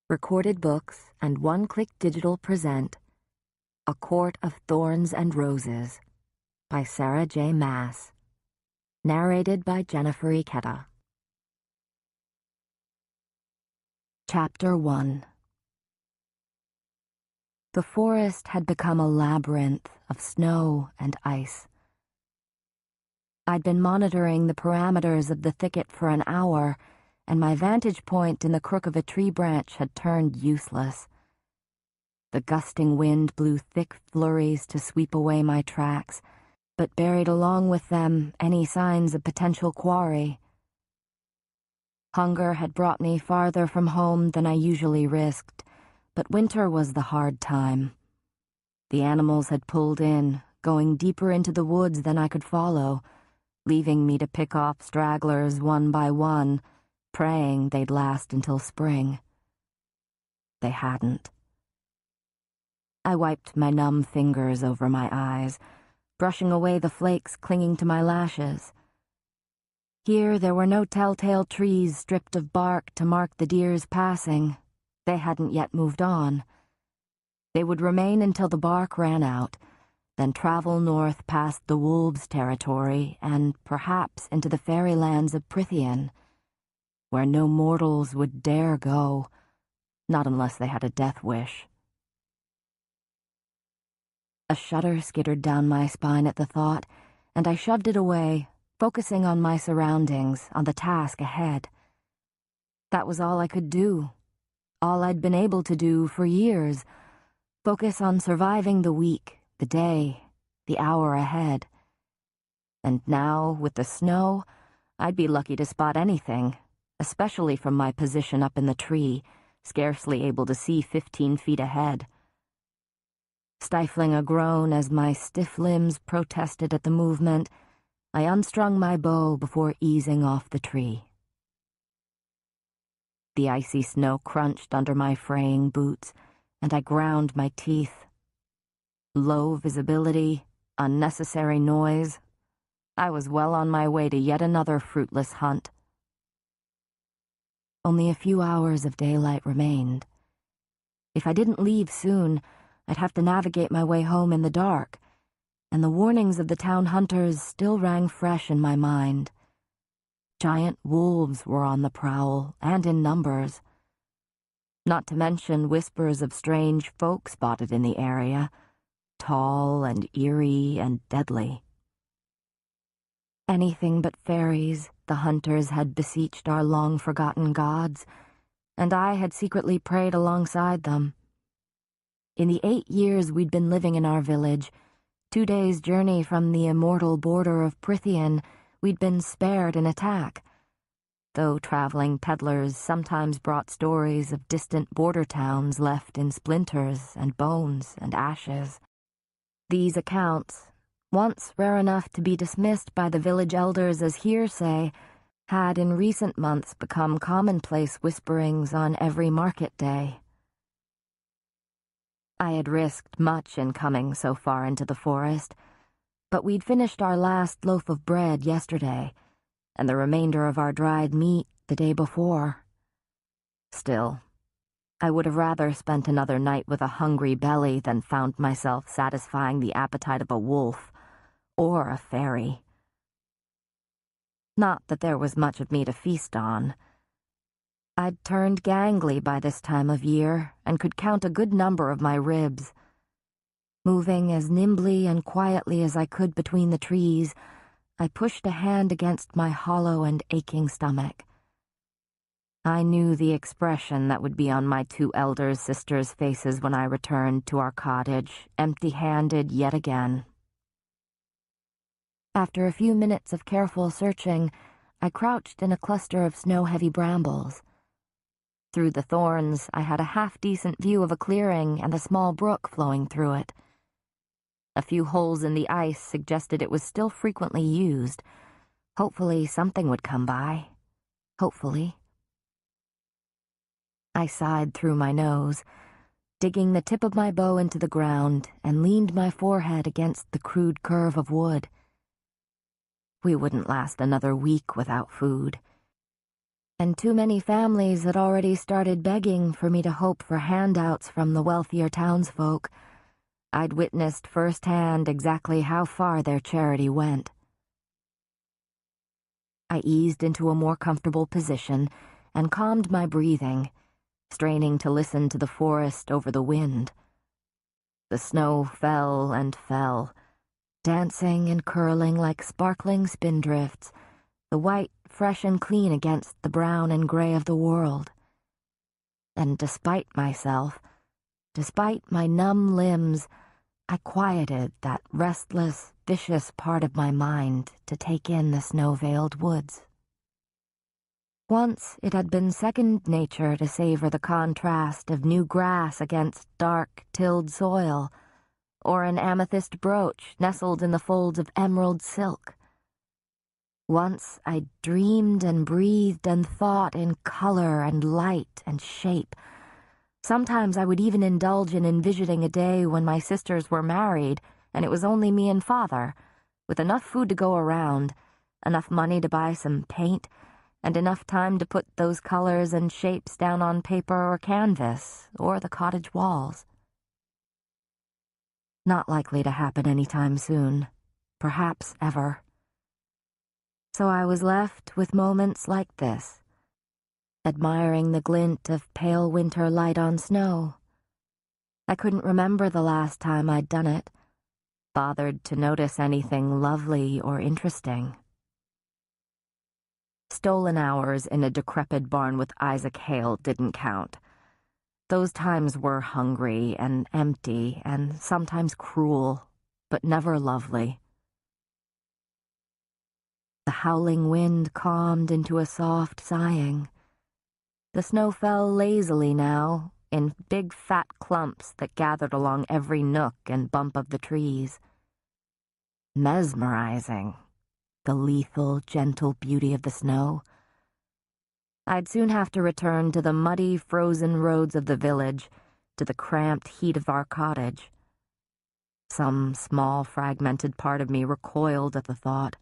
Recorded books and one-click digital present A Court of Thorns and Roses by Sarah J. Maas. Narrated by Jennifer Ikeda. Chapter 1. The forest had become a labyrinth of snow and ice. I'd been monitoring the parameters of the thicket for an hour, and my vantage point in the crook of a tree branch had turned useless. The gusting wind blew thick flurries to sweep away my tracks, but buried along with them any signs of potential quarry. Hunger had brought me farther from home than I usually risked, but winter was the hard time. The animals had pulled in, going deeper into the woods than I could follow, leaving me to pick off stragglers one by one, praying they'd last until spring. They hadn't. I wiped my numb fingers over my eyes, brushing away the flakes clinging to my lashes. Here there were no telltale trees stripped of bark to mark the deer's passing. They hadn't yet moved on. They would remain until the bark ran out, then travel north past the wolves' territory and perhaps into the fairylands of Prythian, where no mortals would dare go, not unless they had a death wish. A shudder skittered down my spine at the thought, and I shoved it away, focusing on my surroundings, on the task ahead. That was all I could do, all I'd been able to do for years, focus on surviving the week, the day, the hour ahead. And now, with the snow, I'd be lucky to spot anything, especially from my position up in the tree, scarcely able to see 15 feet ahead. Stifling a groan as my stiff limbs protested at the movement, I unstrung my bow before easing off the tree. The icy snow crunched under my fraying boots, and I ground my teeth. Low visibility, unnecessary noise. I was well on my way to yet another fruitless hunt. Only a few hours of daylight remained. If I didn't leave soon, I'd have to navigate my way home in the dark, and the warnings of the town hunters still rang fresh in my mind. Giant wolves were on the prowl, and in numbers. Not to mention whispers of strange folk spotted in the area, tall and eerie and deadly. Anything but fairies, the hunters had beseeched our long-forgotten gods, and I had secretly prayed alongside them. In the 8 years we'd been living in our village, 2 days' journey from the immortal border of Prythian, we'd been spared an attack, though traveling peddlers sometimes brought stories of distant border towns left in splinters and bones and ashes. These accounts, once rare enough to be dismissed by the village elders as hearsay, had in recent months become commonplace whisperings on every market day. I had risked much in coming so far into the forest, but we'd finished our last loaf of bread yesterday, and the remainder of our dried meat the day before. Still, I would have rather spent another night with a hungry belly than found myself satisfying the appetite of a wolf or a fairy. Not that there was much of me to feast on. I'd turned gangly by this time of year and could count a good number of my ribs. Moving as nimbly and quietly as I could between the trees, I pushed a hand against my hollow and aching stomach. I knew the expression that would be on my 2 elder sisters' faces when I returned to our cottage, empty-handed yet again. After a few minutes of careful searching, I crouched in a cluster of snow-heavy brambles. Through the thorns, I had a half-decent view of a clearing and a small brook flowing through it. A few holes in the ice suggested it was still frequently used. Hopefully something would come by. Hopefully. I sighed through my nose, digging the tip of my bow into the ground, and leaned my forehead against the crude curve of wood. We wouldn't last another week without food. and too many families had already started begging for me to hope for handouts from the wealthier townsfolk. I'd witnessed firsthand exactly how far their charity went. I eased into a more comfortable position and calmed my breathing, straining to listen to the forest over the wind. The snow fell and fell, dancing and curling like sparkling spindrifts, the white fresh and clean against the brown and gray of the world. And despite myself, despite my numb limbs, I quieted that restless, vicious part of my mind to take in the snow-veiled woods. Once it had been second nature to savor the contrast of new grass against dark, tilled soil, or an amethyst brooch nestled in the folds of emerald silk. Once I dreamed and breathed and thought in color and light and shape. Sometimes I would even indulge in envisioning a day when my sisters were married and it was only me and Father, with enough food to go around, enough money to buy some paint, and enough time to put those colors and shapes down on paper or canvas or the cottage walls. Not likely to happen anytime soon, perhaps ever. So I was left with moments like this, admiring the glint of pale winter light on snow. I couldn't remember the last time I'd done it, bothered to notice anything lovely or interesting. Stolen hours in a decrepit barn with Isaac Hale didn't count. Those times were hungry and empty and sometimes cruel, but never lovely. The howling wind calmed into a soft sighing. The snow fell lazily now, in big fat clumps that gathered along every nook and bump of the trees. Mesmerizing, the lethal, gentle beauty of the snow. I'd soon have to return to the muddy, frozen roads of the village, to the cramped heat of our cottage. Some small, fragmented part of me recoiled at the thought.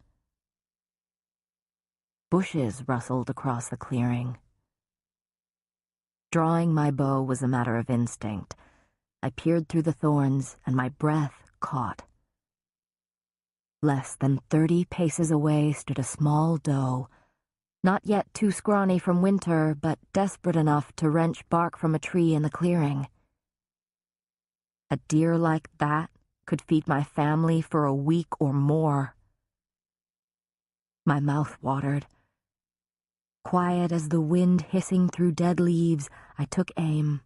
Bushes rustled across the clearing. Drawing my bow was a matter of instinct. I peered through the thorns, and my breath caught. Less than 30 paces away stood a small doe, not yet too scrawny from winter, but desperate enough to wrench bark from a tree in the clearing. A deer like that could feed my family for a week or more. My mouth watered. Quiet as the wind hissing through dead leaves, I took aim.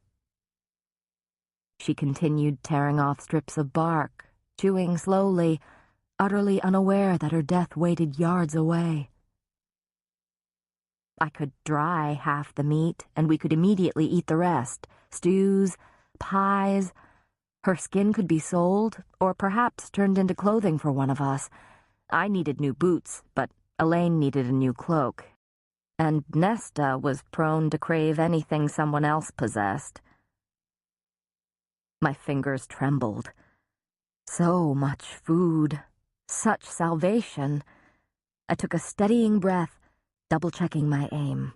She continued tearing off strips of bark, chewing slowly, utterly unaware that her death waited yards away. I could dry half the meat, and we could immediately eat the rest. Stews, pies. Her skin could be sold, or perhaps turned into clothing for one of us. I needed new boots, but Elaine needed a new cloak. And Nesta was prone to crave anything someone else possessed. My fingers trembled. So much food, such salvation. I took a steadying breath, double-checking my aim.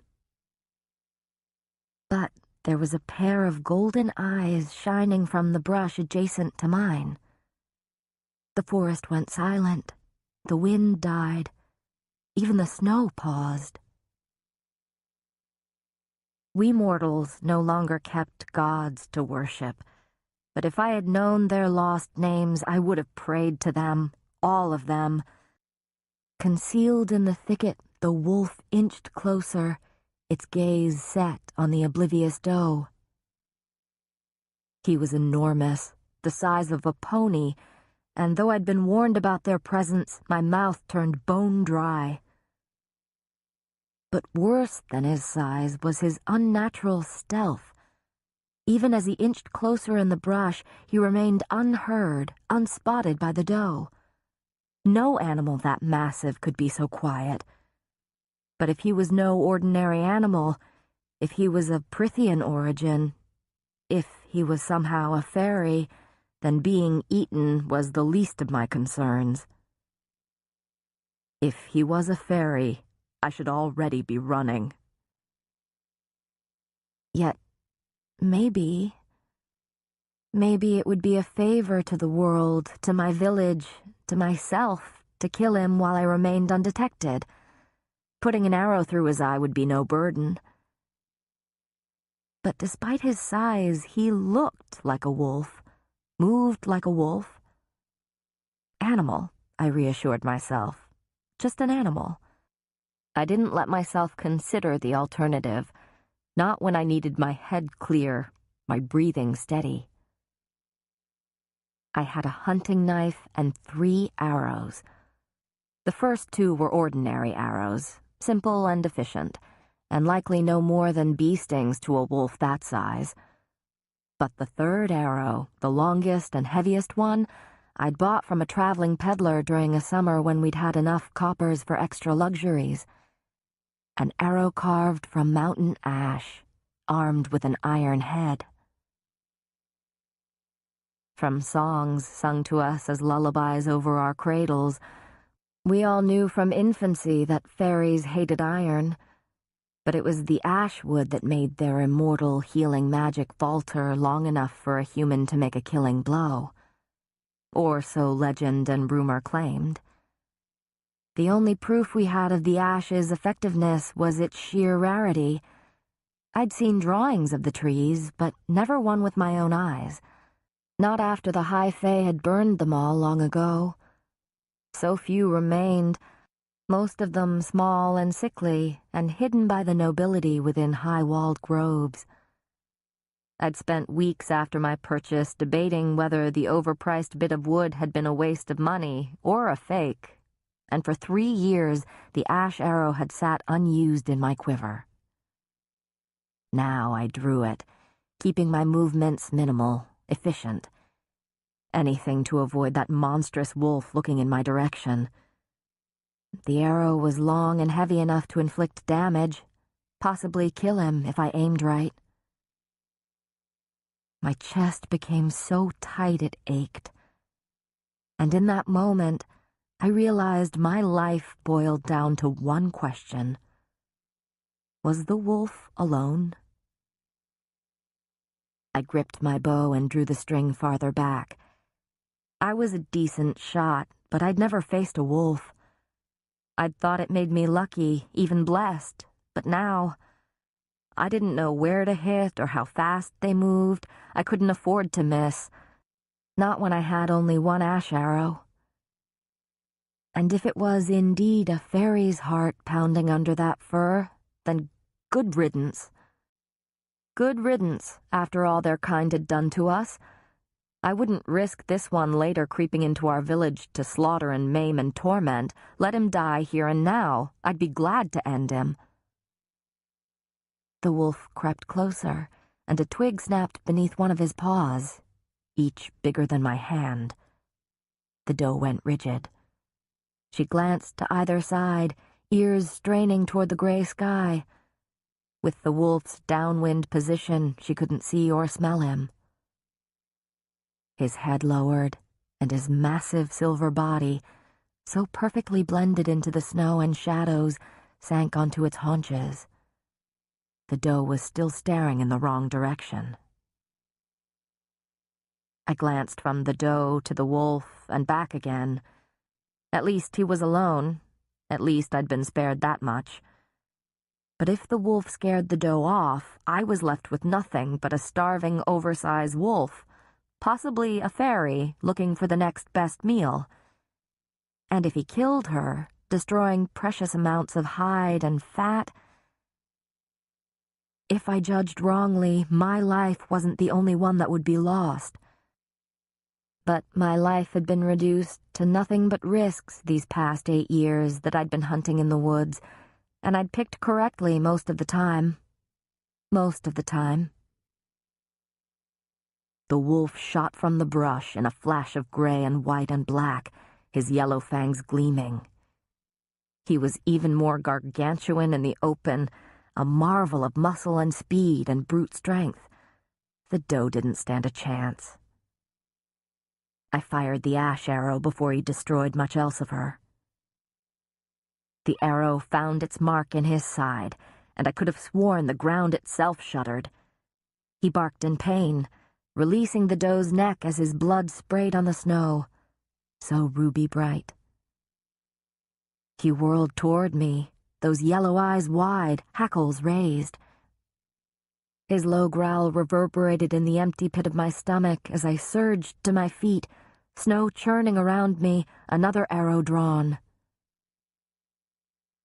But there was a pair of golden eyes shining from the brush adjacent to mine. The forest went silent. The wind died. Even the snow paused. We mortals no longer kept gods to worship, but if I had known their lost names, I would have prayed to them, all of them. Concealed in the thicket, the wolf inched closer, its gaze set on the oblivious doe. He was enormous, the size of a pony, and though I'd been warned about their presence, my mouth turned bone dry. But worse than his size was his unnatural stealth. Even as he inched closer in the brush, he remained unheard, unspotted by the doe. No animal that massive could be so quiet. But if he was no ordinary animal, if he was of Prythian origin, if he was somehow a fairy, then being eaten was the least of my concerns. If he was a fairy, I should already be running. Yet, maybe it would be a favor to the world, to my village, to myself, to kill him while I remained undetected. Putting an arrow through his eye would be no burden. But despite his size, he looked like a wolf, moved like a wolf. Animal, I reassured myself. Just an animal. I didn't let myself consider the alternative, not when I needed my head clear, my breathing steady. I had a hunting knife and 3 arrows. The first 2 were ordinary arrows, simple and efficient, and likely no more than bee stings to a wolf that size. But the 3rd arrow, the longest and heaviest one, I'd bought from a traveling peddler during a summer when we'd had enough coppers for extra luxuries. An arrow carved from mountain ash, armed with an iron head. From songs sung to us as lullabies over our cradles, we all knew from infancy that fairies hated iron, but it was the ash wood that made their immortal healing magic falter long enough for a human to make a killing blow. Or so legend and rumor claimed. The only proof we had of the ash's effectiveness was its sheer rarity. I'd seen drawings of the trees, but never one with my own eyes. Not after the High Fae had burned them all long ago. So few remained, most of them small and sickly, and hidden by the nobility within high-walled groves. I'd spent weeks after my purchase debating whether the overpriced bit of wood had been a waste of money or a fake, and for 3 years the ash arrow had sat unused in my quiver. Now I drew it, keeping my movements minimal, efficient. Anything to avoid that monstrous wolf looking in my direction. The arrow was long and heavy enough to inflict damage, possibly kill him if I aimed right. My chest became so tight it ached. And in that moment, I realized my life boiled down to one question. Was the wolf alone? I gripped my bow and drew the string farther back. I was a decent shot, but I'd never faced a wolf. I'd thought it made me lucky, even blessed, but now I didn't know where to hit or how fast they moved. I couldn't afford to miss, not when I had only 1 ash arrow. And if it was indeed a fairy's heart pounding under that fur, then good riddance. Good riddance, after all their kind had done to us. I wouldn't risk this one later creeping into our village to slaughter and maim and torment. Let him die here and now. I'd be glad to end him. The wolf crept closer, and a twig snapped beneath one of his paws, each bigger than my hand. The doe went rigid. She glanced to either side, ears straining toward the gray sky. With the wolf's downwind position, she couldn't see or smell him. His head lowered, and his massive silver body, so perfectly blended into the snow and shadows, sank onto its haunches. The doe was still staring in the wrong direction. I glanced from the doe to the wolf and back again. At least he was alone. At least I'd been spared that much. But if the wolf scared the doe off, I was left with nothing but a starving, oversized wolf, possibly a fairy looking for the next best meal. And if he killed her, destroying precious amounts of hide and fat, if I judged wrongly, my life wasn't the only one that would be lost. But my life had been reduced to nothing but risks these past 8 years that I'd been hunting in the woods, and I'd picked correctly most of the time. Most of the time. The wolf shot from the brush in a flash of gray and white and black, his yellow fangs gleaming. He was even more gargantuan in the open, a marvel of muscle and speed and brute strength. The doe didn't stand a chance. I fired the ash arrow before he destroyed much else of her. The arrow found its mark in his side, and I could have sworn the ground itself shuddered. He barked in pain, releasing the doe's neck as his blood sprayed on the snow, so ruby bright. He whirled toward me, those yellow eyes wide, hackles raised. His low growl reverberated in the empty pit of my stomach as I surged to my feet, snow churning around me, another arrow drawn.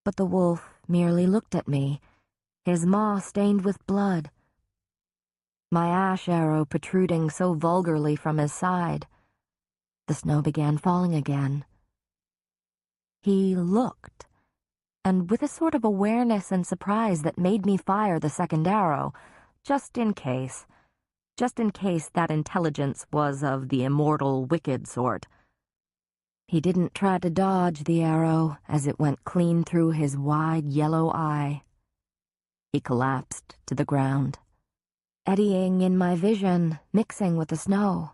But the wolf merely looked at me, his maw stained with blood, my ash arrow protruding so vulgarly from his side. The snow began falling again. He looked, and with a sort of awareness and surprise that made me fire the second arrow, just in case that intelligence was of the immortal, wicked sort. He didn't try to dodge the arrow as it went clean through his wide yellow eye. He collapsed to the ground, eddying in my vision, mixing with the snow.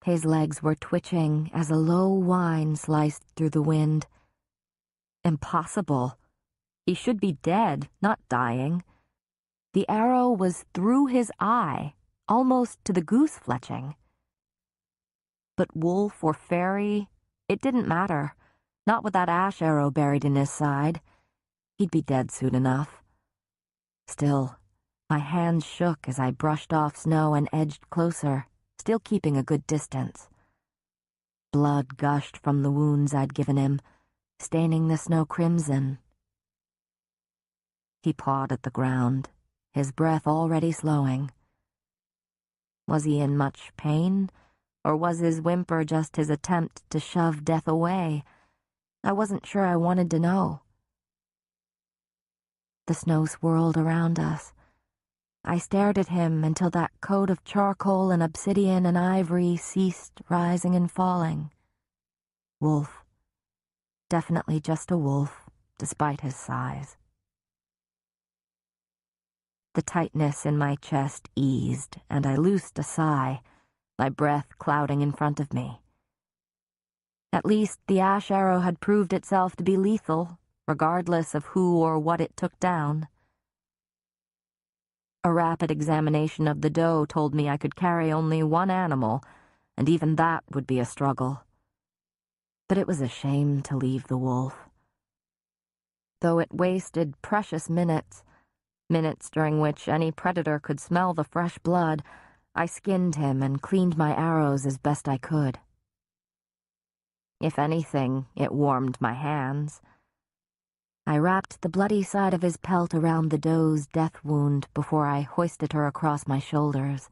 His legs were twitching as a low whine sliced through the wind. Impossible. He should be dead, not dying. The arrow was through his eye, almost to the goose fletching. But wolf or fairy, it didn't matter. Not with that ash arrow buried in his side. He'd be dead soon enough. Still, my hands shook as I brushed off snow and edged closer, still keeping a good distance. Blood gushed from the wounds I'd given him, staining the snow crimson. He pawed at the ground, his breath already slowing. Was he in much pain, or was his whimper just his attempt to shove death away? I wasn't sure I wanted to know. The snow swirled around us. I stared at him until that coat of charcoal and obsidian and ivory ceased rising and falling. Wolf. Definitely just a wolf, despite his size. The tightness in my chest eased, and I loosed a sigh, my breath clouding in front of me. At least the ash arrow had proved itself to be lethal, regardless of who or what it took down. A rapid examination of the doe told me I could carry only one animal, and even that would be a struggle. But it was a shame to leave the wolf. Though it wasted precious minutes during which any predator could smell the fresh blood, I skinned him and cleaned my arrows as best I could. If anything, it warmed my hands. I wrapped the bloody side of his pelt around the doe's death wound before I hoisted her across my shoulders.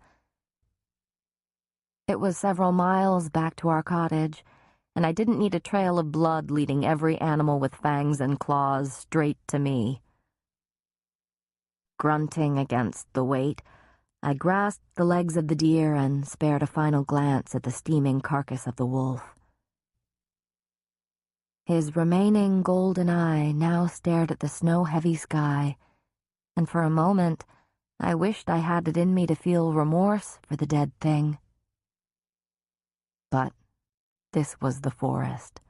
It was several miles back to our cottage, and I didn't need a trail of blood leading every animal with fangs and claws straight to me. Grunting against the weight, I grasped the legs of the deer and spared a final glance at the steaming carcass of the wolf. His remaining golden eye now stared at the snow-heavy sky, and for a moment I wished I had it in me to feel remorse for the dead thing. But this was the forest,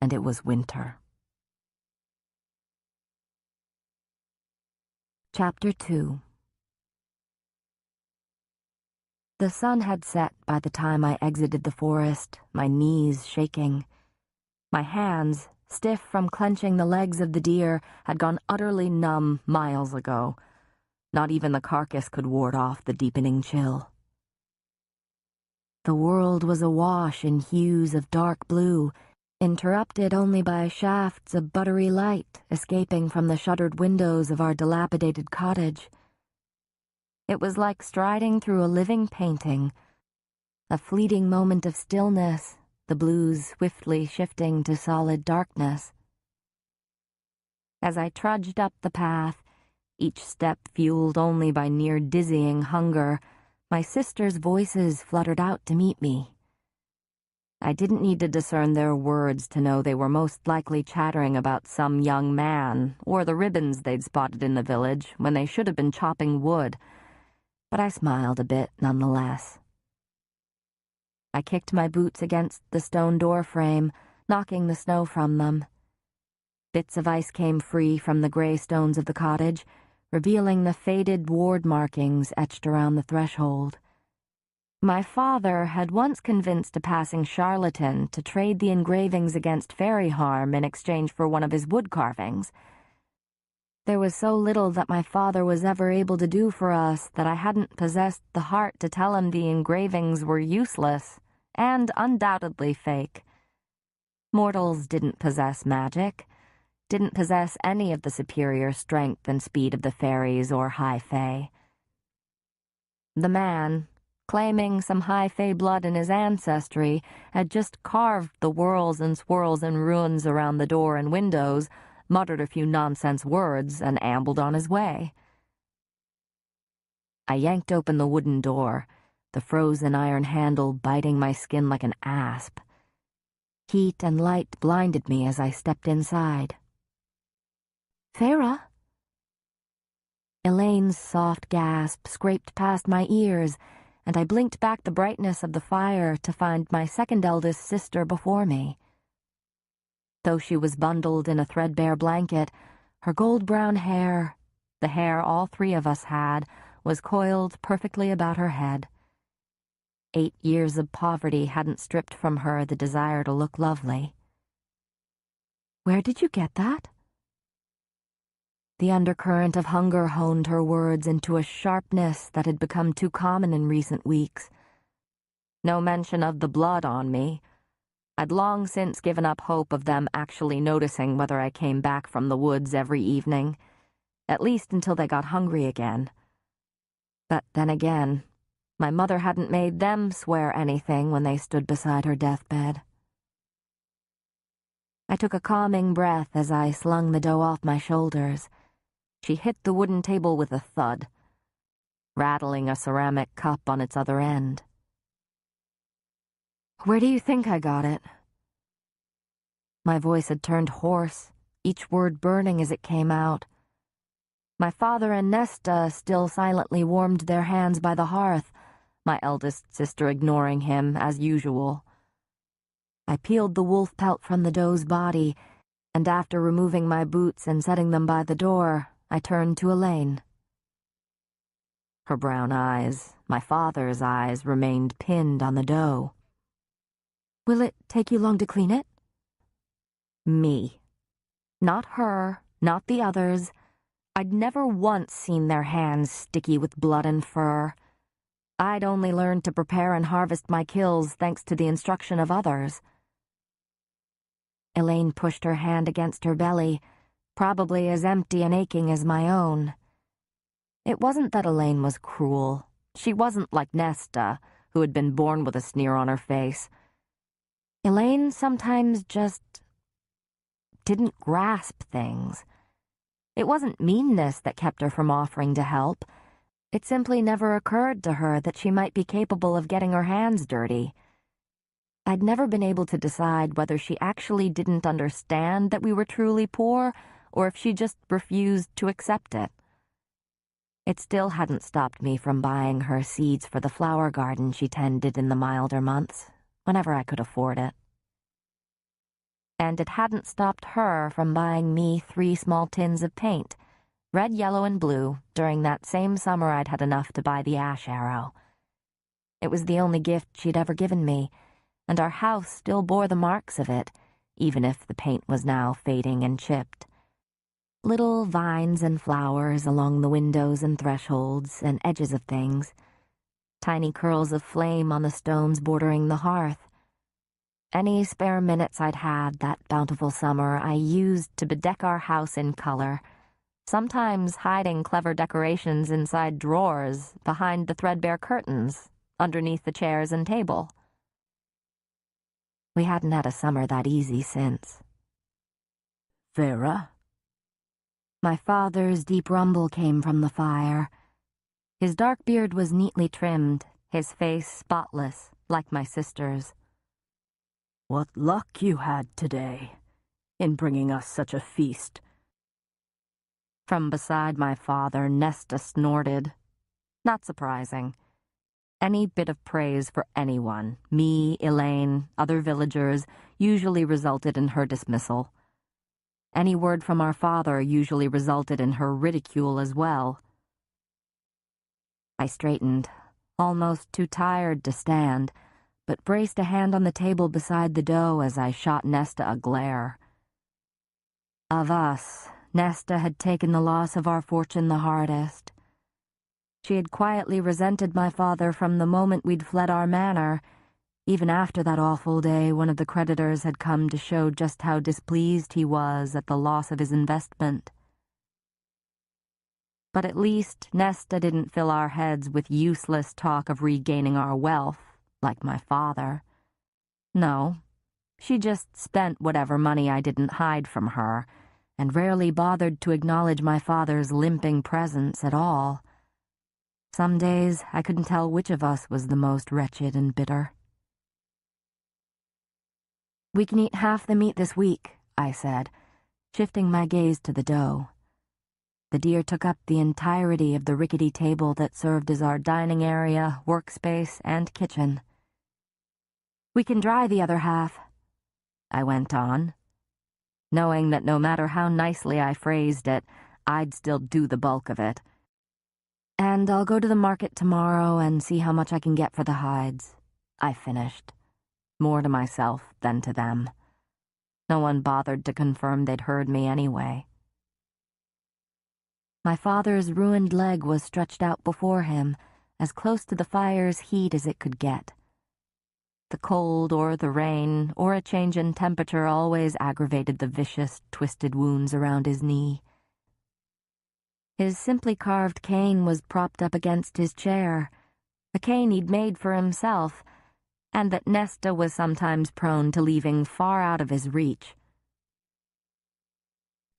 and it was winter. Chapter 2. The sun had set by the time I exited the forest, my knees shaking. My hands, stiff from clenching the legs of the deer, had gone utterly numb miles ago. Not even the carcass could ward off the deepening chill. The world was awash in hues of dark blue, interrupted only by shafts of buttery light escaping from the shuttered windows of our dilapidated cottage. It was like striding through a living painting, a fleeting moment of stillness, the blues swiftly shifting to solid darkness. As I trudged up the path, each step fueled only by near dizzying hunger, my sisters' voices fluttered out to meet me. I didn't need to discern their words to know they were most likely chattering about some young man or the ribbons they'd spotted in the village when they should have been chopping wood, but I smiled a bit nonetheless. I kicked my boots against the stone door frame, knocking the snow from them. Bits of ice came free from the gray stones of the cottage, revealing the faded ward markings etched around the threshold. My father had once convinced a passing charlatan to trade the engravings against fairy harm in exchange for one of his wood carvings. There was so little that my father was ever able to do for us that I hadn't possessed the heart to tell him the engravings were useless and undoubtedly fake. Mortals didn't possess magic, didn't possess any of the superior strength and speed of the fairies or high fae. The man, claiming some high fae blood in his ancestry, had just carved the whirls and swirls and runes around the door and windows, muttered a few nonsense words, and ambled on his way. I yanked open the wooden door, the frozen iron handle biting my skin like an asp. Heat and light blinded me as I stepped inside. "Feyre?" Elaine's soft gasp scraped past my ears, and I blinked back the brightness of the fire to find my second eldest sister before me. Though she was bundled in a threadbare blanket, her gold-brown hair, the hair all three of us had, was coiled perfectly about her head. 8 years of poverty hadn't stripped from her the desire to look lovely. "Where did you get that?" The undercurrent of hunger honed her words into a sharpness that had become too common in recent weeks. No mention of the blood on me. I'd long since given up hope of them actually noticing whether I came back from the woods every evening, at least until they got hungry again. But then again, my mother hadn't made them swear anything when they stood beside her deathbed. I took a calming breath as I slung the dough off my shoulders. She hit the wooden table with a thud, rattling a ceramic cup on its other end. "Where do you think I got it?" My voice had turned hoarse, each word burning as it came out. My father and Nesta still silently warmed their hands by the hearth, my eldest sister ignoring him, as usual. I peeled the wolf pelt from the doe's body, and after removing my boots and setting them by the door, I turned to Elaine. Her brown eyes, my father's eyes, remained pinned on the dough. "Will it take you long to clean it?" Me. Not her, not the others. I'd never once seen their hands sticky with blood and fur. I'd only learned to prepare and harvest my kills thanks to the instruction of others. Elaine pushed her hand against her belly, probably as empty and aching as my own. It wasn't that Elaine was cruel. She wasn't like Nesta, who had been born with a sneer on her face. Elaine sometimes just didn't grasp things. It wasn't meanness that kept her from offering to help. It simply never occurred to her that she might be capable of getting her hands dirty. I'd never been able to decide whether she actually didn't understand that we were truly poor, or if she just refused to accept it. It still hadn't stopped me from buying her seeds for the flower garden she tended in the milder months, whenever I could afford it. And it hadn't stopped her from buying me 3 small tins of paint, red, yellow, and blue, during that same summer I'd had enough to buy the ash arrow. It was the only gift she'd ever given me, and our house still bore the marks of it, even if the paint was now fading and chipped. Little vines and flowers along the windows and thresholds and edges of things. Tiny curls of flame on the stones bordering the hearth. Any spare minutes I'd had that bountiful summer I used to bedeck our house in color, sometimes hiding clever decorations inside drawers, behind the threadbare curtains, underneath the chairs and table. We hadn't had a summer that easy since. "Feyre?" My father's deep rumble came from the fire. His dark beard was neatly trimmed, his face spotless, like my sister's. "What luck you had today, in bringing us such a feast." From beside my father, Nesta snorted. Not surprising. Any bit of praise for anyone, me, Elaine, other villagers, usually resulted in her dismissal. Any word from our father usually resulted in her ridicule as well. I straightened, almost too tired to stand, but braced a hand on the table beside the dough as I shot Nesta a glare. Of us, Nesta had taken the loss of our fortune the hardest. She had quietly resented my father from the moment we'd fled our manor. Even after that awful day, one of the creditors had come to show just how displeased he was at the loss of his investment. But at least Nesta didn't fill our heads with useless talk of regaining our wealth, like my father. No, she just spent whatever money I didn't hide from her, and rarely bothered to acknowledge my father's limping presence at all. Some days I couldn't tell which of us was the most wretched and bitter. "We can eat half the meat this week," I said, shifting my gaze to the dough. The deer took up the entirety of the rickety table that served as our dining area, workspace, and kitchen. "We can dry the other half," I went on, knowing that no matter how nicely I phrased it, I'd still do the bulk of it. "And I'll go to the market tomorrow and see how much I can get for the hides," I finished, more to myself than to them. No one bothered to confirm they'd heard me anyway. My father's ruined leg was stretched out before him, as close to the fire's heat as it could get. The cold or the rain or a change in temperature always aggravated the vicious, twisted wounds around his knee. His simply carved cane was propped up against his chair, a cane he'd made for himself, and that Nesta was sometimes prone to leaving far out of his reach.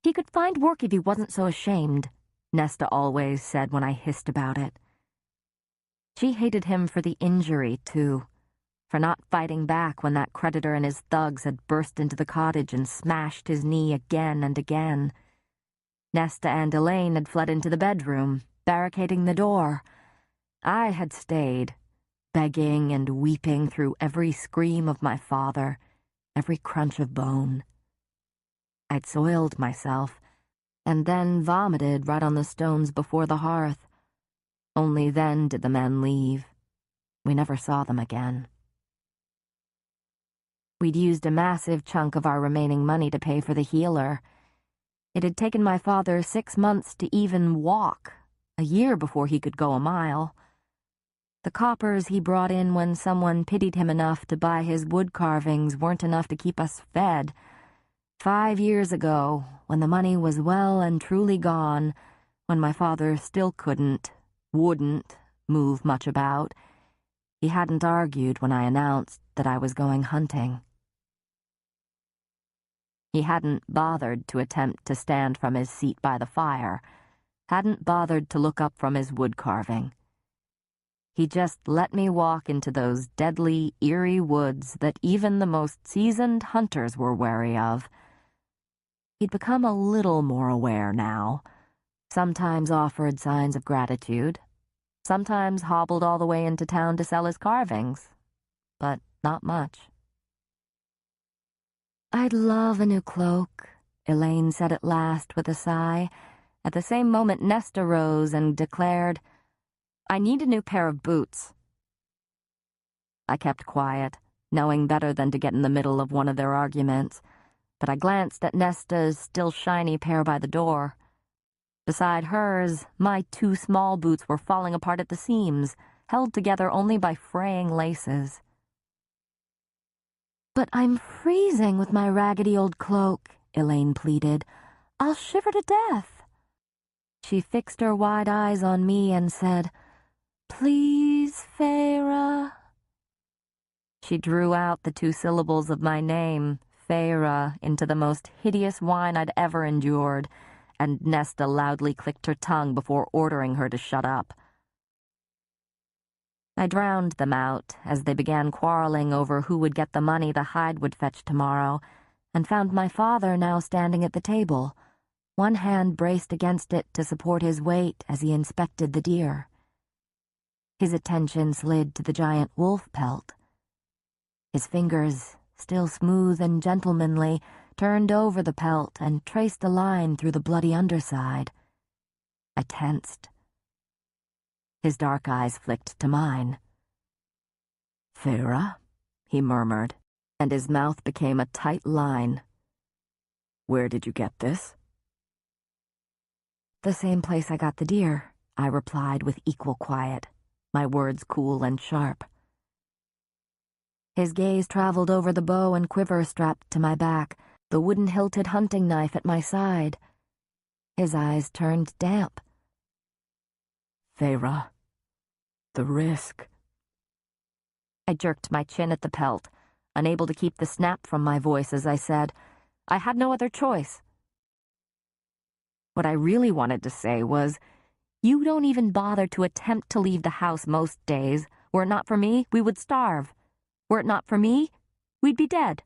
"He could find work if he wasn't so ashamed," Nesta always said when I hissed about it. She hated him for the injury, too, for not fighting back when that creditor and his thugs had burst into the cottage and smashed his knee again and again. Nesta and Elaine had fled into the bedroom, barricading the door. I had stayed, begging and weeping through every scream of my father, every crunch of bone. I'd soiled myself, and then vomited right on the stones before the hearth. Only then did the men leave. We never saw them again. We'd used a massive chunk of our remaining money to pay for the healer. It had taken my father 6 months to even walk, a year before he could go a mile. The coppers he brought in when someone pitied him enough to buy his wood carvings weren't enough to keep us fed. 5 years ago, when the money was well and truly gone, when my father still wouldn't move much about, he hadn't argued when I announced that I was going hunting. He hadn't bothered to attempt to stand from his seat by the fire, hadn't bothered to look up from his wood carving. He just let me walk into those deadly, eerie woods that even the most seasoned hunters were wary of. He'd become a little more aware now, sometimes offered signs of gratitude, sometimes hobbled all the way into town to sell his carvings, but not much. "I'd love a new cloak," Elaine said at last with a sigh. At the same moment, Nesta rose and declared, "I need a new pair of boots." I kept quiet, knowing better than to get in the middle of one of their arguments, but I glanced at Nesta's still shiny pair by the door. Beside hers, my 2 small boots were falling apart at the seams, held together only by fraying laces. "But I'm freezing with my raggedy old cloak," Elaine pleaded. "I'll shiver to death." She fixed her wide eyes on me and said, "Please, Feyre." She drew out the 2 syllables of my name, Feyre, into the most hideous whine I'd ever endured, and Nesta loudly clicked her tongue before ordering her to shut up. I drowned them out as they began quarreling over who would get the money the hide would fetch tomorrow, and found my father now standing at the table, one hand braced against it to support his weight as he inspected the deer. His attention slid to the giant wolf pelt. His fingers, still smooth and gentlemanly, turned over the pelt, and traced a line through the bloody underside. I tensed. His dark eyes flicked to mine. "Feyre," he murmured, and his mouth became a tight line. "Where did you get this?" "The same place I got the deer," I replied with equal quiet, my words cool and sharp. His gaze traveled over the bow and quiver strapped to my back, the wooden-hilted hunting knife at my side. His eyes turned damp. "Feyre, the risk." I jerked my chin at the pelt, unable to keep the snap from my voice as I said, "I had no other choice." What I really wanted to say was, "You don't even bother to attempt to leave the house most days. Were it not for me, we would starve. Were it not for me, we'd be dead."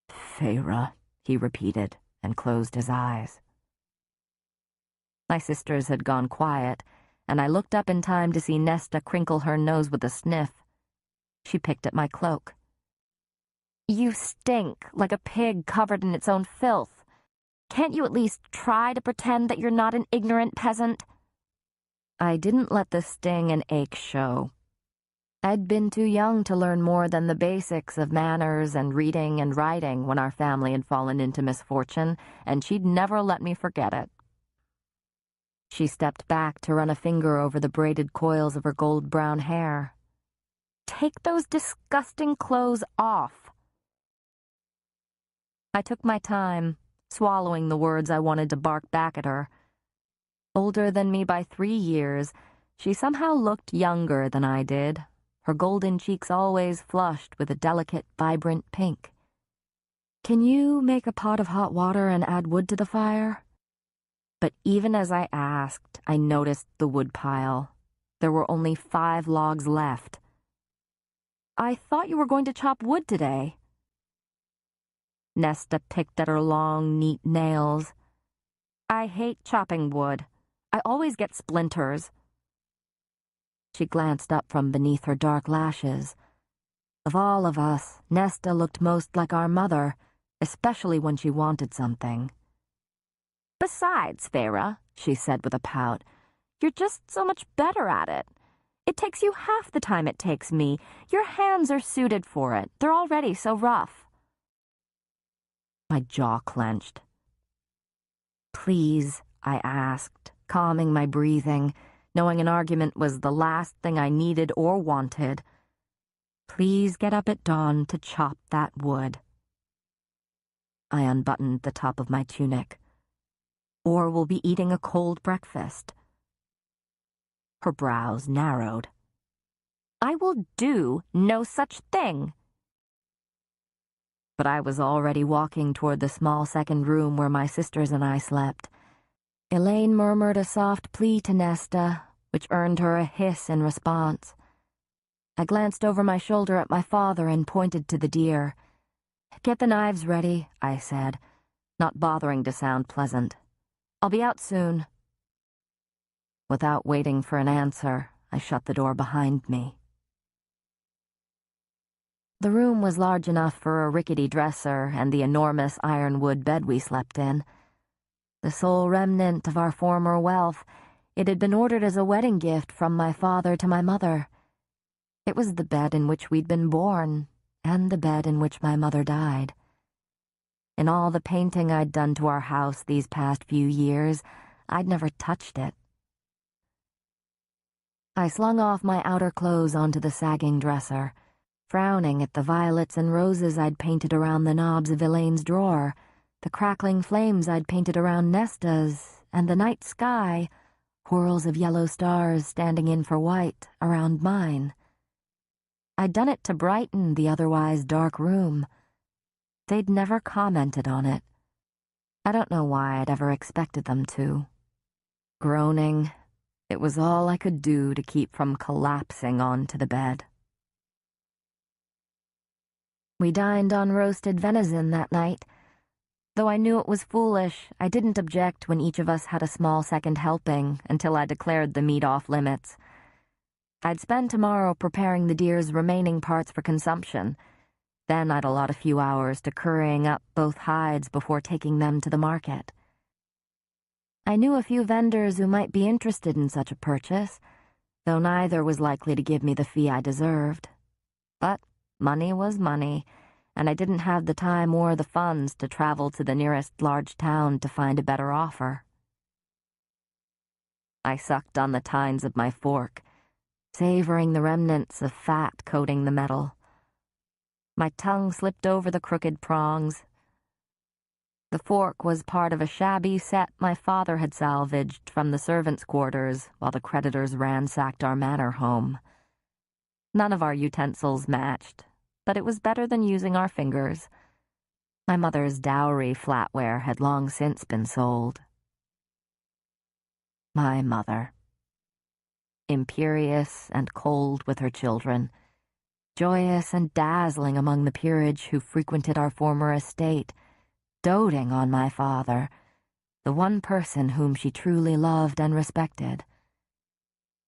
"Feyre," he repeated, and closed his eyes. My sisters had gone quiet, and I looked up in time to see Nesta crinkle her nose with a sniff. She picked at my cloak. "You stink like a pig covered in its own filth. Can't you at least try to pretend that you're not an ignorant peasant?" I didn't let the sting and ache show. I'd been too young to learn more than the basics of manners and reading and writing when our family had fallen into misfortune, and she'd never let me forget it. She stepped back to run a finger over the braided coils of her gold-brown hair. "Take those disgusting clothes off." I took my time, swallowing the words I wanted to bark back at her. Older than me by 3 years, she somehow looked younger than I did, her golden cheeks always flushed with a delicate, vibrant pink. "Can you make a pot of hot water and add wood to the fire?" But even as I asked, I noticed the wood pile. There were only 5 logs left. "I thought you were going to chop wood today." Nesta picked at her long, neat nails. "I hate chopping wood. I always get splinters." She glanced up from beneath her dark lashes. Of all of us, Nesta looked most like our mother, especially when she wanted something. "Besides, Feyre," she said with a pout, "you're just so much better at it. It takes you half the time it takes me. Your hands are suited for it. They're already so rough." My jaw clenched. "Please," I asked, calming my breathing, knowing an argument was the last thing I needed or wanted. "Please get up at dawn to chop that wood." I unbuttoned the top of my tunic. "Or we'll be eating a cold breakfast." Her brows narrowed. "I will do no such thing." But I was already walking toward the small second room where my sisters and I slept. Elaine murmured a soft plea to Nesta, which earned her a hiss in response. I glanced over my shoulder at my father and pointed to the deer. "Get the knives ready," I said, not bothering to sound pleasant. "I'll be out soon." Without waiting for an answer, I shut the door behind me. The room was large enough for a rickety dresser and the enormous ironwood bed we slept in. The sole remnant of our former wealth, it had been ordered as a wedding gift from my father to my mother. It was the bed in which we'd been born, and the bed in which my mother died. In all the painting I'd done to our house these past few years, I'd never touched it. I slung off my outer clothes onto the sagging dresser, frowning at the violets and roses I'd painted around the knobs of Elaine's drawer, the crackling flames I'd painted around Nesta's, and the night sky, whorls of yellow stars standing in for white, around mine. I'd done it to brighten the otherwise dark room. They'd never commented on it. I don't know why I'd ever expected them to. Groaning, it was all I could do to keep from collapsing onto the bed. We dined on roasted venison that night. Though I knew it was foolish, I didn't object when each of us had a small second helping until I declared the meat off limits. I'd spend tomorrow preparing the deer's remaining parts for consumption. Then I'd allot a few hours to currying up both hides before taking them to the market. I knew a few vendors who might be interested in such a purchase, though neither was likely to give me the fee I deserved. But money was money, and I didn't have the time or the funds to travel to the nearest large town to find a better offer. I sucked on the tines of my fork, savoring the remnants of fat coating the metal. My tongue slipped over the crooked prongs. The fork was part of a shabby set my father had salvaged from the servants' quarters while the creditors ransacked our manor home. None of our utensils matched, but it was better than using our fingers. My mother's dowry flatware had long since been sold. My mother. Imperious and cold with her children, joyous and dazzling among the peerage who frequented our former estate, doting on my father, the one person whom she truly loved and respected.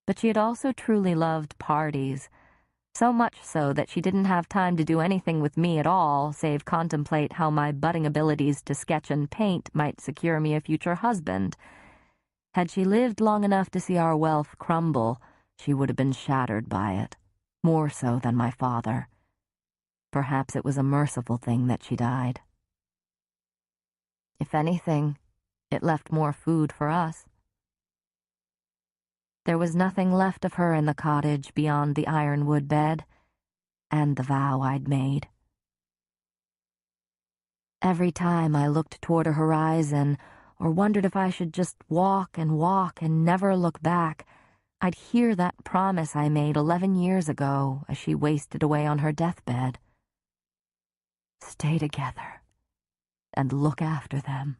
But she had also truly loved parties, so much so that she didn't have time to do anything with me at all save contemplate how my budding abilities to sketch and paint might secure me a future husband. Had she lived long enough to see our wealth crumble, she would have been shattered by it, more so than my father. Perhaps it was a merciful thing that she died. If anything, it left more food for us. There was nothing left of her in the cottage beyond the ironwood bed and the vow I'd made. Every time I looked toward a horizon or wondered if I should just walk and never look back, I'd hear that promise I made 11 years ago as she wasted away on her deathbed. Stay together and look after them.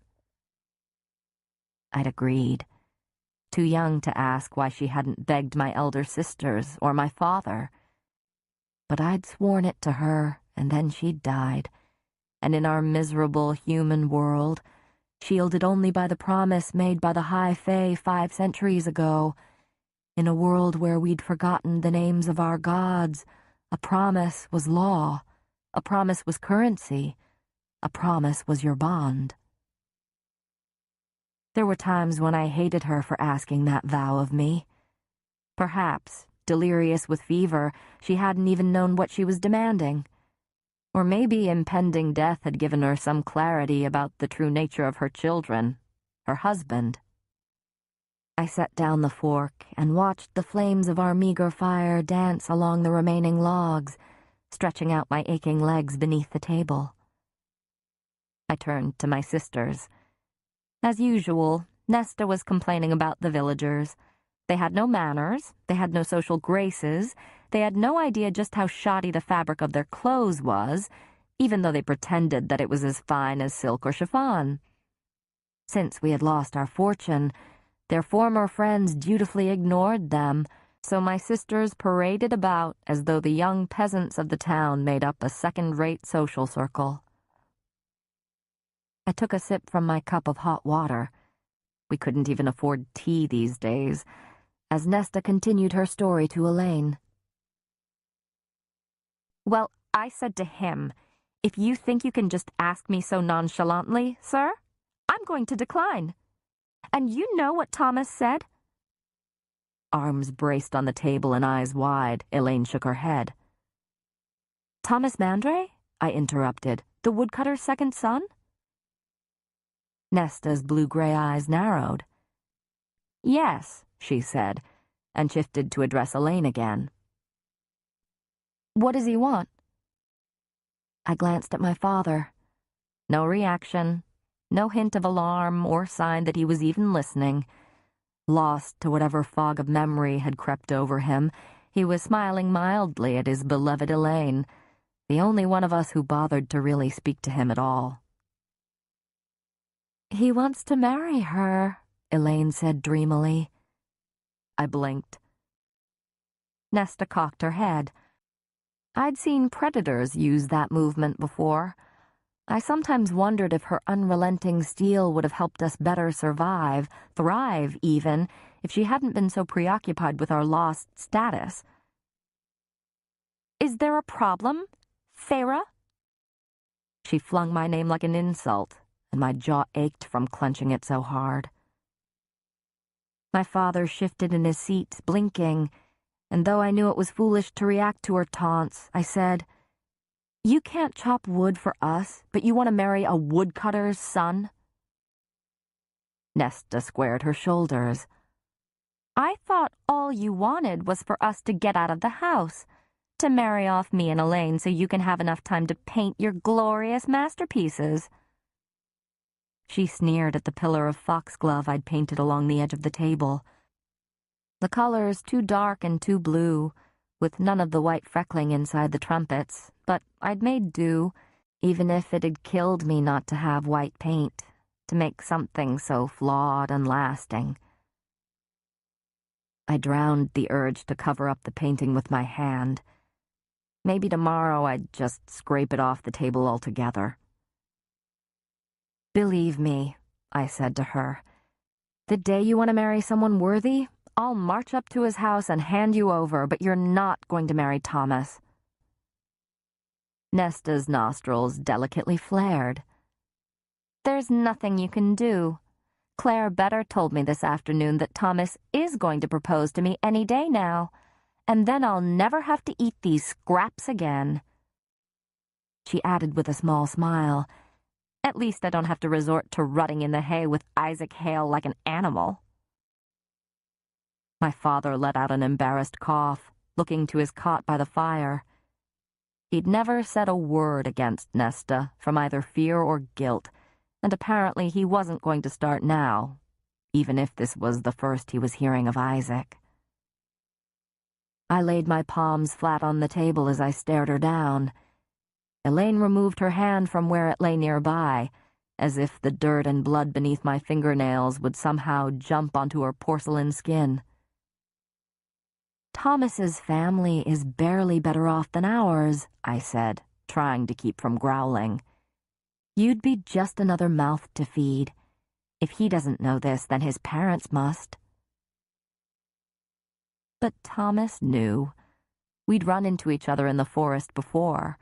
I'd agreed, too young to ask why she hadn't begged my elder sisters or my father. But I'd sworn it to her, and then she'd died, and in our miserable human world, shielded only by the promise made by the High Fae 5 centuries ago, in a world where we'd forgotten the names of our gods, a promise was law, a promise was currency, a promise was your bond. There were times when I hated her for asking that vow of me. Perhaps, delirious with fever, she hadn't even known what she was demanding. Or maybe impending death had given her some clarity about the true nature of her children, her husband. I set down the fork and watched the flames of our meager fire dance along the remaining logs, stretching out my aching legs beneath the table. I turned to my sisters. As usual, Nesta was complaining about the villagers. They had no manners, they had no social graces, they had no idea just how shoddy the fabric of their clothes was, even though they pretended that it was as fine as silk or chiffon. Since we had lost our fortune, their former friends dutifully ignored them, so my sisters paraded about as though the young peasants of the town made up a second-rate social circle. I took a sip from my cup of hot water. We couldn't even afford tea these days, as Nesta continued her story to Elaine. Well, I said to him, "If you think you can just ask me so nonchalantly, sir, I'm going to decline. And you know what Thomas said?" Arms braced on the table and eyes wide, Elaine shook her head. "Thomas Mandray?" I interrupted. "The woodcutter's second son?" Nesta's blue-gray eyes narrowed. "Yes," she said, and shifted to address Elaine again. "What does he want?" I glanced at my father. No reaction, no hint of alarm or sign that he was even listening. Lost to whatever fog of memory had crept over him, he was smiling mildly at his beloved Elaine, the only one of us who bothered to really speak to him at all. "He wants to marry her," Elaine said dreamily. I blinked. Nesta cocked her head. I'd seen predators use that movement before. I sometimes wondered if her unrelenting steel would have helped us better survive, thrive even, if she hadn't been so preoccupied with our lost status. "Is there a problem, Feyre?" She flung my name like an insult, and my jaw ached from clenching it so hard. My father shifted in his seat, blinking, and though I knew it was foolish to react to her taunts, I said, "You can't chop wood for us, but you want to marry a woodcutter's son?" Nesta squared her shoulders. "I thought all you wanted was for us to get out of the house, to marry off me and Elaine so you can have enough time to paint your glorious masterpieces." She sneered at the pillar of foxglove I'd painted along the edge of the table. The colors too dark and too blue, with none of the white freckling inside the trumpets, but I'd made do, even if it had killed me not to have white paint, to make something so flawed and lasting. I drowned the urge to cover up the painting with my hand. Maybe tomorrow I'd just scrape it off the table altogether. "Believe me," I said to her, "the day you want to marry someone worthy, I'll march up to his house and hand you over, but you're not going to marry Thomas." Nesta's nostrils delicately flared. "There's nothing you can do. Claire Better told me this afternoon that Thomas is going to propose to me any day now, and then I'll never have to eat these scraps again." She added with a small smile, "At least I don't have to resort to rutting in the hay with Isaac Hale like an animal." My father let out an embarrassed cough, looking to his cot by the fire. He'd never said a word against Nesta, from either fear or guilt, and apparently he wasn't going to start now, even if this was the first he was hearing of Isaac. I laid my palms flat on the table as I stared her down. Elaine removed her hand from where it lay nearby, as if the dirt and blood beneath my fingernails would somehow jump onto her porcelain skin. "Thomas's family is barely better off than ours," I said, trying to keep from growling. "You'd be just another mouth to feed. If he doesn't know this, then his parents must." But Thomas knew. We'd run into each other in the forest before.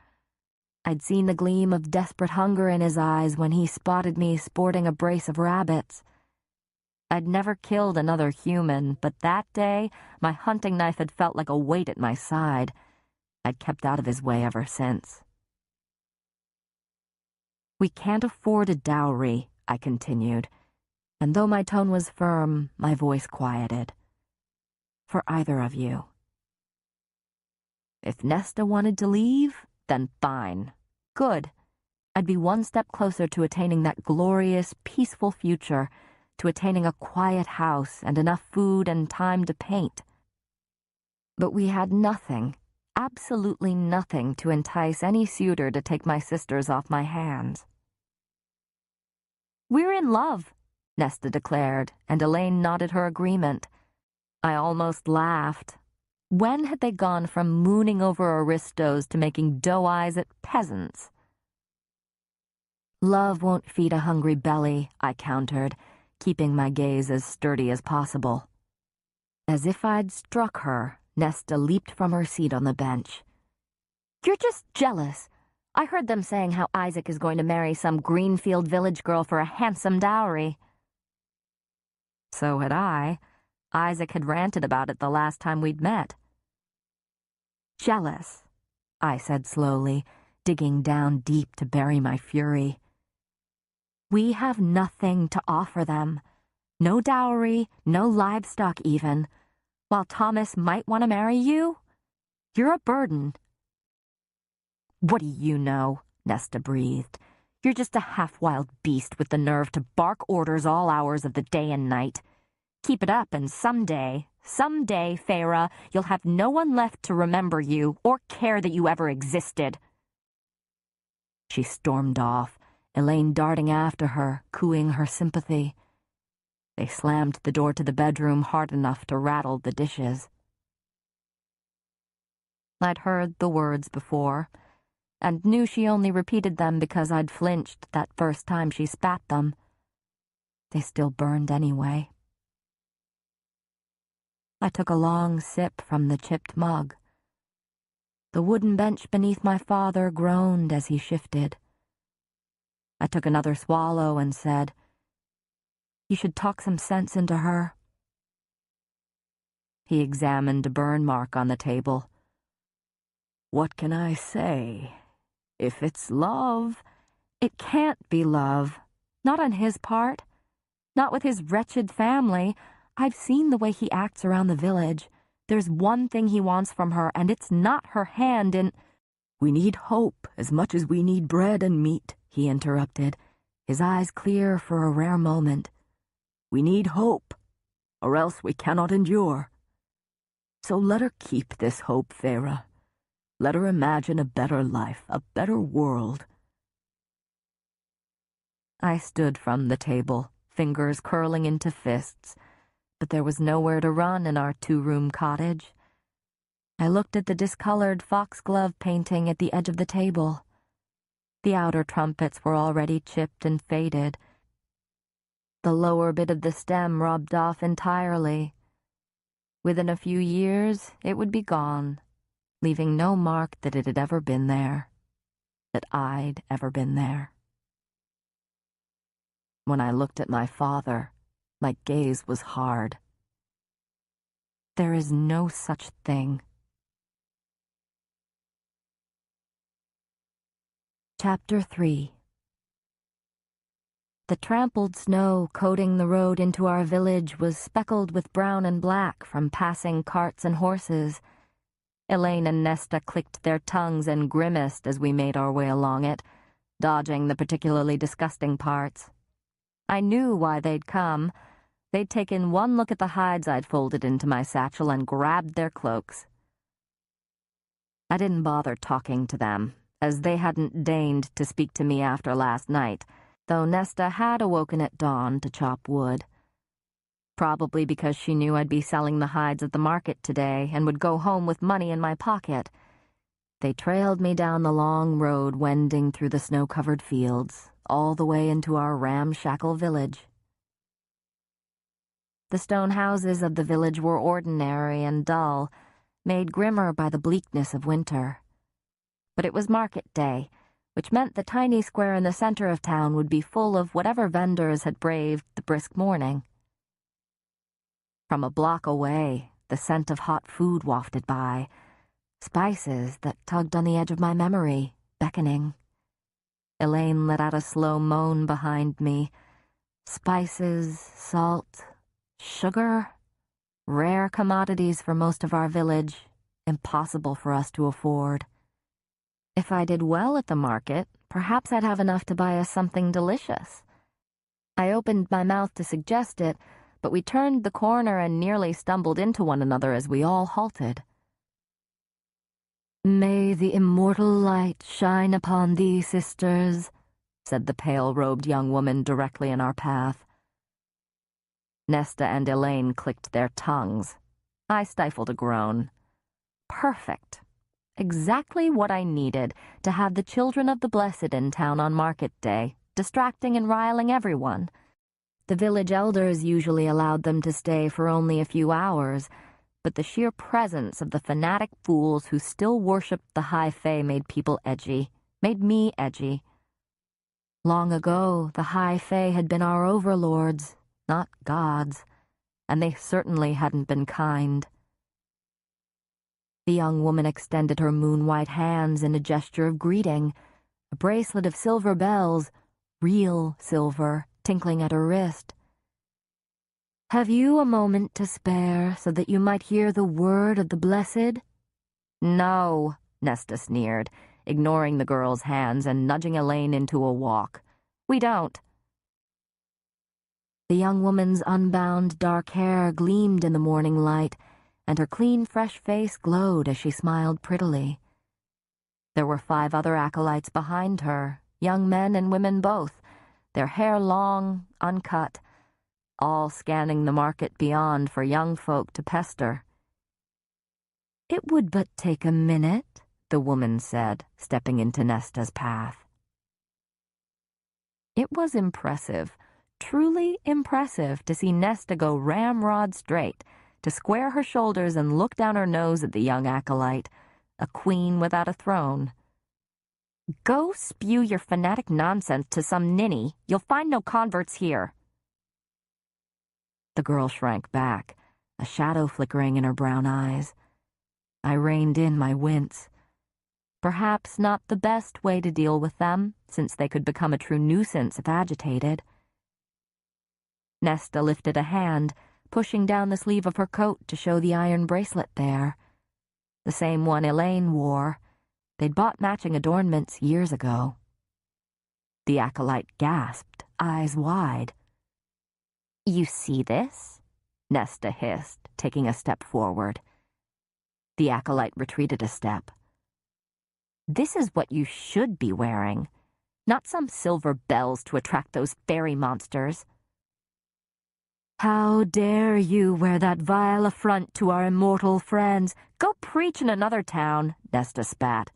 I'd seen the gleam of desperate hunger in his eyes when he spotted me sporting a brace of rabbits. I'd never killed another human, but that day my hunting knife had felt like a weight at my side. I'd kept out of his way ever since. "We can't afford a dowry," I continued, and though my tone was firm, my voice quieted. "For either of you. If Nesta wanted to leave, then fine. Good. I'd be one step closer to attaining that glorious, peaceful future, to attaining a quiet house and enough food and time to paint. But we had nothing, absolutely nothing to entice any suitor to take my sisters off my hands." "We're in love," Nesta declared, and Elaine nodded her agreement. I almost laughed. When had they gone from mooning over aristos to making doe eyes at peasants? "Love won't feed a hungry belly," I countered, keeping my gaze as sturdy as possible. As if I'd struck her, Nesta leaped from her seat on the bench. "You're just jealous. I heard them saying how Isaac is going to marry some Greenfield village girl for a handsome dowry." So had I. Isaac had ranted about it the last time we'd met. "Jealous," I said slowly, digging down deep to bury my fury. "We have nothing to offer them. No dowry, no livestock even. While Thomas might want to marry you, you're a burden." "What do you know?" Nesta breathed. "You're just a half-wild beast with the nerve to bark orders all hours of the day and night. Keep it up and someday, Feyre, you'll have no one left to remember you or care that you ever existed." She stormed off, Elaine darting after her, cooing her sympathy. They slammed the door to the bedroom hard enough to rattle the dishes. I'd heard the words before, and knew she only repeated them because I'd flinched that first time she spat them. They still burned anyway. I took a long sip from the chipped mug. The wooden bench beneath my father groaned as he shifted. I took another swallow and said, "You should talk some sense into her." He examined a burn mark on the table. "What can I say? If it's love..." "It can't be love. Not on his part. Not with his wretched family. I've seen the way he acts around the village. There's one thing he wants from her, and it's not her hand in—" "We need hope as much as we need bread and meat," he interrupted, his eyes clear for a rare moment. "We need hope, or else we cannot endure. So let her keep this hope, Feyre. Let her imagine a better life, a better world." I stood from the table, fingers curling into fists, but there was nowhere to run in our two-room cottage. I looked at the discolored foxglove painting at the edge of the table. The outer trumpets were already chipped and faded. The lower bit of the stem rubbed off entirely. Within a few years, it would be gone, leaving no mark that it had ever been there, that I'd ever been there. When I looked at my father, my gaze was hard. There is no such thing. Chapter 3. The trampled snow coating the road into our village was speckled with brown and black from passing carts and horses. Elaine and Nesta clicked their tongues and grimaced as we made our way along it, dodging the particularly disgusting parts. I knew why they'd come. They'd taken one look at the hides I'd folded into my satchel and grabbed their cloaks. I didn't bother talking to them, as they hadn't deigned to speak to me after last night, though Nesta had awoken at dawn to chop wood. Probably because she knew I'd be selling the hides at the market today and would go home with money in my pocket. They trailed me down the long road wending through the snow-covered fields, all the way into our ramshackle village. The stone houses of the village were ordinary and dull, made grimmer by the bleakness of winter. But it was market day, which meant the tiny square in the center of town would be full of whatever vendors had braved the brisk morning. From a block away, the scent of hot food wafted by, spices that tugged on the edge of my memory, beckoning. Elaine let out a slow moan behind me. Spices, salt, sugar, rare commodities for most of our village, impossible for us to afford. If I did well at the market, perhaps I'd have enough to buy us something delicious. I opened my mouth to suggest it, but we turned the corner and nearly stumbled into one another as we all halted. "May the immortal light shine upon thee, sisters," said the pale-robed young woman directly in our path. Nesta and Elaine clicked their tongues. I stifled a groan. Perfect. Exactly what I needed to have the children of the blessed in town on market day, distracting and riling everyone. The village elders usually allowed them to stay for only a few hours, but the sheer presence of the fanatic fools who still worshipped the high fae made people edgy, made me edgy. Long ago, the high fae had been our overlords, not gods, and they certainly hadn't been kind. The young woman extended her moon-white hands in a gesture of greeting, a bracelet of silver bells, real silver, tinkling at her wrist. "Have you a moment to spare so that you might hear the word of the blessed?" "No," Nesta sneered, ignoring the girl's hands and nudging Elaine into a walk. "We don't." The young woman's unbound dark hair gleamed in the morning light, and her clean, fresh face glowed as she smiled prettily. There were 5 other acolytes behind her, young men and women both, their hair long, uncut, all scanning the market beyond for young folk to pester. "It would but take a minute," the woman said, stepping into Nesta's path. It was impressive, truly impressive, to see Nesta go ramrod straight, to square her shoulders and look down her nose at the young acolyte, a queen without a throne. Go spew your fanatic nonsense to some ninny. You'll find no converts here. The girl shrank back, a shadow flickering in her brown eyes. I reined in my wince. Perhaps not the best way to deal with them, since they could become a true nuisance if agitated. Nesta lifted a hand, pushing down the sleeve of her coat to show the iron bracelet there. The same one Elaine wore. They'd bought matching adornments years ago. The acolyte gasped, eyes wide. You see this? Nesta hissed, taking a step forward. The acolyte retreated a step. This is what you should be wearing, not some silver bells to attract those fairy monsters. How dare you wear that vile affront to our immortal friends? Go preach in another town, Nesta spat.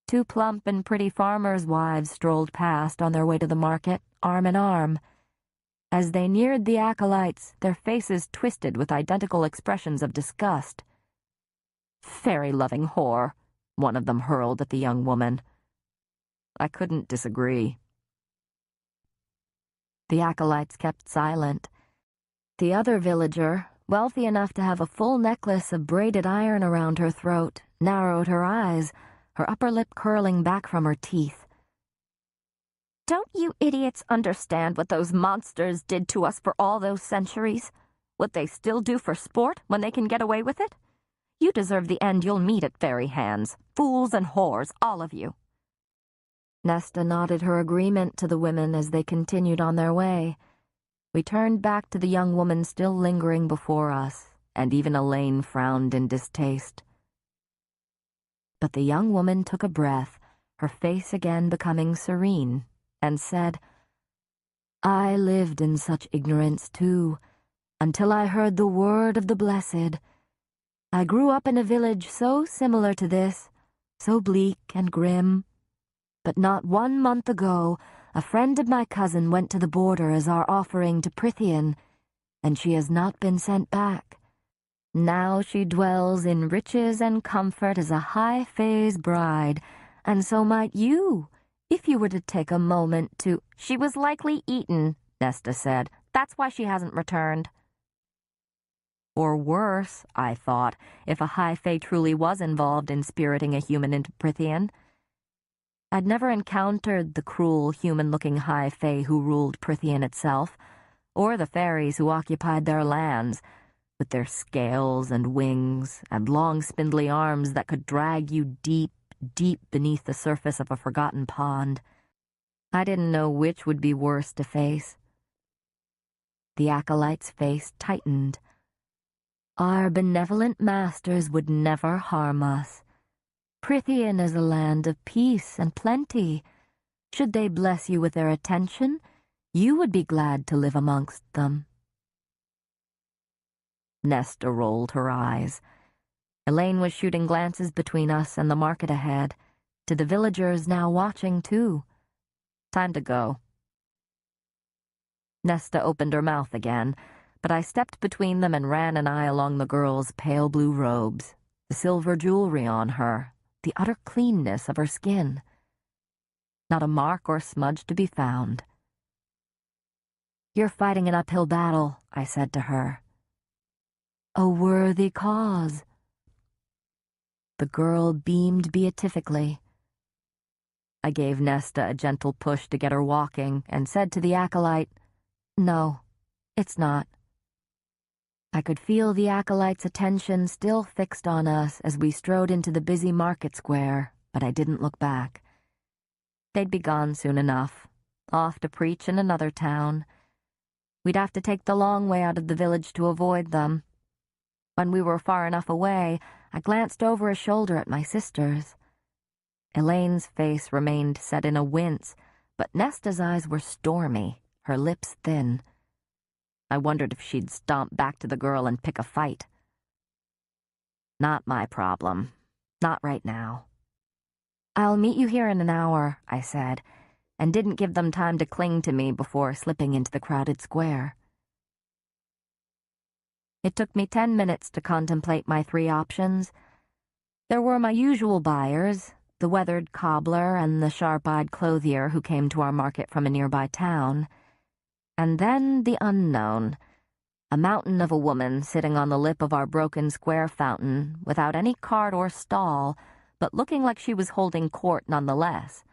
Two plump and pretty farmers' wives strolled past on their way to the market, arm in arm. As they neared the acolytes, their faces twisted with identical expressions of disgust. Fairy-loving whore, one of them hurled at the young woman. I couldn't disagree. The acolytes kept silent. The other villager, wealthy enough to have a full necklace of braided iron around her throat, narrowed her eyes, her upper lip curling back from her teeth. Don't you idiots understand what those monsters did to us for all those centuries? What they still do for sport when they can get away with it? You deserve the end you'll meet at fairy hands. Fools and whores, all of you. Nesta nodded her agreement to the women as they continued on their way. We turned back to the young woman still lingering before us, and even Elaine frowned in distaste. But the young woman took a breath, her face again becoming serene, and said, I lived in such ignorance too, until I heard the word of the blessed. I grew up in a village so similar to this, so bleak and grim. But not 1 month ago, a friend of my cousin went to the border as our offering to Prythian, and she has not been sent back. Now she dwells in riches and comfort as a high fae's bride, and so might you, if you were to take a moment to— She was likely eaten, Nesta said. That's why she hasn't returned. Or worse, I thought, if a high fae truly was involved in spiriting a human into Prythian. I'd never encountered the cruel, human-looking high fae who ruled Prythian itself, or the fairies who occupied their lands, with their scales and wings and long spindly arms that could drag you deep, deep beneath the surface of a forgotten pond. I didn't know which would be worse to face. The acolyte's face tightened. Our benevolent masters would never harm us. Prythian is a land of peace and plenty. Should they bless you with their attention, you would be glad to live amongst them. Nesta rolled her eyes. Elaine was shooting glances between us and the market ahead, to the villagers now watching too. Time to go. Nesta opened her mouth again, but I stepped between them and ran an eye along the girl's pale blue robes, the silver jewelry on her, the utter cleanness of her skin. Not a mark or smudge to be found. You're fighting an uphill battle, I said to her. A worthy cause. The girl beamed beatifically. I gave Nesta a gentle push to get her walking and said to the acolyte, No, it's not. I could feel the acolyte's attention still fixed on us as we strode into the busy market square, but I didn't look back. They'd be gone soon enough, off to preach in another town. We'd have to take the long way out of the village to avoid them. When we were far enough away, I glanced over a shoulder at my sisters. Elaine's face remained set in a wince, but Nesta's eyes were stormy, her lips thin. I wondered if she'd stomp back to the girl and pick a fight. Not my problem. Not right now. I'll meet you here in an hour, I said, and didn't give them time to cling to me before slipping into the crowded square. It took me 10 minutes to contemplate my 3 options. There were my usual buyers, the weathered cobbler and the sharp-eyed clothier who came to our market from a nearby town. And then the unknown, a mountain of a woman sitting on the lip of our broken square fountain without any cart or stall, but looking like she was holding court nonetheless.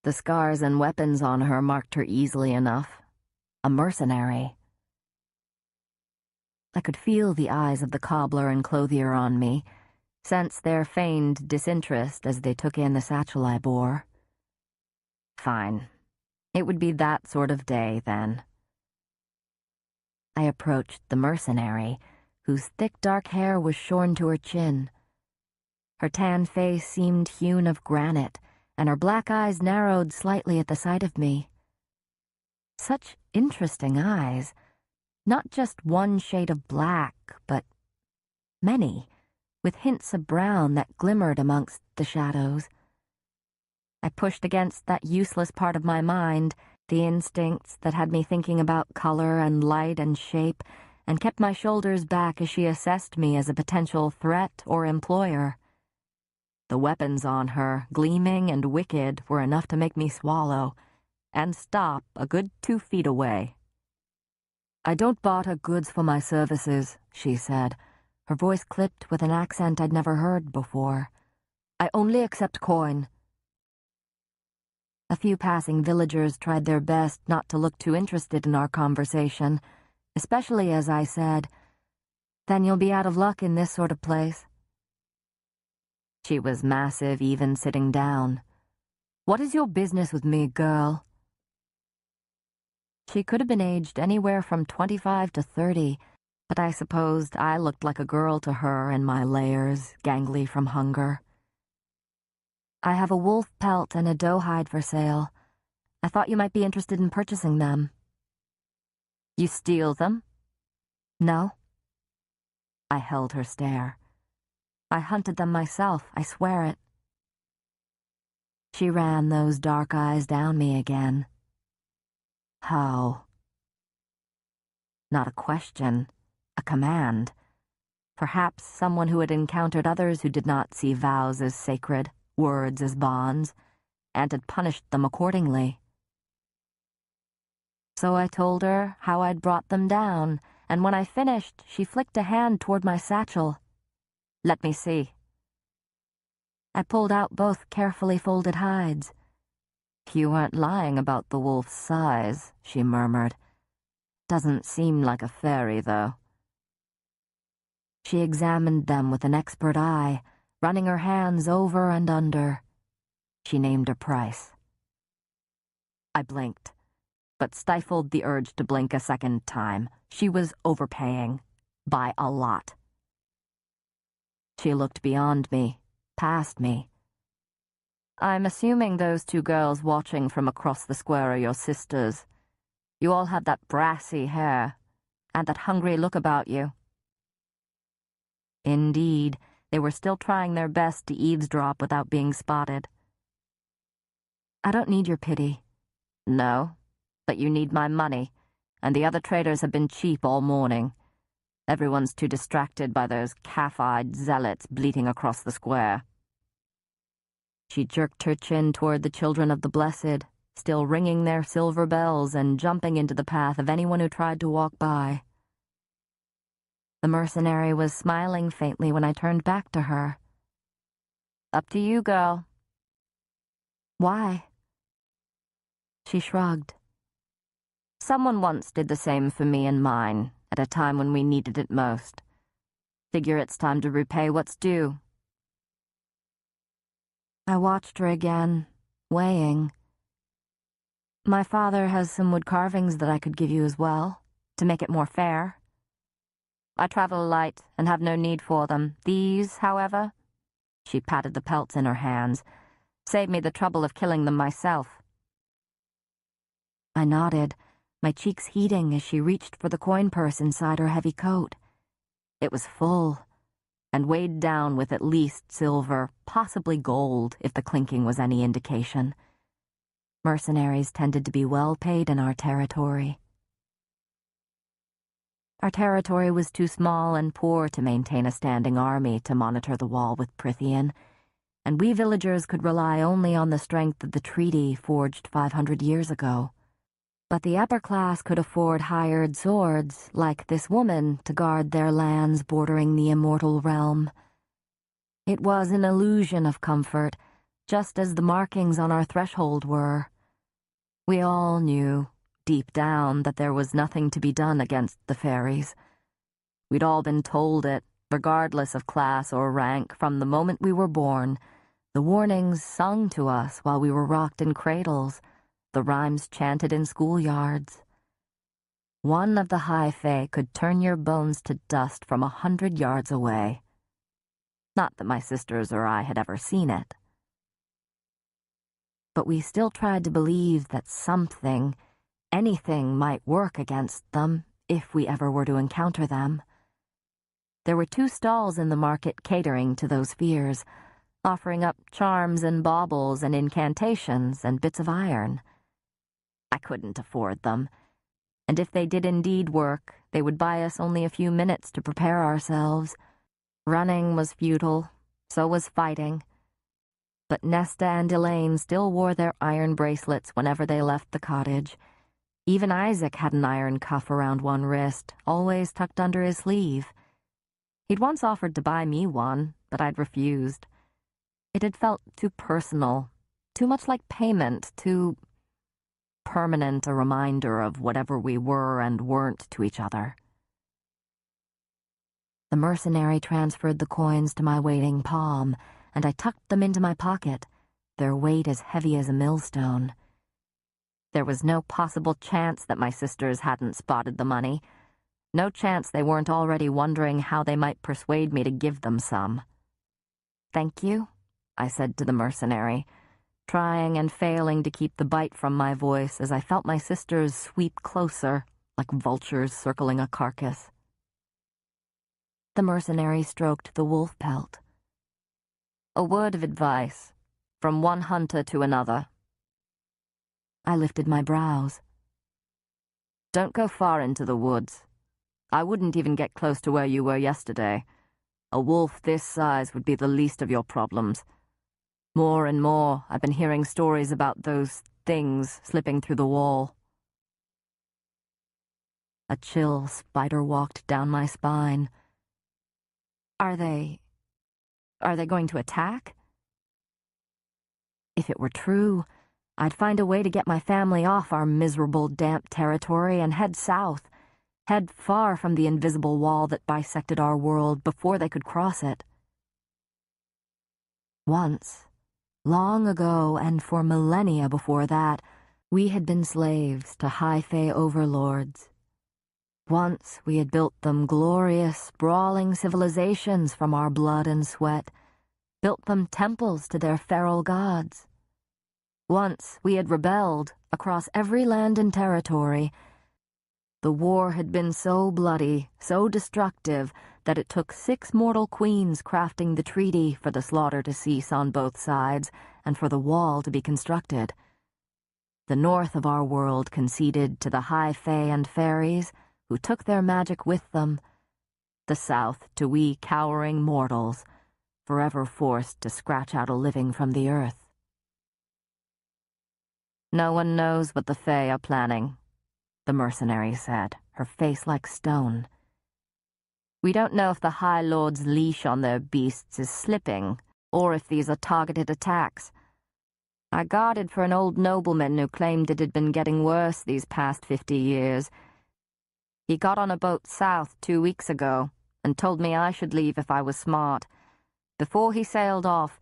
The scars and weapons on her marked her easily enough. A mercenary. I could feel the eyes of the cobbler and clothier on me, sense their feigned disinterest as they took in the satchel I bore. Fine. It would be that sort of day, then. I approached the mercenary, whose thick dark hair was shorn to her chin. Her tan face seemed hewn of granite, and her black eyes narrowed slightly at the sight of me. Such interesting eyes. Not just one shade of black, but many, with hints of brown that glimmered amongst the shadows. I pushed against that useless part of my mind, the instincts that had me thinking about color and light and shape, and kept my shoulders back as she assessed me as a potential threat or employer. The weapons on her, gleaming and wicked, were enough to make me swallow, and stop a good 2 feet away. "I don't barter goods for my services," she said, her voice clipped with an accent I'd never heard before. "I only accept coin." A few passing villagers tried their best not to look too interested in our conversation, especially as I said, "Then you'll be out of luck in this sort of place." She was massive even sitting down. "What is your business with me, girl?" She could have been aged anywhere from 25 to 30, but I supposed I looked like a girl to her in my layers, gangly from hunger. "I have a wolf pelt and a doe hide for sale. I thought you might be interested in purchasing them." "You steal them?" "No." I held her stare. "I hunted them myself, I swear it." She ran those dark eyes down me again. "How?" Not a question, a command. Perhaps someone who had encountered others who did not see vows as sacred, words as bonds, and had punished them accordingly. So I told her how I'd brought them down, and when I finished, she flicked a hand toward my satchel. "Let me see." I pulled out both carefully folded hides. "You weren't lying about the wolf's size," she murmured. "Doesn't seem like a fairy, though." She examined them with an expert eye, running her hands over and under. She named a price. I blinked, but stifled the urge to blink a second time. She was overpaying, by a lot. She looked beyond me, past me. "I'm assuming those 2 girls watching from across the square are your sisters. You all have that brassy hair, and that hungry look about you." Indeed, they were still trying their best to eavesdrop without being spotted. "I don't need your pity." "No, but you need my money, and the other traders have been cheap all morning. Everyone's too distracted by those calf-eyed zealots bleating across the square." She jerked her chin toward the children of the blessed, still ringing their silver bells and jumping into the path of anyone who tried to walk by. The mercenary was smiling faintly when I turned back to her. "Up to you, girl." "Why?" She shrugged. "Someone once did the same for me and mine, at a time when we needed it most. Figure it's time to repay what's due." I watched her again, weighing. "My father has some wood carvings that I could give you as well, to make it more fair." "I travel light and have no need for them. These, however," she patted the pelts in her hands, "save me the trouble of killing them myself." I nodded, my cheeks heating as she reached for the coin purse inside her heavy coat. It was full, and weighed down with at least silver, possibly gold, if the clinking was any indication. Mercenaries tended to be well paid in our territory. Our territory was too small and poor to maintain a standing army to monitor the wall with Prithian, and we villagers could rely only on the strength of the treaty forged 500 years ago. But the upper class could afford hired swords, like this woman, to guard their lands bordering the immortal realm. It was an illusion of comfort, just as the markings on our threshold were. We all knew, deep down, that there was nothing to be done against the fairies. We'd all been told it, regardless of class or rank, from the moment we were born. The warnings sung to us while we were rocked in cradles, the rhymes chanted in schoolyards. One of the High Fae could turn your bones to dust from 100 yards away. Not that my sisters or I had ever seen it. But we still tried to believe that something, anything, might work against them if we ever were to encounter them. There were 2 stalls in the market catering to those fears, offering up charms and baubles and incantations and bits of iron. I couldn't afford them, and if they did indeed work, they would buy us only a few minutes to prepare ourselves. Running was futile, so was fighting. But Nesta and Elaine still wore their iron bracelets whenever they left the cottage. Even Isaac had an iron cuff around one wrist, always tucked under his sleeve. He'd once offered to buy me one, but I'd refused. It had felt too personal, too much like payment, too permanent a reminder of whatever we were and weren't to each other. The mercenary transferred the coins to my waiting palm, and I tucked them into my pocket, their weight as heavy as a millstone. There was no possible chance that my sisters hadn't spotted the money, no chance they weren't already wondering how they might persuade me to give them some. "Thank you," I said to the mercenary, trying and failing to keep the bite from my voice as I felt my sisters sweep closer, like vultures circling a carcass. The mercenary stroked the wolf pelt. "A word of advice, from one hunter to another." I lifted my brows. "Don't go far into the woods. I wouldn't even get close to where you were yesterday. A wolf this size would be the least of your problems. More and more, I've been hearing stories about those things slipping through the wall." A chill spider-walked down my spine. Are they going to attack? If it were true, I'd find a way to get my family off our miserable, damp territory and head south, head far from the invisible wall that bisected our world before they could cross it. Once, long ago and for millennia before that, we had been slaves to High Fae overlords. Once we had built them glorious, sprawling civilizations from our blood and sweat, built them temples to their feral gods. Once we had rebelled across every land and territory. The war had been so bloody, so destructive, that it took 6 mortal queens crafting the treaty for the slaughter to cease on both sides and for the wall to be constructed. The north of our world conceded to the High Fae and fairies, who took their magic with them. The south to we cowering mortals, forever forced to scratch out a living from the earth. "No one knows what the Fae are planning," the mercenary said, her face like stone. "We don't know if the High Lord's leash on their beasts is slipping, or if these are targeted attacks. I guarded for an old nobleman who claimed it had been getting worse these past 50 years. He got on a boat south 2 weeks ago and told me I should leave if I was smart. Before he sailed off,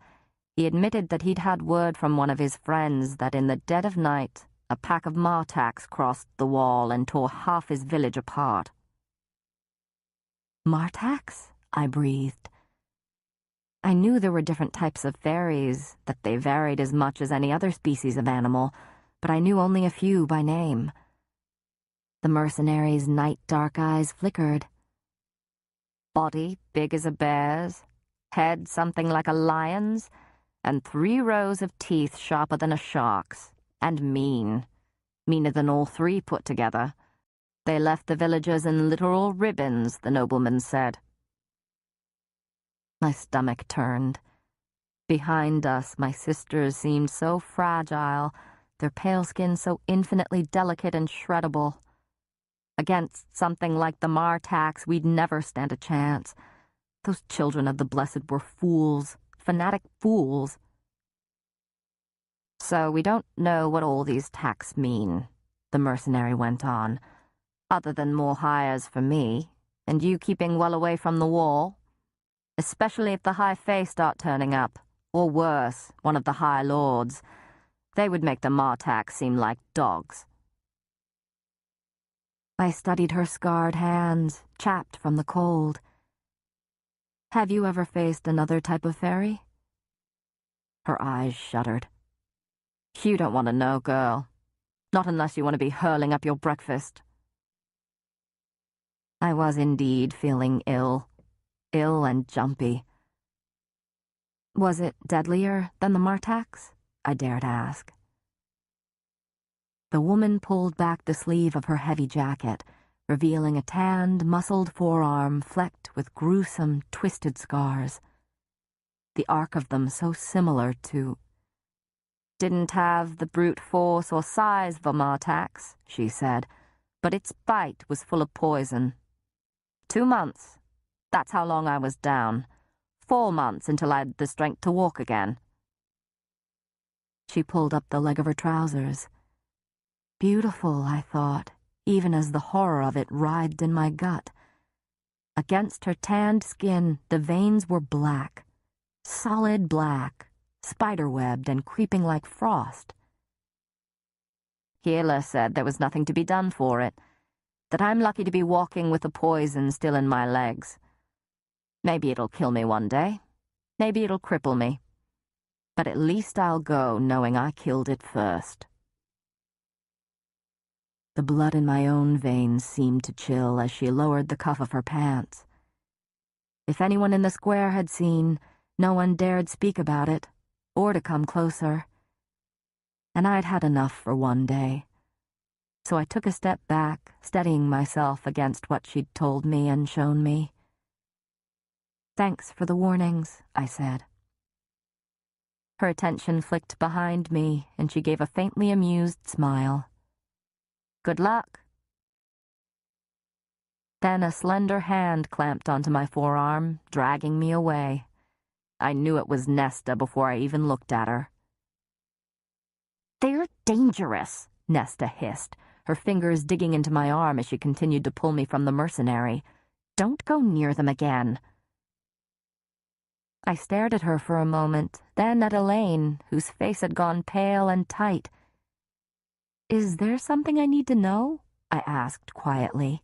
he admitted that he'd had word from one of his friends that in the dead of night, a pack of Martax crossed the wall and tore half his village apart." "Martax?" I breathed. I knew there were different types of fairies, that they varied as much as any other species of animal, but I knew only a few by name. The mercenary's night-dark eyes flickered. "Body big as a bear's, head something like a lion's, and 3 rows of teeth sharper than a shark's, and mean. Meaner than all 3 put together. They left the villagers in literal ribbons," the nobleman said. My stomach turned. Behind us, my sisters seemed so fragile, their pale skin so infinitely delicate and shreddable. Against something like the Martax, we'd never stand a chance. Those children of the Blessed were fools, fanatic fools. So we don't know what all these tacks mean, the mercenary went on, other than more hires for me, and you keeping well away from the wall, especially if the High Fae start turning up, or worse, one of the High Lords. They would make the Martax seem like dogs. I studied her scarred hands, chapped from the cold. Have you ever faced another type of fairy? Her eyes shuddered. You don't want to know, girl. Not unless you want to be hurling up your breakfast. I was indeed feeling ill and jumpy. Was it deadlier than the Martax? I dared ask. The woman pulled back the sleeve of her heavy jacket, revealing a tanned, muscled forearm flecked with gruesome, twisted scars. The arc of them so similar to... Didn't have the brute force or size of a Martax, she said, but its bite was full of poison. 2 months. That's how long I was down. 4 months until I had the strength to walk again. She pulled up the leg of her trousers. Beautiful, I thought, even as the horror of it writhed in my gut. Against her tanned skin, the veins were black, solid black, spider-webbed and creeping like frost. Healer said there was nothing to be done for it, that I'm lucky to be walking with the poison still in my legs. Maybe it'll kill me one day. Maybe it'll cripple me. But at least I'll go knowing I killed it first. The blood in my own veins seemed to chill as she lowered the cuff of her pants. If anyone in the square had seen, no one dared speak about it, or to come closer. And I'd had enough for one day. So I took a step back, steadying myself against what she'd told me and shown me. Thanks for the warnings, I said. Her attention flicked behind me, and she gave a faintly amused smile. Good luck. Then a slender hand clamped onto my forearm, dragging me away. I knew it was Nesta before I even looked at her. They're dangerous, Nesta hissed, her fingers digging into my arm as she continued to pull me from the mercenary. Don't go near them again. I stared at her for a moment, then at Elaine, whose face had gone pale and tight. Is there something I need to know? I asked quietly.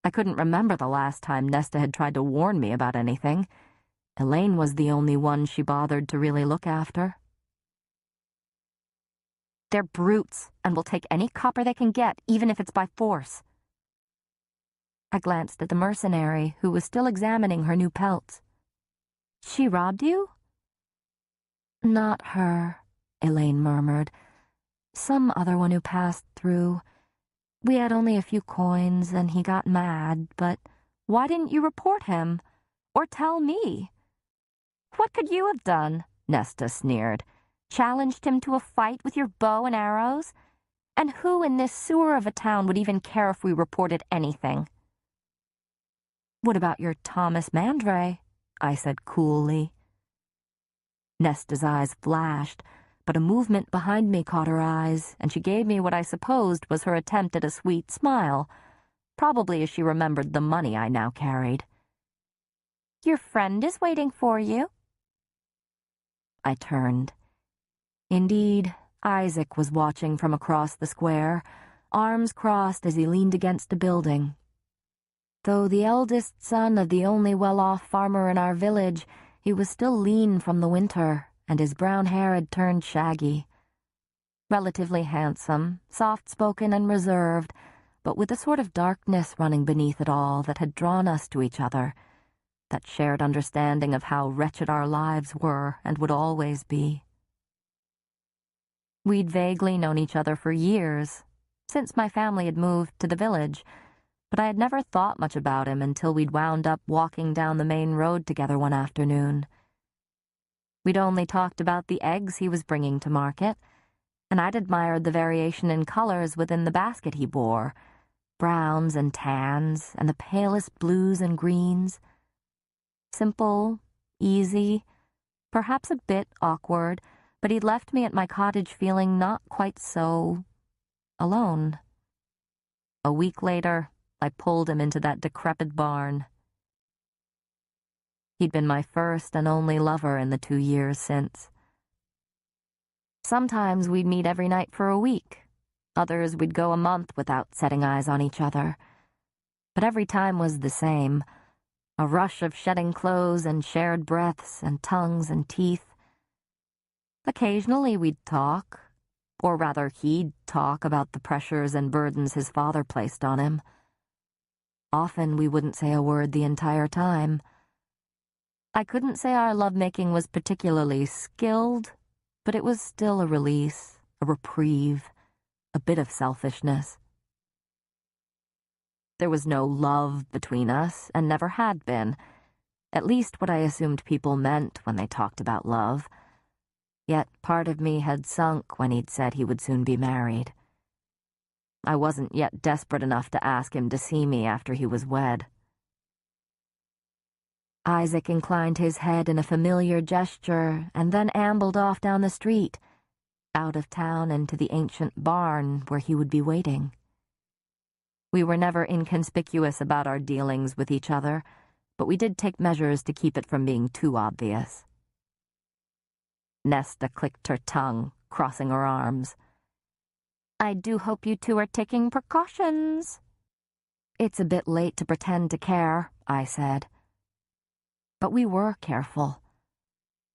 I couldn't remember the last time Nesta had tried to warn me about anything. Elaine was the only one she bothered to really look after. They're brutes, and will take any copper they can get, even if it's by force. I glanced at the mercenary, who was still examining her new pelts. She robbed you? Not her, Elaine murmured. Some other one who passed through. We had only a few coins, and he got mad, but why didn't you report him? Or tell me? What could you have done? Nesta sneered. Challenged him to a fight with your bow and arrows? And who in this sewer of a town would even care if we reported anything? What about your Thomas Mandray? I said coolly. Nesta's eyes flashed, but a movement behind me caught her eyes, and she gave me what I supposed was her attempt at a sweet smile, probably as she remembered the money I now carried. Your friend is waiting for you. I turned. Indeed, Isaac was watching from across the square, arms crossed as he leaned against a building. Though the eldest son of the only well-off farmer in our village, he was still lean from the winter, and his brown hair had turned shaggy. Relatively handsome, soft-spoken and reserved, but with a sort of darkness running beneath it all that had drawn us to each other, that shared understanding of how wretched our lives were and would always be. We'd vaguely known each other for years, since my family had moved to the village, but I had never thought much about him until we'd wound up walking down the main road together one afternoon. We'd only talked about the eggs he was bringing to market, and I'd admired the variation in colors within the basket he bore, browns and tans, and the palest blues and greens. Simple, easy, perhaps a bit awkward, but he'd left me at my cottage feeling not quite so alone. A week later, I pulled him into that decrepit barn. He'd been my first and only lover in the 2 years since. Sometimes we'd meet every night for a week. Others we'd go a month without setting eyes on each other. But every time was the same. A rush of shedding clothes and shared breaths and tongues and teeth. Occasionally we'd talk, or rather he'd talk about the pressures and burdens his father placed on him. Often we wouldn't say a word the entire time. I couldn't say our lovemaking was particularly skilled, but it was still a release, a reprieve, a bit of selfishness. There was no love between us, and never had been, at least what I assumed people meant when they talked about love. Yet part of me had sunk when he'd said he would soon be married. I wasn't yet desperate enough to ask him to see me after he was wed. Isaac inclined his head in a familiar gesture and then ambled off down the street, out of town and to the ancient barn where he would be waiting. We were never inconspicuous about our dealings with each other, but we did take measures to keep it from being too obvious. Nesta clicked her tongue, crossing her arms. "I do hope you two are taking precautions." "It's a bit late to pretend to care," I said. But we were careful.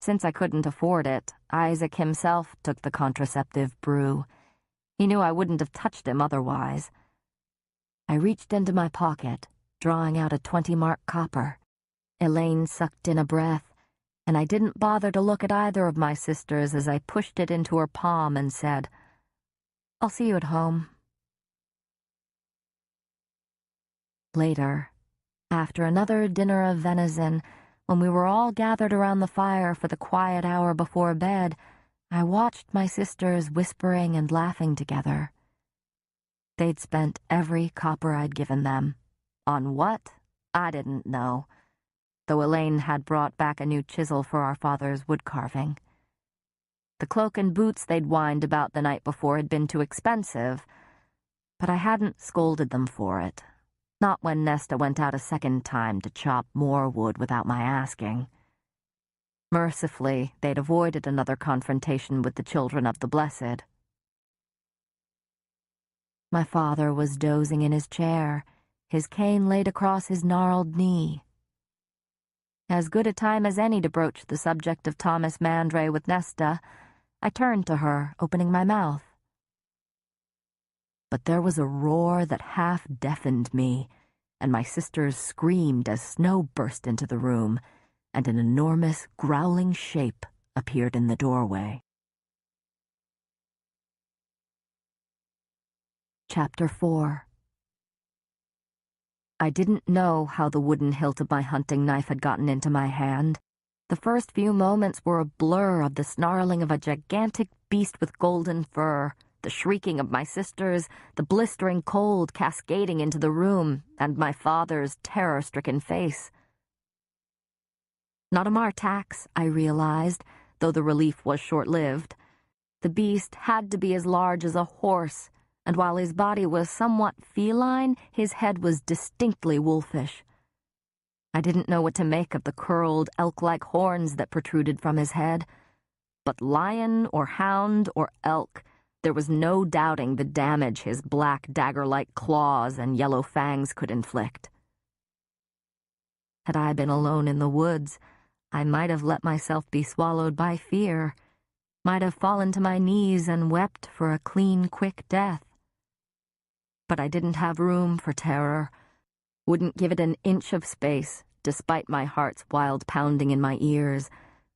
Since I couldn't afford it, Isaac himself took the contraceptive brew. He knew I wouldn't have touched him otherwise. I reached into my pocket, drawing out a 20-mark copper. Elaine sucked in a breath, and I didn't bother to look at either of my sisters as I pushed it into her palm and said, "I'll see you at home." Later, after another dinner of venison, when we were all gathered around the fire for the quiet hour before bed, I watched my sisters whispering and laughing together. They'd spent every copper I'd given them. On what? I didn't know, though Elaine had brought back a new chisel for our father's wood carving. The cloak and boots they'd whined about the night before had been too expensive, but I hadn't scolded them for it. Not when Nesta went out a second time to chop more wood without my asking. Mercifully, they'd avoided another confrontation with the children of the blessed. My father was dozing in his chair, his cane laid across his gnarled knee. As good a time as any to broach the subject of Thomas Mandray with Nesta, I turned to her, opening my mouth. But there was a roar that half-deafened me, and my sisters screamed as snow burst into the room, and an enormous, growling shape appeared in the doorway. Chapter 4. I didn't know how the wooden hilt of my hunting knife had gotten into my hand. The first few moments were a blur of the snarling of a gigantic beast with golden fur, the shrieking of my sisters, the blistering cold cascading into the room, and my father's terror-stricken face. Not a Martax, I realized, though the relief was short-lived. The beast had to be as large as a horse, and while his body was somewhat feline, his head was distinctly wolfish. I didn't know what to make of the curled, elk-like horns that protruded from his head, but lion or hound or elk, there was no doubting the damage his black dagger-like claws and yellow fangs could inflict. Had I been alone in the woods, I might have let myself be swallowed by fear, might have fallen to my knees and wept for a clean, quick death. But I didn't have room for terror, wouldn't give it an inch of space, despite my heart's wild pounding in my ears.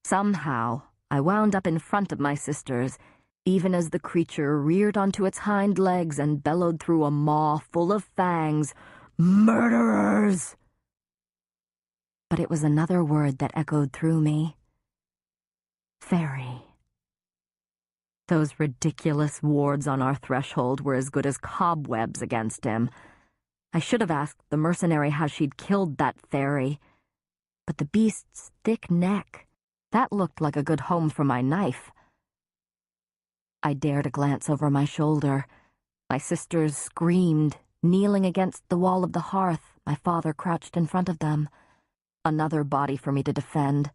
Somehow, I wound up in front of my sisters, even as the creature reared onto its hind legs and bellowed through a maw full of fangs, "Murderers!" But it was another word that echoed through me. Fairy. Those ridiculous wards on our threshold were as good as cobwebs against him. I should have asked the mercenary how she'd killed that fairy. But the beast's thick neck, that looked like a good home for my knife. I dared a glance over my shoulder. My sisters screamed, kneeling against the wall of the hearth, my father crouched in front of them. Another body for me to defend.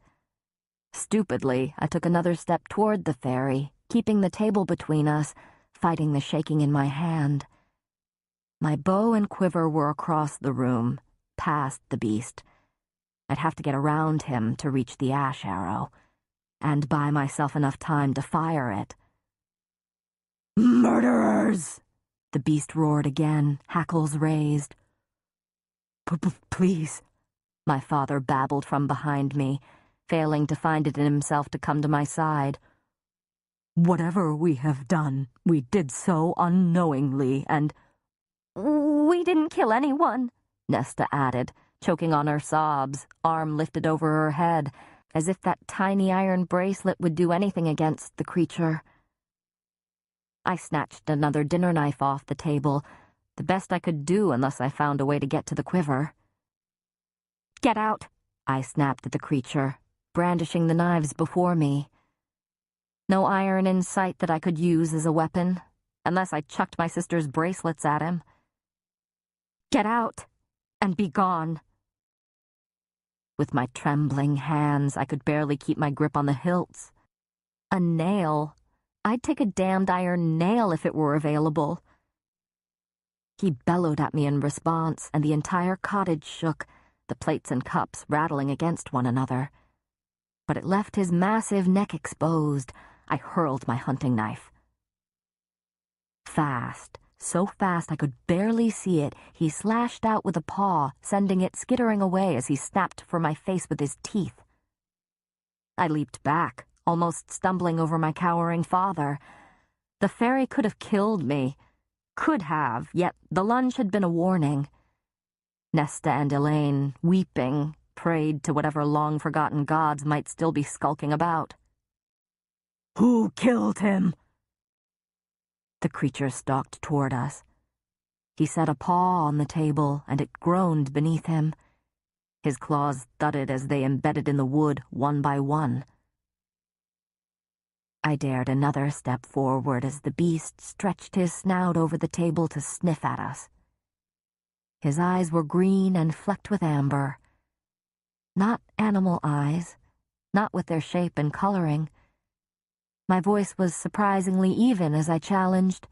Stupidly, I took another step toward the fairy, keeping the table between us, fighting the shaking in my hand. My bow and quiver were across the room, past the beast. I'd have to get around him to reach the ash arrow, and buy myself enough time to fire it. "Murderers!" the beast roared again, hackles raised. "Please," my father babbled from behind me, failing to find it in himself to come to my side. "Whatever we have done, we did so unknowingly, and—" "We didn't kill anyone," Nesta added, choking on her sobs, arm lifted over her head, as if that tiny iron bracelet would do anything against the creature. I snatched another dinner knife off the table, the best I could do unless I found a way to get to the quiver. "Get out," I snapped at the creature, brandishing the knives before me. No iron in sight that I could use as a weapon, unless I chucked my sister's bracelets at him. "Get out, and be gone." With my trembling hands, I could barely keep my grip on the hilts. A nail. I'd take a damned iron nail if it were available. He bellowed at me in response, and the entire cottage shook, the plates and cups rattling against one another. But it left his massive neck exposed. I hurled my hunting knife. Fast, so fast I could barely see it, he slashed out with a paw, sending it skittering away as he snapped for my face with his teeth. I leaped back, almost stumbling over my cowering father. The fairy could have killed me. Could have, yet the lunge had been a warning. Nesta and Elaine, weeping, prayed to whatever long-forgotten gods might still be skulking about. "Who killed him?" The creature stalked toward us. He set a paw on the table, and it groaned beneath him. His claws thudded as they embedded in the wood, one by one. I dared another step forward as the beast stretched his snout over the table to sniff at us. His eyes were green and flecked with amber. Not animal eyes, not with their shape and coloring. My voice was surprisingly even as I challenged,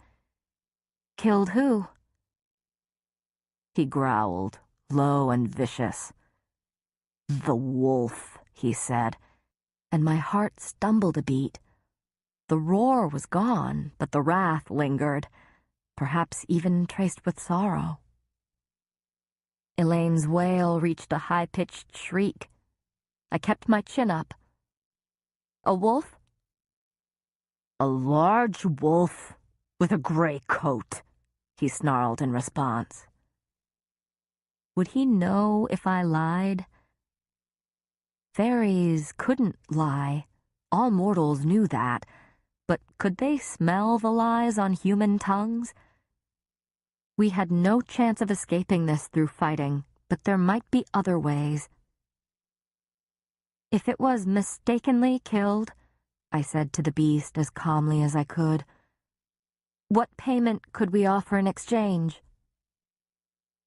"Killed who?" He growled, low and vicious. "The wolf," he said, and my heart stumbled a beat. The roar was gone, but the wrath lingered, perhaps even traced with sorrow. Elaine's wail reached a high-pitched shriek. I kept my chin up. "A wolf?" "A large wolf with a gray coat," he snarled in response. Would he know if I lied? Fairies couldn't lie. All mortals knew that. But could they smell the lies on human tongues? We had no chance of escaping this through fighting, but there might be other ways. "If it was mistakenly killed," I said to the beast as calmly as I could, "what payment could we offer in exchange?"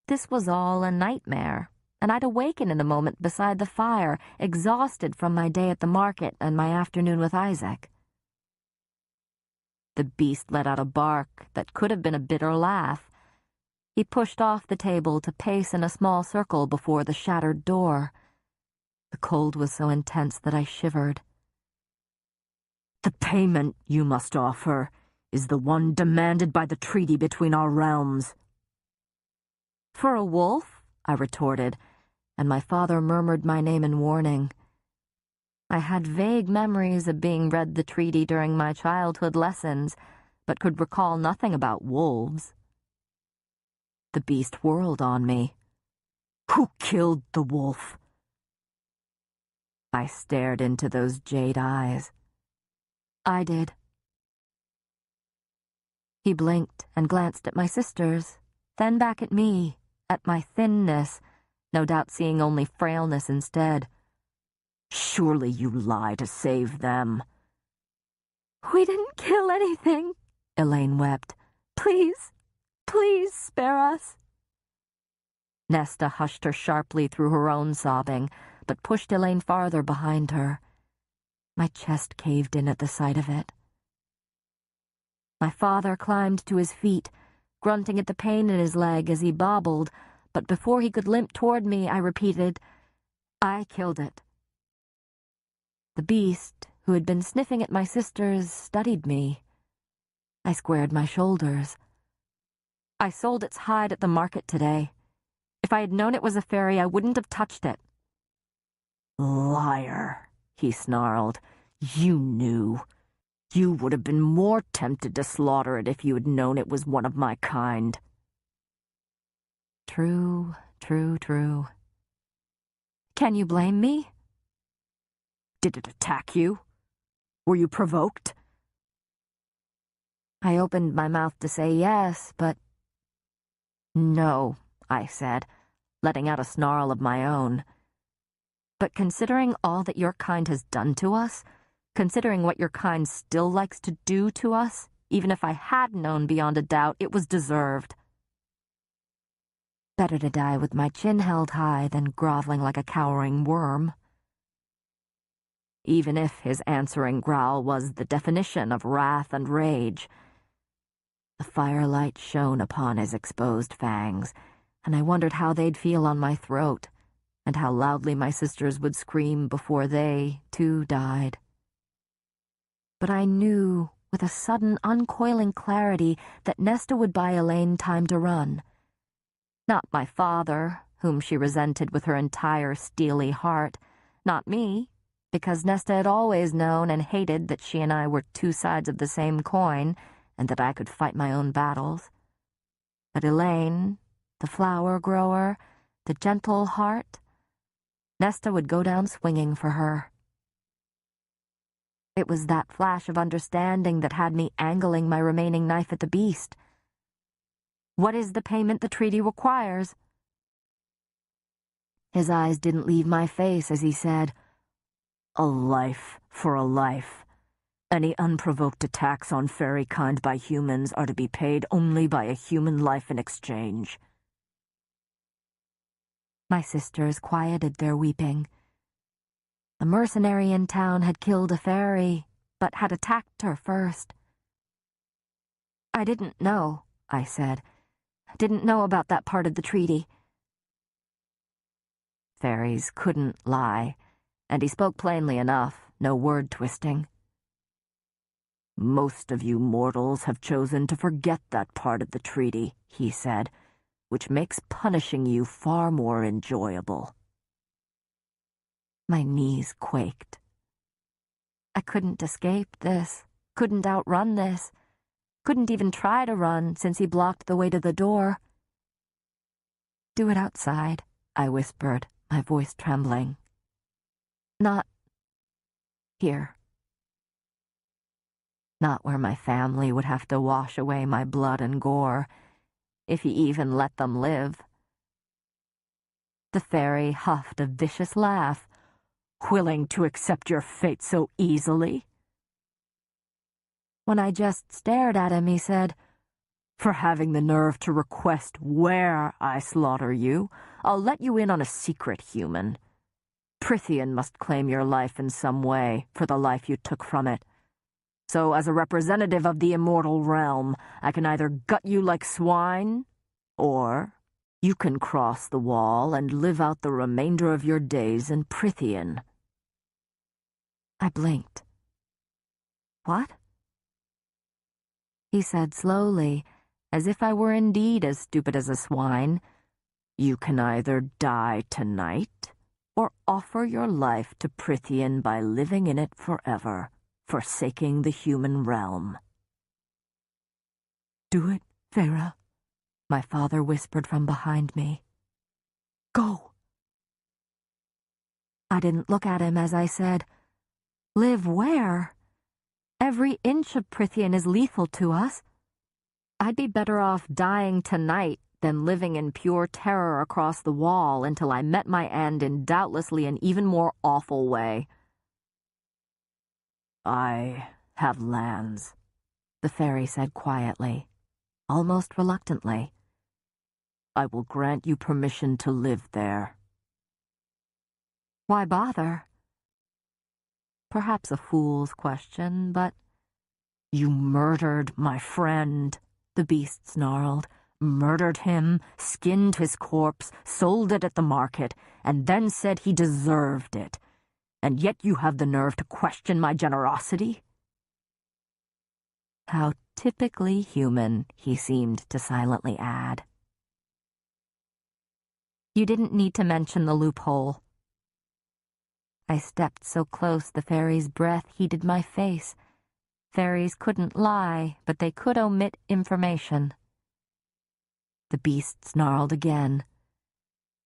This was all a nightmare, and I'd awaken in a moment beside the fire, exhausted from my day at the market and my afternoon with Isaac. The beast let out a bark that could have been a bitter laugh. He pushed off the table to pace in a small circle before the shattered door. The cold was so intense that I shivered. "The payment you must offer is the one demanded by the treaty between our realms." "For a wolf?" I retorted, and my father murmured my name in warning. I had vague memories of being read the treaty during my childhood lessons, but could recall nothing about wolves. The beast whirled on me. "Who killed the wolf?" I stared into those jade eyes. I did. He blinked and glanced at my sisters, then back at me, at my thinness, no doubt seeing only frailness instead. Surely you lie to save them. We didn't kill anything, Elaine wept. Please, please spare us. Nesta hushed her sharply through her own sobbing, but pushed Elaine farther behind her. My chest caved in at the sight of it. My father climbed to his feet, grunting at the pain in his leg as he bobbled, but before he could limp toward me, I repeated, I killed it. The beast, who had been sniffing at my sisters, studied me. I squared my shoulders. I sold its hide at the market today. If I had known it was a fairy, I wouldn't have touched it. Liar, he snarled. You knew. You would have been more tempted to slaughter it if you had known it was one of my kind. True, true, true. Can you blame me? Did it attack you? Were you provoked? I opened my mouth to say yes, but... No, I said, letting out a snarl of my own. But considering all that your kind has done to us, considering what your kind still likes to do to us, even if I had known beyond a doubt, it was deserved. Better to die with my chin held high than groveling like a cowering worm. Even if his answering growl was the definition of wrath and rage. The firelight shone upon his exposed fangs, and I wondered how they'd feel on my throat, and how loudly my sisters would scream before they, too, died. But I knew, with a sudden, uncoiling clarity, that Nesta would buy Elaine time to run. Not my father, whom she resented with her entire steely heart. Not me, because Nesta had always known and hated that she and I were two sides of the same coin, and that I could fight my own battles. But Elaine, the flower grower, the gentle heart, Nesta would go down swinging for her. It was that flash of understanding that had me angling my remaining knife at the beast. What is the payment the treaty requires? His eyes didn't leave my face as he said, A life for a life. Any unprovoked attacks on fairy kind by humans are to be paid only by a human life in exchange. My sisters quieted their weeping. The mercenary in town had killed a fairy, but had attacked her first. I didn't know, I said. Didn't know about that part of the treaty. Fairies couldn't lie, and he spoke plainly enough, no word twisting. Most of you mortals have chosen to forget that part of the treaty, he said, which makes punishing you far more enjoyable. My knees quaked. I couldn't escape this, couldn't outrun this, couldn't even try to run since he blocked the way to the door. Do it outside, I whispered, my voice trembling. Not here. Not where my family would have to wash away my blood and gore, if he even let them live. The fairy huffed a vicious laugh. Willing to accept your fate so easily? When I just stared at him, he said, For having the nerve to request where I slaughter you, I'll let you in on a secret, human. Prythian must claim your life in some way for the life you took from it. So, as a representative of the immortal realm, I can either gut you like swine, or you can cross the wall and live out the remainder of your days in Prythian. I blinked. What? He said slowly, as if I were indeed as stupid as a swine, You can either die tonight, or offer your life to Prythian by living in it forever, forsaking the human realm. Do it, Feyre, my father whispered from behind me. Go. I didn't look at him as I said, Live where? Every inch of Prythian is lethal to us. I'd be better off dying tonight than living in pure terror across the wall until I met my end in doubtlessly an even more awful way. I have lands, the fairy said quietly, almost reluctantly. I will grant you permission to live there. Why bother? Perhaps a fool's question, but... You murdered my friend, the beast snarled. Murdered him, skinned his corpse, sold it at the market, and then said he deserved it. And yet you have the nerve to question my generosity? How typically human, he seemed to silently add. You didn't need to mention the loophole. I stepped so close the fairy's breath heated my face. Fairies couldn't lie, but they could omit information. The beast snarled again.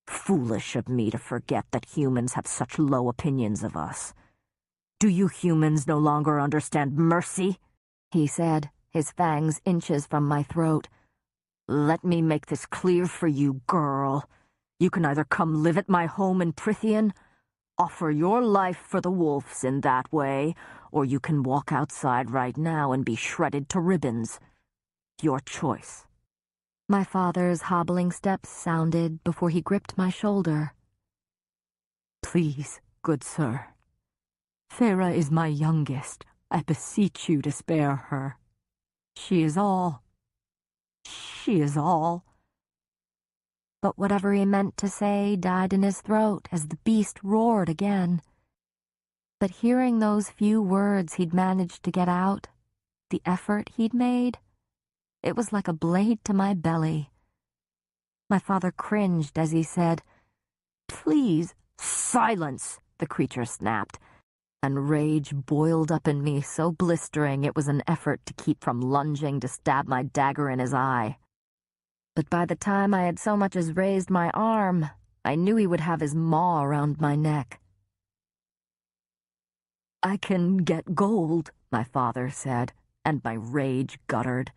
Foolish of me to forget that humans have such low opinions of us. Do you humans no longer understand mercy? He said, his fangs inches from my throat. Let me make this clear for you, girl. You can either come live at my home in Prythian, offer your life for the wolves in that way, or you can walk outside right now and be shredded to ribbons. Your choice. My father's hobbling steps sounded before he gripped my shoulder. Please, good sir. Feyre is my youngest. I beseech you to spare her. She is all. She is all. But whatever he meant to say died in his throat as the beast roared again. But hearing those few words he'd managed to get out, the effort he'd made, it was like a blade to my belly. My father cringed as he said, "Please, silence," the creature snapped, and rage boiled up in me so blistering it was an effort to keep from lunging to stab my dagger in his eye. But by the time I had so much as raised my arm, I knew he would have his maw around my neck. I can get gold, my father said, and my rage guttered.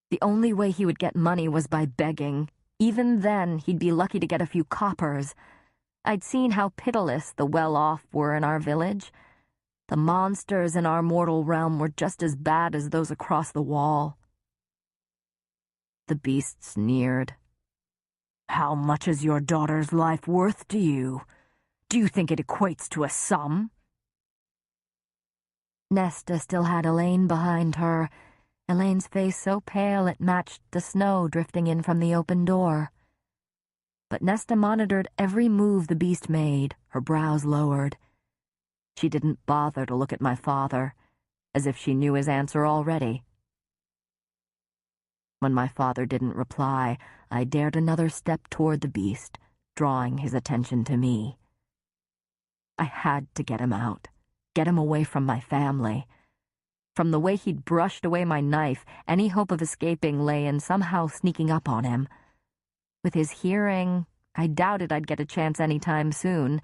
The only way he would get money was by begging. Even then, he'd be lucky to get a few coppers. I'd seen how pitiless the well-off were in our village. The monsters in our mortal realm were just as bad as those across the wall. The beast sneered. How much is your daughter's life worth to you? Do you think it equates to a sum? Nesta still had Elaine behind her, Elaine's face so pale it matched the snow drifting in from the open door. But Nesta monitored every move the beast made, her brows lowered. She didn't bother to look at my father, as if she knew his answer already. When my father didn't reply, I dared another step toward the beast, drawing his attention to me. I had to get him out, get him away from my family. From the way he'd brushed away my knife, any hope of escaping lay in somehow sneaking up on him. With his hearing, I doubted I'd get a chance any time soon,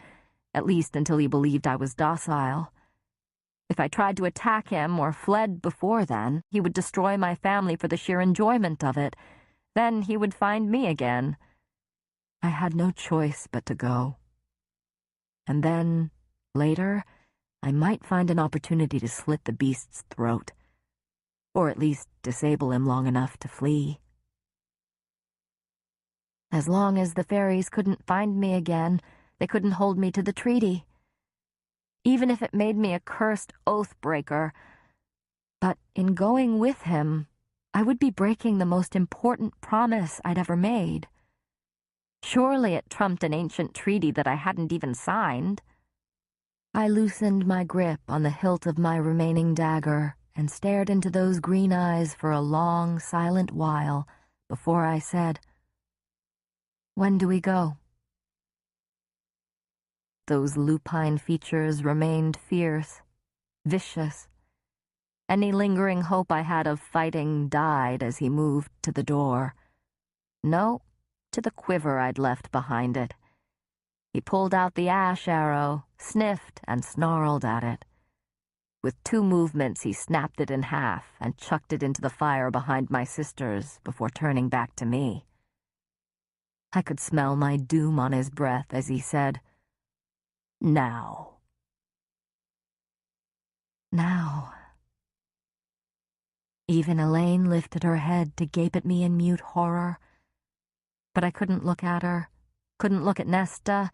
at least until he believed I was docile. If I tried to attack him or fled before then, he would destroy my family for the sheer enjoyment of it. Then he would find me again. I had no choice but to go. And then, later, I might find an opportunity to slit the beast's throat, or at least disable him long enough to flee. As long as the fairies couldn't find me again, they couldn't hold me to the treaty. Even if it made me a cursed oath-breaker. But in going with him, I would be breaking the most important promise I'd ever made. Surely it trumped an ancient treaty that I hadn't even signed. I loosened my grip on the hilt of my remaining dagger and stared into those green eyes for a long, silent while before I said, "When do we go?" Those lupine features remained fierce, vicious. Any lingering hope I had of fighting died as he moved to the door. No, to the quiver I'd left behind it. He pulled out the ash arrow, sniffed, and snarled at it. With 2 movements, he snapped it in half and chucked it into the fire behind my sisters before turning back to me. I could smell my doom on his breath as he said, "Now." Now. Even Elaine lifted her head to gape at me in mute horror. But I couldn't look at her, couldn't look at Nesta,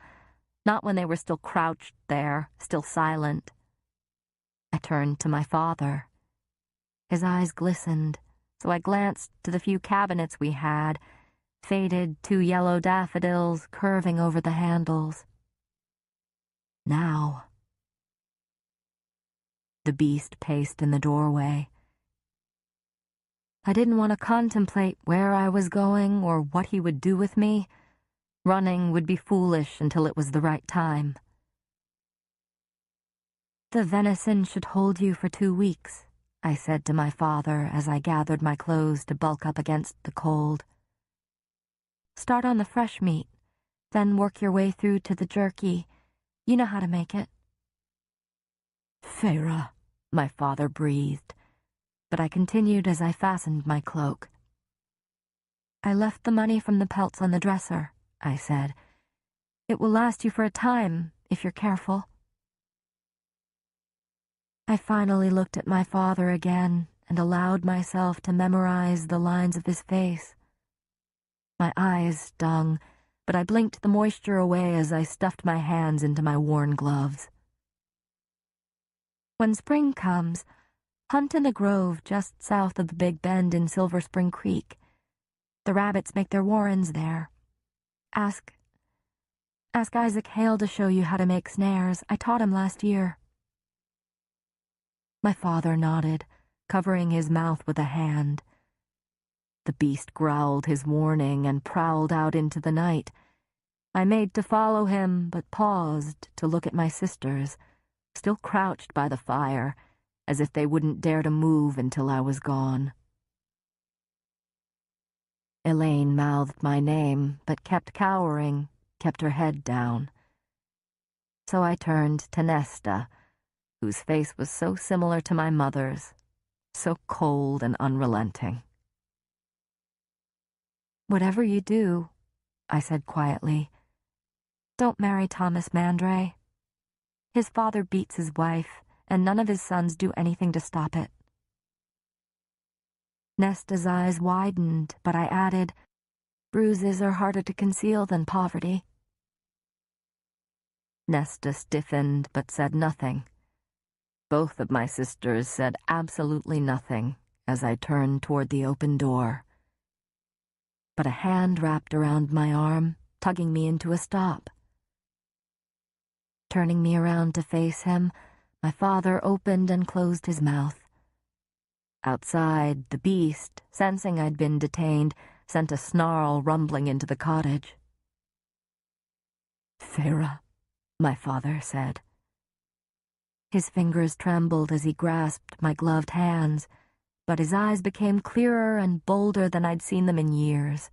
not when they were still crouched there, still silent. I turned to my father. His eyes glistened, so I glanced to the few cabinets we had, faded 2 yellow daffodils curving over the handles. Now. The beast paced in the doorway. I didn't want to contemplate where I was going or what he would do with me. Running would be foolish until it was the right time. "The venison should hold you for 2 weeks," I said to my father as I gathered my clothes to bulk up against the cold. "Start on the fresh meat, then work your way through to the jerky. You know how to make it." "Feyre," my father breathed, but I continued as I fastened my cloak. "I left the money from the pelts on the dresser," I said. "It will last you for a time, if you're careful." I finally looked at my father again and allowed myself to memorize the lines of his face. My eyes stung, but I blinked the moisture away as I stuffed my hands into my worn gloves. "When spring comes, hunt in the grove just south of the Big Bend in Silver Spring Creek. The rabbits make their warrens there. Ask Isaac Hale to show you how to make snares. I taught him last year." My father nodded, covering his mouth with a hand. The beast growled his warning and prowled out into the night. I made to follow him, but paused to look at my sisters, still crouched by the fire, as if they wouldn't dare to move until I was gone. Elaine mouthed my name, but kept cowering, kept her head down. So I turned to Nesta, whose face was so similar to my mother's, so cold and unrelenting. "Whatever you do," I said quietly, "don't marry Thomas Mandray. His father beats his wife, and none of his sons do anything to stop it." Nesta's eyes widened, but I added, "Bruises are harder to conceal than poverty." Nesta stiffened but said nothing. Both of my sisters said absolutely nothing as I turned toward the open door. But a hand wrapped around my arm, tugging me into a stop. Turning me around to face him, my father opened and closed his mouth. Outside, the beast, sensing I'd been detained, sent a snarl rumbling into the cottage. "Feyre," my father said. His fingers trembled as he grasped my gloved hands, but his eyes became clearer and bolder than I'd seen them in years.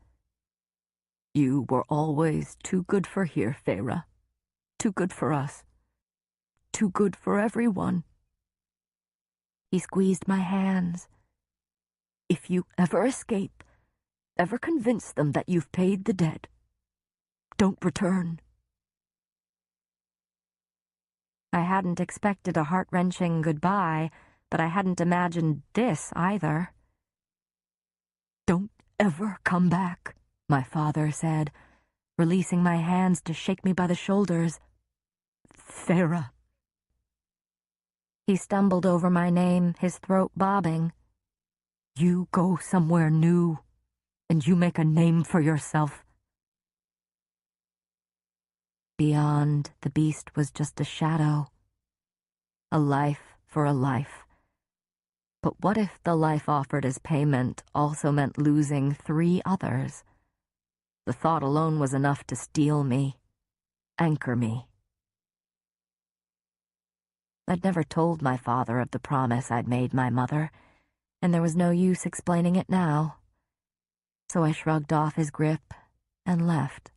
"You were always too good for here, Feyre. Too good for us. Too good for everyone." He squeezed my hands. "If you ever escape, ever convince them that you've paid the debt, don't return." I hadn't expected a heart-wrenching goodbye, but I hadn't imagined this either. "Don't ever come back," my father said, releasing my hands to shake me by the shoulders. "Feyre." He stumbled over my name, his throat bobbing. "You go somewhere new, and you make a name for yourself." Beyond, the beast was just a shadow. A life for a life. But what if the life offered as payment also meant losing 3 others? The thought alone was enough to steel me, anchor me. I'd never told my father of the promise I'd made my mother, and there was no use explaining it now. So I shrugged off his grip and left.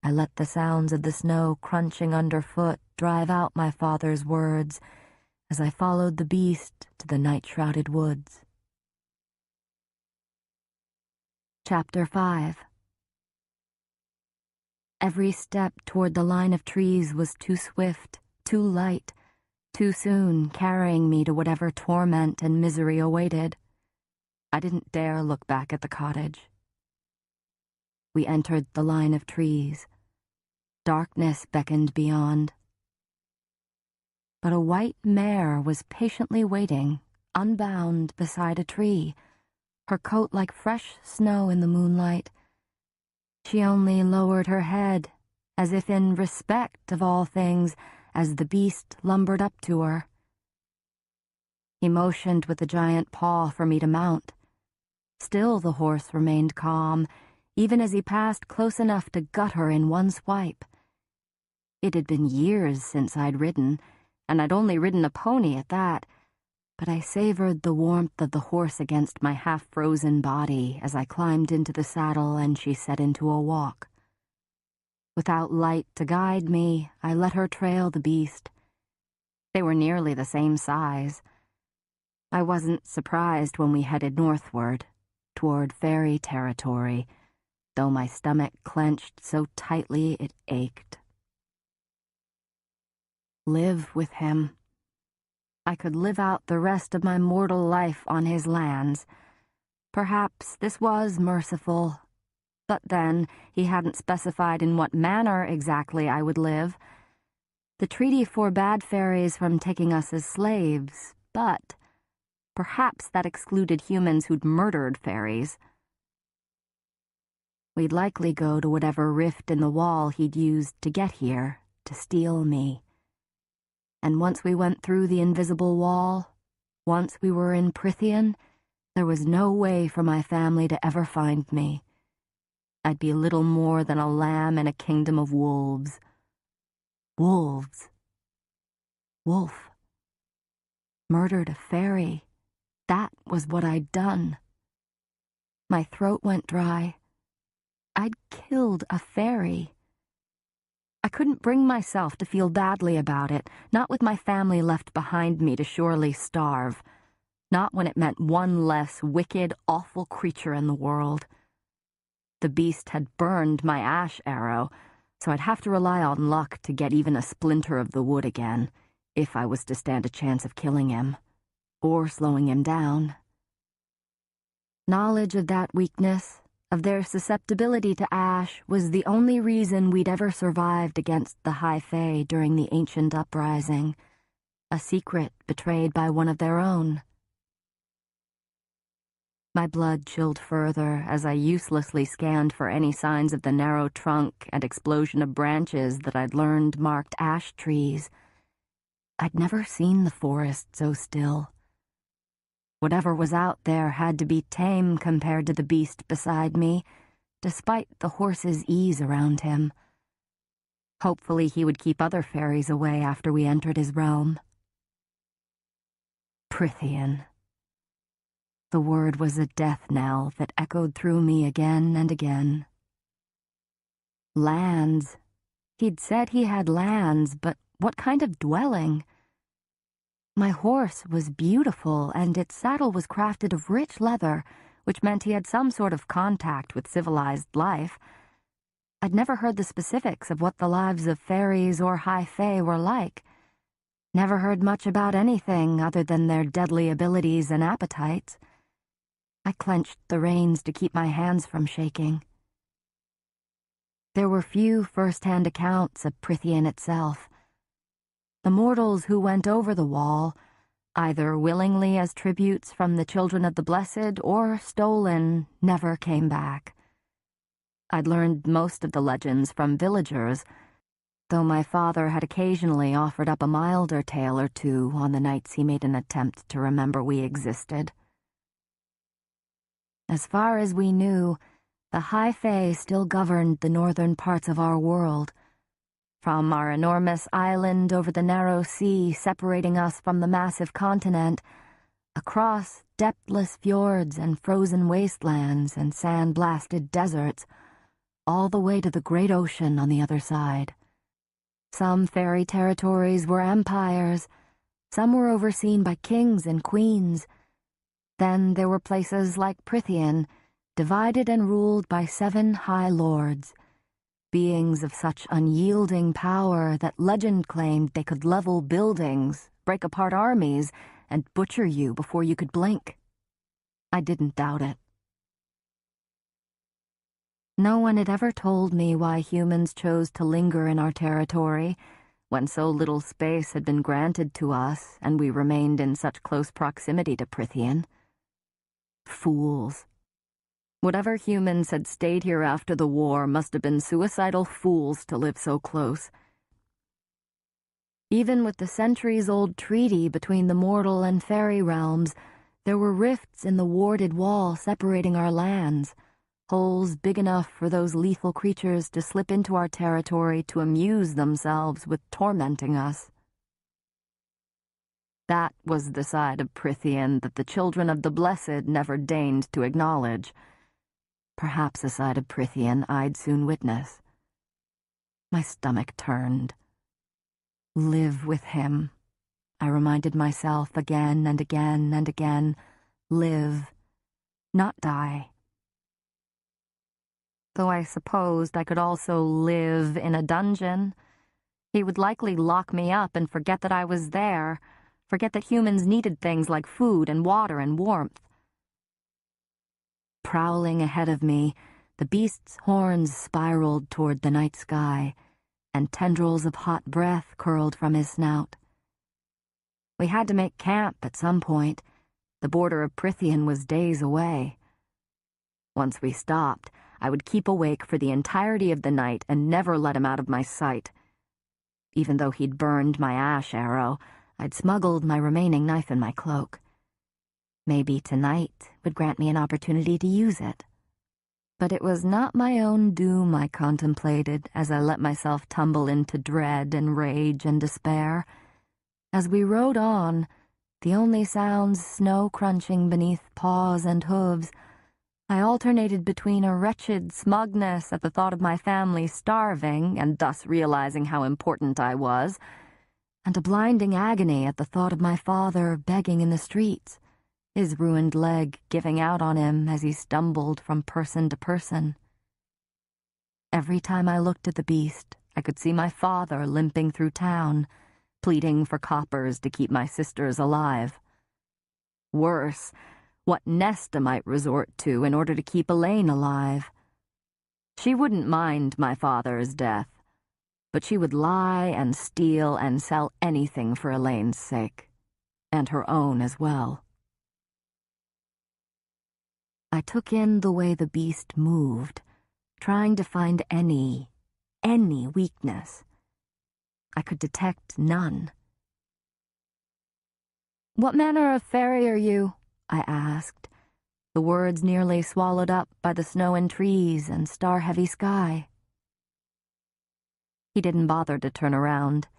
I let the sounds of the snow crunching underfoot drive out my father's words as I followed the beast to the night-shrouded woods. Chapter 5. Every step toward the line of trees was too swift, too light, too soon carrying me to whatever torment and misery awaited. I didn't dare look back at the cottage. We entered the line of trees. Darkness beckoned beyond. But a white mare was patiently waiting, unbound, beside a tree, her coat like fresh snow in the moonlight. She only lowered her head, as if in respect of all things, as the beast lumbered up to her. He motioned with the giant paw for me to mount. Still the horse remained calm, even as he passed close enough to gut her in one swipe. It had been years since I'd ridden, and I'd only ridden a pony at that, but I savored the warmth of the horse against my half-frozen body as I climbed into the saddle and she set into a walk. Without light to guide me, I let her trail the beast. They were nearly the same size. I wasn't surprised when we headed northward, toward fairy territory, though my stomach clenched so tightly it ached. Live with him. I could live out the rest of my mortal life on his lands. Perhaps this was merciful, but then he hadn't specified in what manner exactly I would live. The treaty forbade fairies from taking us as slaves, but perhaps that excluded humans who'd murdered fairies. We'd likely go to whatever rift in the wall he'd used to get here, to steal me. And once we went through the invisible wall, once we were in Prythian, there was no way for my family to ever find me. I'd be little more than a lamb in a kingdom of wolves. Wolves. Wolf. Murdered a fairy. That was what I'd done. My throat went dry. I'd killed a fairy. I couldn't bring myself to feel badly about it, not with my family left behind me to surely starve, not when it meant one less wicked, awful creature in the world. The beast had burned my ash arrow, so I'd have to rely on luck to get even a splinter of the wood again, if I was to stand a chance of killing him, or slowing him down. Knowledge of that weakness, of their susceptibility to ash, was the only reason we'd ever survived against the High Fae during the ancient uprising, a secret betrayed by one of their own. My blood chilled further as I uselessly scanned for any signs of the narrow trunk and explosion of branches that I'd learned marked ash trees. I'd never seen the forest so still. Whatever was out there had to be tame compared to the beast beside me, despite the horse's ease around him. Hopefully he would keep other fairies away after we entered his realm. Prythian. The word was a death knell that echoed through me again and again. Lands. He'd said he had lands, but what kind of dwelling? My horse was beautiful, and its saddle was crafted of rich leather, which meant he had some sort of contact with civilized life. I'd never heard the specifics of what the lives of fairies or high fae were like. Never heard much about anything other than their deadly abilities and appetites. I clenched the reins to keep my hands from shaking. There were few first-hand accounts of Prythian itself. The mortals who went over the wall, either willingly as tributes from the children of the blessed or stolen, never came back. I'd learned most of the legends from villagers, though my father had occasionally offered up a milder tale or two on the nights he made an attempt to remember we existed. As far as we knew, the High Fae still governed the northern parts of our world. From our enormous island over the narrow sea separating us from the massive continent, across depthless fjords and frozen wastelands and sand-blasted deserts, all the way to the great ocean on the other side. Some fairy territories were empires, some were overseen by kings and queens. Then there were places like Prythian, divided and ruled by 7 high lords, beings of such unyielding power that legend claimed they could level buildings, break apart armies, and butcher you before you could blink. I didn't doubt it. No one had ever told me why humans chose to linger in our territory when so little space had been granted to us and we remained in such close proximity to Prythian. Fools. Whatever humans had stayed here after the war must have been suicidal fools to live so close. Even with the centuries-old treaty between the mortal and fairy realms, there were rifts in the warded wall separating our lands, holes big enough for those lethal creatures to slip into our territory to amuse themselves with tormenting us. That was the side of Prythian that the children of the Blessed never deigned to acknowledge. Perhaps a side of Prythian I'd soon witness. My stomach turned. Live with him, I reminded myself again and again and again. Live, not die. Though I supposed I could also live in a dungeon. He would likely lock me up and forget that I was there, forget that humans needed things like food and water and warmth. Prowling ahead of me, the beast's horns spiraled toward the night sky, and tendrils of hot breath curled from his snout. We had to make camp at some point. The border of Prythian was days away. Once we stopped, I would keep awake for the entirety of the night and never let him out of my sight. Even though he'd burned my ash arrow, I'd smuggled my remaining knife in my cloak. Maybe tonight would grant me an opportunity to use it. But it was not my own doom I contemplated as I let myself tumble into dread and rage and despair. As we rode on, the only sounds snow crunching beneath paws and hooves, I alternated between a wretched smugness at the thought of my family starving and thus realizing how important I was, and a blinding agony at the thought of my father begging in the streets, his ruined leg giving out on him as he stumbled from person to person. Every time I looked at the beast, I could see my father limping through town, pleading for coppers to keep my sisters alive. Worse, what Nesta might resort to in order to keep Elaine alive. She wouldn't mind my father's death, but she would lie and steal and sell anything for Elaine's sake, and her own as well. I took in the way the beast moved, trying to find any weakness. I could detect none. "What manner of fairy are you?" I asked, the words nearly swallowed up by the snow and trees and star-heavy sky. He didn't bother to turn around.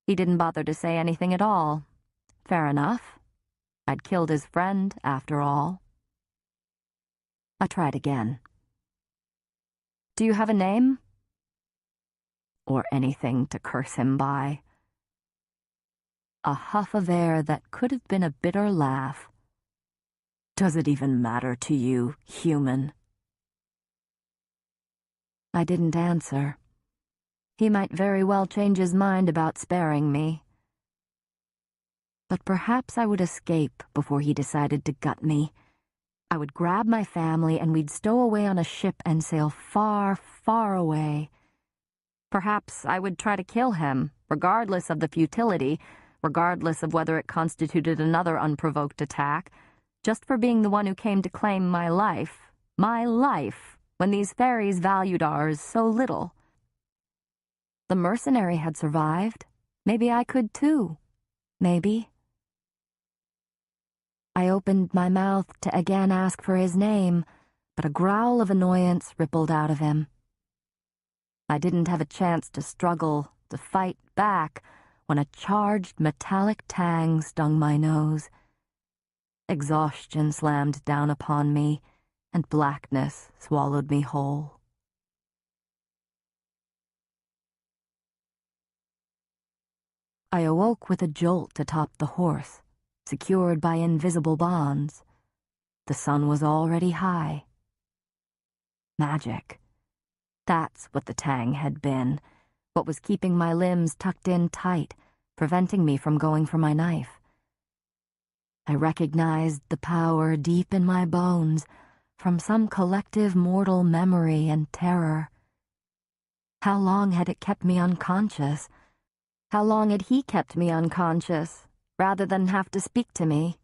He didn't bother to say anything at all. Fair enough. I'd killed his friend, after all. I tried again. "Do you have a name?" Or anything to curse him by. A huff of air that could have been a bitter laugh. "Does it even matter to you, human?" I didn't answer. He might very well change his mind about sparing me. But perhaps I would escape before he decided to gut me. I would grab my family and we'd stow away on a ship and sail far, far away. Perhaps I would try to kill him, regardless of the futility, regardless of whether it constituted another unprovoked attack, just for being the one who came to claim my life, when these fairies valued ours so little. The mercenary had survived. Maybe I could too. Maybe. I opened my mouth to again ask for his name, but a growl of annoyance rippled out of him. I didn't have a chance to struggle, to fight back, when a charged metallic tang stung my nose. Exhaustion slammed down upon me, and blackness swallowed me whole. I awoke with a jolt atop the horse, secured by invisible bonds. The sun was already high. Magic. That's what the tang had been, what was keeping my limbs tucked in tight, preventing me from going for my knife. I recognized the power deep in my bones from some collective mortal memory and terror. How long had it kept me unconscious? How long had he kept me unconscious, rather than have to speak to me?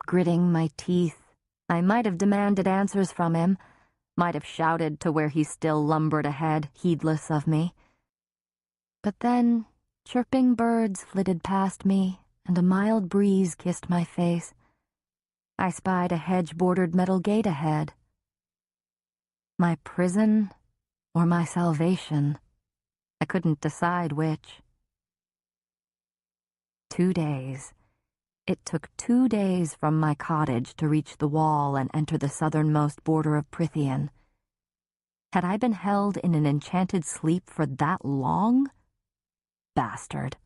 Gritting my teeth, I might have demanded answers from him, might have shouted to where he still lumbered ahead, heedless of me. But then, chirping birds flitted past me, and a mild breeze kissed my face. I spied a hedge-bordered metal gate ahead. My prison or my salvation? I couldn't decide which. 2 days. It took 2 days from my cottage to reach the wall and enter the southernmost border of Prythian. Had I been held in an enchanted sleep for that long? Bastard.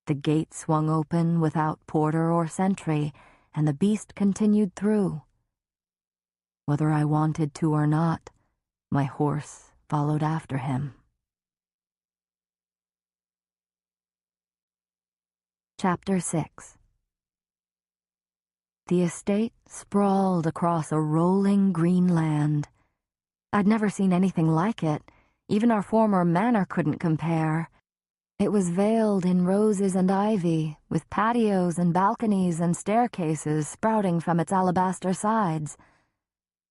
The gate swung open without porter or sentry, and the beast continued through. Whether I wanted to or not, my horse followed after him. Chapter 6. The estate sprawled across a rolling green land. I'd never seen anything like it. Even our former manor couldn't compare. It was veiled in roses and ivy, with patios and balconies and staircases sprouting from its alabaster sides.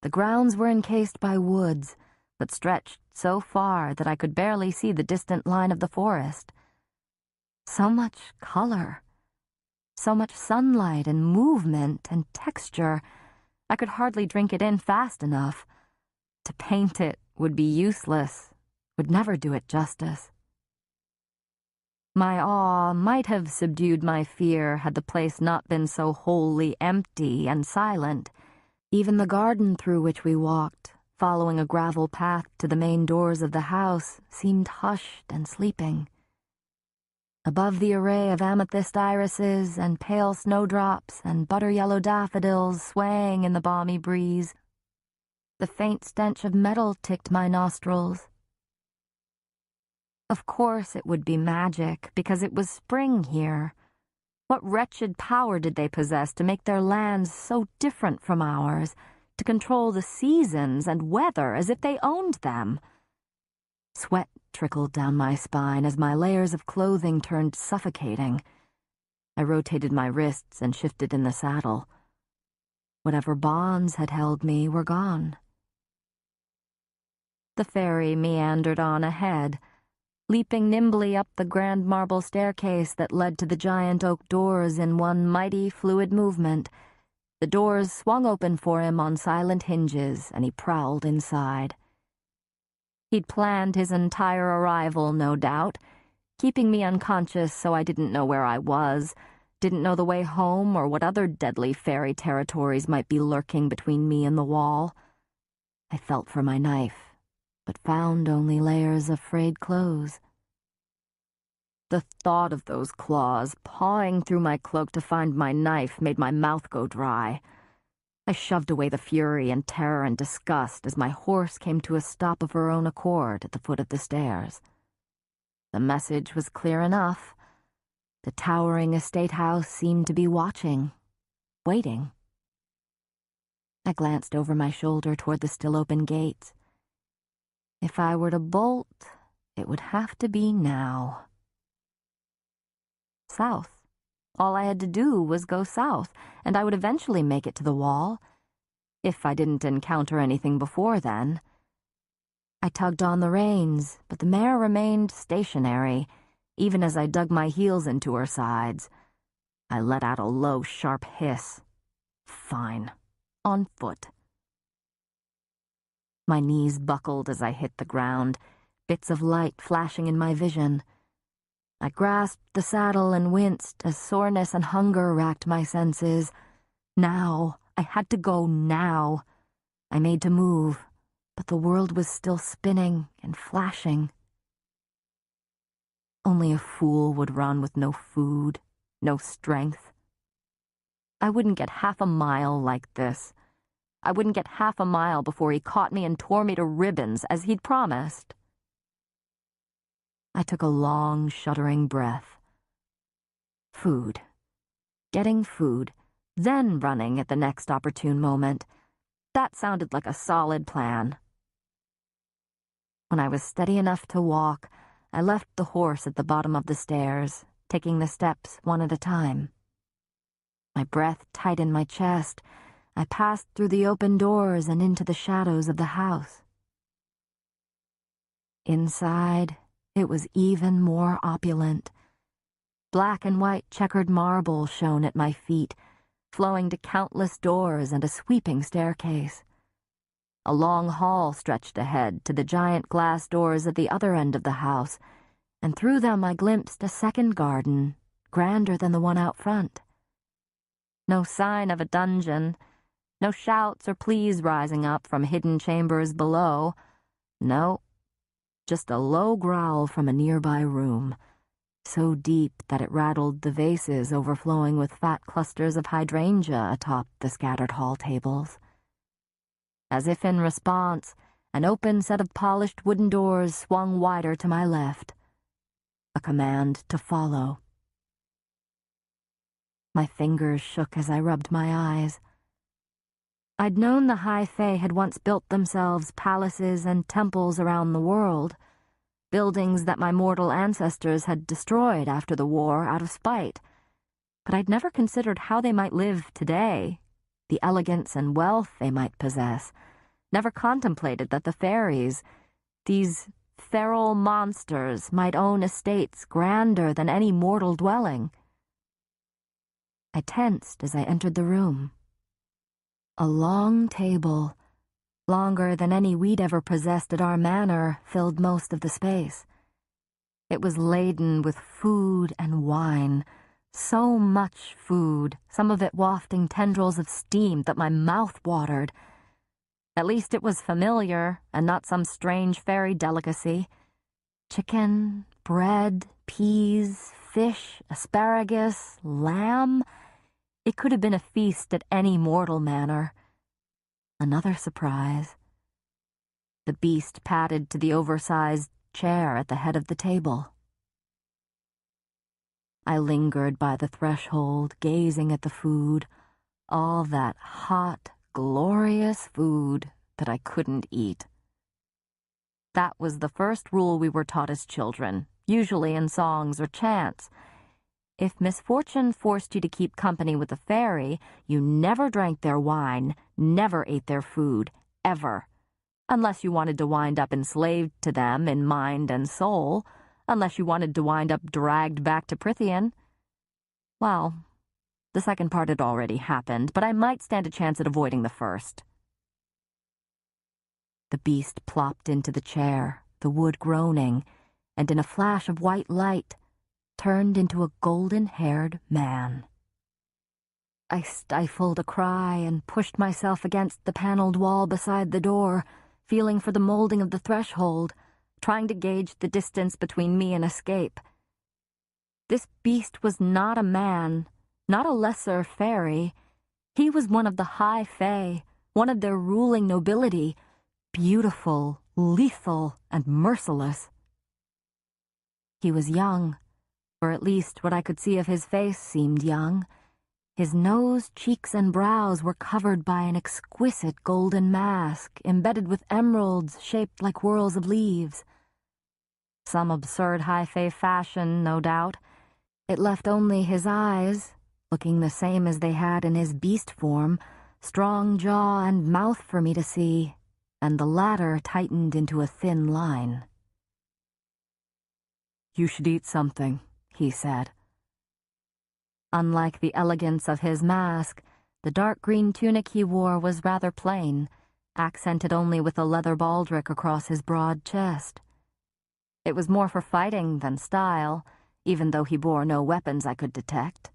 The grounds were encased by woods, but stretched so far that I could barely see the distant line of the forest. So much color, so much sunlight and movement and texture, I could hardly drink it in fast enough. To paint it would be useless, would never do it justice. My awe might have subdued my fear had the place not been so wholly empty and silent. Even the garden through which we walked, following a gravel path to the main doors of the house, seemed hushed and sleeping. Above the array of amethyst irises and pale snowdrops and butter-yellow daffodils swaying in the balmy breeze, the faint stench of metal ticked my nostrils. Of course it would be magic, because it was spring here. What wretched power did they possess to make their lands so different from ours, to control the seasons and weather as if they owned them? Sweat trickled down my spine as my layers of clothing turned suffocating. I rotated my wrists and shifted in the saddle. Whatever bonds had held me were gone. The ferry meandered on ahead, leaping nimbly up the grand marble staircase that led to the giant oak doors in one mighty fluid movement. The doors swung open for him on silent hinges, and he prowled inside. He'd planned his entire arrival, no doubt, keeping me unconscious so I didn't know where I was, didn't know the way home or what other deadly fairy territories might be lurking between me and the wall. I felt for my knife, but found only layers of frayed clothes. The thought of those claws pawing through my cloak to find my knife made my mouth go dry. I shoved away the fury and terror and disgust as my horse came to a stop of her own accord at the foot of the stairs. The message was clear enough. The towering estate house seemed to be watching, waiting. I glanced over my shoulder toward the still open gates. If I were to bolt, it would have to be now. South. All I had to do was go south, and I would eventually make it to the wall, if I didn't encounter anything before then. I tugged on the reins, but the mare remained stationary, even as I dug my heels into her sides. I let out a low, sharp hiss. Fine. On foot. My knees buckled as I hit the ground, bits of light flashing in my vision. I grasped the saddle and winced as soreness and hunger racked my senses. Now. I had to go now. I made to move, but the world was still spinning and flashing. Only a fool would run with no food, no strength. I wouldn't get half a mile like this. I wouldn't get half a mile before he caught me and tore me to ribbons, as he'd promised. I took a long, shuddering breath. Food. Getting food, then running at the next opportune moment. That sounded like a solid plan. When I was steady enough to walk, I left the horse at the bottom of the stairs, taking the steps one at a time. My breath tight in my chest, I passed through the open doors and into the shadows of the house. Inside, it was even more opulent. Black and white checkered marble shone at my feet, flowing to countless doors and a sweeping staircase. A long hall stretched ahead to the giant glass doors at the other end of the house, and through them I glimpsed a second garden, grander than the one out front. No sign of a dungeon, no shouts or pleas rising up from hidden chambers below. No, just a low growl from a nearby room, so deep that it rattled the vases overflowing with fat clusters of hydrangea atop the scattered hall tables. As if in response, an open set of polished wooden doors swung wider to my left. A command to follow. My fingers shook as I rubbed my eyes. I'd known the High Fae had once built themselves palaces and temples around the world, buildings that my mortal ancestors had destroyed after the war out of spite, but I'd never considered how they might live today, the elegance and wealth they might possess, never contemplated that the fairies, these feral monsters, might own estates grander than any mortal dwelling. I tensed as I entered the room. A long table, longer than any we'd ever possessed at our manor, filled most of the space. It was laden with food and wine, so much food, some of it wafting tendrils of steam that my mouth watered. At least it was familiar, and not some strange fairy delicacy. Chicken, bread, peas, fish, asparagus, lamb. It could have been a feast at any mortal manor. Another surprise. The beast padded to the oversized chair at the head of the table. I lingered by the threshold, gazing at the food, all that hot, glorious food that I couldn't eat. That was the first rule we were taught as children, usually in songs or chants. If misfortune forced you to keep company with a fairy, you never drank their wine, never ate their food, ever. Unless you wanted to wind up enslaved to them in mind and soul, unless you wanted to wind up dragged back to Prythian. Well, the second part had already happened, but I might stand a chance at avoiding the first. The beast plopped into the chair, the wood groaning, and in a flash of white light, turned into a golden-haired man. I stifled a cry and pushed myself against the paneled wall beside the door, feeling for the molding of the threshold, trying to gauge the distance between me and escape. This beast was not a man, not a lesser fairy. He was one of the High Fae, one of their ruling nobility, beautiful, lethal, and merciless. He was young, or at least what I could see of his face seemed young. His nose, cheeks, and brows were covered by an exquisite golden mask, embedded with emeralds shaped like whorls of leaves. Some absurd High Fae fashion, no doubt. It left only his eyes, looking the same as they had in his beast form, strong jaw and mouth for me to see, and the latter tightened into a thin line. "You should eat something," he said. Unlike the elegance of his mask, the dark green tunic he wore was rather plain, accented only with a leather baldric across his broad chest. It was more for fighting than style, even though he bore no weapons I could detect.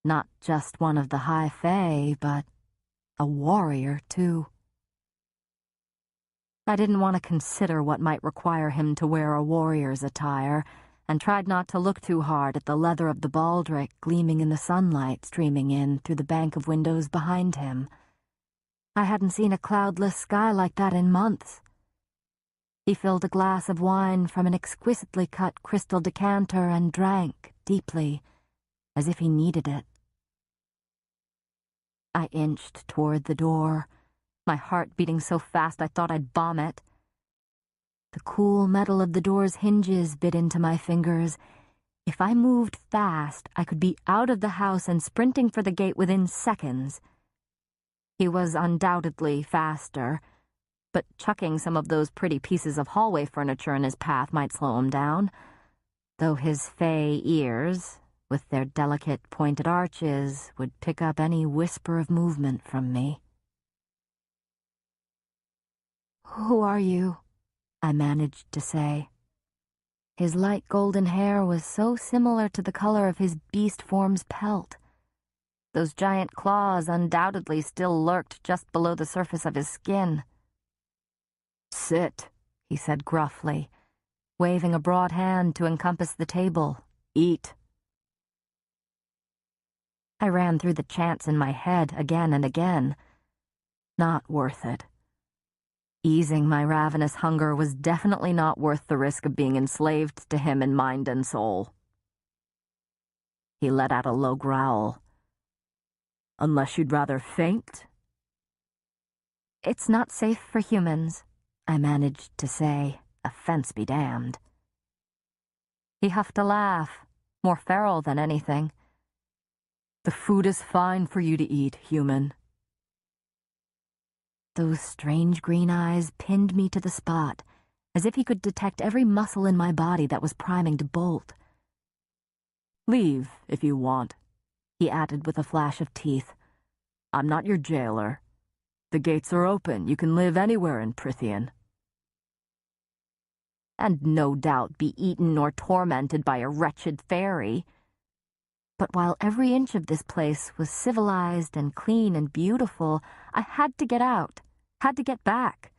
Not just one of the High Fae, but a warrior, too. I didn't want to consider what might require him to wear a warrior's attire, and tried not to look too hard at the leather of the baldric gleaming in the sunlight streaming in through the bank of windows behind him. I hadn't seen a cloudless sky like that in months. He filled a glass of wine from an exquisitely cut crystal decanter and drank deeply, as if he needed it. I inched toward the door, my heart beating so fast I thought I'd vomit. The cool metal of the door's hinges bit into my fingers. If I moved fast, I could be out of the house and sprinting for the gate within seconds. He was undoubtedly faster, but chucking some of those pretty pieces of hallway furniture in his path might slow him down, though his fey ears, with their delicate pointed arches, would pick up any whisper of movement from me. "Who are you?" I managed to say. His light golden hair was so similar to the color of his beast form's pelt. Those giant claws undoubtedly still lurked just below the surface of his skin. "Sit," he said gruffly, waving a broad hand to encompass the table. "Eat." I ran through the chants in my head again and again. Not worth it. Easing my ravenous hunger was definitely not worth the risk of being enslaved to him in mind and soul. He let out a low growl. "Unless you'd rather faint?" "It's not safe for humans," I managed to say, offense be damned. He huffed a laugh, more feral than anything. "The food is fine for you to eat, human." Those strange green eyes pinned me to the spot, as if he could detect every muscle in my body that was priming to bolt. "Leave, if you want," he added with a flash of teeth. "I'm not your jailer. The gates are open. You can live anywhere in Prythian." And no doubt be eaten or tormented by a wretched fairy. But while every inch of this place was civilized and clean and beautiful, I had to get out, had to get back.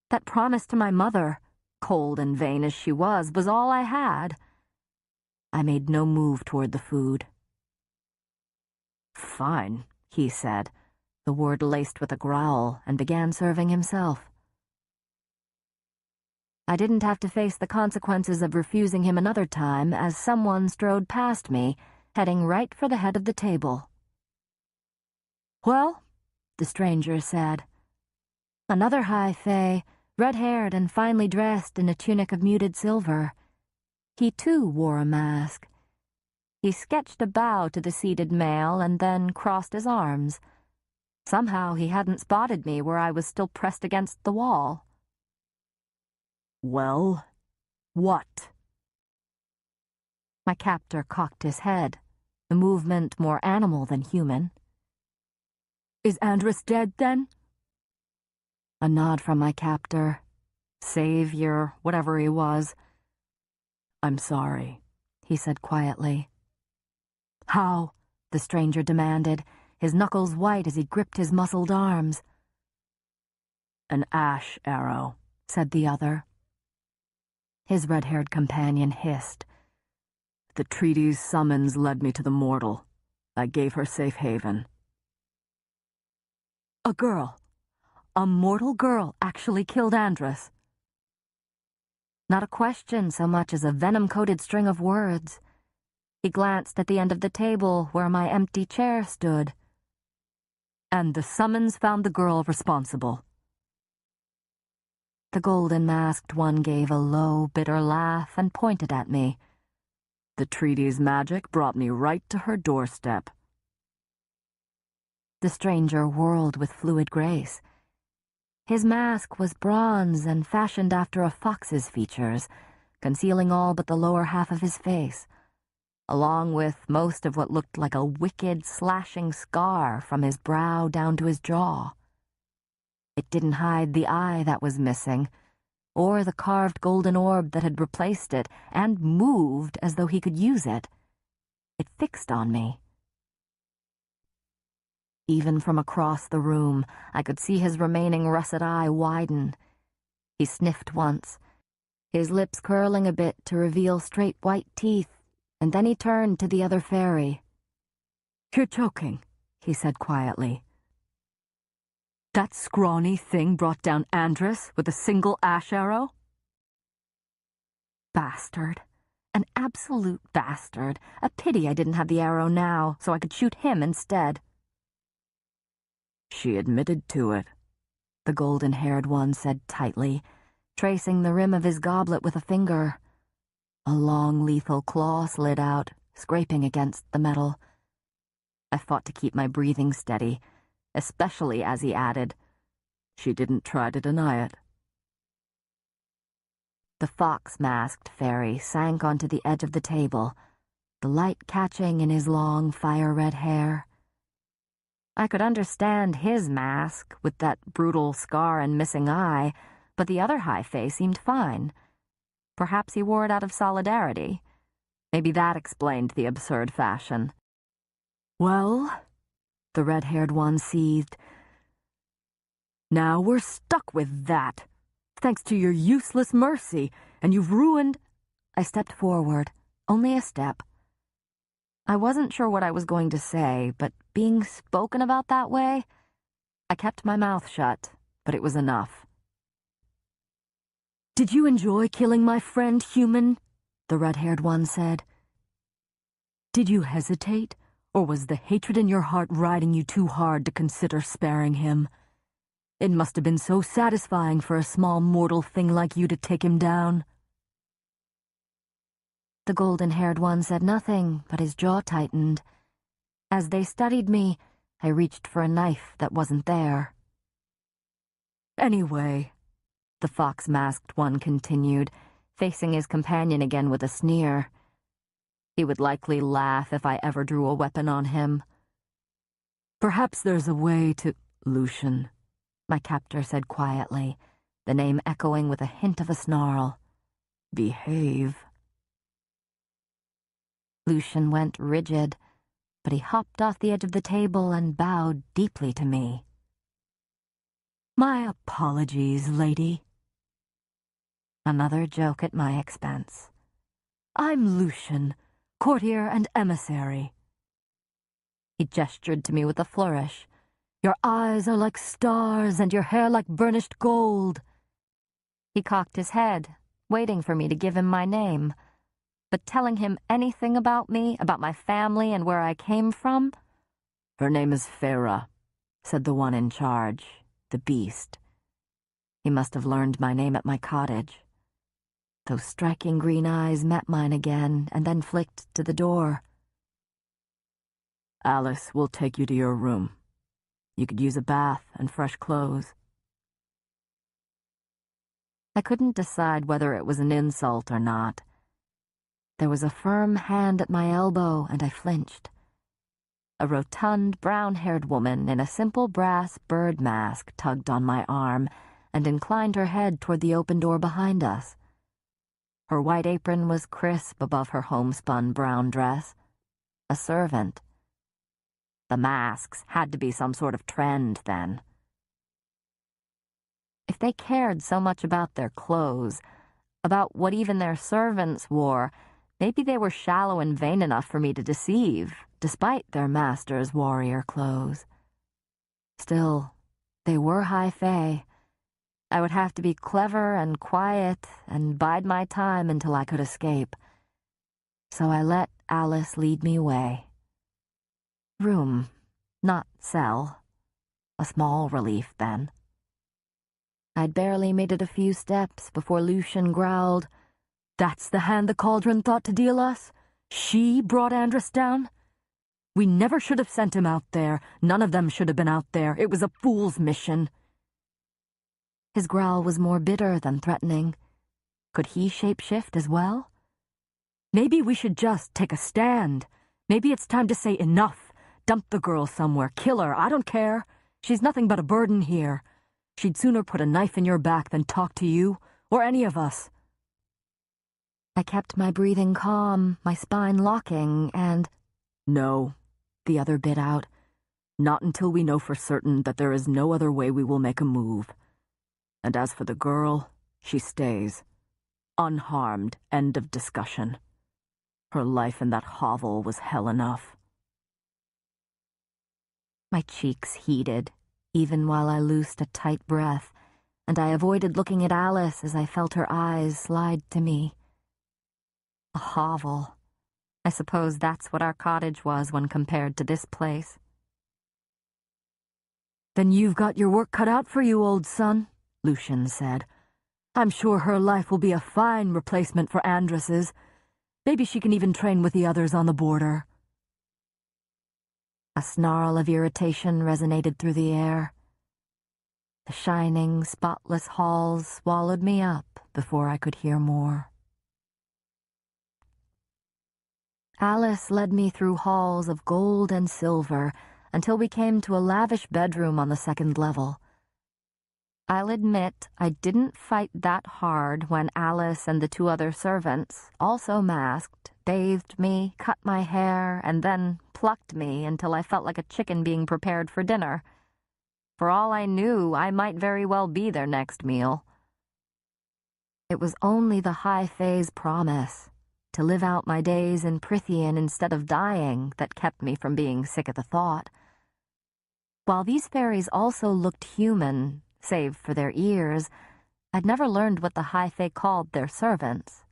That promise to my mother, cold and vain as she was all I had. I made no move toward the food. "Fine," he said, the word laced with a growl, and began serving himself. I didn't have to face the consequences of refusing him another time as someone strode past me, heading right for the head of the table. "Well," the stranger said. Another high fae, red-haired and finely dressed in a tunic of muted silver. He too wore a mask. He sketched a bow to the seated male and then crossed his arms. Somehow he hadn't spotted me where I was still pressed against the wall. "Well, what?" My captor cocked his head, the movement more animal than human. "Is Andrus dead, then?" A nod from my captor. Savior, whatever he was. "I'm sorry," he said quietly. "How?" the stranger demanded, his knuckles white as he gripped his muscled arms. "An ash arrow," said the other. His red-haired companion hissed. "The treaty's summons led me to the mortal. I gave her safe haven." "A girl? A mortal girl actually killed Andrus?" Not a question so much as a venom-coated string of words. He glanced at the end of the table where my empty chair stood. "And the summons found the girl responsible." The golden-masked one gave a low, bitter laugh and pointed at me. "The treaty's magic brought me right to her doorstep." The stranger whirled with fluid grace. His mask was bronze and fashioned after a fox's features, concealing all but the lower half of his face, along with most of what looked like a wicked, slashing scar from his brow down to his jaw. It didn't hide the eye that was missing, or the carved golden orb that had replaced it and moved as though he could use it. It fixed on me. Even from across the room, I could see his remaining russet eye widen. He sniffed once, his lips curling a bit to reveal straight white teeth, and then he turned to the other fairy. "You're joking," he said quietly. "That scrawny thing brought down Andrus with a single ash arrow?" Bastard. An absolute bastard. A pity I didn't have the arrow now, so I could shoot him instead. "She admitted to it," the golden-haired one said tightly, tracing the rim of his goblet with a finger. A long, lethal claw slid out, scraping against the metal. I fought to keep my breathing steady, especially as he added, "She didn't try to deny it." The fox-masked fairy sank onto the edge of the table, the light catching in his long, fire-red hair. I could understand his mask, with that brutal scar and missing eye, but the other high face seemed fine. Perhaps he wore it out of solidarity. Maybe that explained the absurd fashion. "Well," the red-haired one seethed, "now we're stuck with that. Thanks to your useless mercy, and you've ruined—" I stepped forward, only a step. I wasn't sure what I was going to say, but being spoken about that way, I kept my mouth shut, but it was enough. "Did you enjoy killing my friend, human?" the red-haired one said. "Did you hesitate, or was the hatred in your heart riding you too hard to consider sparing him? It must have been so satisfying for a small mortal thing like you to take him down." The golden-haired one said nothing, but his jaw tightened. As they studied me, I reached for a knife that wasn't there. "Anyway," the fox-masked one continued, facing his companion again with a sneer. He would likely laugh if I ever drew a weapon on him. "Perhaps there's a way to—" "Lucian," my captor said quietly, the name echoing with a hint of a snarl. "Behave." Lucian went rigid, but he hopped off the edge of the table and bowed deeply to me. "My apologies, lady." Another joke at my expense. "I'm Lucian, courtier and emissary." He gestured to me with a flourish. "Your eyes are like stars and your hair like burnished gold." He cocked his head, waiting for me to give him my name. But telling him anything about me, about my family and where I came from? "Her name is Feyre," said the one in charge, the beast. He must have learned my name at my cottage. Those striking green eyes met mine again and then flicked to the door. "Alice will take you to your room. You could use a bath and fresh clothes." I couldn't decide whether it was an insult or not. There was a firm hand at my elbow, and I flinched. A rotund, brown-haired woman in a simple brass bird mask tugged on my arm and inclined her head toward the open door behind us. Her white apron was crisp above her homespun brown dress. A servant. The masks had to be some sort of trend, then. If they cared so much about their clothes, about what even their servants wore, maybe they were shallow and vain enough for me to deceive, despite their master's warrior clothes. Still, they were high fae. I would have to be clever and quiet and bide my time until I could escape. So I let Alice lead me away. Room, not cell. A small relief, then. I'd barely made it a few steps before Lucian growled, "That's the hand the cauldron thought to deal us? She brought Andrus down? We never should have sent him out there. None of them should have been out there. It was a fool's mission." His growl was more bitter than threatening. Could he shapeshift as well? "Maybe we should just take a stand. Maybe it's time to say enough. Dump the girl somewhere. Kill her. I don't care. She's nothing but a burden here. She'd sooner put a knife in your back than talk to you, or any of us." I kept my breathing calm, my spine locking, and— "No," the other bit out. "Not until we know for certain that there is no other way we will make a move. And as for the girl, she stays. Unharmed, end of discussion. Her life in that hovel was hell enough. My cheeks heated, even while I loosed a tight breath, and I avoided looking at Alice as I felt her eyes slide to me. A hovel. I suppose that's what our cottage was when compared to this place. "Then you've got your work cut out for you, old son," Lucian said. "I'm sure her life will be a fine replacement for Andress's. Maybe she can even train with the others on the border." A snarl of irritation resonated through the air. The shining, spotless halls swallowed me up before I could hear more. Alice led me through halls of gold and silver until we came to a lavish bedroom on the second level. I'll admit I didn't fight that hard when Alice and the two other servants, also masked, bathed me, cut my hair, and then plucked me until I felt like a chicken being prepared for dinner. For all I knew, I might very well be their next meal. It was only the High Fae's promise to live out my days in Prythian instead of dying that kept me from being sick at the thought. While these fairies also looked human, save for their ears, I'd never learned what the High Fae called their servants.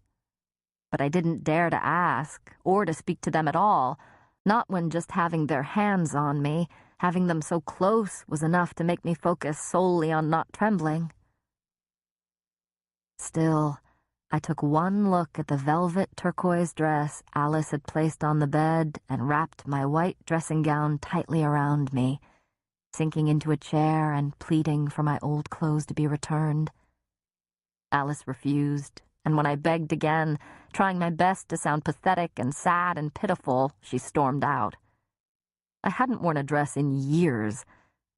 But I didn't dare to ask, or to speak to them at all, not when just having their hands on me, having them so close, was enough to make me focus solely on not trembling. Still, I took one look at the velvet turquoise dress Alice had placed on the bed and wrapped my white dressing gown tightly around me, sinking into a chair and pleading for my old clothes to be returned. Alice refused, and when I begged again, trying my best to sound pathetic and sad and pitiful, she stormed out. I hadn't worn a dress in years.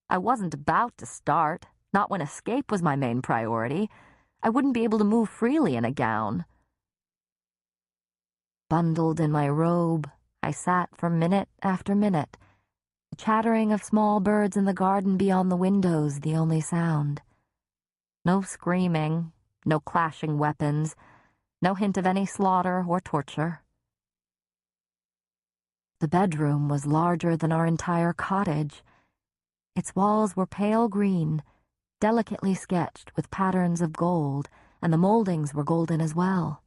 I wasn't about to start, not when escape was my main priority. I wouldn't be able to move freely in a gown. Bundled in my robe, I sat for minute after minute, the chattering of small birds in the garden beyond the windows the only sound. No screaming, no clashing weapons, no hint of any slaughter or torture. The bedroom was larger than our entire cottage. Its walls were pale green, delicately sketched with patterns of gold, and the moldings were golden as well.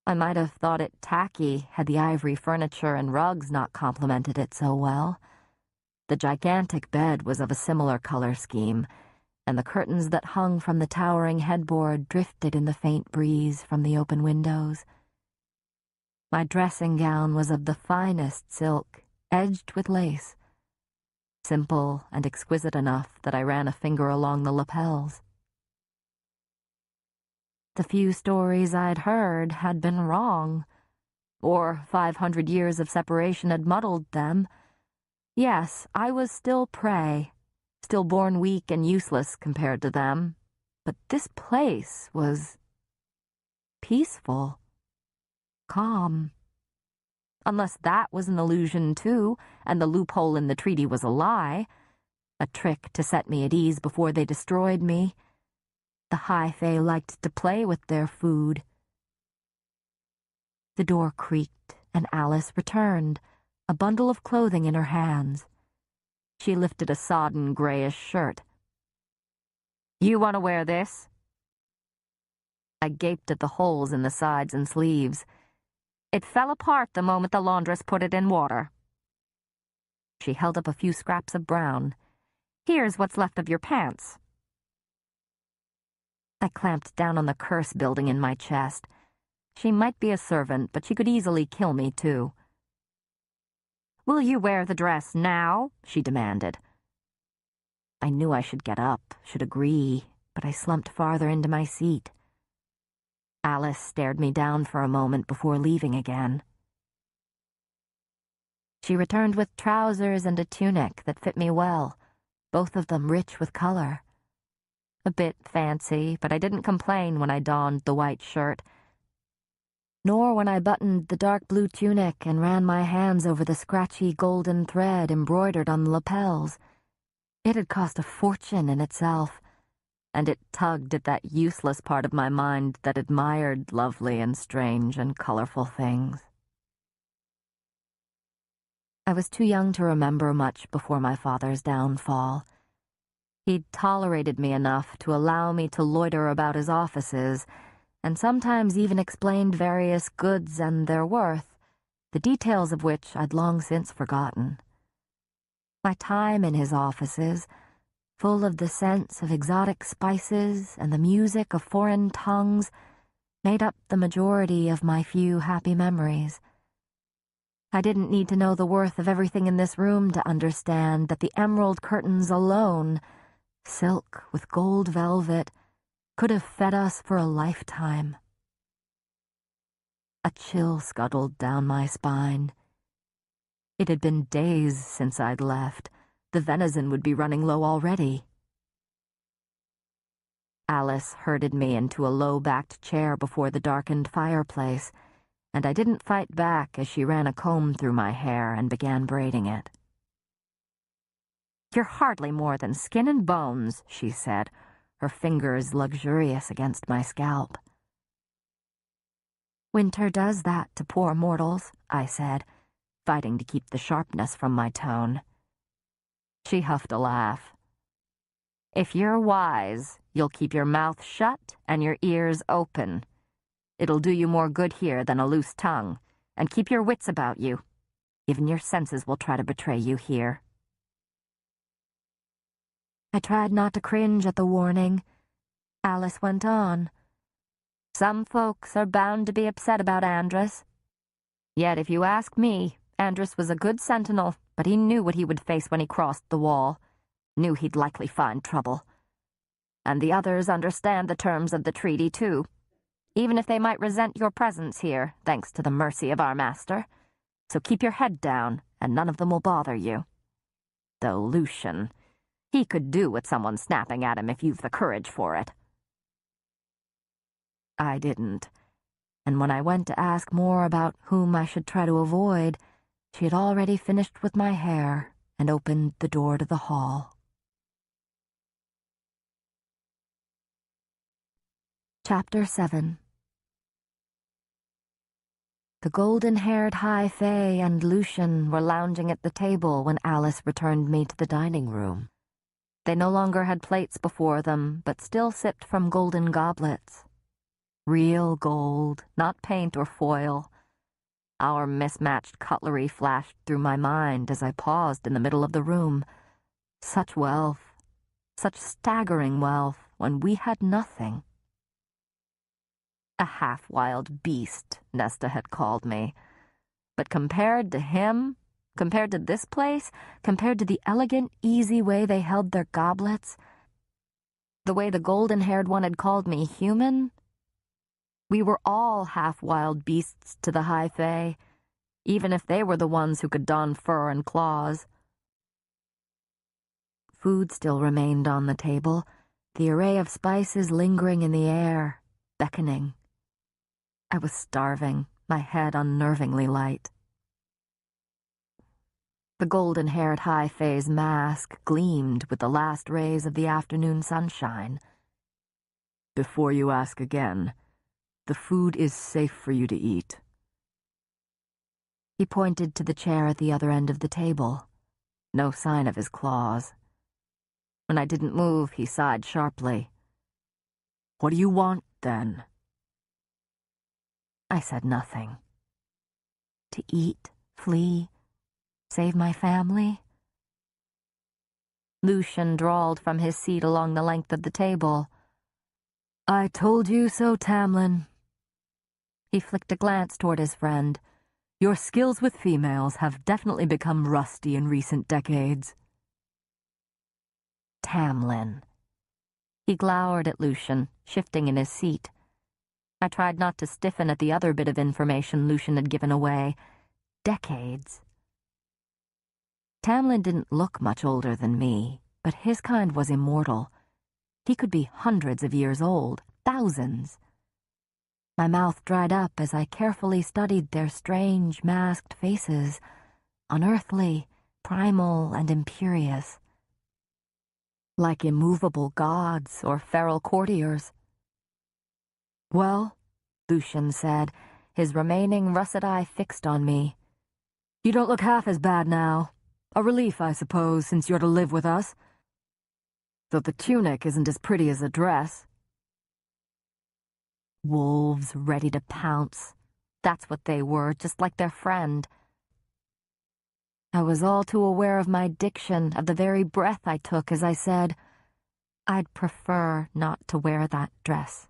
I might have thought it tacky had the ivory furniture and rugs not complemented it so well. The gigantic bed was of a similar color scheme, and the curtains that hung from the towering headboard drifted in the faint breeze from the open windows. My dressing gown was of the finest silk, edged with lace, simple and exquisite enough that I ran a finger along the lapels. The few stories I'd heard had been wrong, or 500 years of separation had muddled them. Yes, I was still prey, still born weak and useless compared to them, but this place was peaceful, calm. Unless that was an illusion, too, and the loophole in the treaty was a lie, a trick to set me at ease before they destroyed me. The High Fae liked to play with their food. The door creaked, and Alice returned, a bundle of clothing in her hands. She lifted a sodden grayish shirt. "You want to wear this?" I gaped at the holes in the sides and sleeves. "It fell apart the moment the laundress put it in water." She held up a few scraps of brown. "Here's what's left of your pants." I clamped down on the curse building in my chest. She might be a servant, but she could easily kill me, too. "Will you wear the dress now?" she demanded. I knew I should get up, should agree, but I slumped farther into my seat. Alice stared me down for a moment before leaving again. She returned with trousers and a tunic that fit me well, both of them rich with color. A bit fancy, but I didn't complain when I donned the white shirt, nor when I buttoned the dark blue tunic and ran my hands over the scratchy golden thread embroidered on the lapels. It had cost a fortune in itself, and it tugged at that useless part of my mind that admired lovely and strange and colorful things. I was too young to remember much before my father's downfall. He'd tolerated me enough to allow me to loiter about his offices, and sometimes even explained various goods and their worth, the details of which I'd long since forgotten. My time in his offices, full of the scents of exotic spices and the music of foreign tongues, made up the majority of my few happy memories. I didn't need to know the worth of everything in this room to understand that the emerald curtains alone, silk with gold velvet, could have fed us for a lifetime. A chill scuttled down my spine. It had been days since I'd left. The venison would be running low already. Alice herded me into a low-backed chair before the darkened fireplace, and I didn't fight back as she ran a comb through my hair and began braiding it. "You're hardly more than skin and bones," she said, her fingers luxurious against my scalp. "Winter does that to poor mortals," I said, fighting to keep the sharpness from my tone. She huffed a laugh. "If you're wise, you'll keep your mouth shut and your ears open. It'll do you more good here than a loose tongue, and keep your wits about you. Even your senses will try to betray you here." I tried not to cringe at the warning. Alice went on. "Some folks are bound to be upset about Andrus. Yet if you ask me, Andrus was a good sentinel, but he knew what he would face when he crossed the wall. Knew he'd likely find trouble. And the others understand the terms of the treaty, too, even if they might resent your presence here, thanks to the mercy of our master. So keep your head down, and none of them will bother you. Though Lucian, he could do with someone snapping at him if you've the courage for it." I didn't, and when I went to ask more about whom I should try to avoid, she had already finished with my hair and opened the door to the hall. Chapter 7. The golden-haired High Fae and Lucian were lounging at the table when Alice returned me to the dining room. They no longer had plates before them, but still sipped from golden goblets. Real gold, not paint or foil. Our mismatched cutlery flashed through my mind as I paused in the middle of the room. Such wealth, such staggering wealth, when we had nothing. A half-wild beast, Nesta had called me. But compared to him, compared to this place, compared to the elegant, easy way they held their goblets, the way the golden-haired one had called me human, we were all half-wild beasts to the High Fae, even if they were the ones who could don fur and claws. Food still remained on the table, the array of spices lingering in the air, beckoning. I was starving, my head unnervingly light. The golden-haired High Fae's mask gleamed with the last rays of the afternoon sunshine. "Before you ask again, the food is safe for you to eat." He pointed to the chair at the other end of the table. No sign of his claws. When I didn't move, he sighed sharply. "What do you want, then?" I said nothing. To eat, flee, save my family? Lucian drawled from his seat along the length of the table. "I told you so, Tamlin." He flicked a glance toward his friend. "Your skills with females have definitely become rusty in recent decades." Tamlin. He glowered at Lucian, shifting in his seat. I tried not to stiffen at the other bit of information Lucian had given away. Decades. Tamlin didn't look much older than me, but his kind was immortal. He could be hundreds of years old, thousands. My mouth dried up as I carefully studied their strange, masked faces, unearthly, primal, and imperious. like immovable gods or feral courtiers. "Well," Lucian said, his remaining russet eye fixed on me. "You don't look half as bad now. A relief, I suppose, since you're to live with us. Though the tunic isn't as pretty as the dress." Wolves ready to pounce. That's what they were, just like their friend. I was all too aware of my diction, of the very breath I took as I said, "I'd prefer not to wear that dress."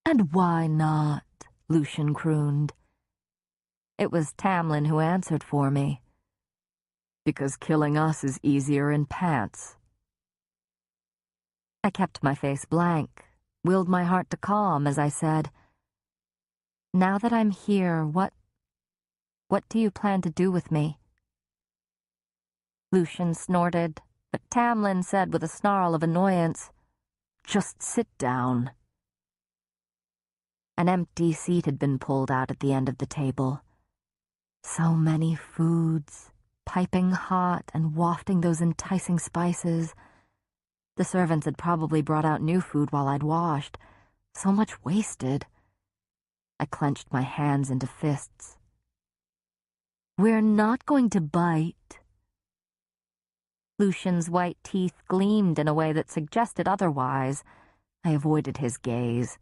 "And why not?" Lucian crooned. It was Tamlin who answered for me. "Because killing us is easier in pants." I kept my face blank, willed my heart to calm as I said, "Now that I'm here, what do you plan to do with me?" Lucian snorted, but Tamlin said with a snarl of annoyance, "Just sit down." An empty seat had been pulled out at the end of the table. So many foods, piping hot and wafting those enticing spices. The servants had probably brought out new food while I'd washed. So much wasted. I clenched my hands into fists. "We're not going to bite." Lucian's white teeth gleamed in a way that suggested otherwise. I avoided his gaze.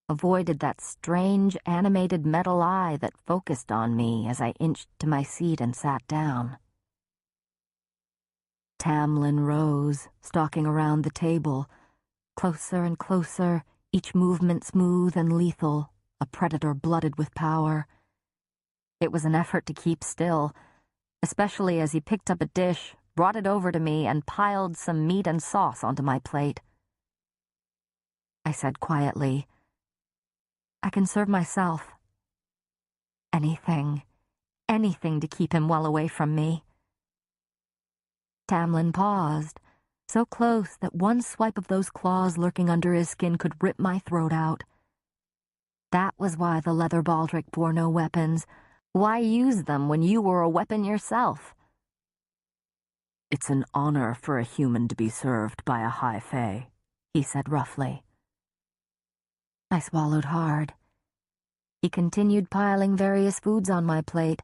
Avoided that strange, animated metal eye that focused on me as I inched to my seat and sat down. Tamlin rose, stalking around the table. Closer and closer, each movement smooth and lethal, a predator blooded with power. It was an effort to keep still, especially as he picked up a dish, brought it over to me, and piled some meat and sauce onto my plate. I said quietly, "I can serve myself." Anything to keep him well away from me. Tamlin paused, so close that one swipe of those claws lurking under his skin could rip my throat out. That was why the leather baldric bore no weapons. Why use them when you were a weapon yourself? "It's an honor for a human to be served by a high fae," he said roughly. I swallowed hard. He continued piling various foods on my plate,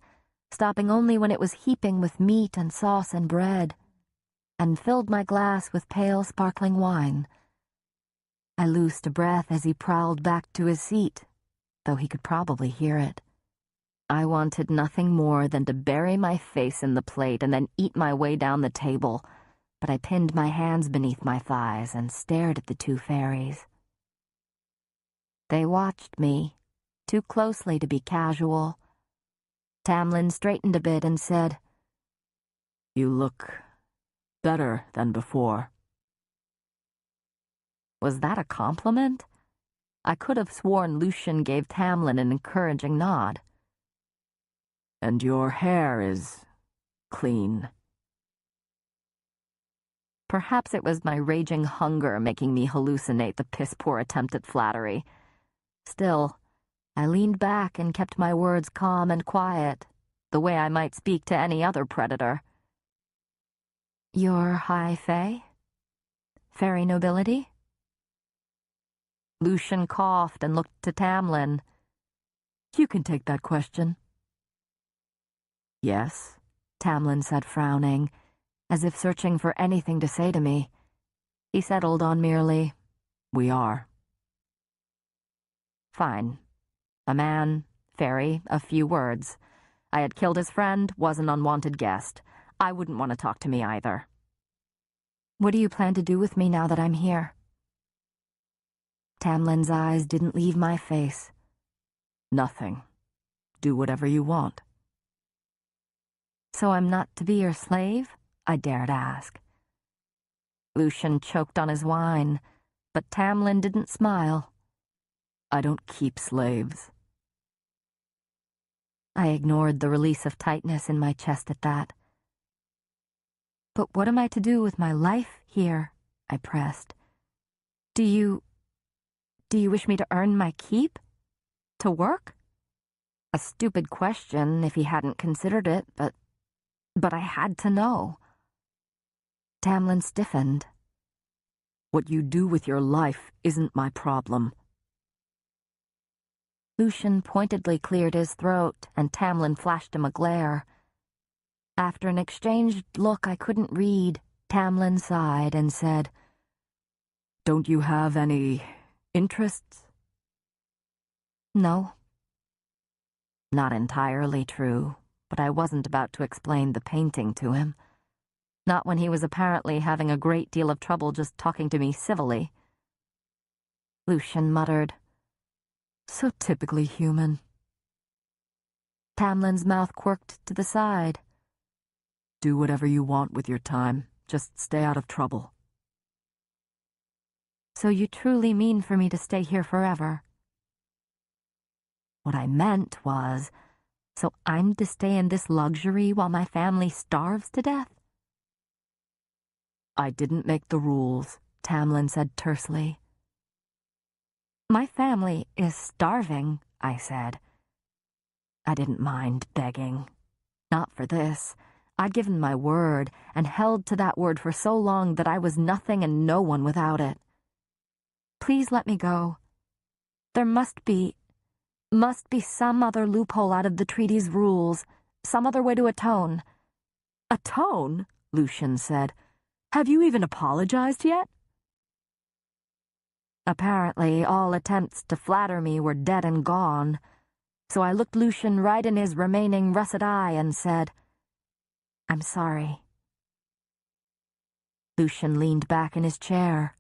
stopping only when it was heaping with meat and sauce and bread, and filled my glass with pale, sparkling wine. I loosed a breath as he prowled back to his seat, though he could probably hear it. I wanted nothing more than to bury my face in the plate and then eat my way down the table, but I pinned my hands beneath my thighs and stared at the two fairies. They watched me, too closely to be casual. Tamlin straightened a bit and said, "You look better than before." Was that a compliment? I could have sworn Lucian gave Tamlin an encouraging nod. "And your hair is clean." Perhaps it was my raging hunger making me hallucinate the piss-poor attempt at flattery. Still, I leaned back and kept my words calm and quiet, the way I might speak to any other predator. "You're high fae? Fairy nobility?" Lucian coughed and looked to Tamlin. "You can take that question." "Yes," Tamlin said, frowning, as if searching for anything to say to me. He settled on merely, "We are." Fine. A man, fairy, a few words. I had killed his friend, was an unwanted guest. I wouldn't want to talk to me either. "What do you plan to do with me now that I'm here?" Tamlin's eyes didn't leave my face. "Nothing. Do whatever you want." "So I'm not to be your slave?" I dared ask. Lucian choked on his wine, but Tamlin didn't smile. "I don't keep slaves." I ignored the release of tightness in my chest at that. "But what am I to do with my life here?" I pressed. Do you wish me to earn my keep? To work?" A stupid question if he hadn't considered it, but I had to know. Tamlin stiffened. What you do with your life isn't my problem. Lucien pointedly cleared his throat, and Tamlin flashed him a glare. After an exchanged look I couldn't read, Tamlin sighed and said, "Don't you have any interests?" "No." Not entirely true, but I wasn't about to explain the painting to him. Not when he was apparently having a great deal of trouble just talking to me civilly. Lucien muttered, "So typically human." Tamlin's mouth quirked to the side. "Do whatever you want with your time. Just stay out of trouble." "So you truly mean for me to stay here forever?" What I meant was, so I'm to stay in this luxury while my family starves to death? "I didn't make the rules," Tamlin said tersely. "My family is starving," I said. I didn't mind begging. Not for this. I'd given my word, and held to that word for so long that I was nothing and no one without it. "Please let me go. There must be some other loophole out of the treaty's rules, some other way to atone." "Atone?" Lucien said. "Have you even apologized yet?" Apparently, all attempts to flatter me were dead and gone, so I looked Lucien right in his remaining russet eye and said, "I'm sorry." Lucien leaned back in his chair.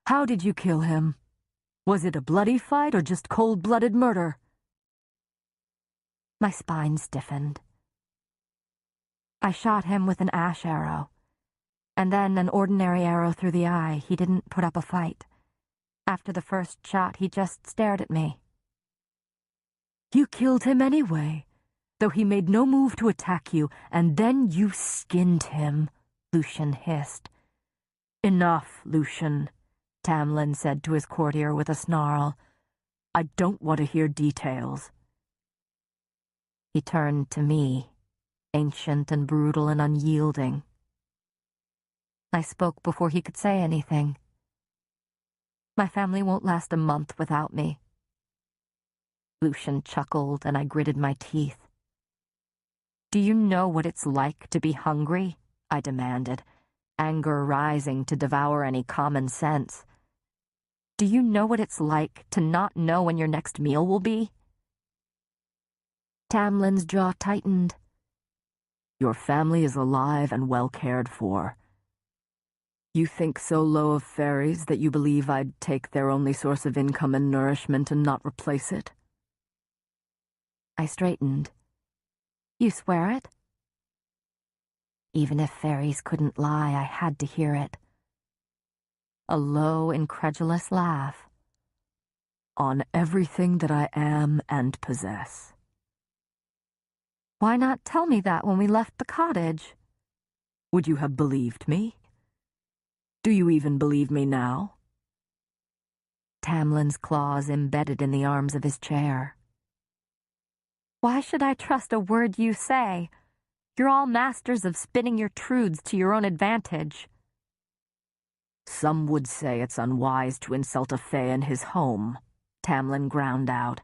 "How did you kill him? Was it a bloody fight or just cold-blooded murder?" My spine stiffened. "I shot him with an ash arrow, and then an ordinary arrow through the eye. He didn't put up a fight. After the first shot, he just stared at me." "You killed him anyway, though he made no move to attack you, and then you skinned him," Lucien hissed. "Enough, Lucien," Tamlin said to his courtier with a snarl. "I don't want to hear details." He turned to me, ancient and brutal and unyielding. I spoke before he could say anything. "My family won't last a month without me." Lucien chuckled, and I gritted my teeth. "Do you know what it's like to be hungry?" I demanded, anger rising to devour any common sense. "Do you know what it's like to not know when your next meal will be?" Tamlin's jaw tightened. "Your family is alive and well cared for. You think so low of fairies that you believe I'd take their only source of income and nourishment and not replace it?" I straightened. "You swear it?" Even if fairies couldn't lie, I had to hear it. A low, incredulous laugh. "On everything that I am and possess." "Why not tell me that when we left the cottage?" "Would you have believed me? Do you even believe me now?" Tamlin's claws embedded in the arms of his chair. "Why should I trust a word you say? You're all masters of spinning your truths to your own advantage." "Some would say it's unwise to insult a fae in his home," Tamlin ground out.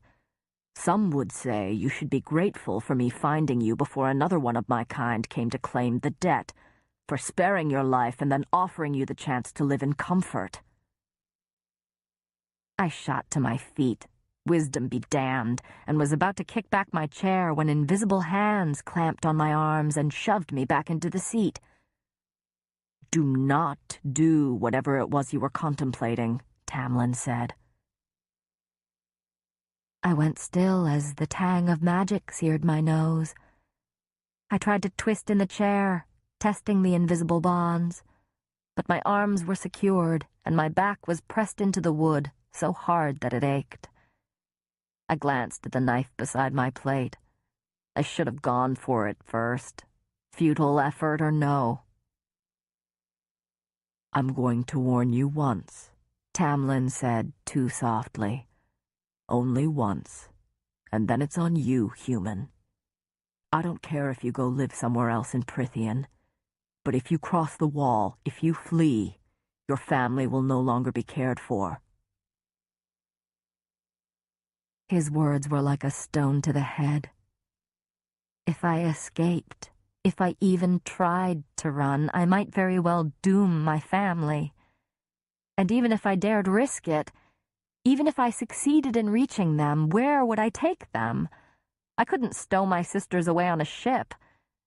"Some would say you should be grateful for me finding you before another one of my kind came to claim the debt, for sparing your life and then offering you the chance to live in comfort." I shot to my feet, wisdom be damned, and was about to kick back my chair when invisible hands clamped on my arms and shoved me back into the seat. "Do not do whatever it was you were contemplating," Tamlin said. I went still as the tang of magic seared my nose. I tried to twist in the chair, testing the invisible bonds, but my arms were secured and my back was pressed into the wood so hard that it ached. I glanced at the knife beside my plate. I should have gone for it first, futile effort or no. "I'm going to warn you once," Tamlin said too softly. "Only once, and then it's on you, human. I don't care if you go live somewhere else in Prythian. But if you cross the wall, if you flee, your family will no longer be cared for." His words were like a stone to the head. If I escaped, if I even tried to run, I might very well doom my family. And even if I dared risk it, even if I succeeded in reaching them, where would I take them? I couldn't stow my sisters away on a ship,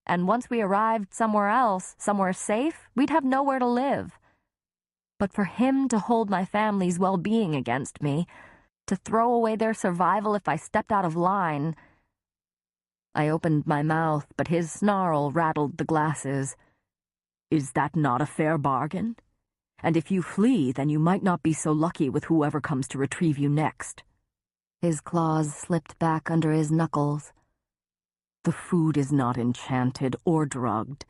and once we arrived somewhere else, somewhere safe, we'd have nowhere to live. But for him to hold my family's well-being against me, to throw away their survival if I stepped out of line... I opened my mouth, but his snarl rattled the glasses. "Is that not a fair bargain? And if you flee, then you might not be so lucky with whoever comes to retrieve you next." His claws slipped back under his knuckles. "The food is not enchanted or drugged,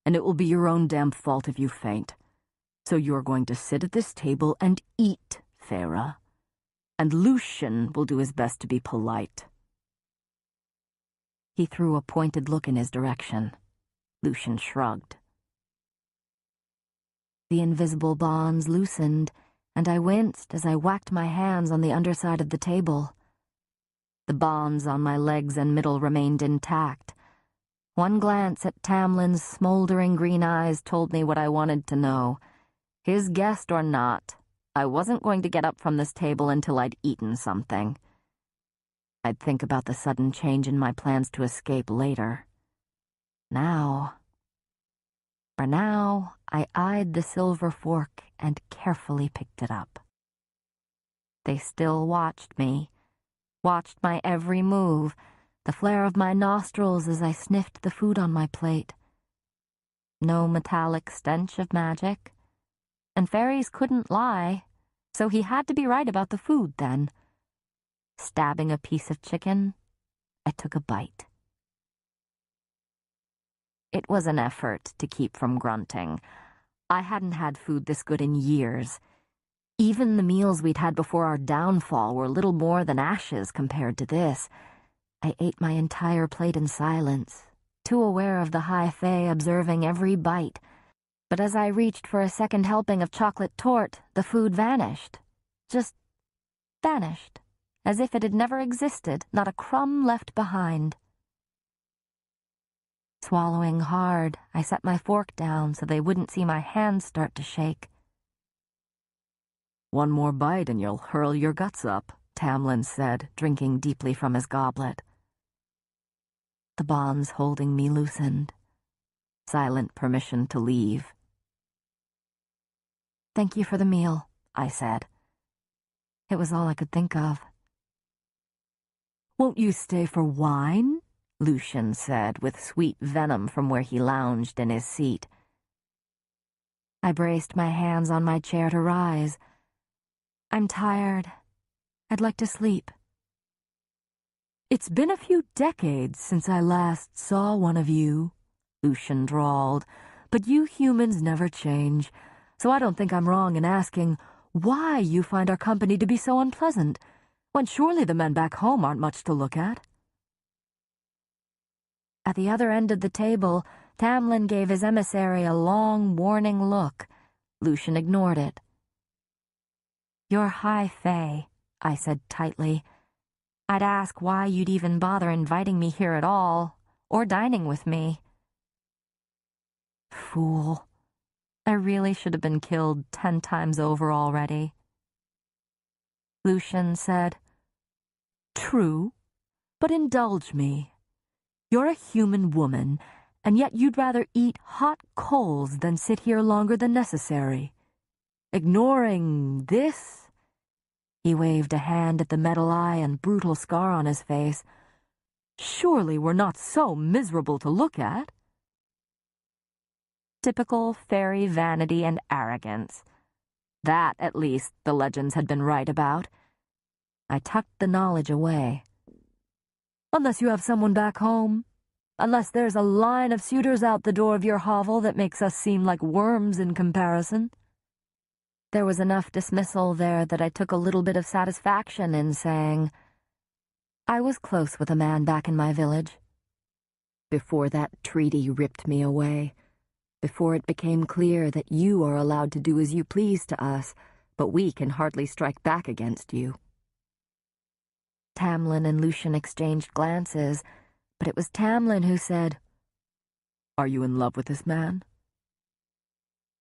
and it will be your own damn fault if you faint. So you're going to sit at this table and eat, Feyre. And Lucien will do his best to be polite." He threw a pointed look in his direction. Lucien shrugged. The invisible bonds loosened, and I winced as I whacked my hands on the underside of the table. The bonds on my legs and middle remained intact. One glance at Tamlin's smoldering green eyes told me what I wanted to know. His guest or not, I wasn't going to get up from this table until I'd eaten something. I'd think about the sudden change in my plans to escape later. For now, I eyed the silver fork and carefully picked it up. They still watched me, watched my every move, the flare of my nostrils as I sniffed the food on my plate. No metallic stench of magic. And fairies couldn't lie, so he had to be right about the food then. Stabbing a piece of chicken, I took a bite. It was an effort to keep from grunting. I hadn't had food this good in years. Even the meals we'd had before our downfall were little more than ashes compared to this. I ate my entire plate in silence, too aware of the high fae observing every bite. But as I reached for a second helping of chocolate torte, the food vanished. Just vanished. As if it had never existed, not a crumb left behind. Swallowing hard, I set my fork down so they wouldn't see my hands start to shake. "One more bite and you'll hurl your guts up," Tamlin said, drinking deeply from his goblet. The bonds holding me loosened. Silent permission to leave. "Thank you for the meal," I said. It was all I could think of. "Won't you stay for wine?" Lucien said, with sweet venom from where he lounged in his seat. I braced my hands on my chair to rise. "I'm tired. I'd like to sleep." "It's been a few decades since I last saw one of you," Lucien drawled, "but you humans never change, so I don't think I'm wrong in asking why you find our company to be so unpleasant, when surely the men back home aren't much to look at." At the other end of the table, Tamlin gave his emissary a long, warning look. Lucien ignored it. "You're high fae," I said tightly. "I'd ask why you'd even bother inviting me here at all, or dining with me." Fool. I really should have been killed 10 times over already. Lucien said, "True, but indulge me. You're a human woman, and yet you'd rather eat hot coals than sit here longer than necessary. Ignoring this," he waved a hand at the metal eye and brutal scar on his face, "surely we're not so miserable to look at." Typical fairy vanity and arrogance. That, at least, the legends had been right about. I tucked the knowledge away. "Unless you have someone back home. Unless there's a line of suitors out the door of your hovel that makes us seem like worms in comparison." There was enough dismissal there that I took a little bit of satisfaction in saying, "I was close with a man back in my village. Before that treaty ripped me away. before it became clear that you are allowed to do as you please to us, but we can hardly strike back against you." Tamlin and Lucien exchanged glances, but it was Tamlin who said, "Are you in love with this man?"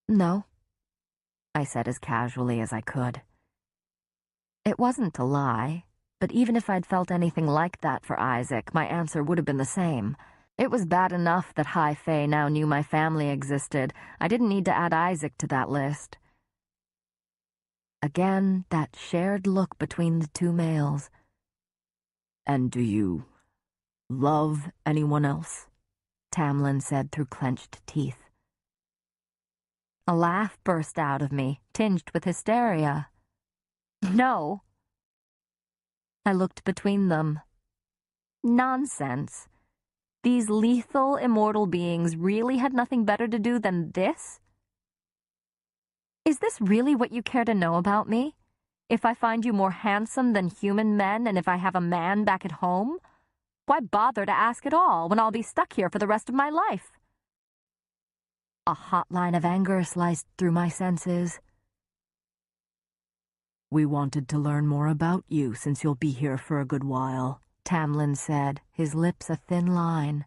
"No," I said as casually as I could. It wasn't a lie, but even if I'd felt anything like that for Isaac, my answer would have been the same. It was bad enough that High Fae now knew my family existed. I didn't need to add Isaac to that list. Again, that shared look between the two males. "And do you love anyone else?" Tamlin said through clenched teeth. A laugh burst out of me, tinged with hysteria. "No." I looked between them. Nonsense. These lethal, immortal beings really had nothing better to do than this? Is this really what you care to know about me? If I find you more handsome than human men, and if I have a man back at home? Why bother to ask at all when I'll be stuck here for the rest of my life? A hot line of anger sliced through my senses. "We wanted to learn more about you since you'll be here for a good while," Tamlin said, his lips a thin line.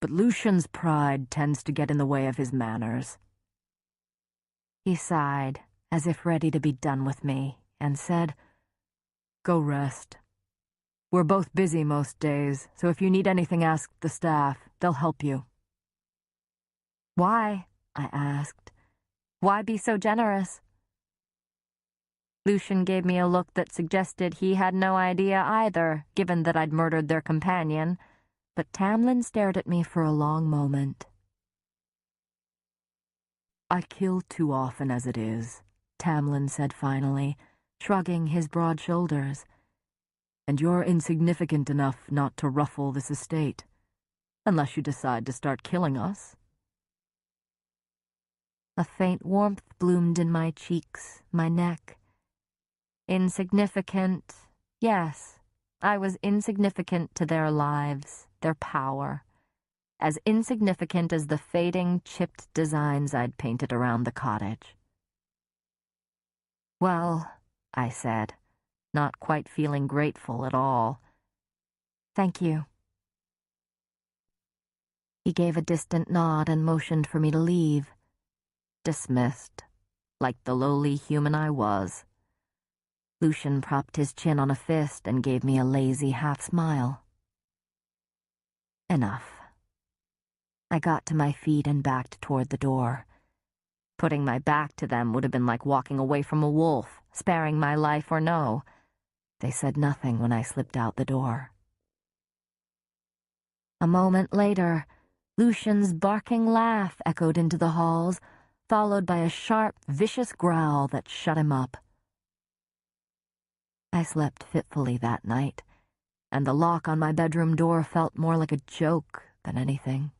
"But Lucien's pride tends to get in the way of his manners." He sighed, as if ready to be done with me, and said, "Go rest. We're both busy most days, so if you need anything, ask the staff. They'll help you." "Why?" I asked. "Why be so generous?" Lucien gave me a look that suggested he had no idea either, given that I'd murdered their companion, but Tamlin stared at me for a long moment. "I kill too often as it is," Tamlin said finally, shrugging his broad shoulders. "And you're insignificant enough not to ruffle this estate, unless you decide to start killing us." A faint warmth bloomed in my cheeks, my neck. Insignificant, yes, I was insignificant to their lives, their power. As insignificant as the fading, chipped designs I'd painted around the cottage. "Well," I said, not quite feeling grateful at all. "Thank you." He gave a distant nod and motioned for me to leave. Dismissed, like the lowly human I was. Lucien propped his chin on a fist and gave me a lazy half-smile. Enough. I got to my feet and backed toward the door. Putting my back to them would have been like walking away from a wolf, sparing my life or no. They said nothing when I slipped out the door. A moment later, Lucien's barking laugh echoed into the halls, followed by a sharp, vicious growl that shut him up. I slept fitfully that night, and the lock on my bedroom door felt more like a joke than anything.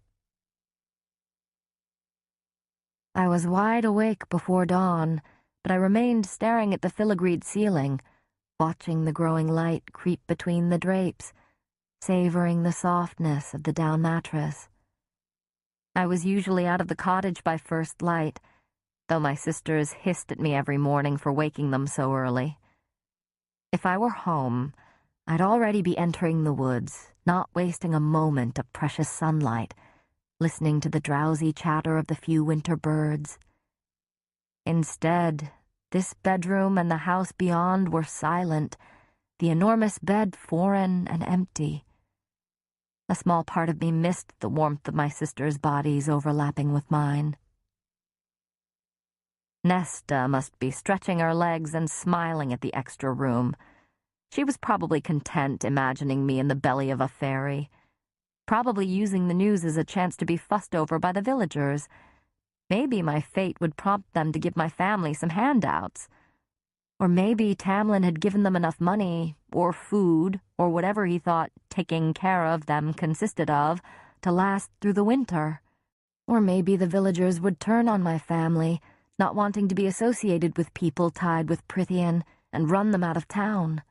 I was wide awake before dawn, but I remained staring at the filigreed ceiling, watching the growing light creep between the drapes, savoring the softness of the down mattress. I was usually out of the cottage by first light, though my sisters hissed at me every morning for waking them so early. If I were home, I'd already be entering the woods, not wasting a moment of precious sunlight, listening to the drowsy chatter of the few winter birds. Instead, this bedroom and the house beyond were silent, the enormous bed foreign and empty. A small part of me missed the warmth of my sisters' bodies overlapping with mine. Nesta must be stretching her legs and smiling at the extra room. She was probably content imagining me in the belly of a fairy, probably using the news as a chance to be fussed over by the villagers. Maybe my fate would prompt them to give my family some handouts. Or maybe Tamlin had given them enough money, or food, or whatever he thought taking care of them consisted of, to last through the winter. Or maybe the villagers would turn on my family, not wanting to be associated with people tied with Prythian, and run them out of town.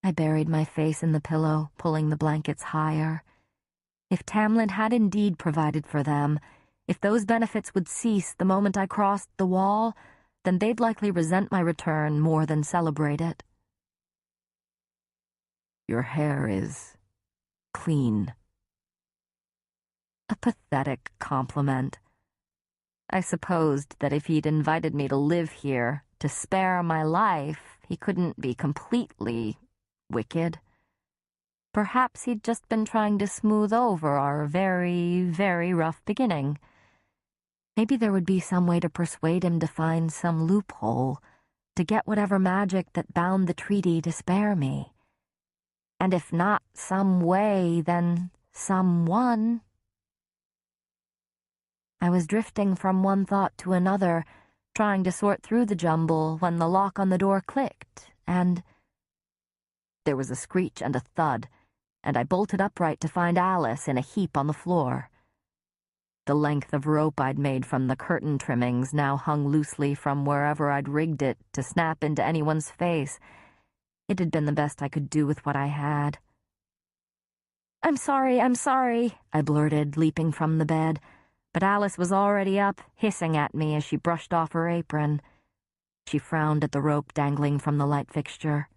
I buried my face in the pillow, pulling the blankets higher. If Tamlin had indeed provided for them, if those benefits would cease the moment I crossed the wall, then they'd likely resent my return more than celebrate it. Your hair is clean. A pathetic compliment. I supposed that if he'd invited me to live here, to spare my life, he couldn't be completely wicked. Perhaps he'd just been trying to smooth over our very, very rough beginning. Maybe there would be some way to persuade him to find some loophole, to get whatever magic that bound the treaty to spare me. And if not some way, then someone. I was drifting from one thought to another, trying to sort through the jumble when the lock on the door clicked, and there was a screech and a thud, and I bolted upright to find Alice in a heap on the floor. The length of rope I'd made from the curtain trimmings now hung loosely from wherever I'd rigged it to snap into anyone's face. It had been the best I could do with what I had. I'm sorry, I blurted, leaping from the bed. But Alice was already up, hissing at me as she brushed off her apron. She frowned at the rope dangling from the light fixture.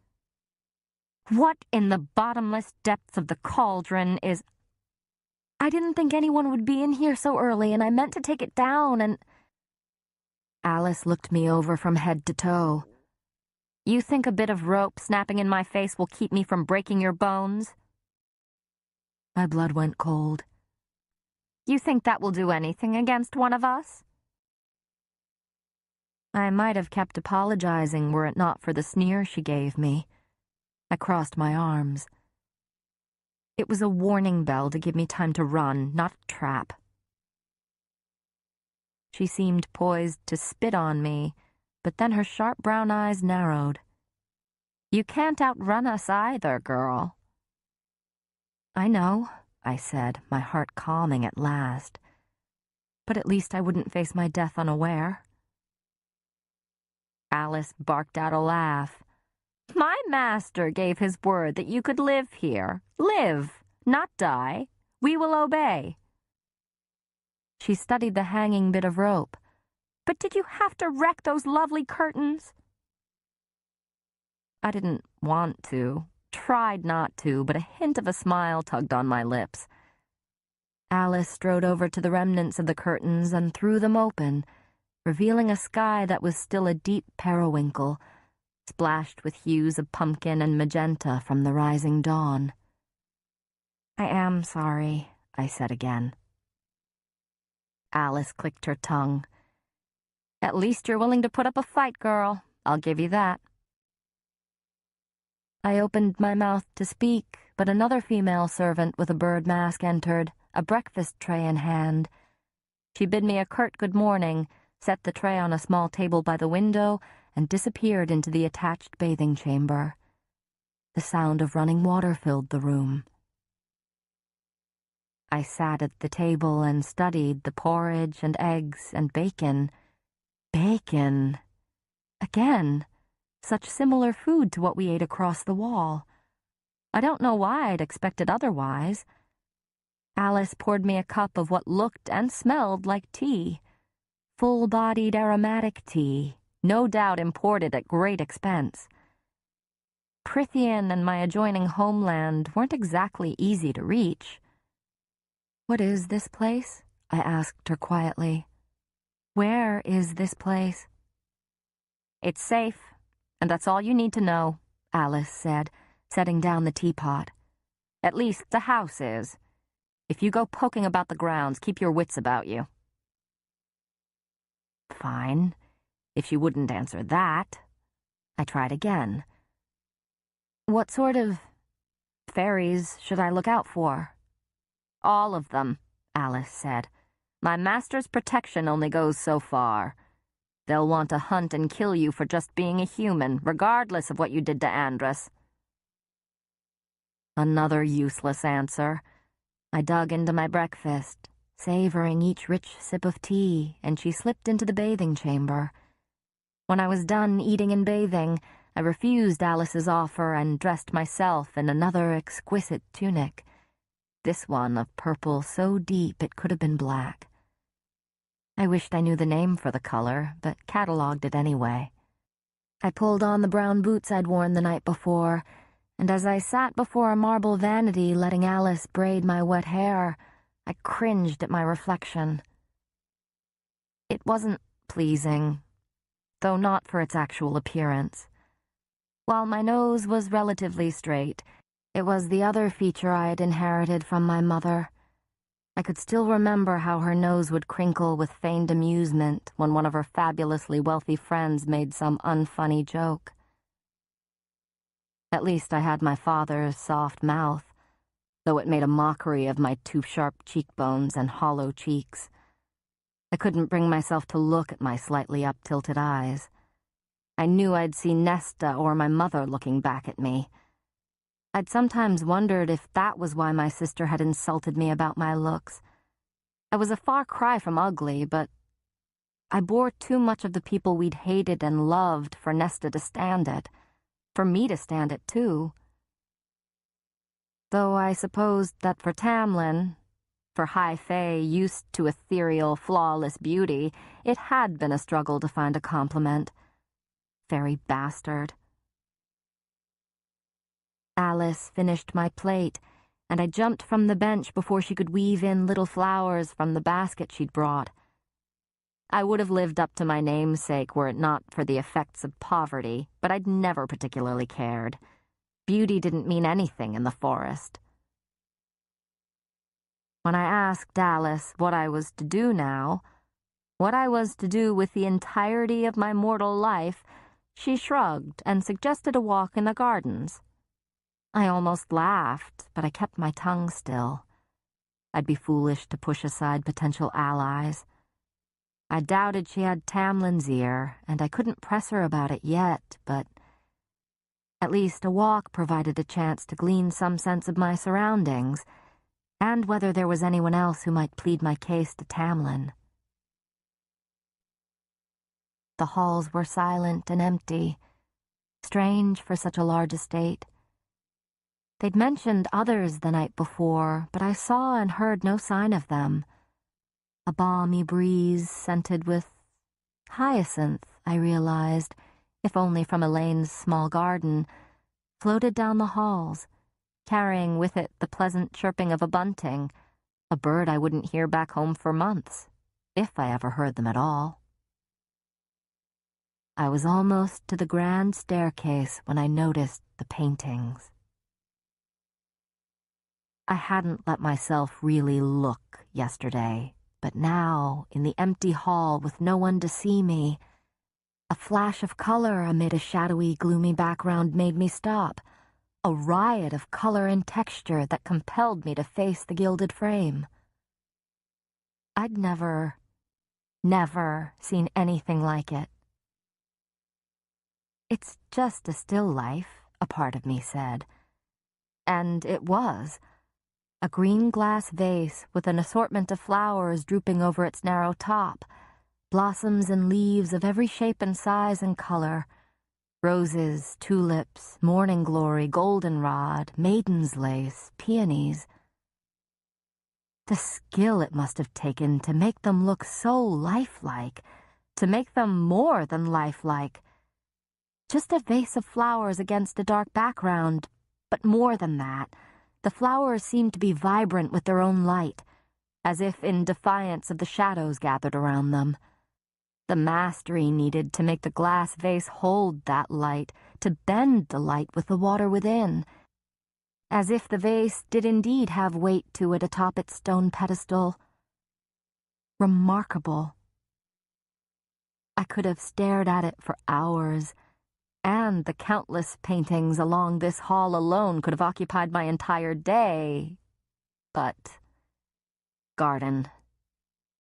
What in the bottomless depths of the cauldron is... I didn't think anyone would be in here so early, and I meant to take it down, and... Alice looked me over from head to toe. You think a bit of rope snapping in my face will keep me from breaking your bones? My blood went cold. You think that will do anything against one of us? I might have kept apologizing were it not for the sneer she gave me. I crossed my arms. It was a warning bell to give me time to run, not a trap. She seemed poised to spit on me, but then her sharp brown eyes narrowed. You can't outrun us either, girl. I know, I said, my heart calming at last. But at least I wouldn't face my death unaware. Alice barked out a laugh. My master gave his word that you could live here. Live, not die. We will obey. She studied the hanging bit of rope. But did you have to wreck those lovely curtains? I didn't want to. Tried not to, but a hint of a smile tugged on my lips. Alice strode over to the remnants of the curtains and threw them open, revealing a sky that was still a deep periwinkle, splashed with hues of pumpkin and magenta from the rising dawn. I am sorry, I said again. Alice clicked her tongue. At least you're willing to put up a fight, girl. I'll give you that. I opened my mouth to speak, but another female servant with a bird mask entered, a breakfast tray in hand. She bid me a curt good morning, set the tray on a small table by the window, and disappeared into the attached bathing chamber. The sound of running water filled the room. I sat at the table and studied the porridge and eggs and bacon. Bacon! Again! Such similar food to what we ate across the wall. I don't know why I'd expected otherwise. Alice poured me a cup of what looked and smelled like tea. Full-bodied aromatic tea, no doubt imported at great expense. Prythian and my adjoining homeland weren't exactly easy to reach. What is this place? I asked her quietly. Where is this place? It's safe. And that's all you need to know, Alice said, setting down the teapot. At least the house is. If you go poking about the grounds, keep your wits about you. Fine, if she wouldn't answer that. I tried again. What sort of fairies should I look out for? All of them, Alice said. My master's protection only goes so far. They'll want to hunt and kill you for just being a human, regardless of what you did to Andrus. Another useless answer. I dug into my breakfast, savoring each rich sip of tea, and she slipped into the bathing chamber. When I was done eating and bathing, I refused Alice's offer and dressed myself in another exquisite tunic. this one of purple so deep it could have been black. I wished I knew the name for the color, but cataloged it anyway. I pulled on the brown boots I'd worn the night before, and as I sat before a marble vanity letting Alice braid my wet hair, I cringed at my reflection. It wasn't pleasing, though not for its actual appearance. While my nose was relatively straight, it was the other feature I had inherited from my mother. I could still remember how her nose would crinkle with feigned amusement when one of her fabulously wealthy friends made some unfunny joke. At least I had my father's soft mouth, though it made a mockery of my too sharp cheekbones and hollow cheeks. I couldn't bring myself to look at my slightly up-tilted eyes. I knew I'd see Nesta or my mother looking back at me. I'd sometimes wondered if that was why my sister had insulted me about my looks. I was a far cry from ugly, but I bore too much of the people we'd hated and loved for Nesta to stand it, for me to stand it too. Though I supposed that for Tamlin, for High Fae used to ethereal, flawless beauty, it had been a struggle to find a compliment. Fairy bastard. Alice finished my plate, and I jumped from the bench before she could weave in little flowers from the basket she'd brought. I would have lived up to my namesake were it not for the effects of poverty, but I'd never particularly cared. Beauty didn't mean anything in the forest. When I asked Alice what I was to do now, what I was to do with the entirety of my mortal life, she shrugged and suggested a walk in the gardens. I almost laughed, but I kept my tongue still. I'd be foolish to push aside potential allies. I doubted she had Tamlin's ear, and I couldn't press her about it yet, but at least a walk provided a chance to glean some sense of my surroundings, and whether there was anyone else who might plead my case to Tamlin. The halls were silent and empty, strange for such a large estate. They'd mentioned others the night before, but I saw and heard no sign of them. A balmy breeze scented with hyacinth, I realized, if only from Elaine's small garden, floated down the halls, carrying with it the pleasant chirping of a bunting, a bird I wouldn't hear back home for months, if I ever heard them at all. I was almost to the grand staircase when I noticed the paintings. I hadn't let myself really look yesterday, but now, in the empty hall with no one to see me, a flash of color amid a shadowy, gloomy background made me stop, a riot of color and texture that compelled me to face the gilded frame. I'd never seen anything like it. It's just a still life, a part of me said. And it was. A green glass vase with an assortment of flowers drooping over its narrow top, blossoms and leaves of every shape and size and color, roses, tulips, morning glory, goldenrod, maiden's lace, peonies. The skill it must have taken to make them look so lifelike, to make them more than lifelike. Just a vase of flowers against a dark background, but more than that. The flowers seemed to be vibrant with their own light, as if in defiance of the shadows gathered around them. The mastery needed to make the glass vase hold that light, to bend the light with the water within, as if the vase did indeed have weight to it atop its stone pedestal. Remarkable. I could have stared at it for hours, and the countless paintings along this hall alone could have occupied my entire day. But garden,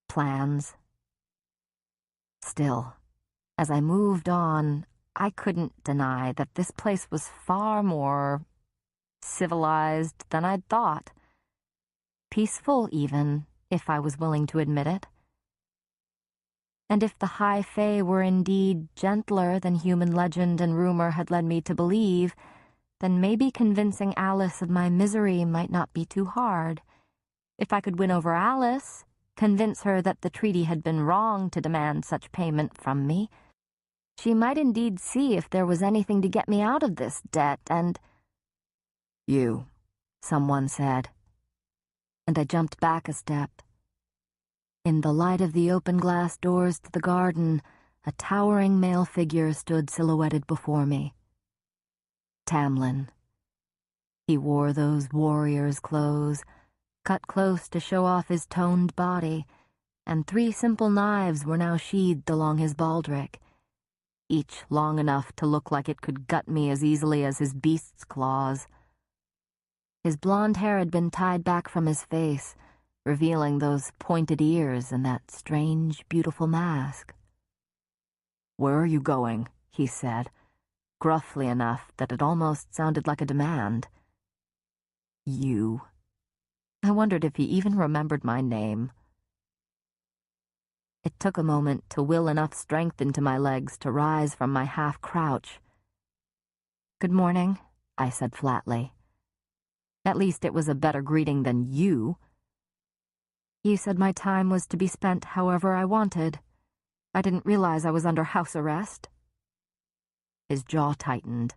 plans. Still, as I moved on, I couldn't deny that this place was far more civilized than I'd thought. Peaceful, even, if I was willing to admit it. And if the High Fae were indeed gentler than human legend and rumor had led me to believe, then maybe convincing Alice of my misery might not be too hard. If I could win over Alice, convince her that the treaty had been wrong to demand such payment from me, she might indeed see if there was anything to get me out of this debt and— "You," someone said, and I jumped back a step. In the light of the open glass doors to the garden, a towering male figure stood silhouetted before me. Tamlin. He wore those warrior's clothes, cut close to show off his toned body, and 3 simple knives were now sheathed along his baldric, each long enough to look like it could gut me as easily as his beast's claws. His blonde hair had been tied back from his face, revealing those pointed ears and that strange, beautiful mask. "Where are you going?" he said, gruffly enough that it almost sounded like a demand. "You." I wondered if he even remembered my name. It took a moment to will enough strength into my legs to rise from my half-crouch. "Good morning," I said flatly. At least it was a better greeting than "you." "You said my time was to be spent however I wanted. I didn't realize I was under house arrest." His jaw tightened.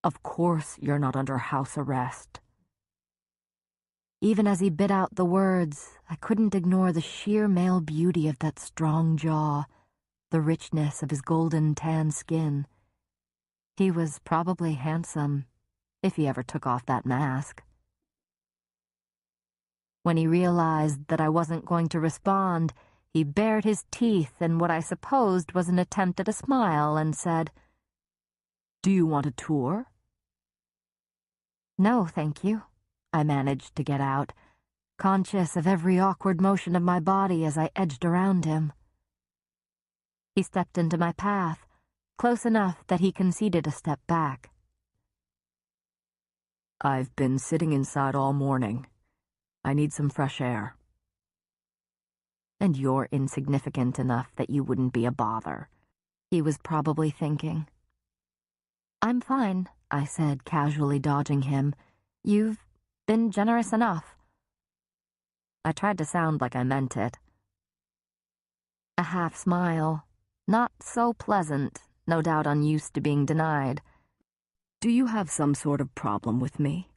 "Of course you're not under house arrest." Even as he bit out the words, I couldn't ignore the sheer male beauty of that strong jaw, the richness of his golden tan skin. He was probably handsome, if he ever took off that mask. When he realized that I wasn't going to respond, he bared his teeth in what I supposed was an attempt at a smile and said, "Do you want a tour?" "No, thank you," I managed to get out, conscious of every awkward motion of my body as I edged around him. He stepped into my path, close enough that he conceded a step back. "I've been sitting inside all morning. I need some fresh air." "And you're insignificant enough that you wouldn't be a bother," he was probably thinking. "I'm fine," I said, casually dodging him. "You've been generous enough." I tried to sound like I meant it. A half smile, not so pleasant, no doubt unused to being denied. "Do you have some sort of problem with me?"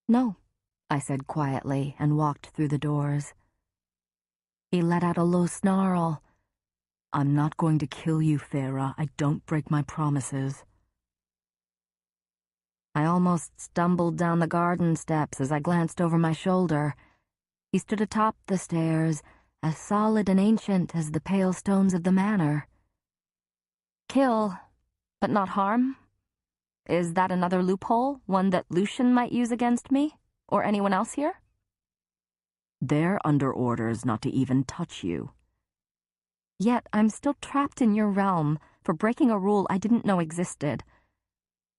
"No," I said quietly and walked through the doors. He let out a low snarl. "I'm not going to kill you, Feyre. I don't break my promises." I almost stumbled down the garden steps as I glanced over my shoulder. He stood atop the stairs, as solid and ancient as the pale stones of the manor. "Kill, but not harm? Is that another loophole, one that Lucien might use against me, or anyone else here?" "They're under orders not to even touch you." "Yet I'm still trapped in your realm for breaking a rule I didn't know existed.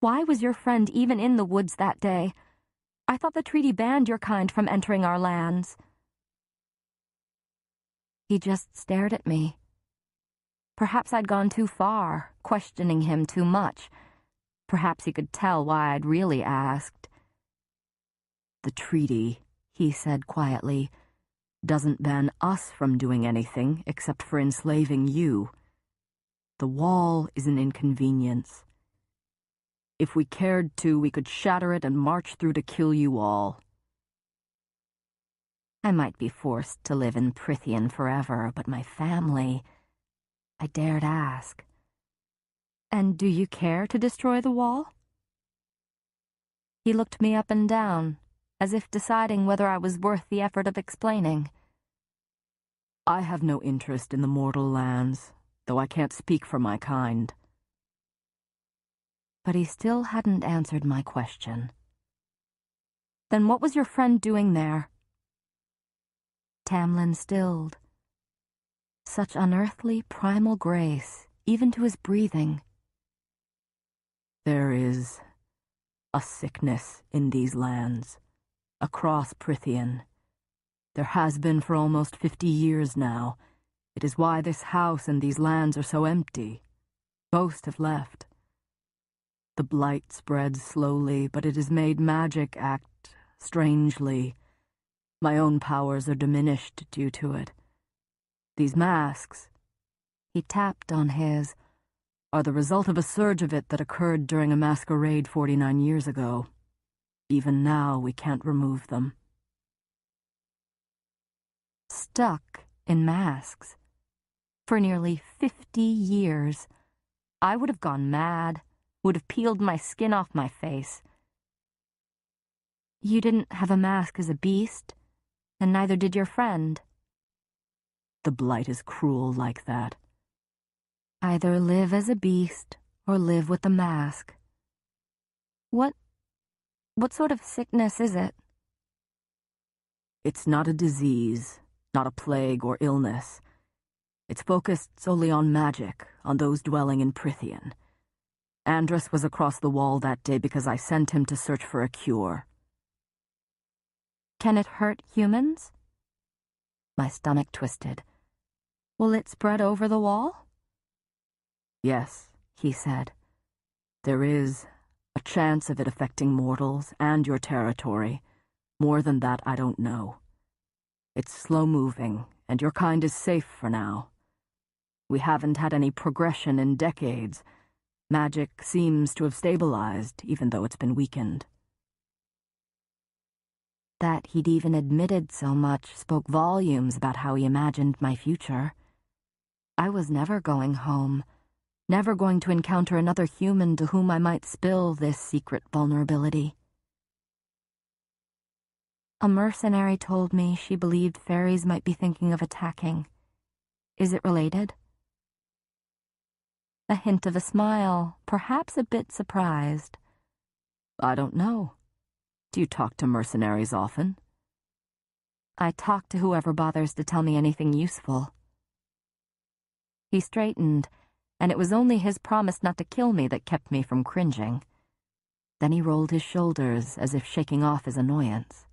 Why was your friend even in the woods that day? I thought the treaty banned your kind from entering our lands." He just stared at me. Perhaps I'd gone too far, questioning him too much. Perhaps he could tell why I'd really asked. "The treaty," he said quietly, "doesn't ban us from doing anything except for enslaving you. The wall is an inconvenience. If we cared to, we could shatter it and march through to kill you all." I might be forced to live in Prythian forever, but my family— I dared ask. "And do you care to destroy the wall?" He looked me up and down, as if deciding whether I was worth the effort of explaining. "I have no interest in the mortal lands, though I can't speak for my kind." But he still hadn't answered my question. "Then what was your friend doing there?" Tamlin stilled. Such unearthly primal grace, even to his breathing. "There is a sickness in these lands, across Prythian. There has been for almost 50 years now. It is why this house and these lands are so empty. Most have left. The blight spreads slowly, but it has made magic act strangely, My own powers are diminished due to it. These masks," he tapped on his, "are the result of a surge of it that occurred during a masquerade 49 years ago. Even now, we can't remove them." Stuck in masks. For nearly 50 years. I would have gone mad, would have peeled my skin off my face. You didn't have a mask as a beast, and neither did your friend. The blight is cruel like that. Either live as a beast or live with the mask. What sort of sickness is it? It's not a disease, not a plague or illness. It's focused solely on magic, on those dwelling in Prythian. Andrus was across the wall that day because I sent him to search for a cure. Can it hurt humans? My stomach twisted. Will it spread over the wall? Yes, he said. There is a chance of it affecting mortals and your territory. More than that, I don't know. It's slow-moving, and your kind is safe for now. We haven't had any progression in decades. Magic seems to have stabilized, even though it's been weakened. That he'd even admitted so much spoke volumes about how he imagined my future. I was never going home, never going to encounter another human to whom I might spill this secret vulnerability. A mercenary told me she believed fairies might be thinking of attacking. Is it related? A hint of a smile, perhaps a bit surprised. I don't know. Do you talk to mercenaries often? I talk to whoever bothers to tell me anything useful. He straightened, and it was only his promise not to kill me that kept me from cringing. Then he rolled his shoulders as if shaking off his annoyance.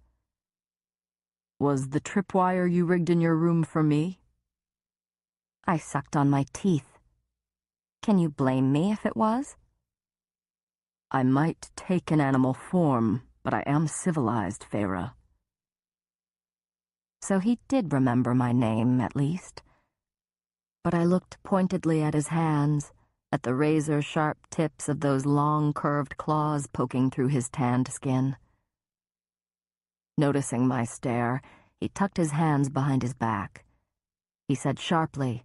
Was the tripwire you rigged in your room for me? I sucked on my teeth. Can you blame me if it was? I might take an animal form, but I am civilized, Feyre. So he did remember my name, at least. But I looked pointedly at his hands, at the razor-sharp tips of those long, curved claws poking through his tanned skin. Noticing my stare, he tucked his hands behind his back. He said sharply,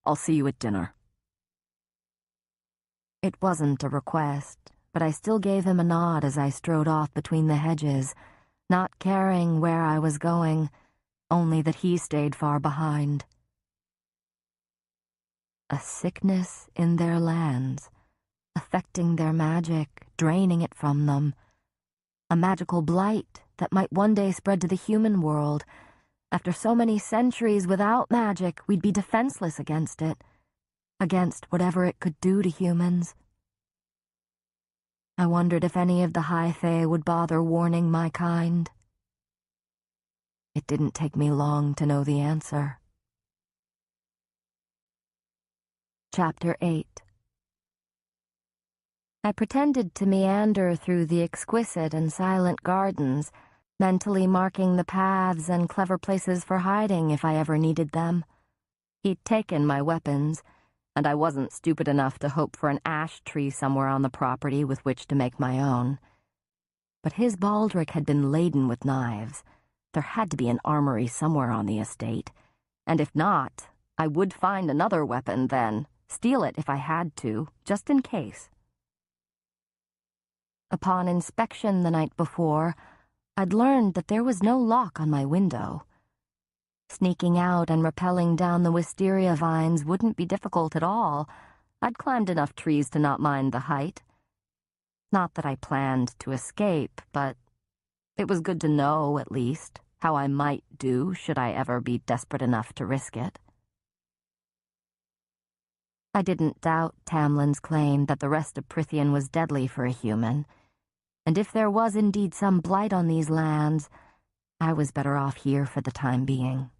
"I'll see you at dinner." It wasn't a request, but I still gave him a nod as I strode off between the hedges, not caring where I was going, only that he stayed far behind. A sickness in their lands, affecting their magic, draining it from them. A magical blight that might one day spread to the human world. After so many centuries without magic, we'd be defenseless against it, against whatever it could do to humans. I wondered if any of the High Fae would bother warning my kind. It didn't take me long to know the answer. Chapter 8. I pretended to meander through the exquisite and silent gardens, mentally marking the paths and clever places for hiding if I ever needed them. He'd taken my weapons, and I wasn't stupid enough to hope for an ash tree somewhere on the property with which to make my own. But his baldric had been laden with knives. There had to be an armory somewhere on the estate, and if not, I would find another weapon then, steal it if I had to, just in case. Upon inspection the night before, I'd learned that there was no lock on my window. Sneaking out and rappelling down the wisteria vines wouldn't be difficult at all. I'd climbed enough trees to not mind the height. Not that I planned to escape, but it was good to know, at least, how I might do should I ever be desperate enough to risk it. I didn't doubt Tamlin's claim that the rest of Prythian was deadly for a human, and if there was indeed some blight on these lands, I was better off here for the time being.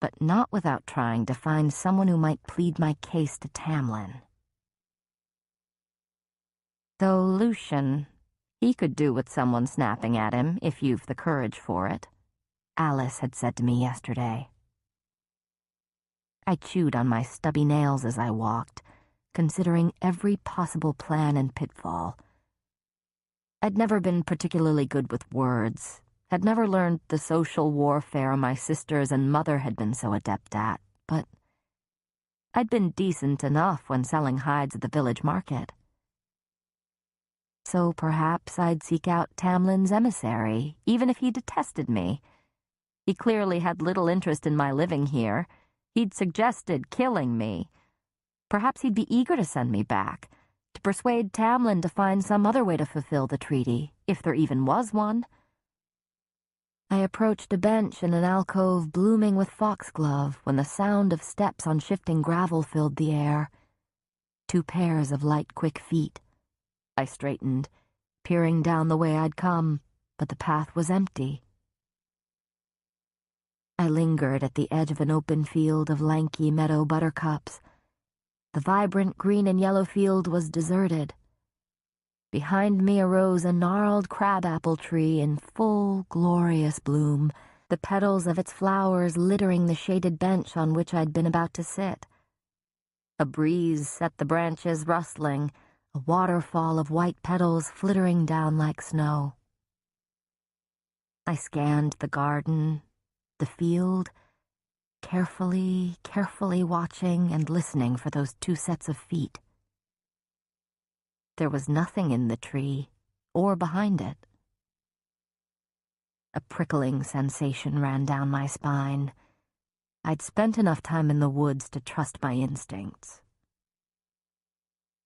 But not without trying to find someone who might plead my case to Tamlin. Though Lucian, He could do with someone snapping at him if you've the courage for it, Alice had said to me yesterday. I chewed on my stubby nails as I walked, considering every possible plan and pitfall. I'd never been particularly good with words, had never learned the social warfare my sisters and mother had been so adept at, but I'd been decent enough when selling hides at the village market. So perhaps I'd seek out Tamlin's emissary, even if he detested me. He clearly had little interest in my living here. He'd suggested killing me. Perhaps he'd be eager to send me back, to persuade Tamlin to find some other way to fulfill the treaty, if there even was one. I approached a bench in an alcove blooming with foxglove when the sound of steps on shifting gravel filled the air. 2 pairs of light, quick feet. I straightened, peering down the way I'd come, but the path was empty. I lingered at the edge of an open field of lanky meadow buttercups. The vibrant green and yellow field was deserted. Behind me arose a gnarled crabapple tree in full, glorious bloom, the petals of its flowers littering the shaded bench on which I'd been about to sit. A breeze set the branches rustling, a waterfall of white petals flittering down like snow. I scanned the garden, the field, carefully watching and listening for those 2 sets of feet. There was nothing in the tree, or behind it. A prickling sensation ran down my spine. I'd spent enough time in the woods to trust my instincts.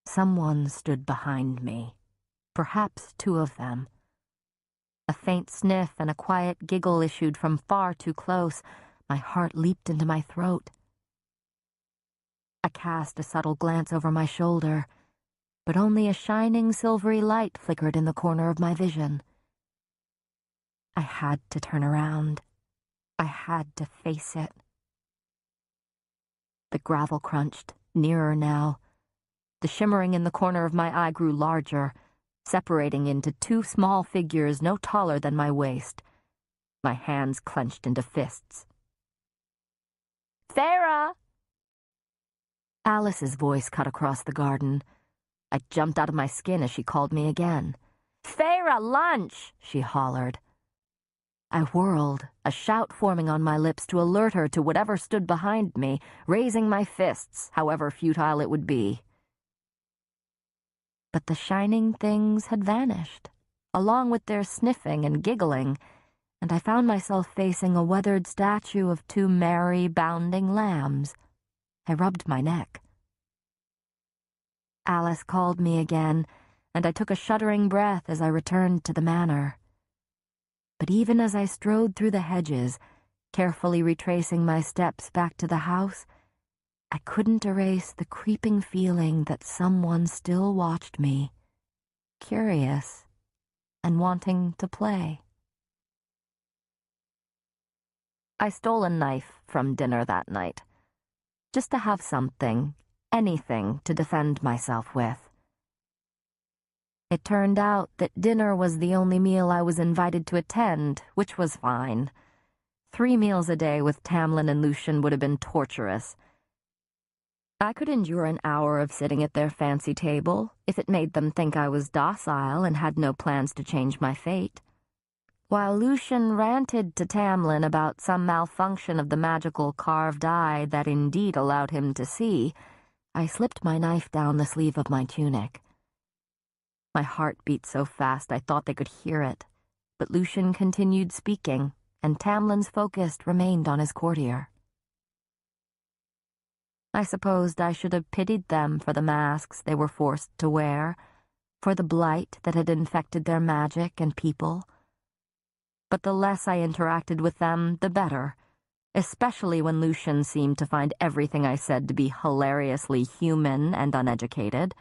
Someone stood behind me, perhaps 2 of them. A faint sniff and a quiet giggle issued from far too close. My heart leaped into my throat. I cast a subtle glance over my shoulder, but only a shining silvery light flickered in the corner of my vision. I had to turn around. I had to face it. The gravel crunched, nearer now. The shimmering in the corner of my eye grew larger, separating into 2 small figures no taller than my waist. My hands clenched into fists. "Farah!" Alice's voice cut across the garden. I jumped out of my skin as she called me again. "Farah, lunch!" she hollered. I whirled, a shout forming on my lips to alert her to whatever stood behind me, raising my fists, however futile it would be. But the shining things had vanished, along with their sniffing and giggling, and I found myself facing a weathered statue of 2 merry, bounding lambs. I rubbed my neck. Alice called me again, and I took a shuddering breath as I returned to the manor. But even as I strode through the hedges, carefully retracing my steps back to the house, I couldn't erase the creeping feeling that someone still watched me, curious and wanting to play. I stole a knife from dinner that night, just to have something, anything to defend myself with. It turned out that dinner was the only meal I was invited to attend, which was fine. 3 meals a day with Tamlin and Lucien would have been torturous. I could endure an hour of sitting at their fancy table if it made them think I was docile and had no plans to change my fate. While Lucien ranted to Tamlin about some malfunction of the magical carved eye that indeed allowed him to see, I slipped my knife down the sleeve of my tunic. My heart beat so fast I thought they could hear it, but Lucien continued speaking, and Tamlin's focus remained on his courtier. I supposed I should have pitied them for the masks they were forced to wear, for the blight that had infected their magic and people. But the less I interacted with them, the better, especially when Lucien seemed to find everything I said to be hilariously human and uneducated.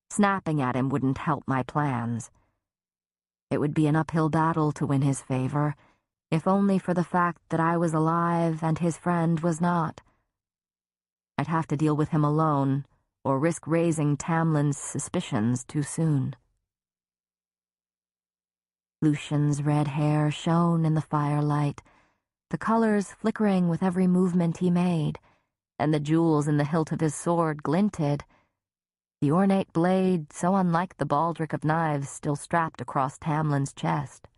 Snapping at him wouldn't help my plans. It would be an uphill battle to win his favor, if only for the fact that I was alive and his friend was not. I'd have to deal with him alone, or risk raising Tamlin's suspicions too soon. Lucian's red hair shone in the firelight, the colors flickering with every movement he made, and the jewels in the hilt of his sword glinted, the ornate blade so unlike the baldric of knives still strapped across Tamlin's chest.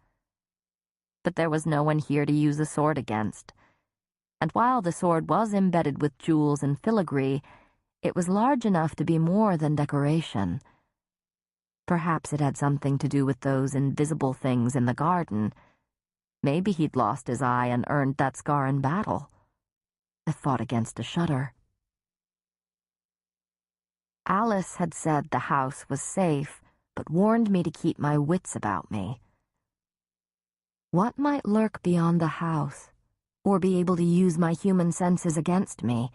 But there was no one here to use a sword against, and while the sword was embedded with jewels and filigree, it was large enough to be more than decoration. Perhaps it had something to do with those invisible things in the garden. Maybe he'd lost his eye and earned that scar in battle. I fought against a shudder. Alice had said the house was safe, but warned me to keep my wits about me. What might lurk beyond the house, or be able to use my human senses against me?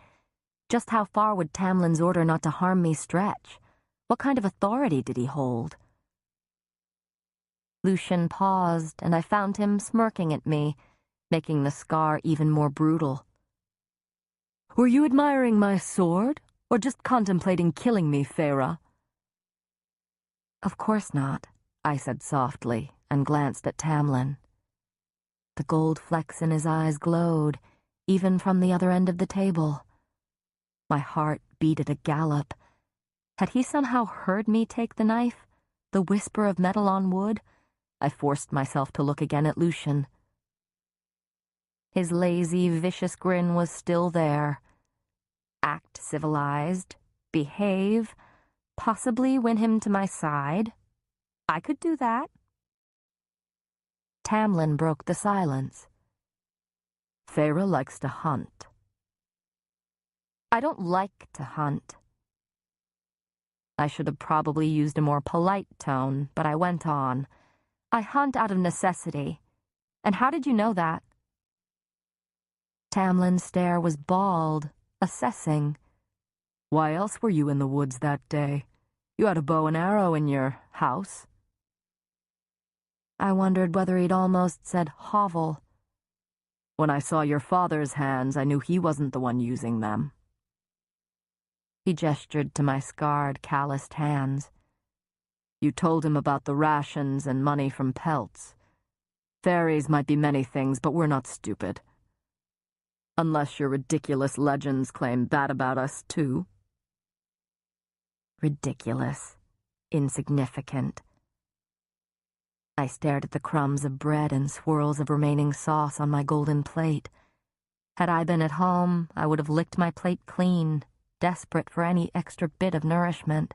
Just how far would Tamlin's order not to harm me stretch? What kind of authority did he hold? Lucian paused, and I found him smirking at me, making the scar even more brutal. "Were you admiring my sword, or just contemplating killing me, Feyre?" "Of course not," I said softly, and glanced at Tamlin. The gold flecks in his eyes glowed, even from the other end of the table. My heart beat at a gallop. Had he somehow heard me take the knife? The whisper of metal on wood? I forced myself to look again at Lucian. His lazy, vicious grin was still there. Act civilized, behave, possibly win him to my side. I could do that. Tamlin broke the silence. "Feyre likes to hunt." "I don't like to hunt." I should have probably used a more polite tone, but I went on. "I hunt out of necessity. And how did you know that?" Tamlin's stare was bald, assessing. "Why else were you in the woods that day? You had a bow and arrow in your house." I wondered whether he'd almost said hovel. "When I saw your father's hands, I knew he wasn't the one using them." He gestured to my scarred, calloused hands. "You told him about the rations and money from pelts. Fairies might be many things, but we're not stupid. Unless your ridiculous legends claim that about us, too." Ridiculous. Insignificant. I stared at the crumbs of bread and swirls of remaining sauce on my golden plate. Had I been at home, I would have licked my plate clean, desperate for any extra bit of nourishment.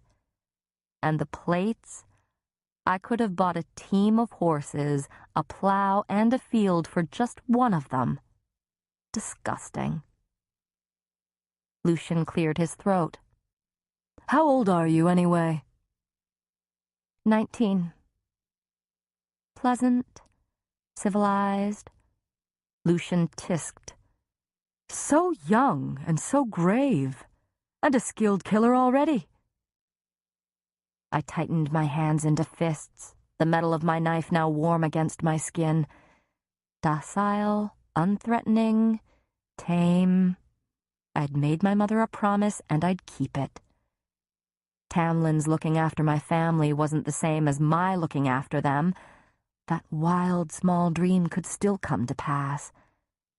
And the plates? I could have bought a team of horses, a plow, and a field for just one of them. Disgusting. Lucian cleared his throat. "How old are you, anyway?" 19. Pleasant, civilized. Lucian tisked. "So young and so grave, and a skilled killer already." I tightened my hands into fists, the metal of my knife now warm against my skin. Docile, unthreatening, tame. I'd made my mother a promise, and I'd keep it. Tamlin's looking after my family wasn't the same as my looking after them. That wild, small dream could still come to pass.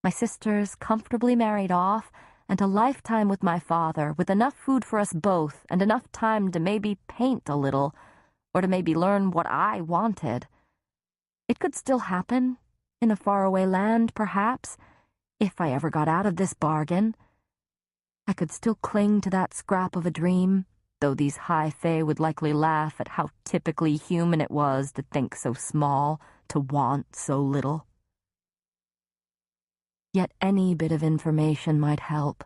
My sisters comfortably married off, and a lifetime with my father, with enough food for us both, and enough time to maybe paint a little, or to maybe learn what I wanted. It could still happen, in a faraway land, perhaps, if I ever got out of this bargain. I could still cling to that scrap of a dream, though these high fae would likely laugh at how typically human it was to think so small, to want so little. Yet any bit of information might help,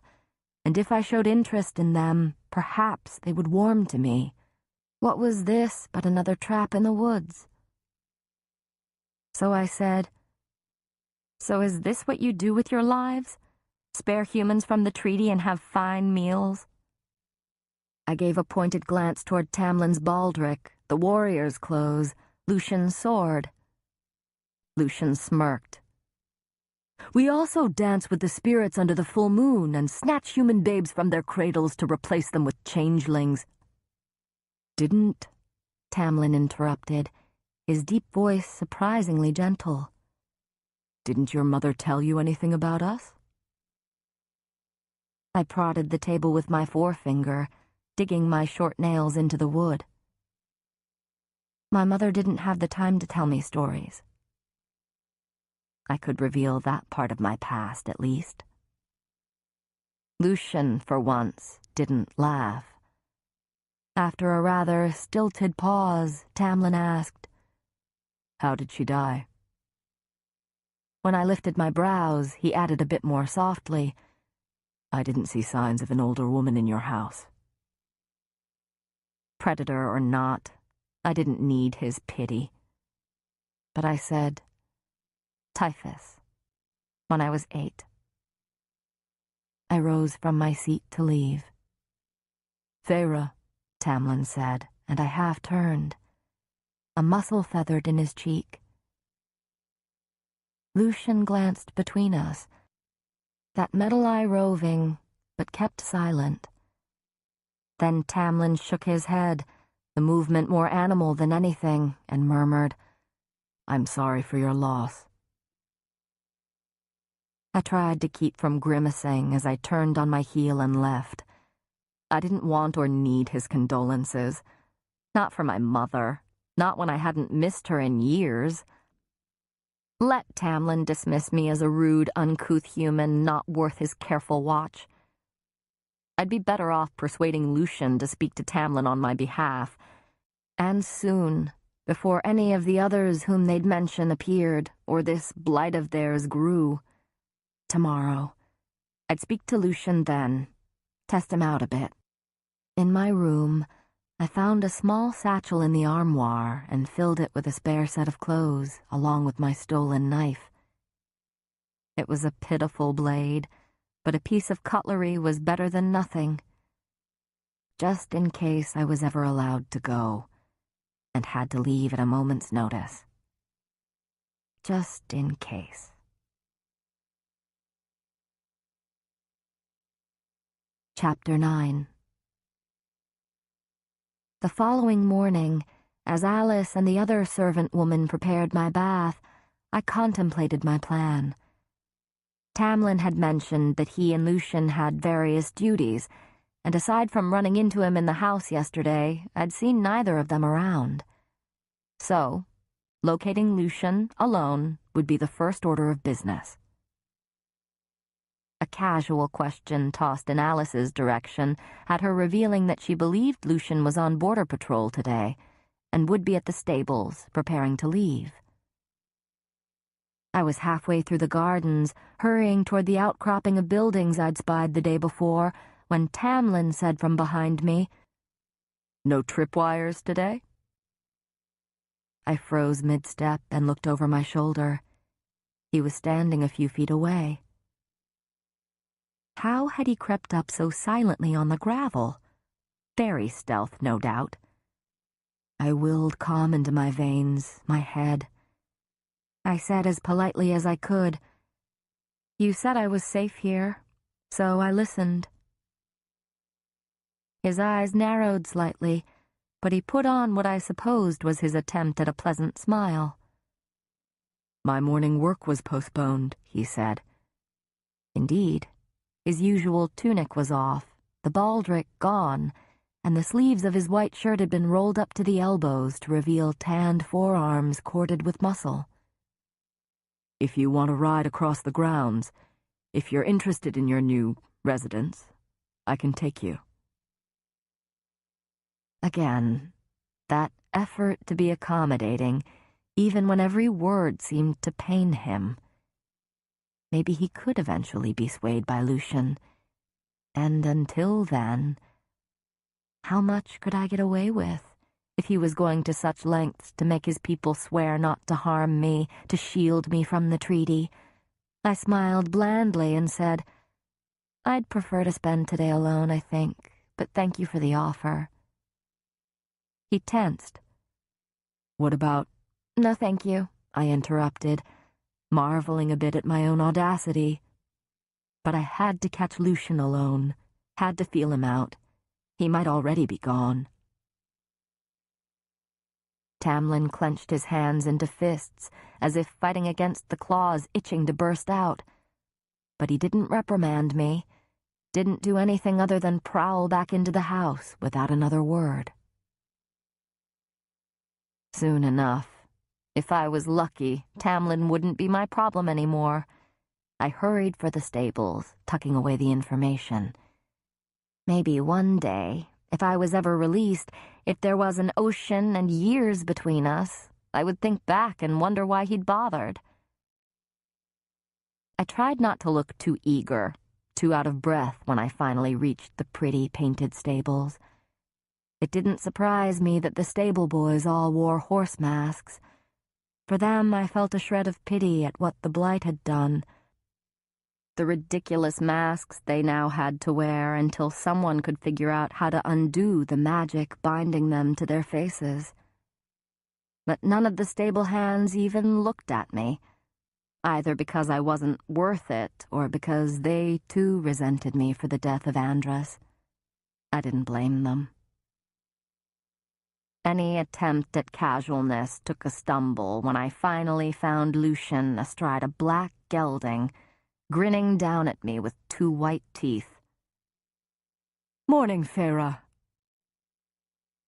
and if I showed interest in them, perhaps they would warm to me. What was this but another trap in the woods? So I said, "So is this what you do with your lives? Spare humans from the treaty and have fine meals?" I gave a pointed glance toward Tamlin's baldric, the warrior's clothes, Lucian's sword. Lucian smirked. "We also dance with the spirits under the full moon and snatch human babes from their cradles to replace them with changelings." "Didn't," Tamlin interrupted, his deep voice surprisingly gentle. "Didn't your mother tell you anything about us?" I prodded the table with my forefinger, digging my short nails into the wood. My mother didn't have the time to tell me stories. I could reveal that part of my past, at least. Lucian, for once, didn't laugh. After a rather stilted pause, Tamlin asked, "How did she die?" When I lifted my brows, he added a bit more softly, "I didn't see signs of an older woman in your house." Predator or not, I didn't need his pity. But I said, "Typhus, when I was 8. I rose from my seat to leave. "Feyre," Tamlin said, and I half turned. A muscle feathered in his cheek. Lucian glanced between us, that metal eye roving, but kept silent. Then Tamlin shook his head, the movement more animal than anything, and murmured, "I'm sorry for your loss." I tried to keep from grimacing as I turned on my heel and left. I didn't want or need his condolences. Not for my mother, not when I hadn't missed her in years. Let Tamlin dismiss me as a rude, uncouth human not worth his careful watch. I'd be better off persuading Lucian to speak to Tamlin on my behalf, and soon, before any of the others whom they'd mention appeared, or this blight of theirs grew. Tomorrow. I'd speak to Lucian then, test him out a bit. In my room, I found a small satchel in the armoire and filled it with a spare set of clothes, along with my stolen knife. It was a pitiful blade, but a piece of cutlery was better than nothing. Just in case I was ever allowed to go, and had to leave at a moment's notice. Just in case. Chapter 9. The following morning, as Alice and the other servant woman prepared my bath, I contemplated my plan. Tamlin had mentioned that he and Lucian had various duties, and aside from running into him in the house yesterday, I'd seen neither of them around. So, locating Lucian alone would be the first order of business. A casual question tossed in Alice's direction had her revealing that she believed Lucian was on border patrol today and would be at the stables, preparing to leave. I was halfway through the gardens, hurrying toward the outcropping of buildings I'd spied the day before, when Tamlin said from behind me, "No tripwires today?" I froze mid-step and looked over my shoulder. He was standing a few feet away. How had he crept up so silently on the gravel? Fairy stealth, no doubt. I willed calm into my veins, my head. I said as politely as I could, "You said I was safe here, so I listened." His eyes narrowed slightly, but he put on what I supposed was his attempt at a pleasant smile. "My morning work was postponed," he said. Indeed. His usual tunic was off, the baldric gone, and the sleeves of his white shirt had been rolled up to the elbows to reveal tanned forearms corded with muscle. "If you want to ride across the grounds, if you're interested in your new residence, I can take you." Again, that effort to be accommodating, even when every word seemed to pain him. Maybe he could eventually be swayed by Lucian. And until then, how much could I get away with, if he was going to such lengths to make his people swear not to harm me, to shield me from the treaty? I smiled blandly and said, "I'd prefer to spend today alone, I think, but thank you for the offer." He tensed. "What about—" "No, thank you," I interrupted, marveling a bit at my own audacity. But I had to catch Lucian alone, had to feel him out. He might already be gone. Tamlin clenched his hands into fists, as if fighting against the claws itching to burst out. But he didn't reprimand me, didn't do anything other than prowl back into the house without another word. Soon enough, if I was lucky, Tamlin wouldn't be my problem anymore. I hurried for the stables, tucking away the information. Maybe one day, if I was ever released, if there was an ocean and years between us, I would think back and wonder why he'd bothered. I tried not to look too eager, too out of breath when I finally reached the pretty painted stables. It didn't surprise me that the stable boys all wore horse masks. For them, I felt a shred of pity at what the blight had done. The ridiculous masks they now had to wear until someone could figure out how to undo the magic binding them to their faces. But none of the stable hands even looked at me, either because I wasn't worth it or because they, too, resented me for the death of Andras. I didn't blame them. Any attempt at casualness took a stumble when I finally found Lucien astride a black gelding, grinning down at me with 2 white teeth. "Morning, Feyre."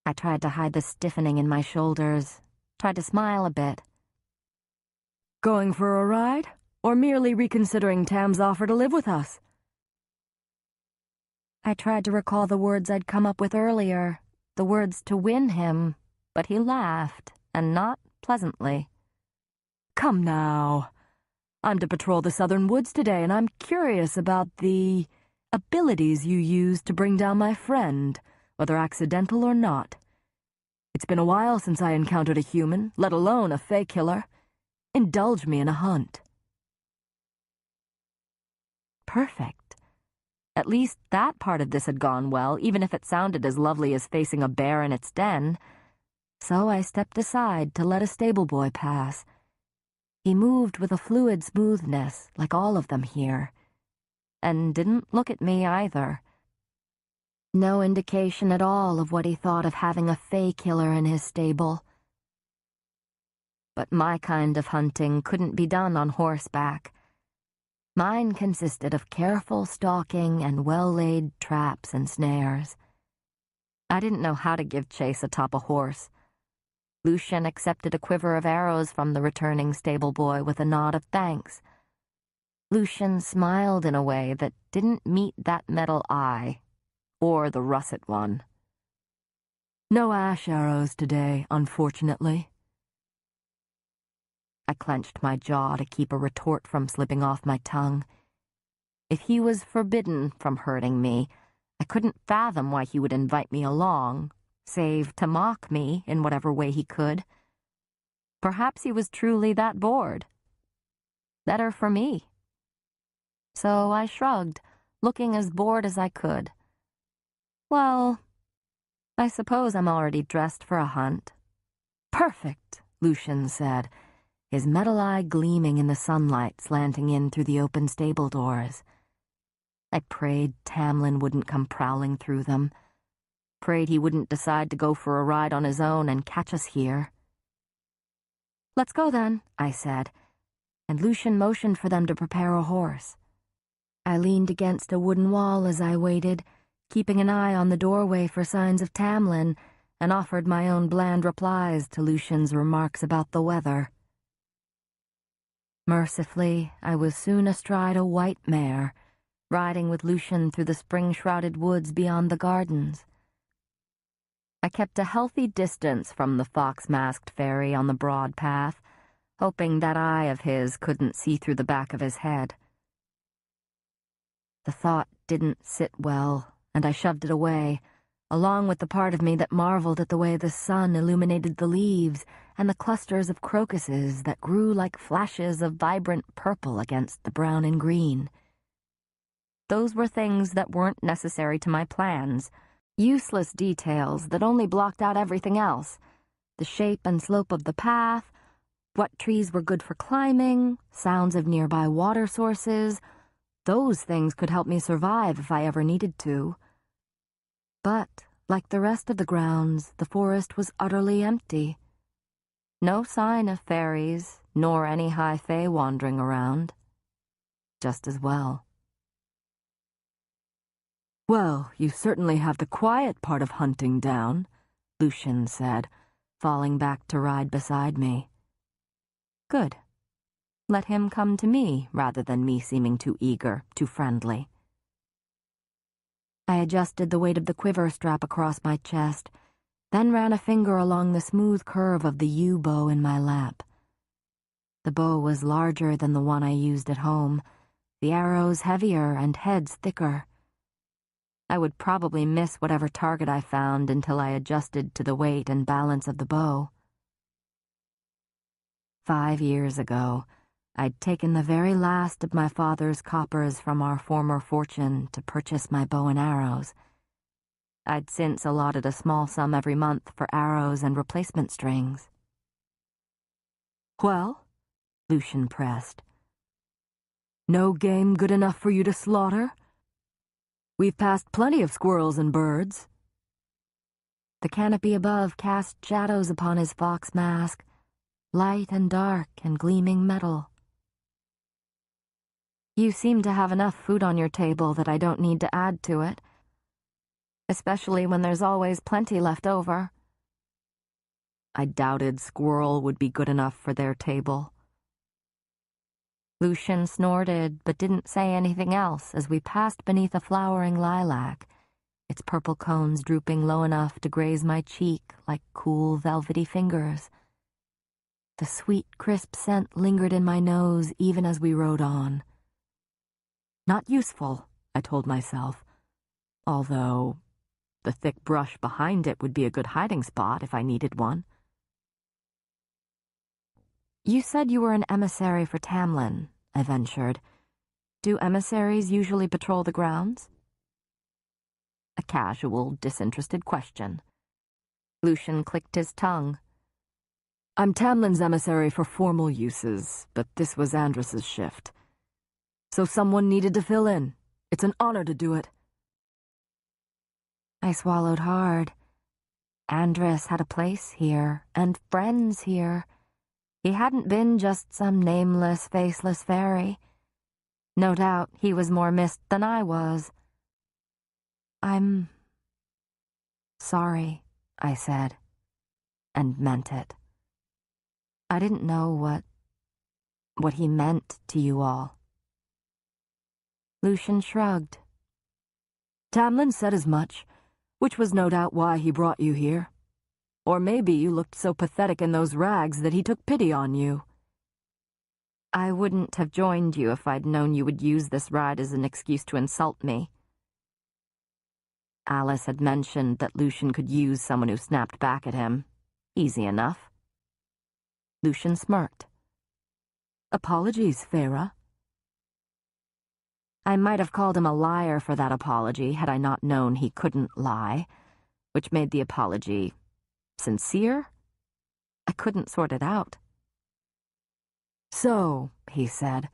I tried to hide the stiffening in my shoulders, tried to smile a bit. "Going for a ride, or merely reconsidering Tam's offer to live with us?" I tried to recall the words I'd come up with earlier, the words to win him, but he laughed, and not pleasantly. "Come now. I'm to patrol the southern woods today, and I'm curious about the abilities you used to bring down my friend, whether accidental or not. It's been a while since I encountered a human, let alone a Fey killer. Indulge me in a hunt." Perfect. At least that part of this had gone well, even if it sounded as lovely as facing a bear in its den. So I stepped aside to let a stable boy pass. He moved with a fluid smoothness, like all of them here, and didn't look at me either. No indication at all of what he thought of having a Fey killer in his stable. But my kind of hunting couldn't be done on horseback. Mine consisted of careful stalking and well-laid traps and snares. I didn't know how to give chase atop a horse. Lucien accepted a quiver of arrows from the returning stable boy with a nod of thanks. Lucien smiled in a way that didn't meet that metal eye, or the russet one. "No ash arrows today, unfortunately." I clenched my jaw to keep a retort from slipping off my tongue. If he was forbidden from hurting me, I couldn't fathom why he would invite me along, save to mock me in whatever way he could. Perhaps he was truly that bored. Better for me. So I shrugged, looking as bored as I could. Well, I suppose I'm already dressed for a hunt. "Perfect," Lucien said, his metal eye gleaming in the sunlight slanting in through the open stable doors. I prayed Tamlin wouldn't come prowling through them. Prayed he wouldn't decide to go for a ride on his own and catch us here. "Let's go then," I said, and Lucien motioned for them to prepare a horse. I leaned against a wooden wall as I waited, keeping an eye on the doorway for signs of Tamlin, and offered my own bland replies to Lucien's remarks about the weather. Mercifully, I was soon astride a white mare, riding with Lucien through the spring-shrouded woods beyond the gardens. I kept a healthy distance from the fox-masked fairy on the broad path, hoping that eye of his couldn't see through the back of his head. The thought didn't sit well, and I shoved it away, along with the part of me that marveled at the way the sun illuminated the leaves and the clusters of crocuses that grew like flashes of vibrant purple against the brown and green. Those were things that weren't necessary to my plans, useless details that only blocked out everything else: the shape and slope of the path, what trees were good for climbing, sounds of nearby water sources. Those things could help me survive if I ever needed to. But, like the rest of the grounds, the forest was utterly empty. No sign of fairies, nor any high fae wandering around. Just as well. Well, you certainly have the quiet part of hunting down, Lucien said, falling back to ride beside me. Good. Let him come to me rather than me seeming too eager, too friendly. I adjusted the weight of the quiver strap across my chest, then ran a finger along the smooth curve of the yew bow in my lap. The bow was larger than the one I used at home, the arrows heavier and heads thicker. I would probably miss whatever target I found until I adjusted to the weight and balance of the bow. 5 years ago, I'd taken the very last of my father's coppers from our former fortune to purchase my bow and arrows. I'd since allotted a small sum every month for arrows and replacement strings. Well, Lucien pressed. No game good enough for you to slaughter? We've passed plenty of squirrels and birds. The canopy above cast shadows upon his fox mask, light and dark and gleaming metal. You seem to have enough food on your table that I don't need to add to it, especially when there's always plenty left over. I doubted squirrel would be good enough for their table. Lucien snorted, but didn't say anything else as we passed beneath a flowering lilac, its purple cones drooping low enough to graze my cheek like cool, velvety fingers. The sweet, crisp scent lingered in my nose even as we rode on. Not useful, I told myself, although the thick brush behind it would be a good hiding spot if I needed one. You said you were an emissary for Tamlin, I ventured. Do emissaries usually patrol the grounds? A casual, disinterested question. Lucien clicked his tongue. I'm Tamlin's emissary for formal uses, but this was Andrus's shift. So someone needed to fill in. It's an honor to do it. I swallowed hard. Andrus had a place here, and friends here. He hadn't been just some nameless, faceless fairy. No doubt he was more missed than I was. I'm sorry, I said, and meant it. I didn't know what he meant to you all. Lucien shrugged. Tamlin said as much, which was no doubt why he brought you here. Or maybe you looked so pathetic in those rags that he took pity on you. I wouldn't have joined you if I'd known you would use this ride as an excuse to insult me. Alice had mentioned that Lucien could use someone who snapped back at him. Easy enough. Lucien smirked. Apologies, Feyre. I might have called him a liar for that apology had I not known he couldn't lie, which made the apology sincere? I couldn't sort it out. So, he said,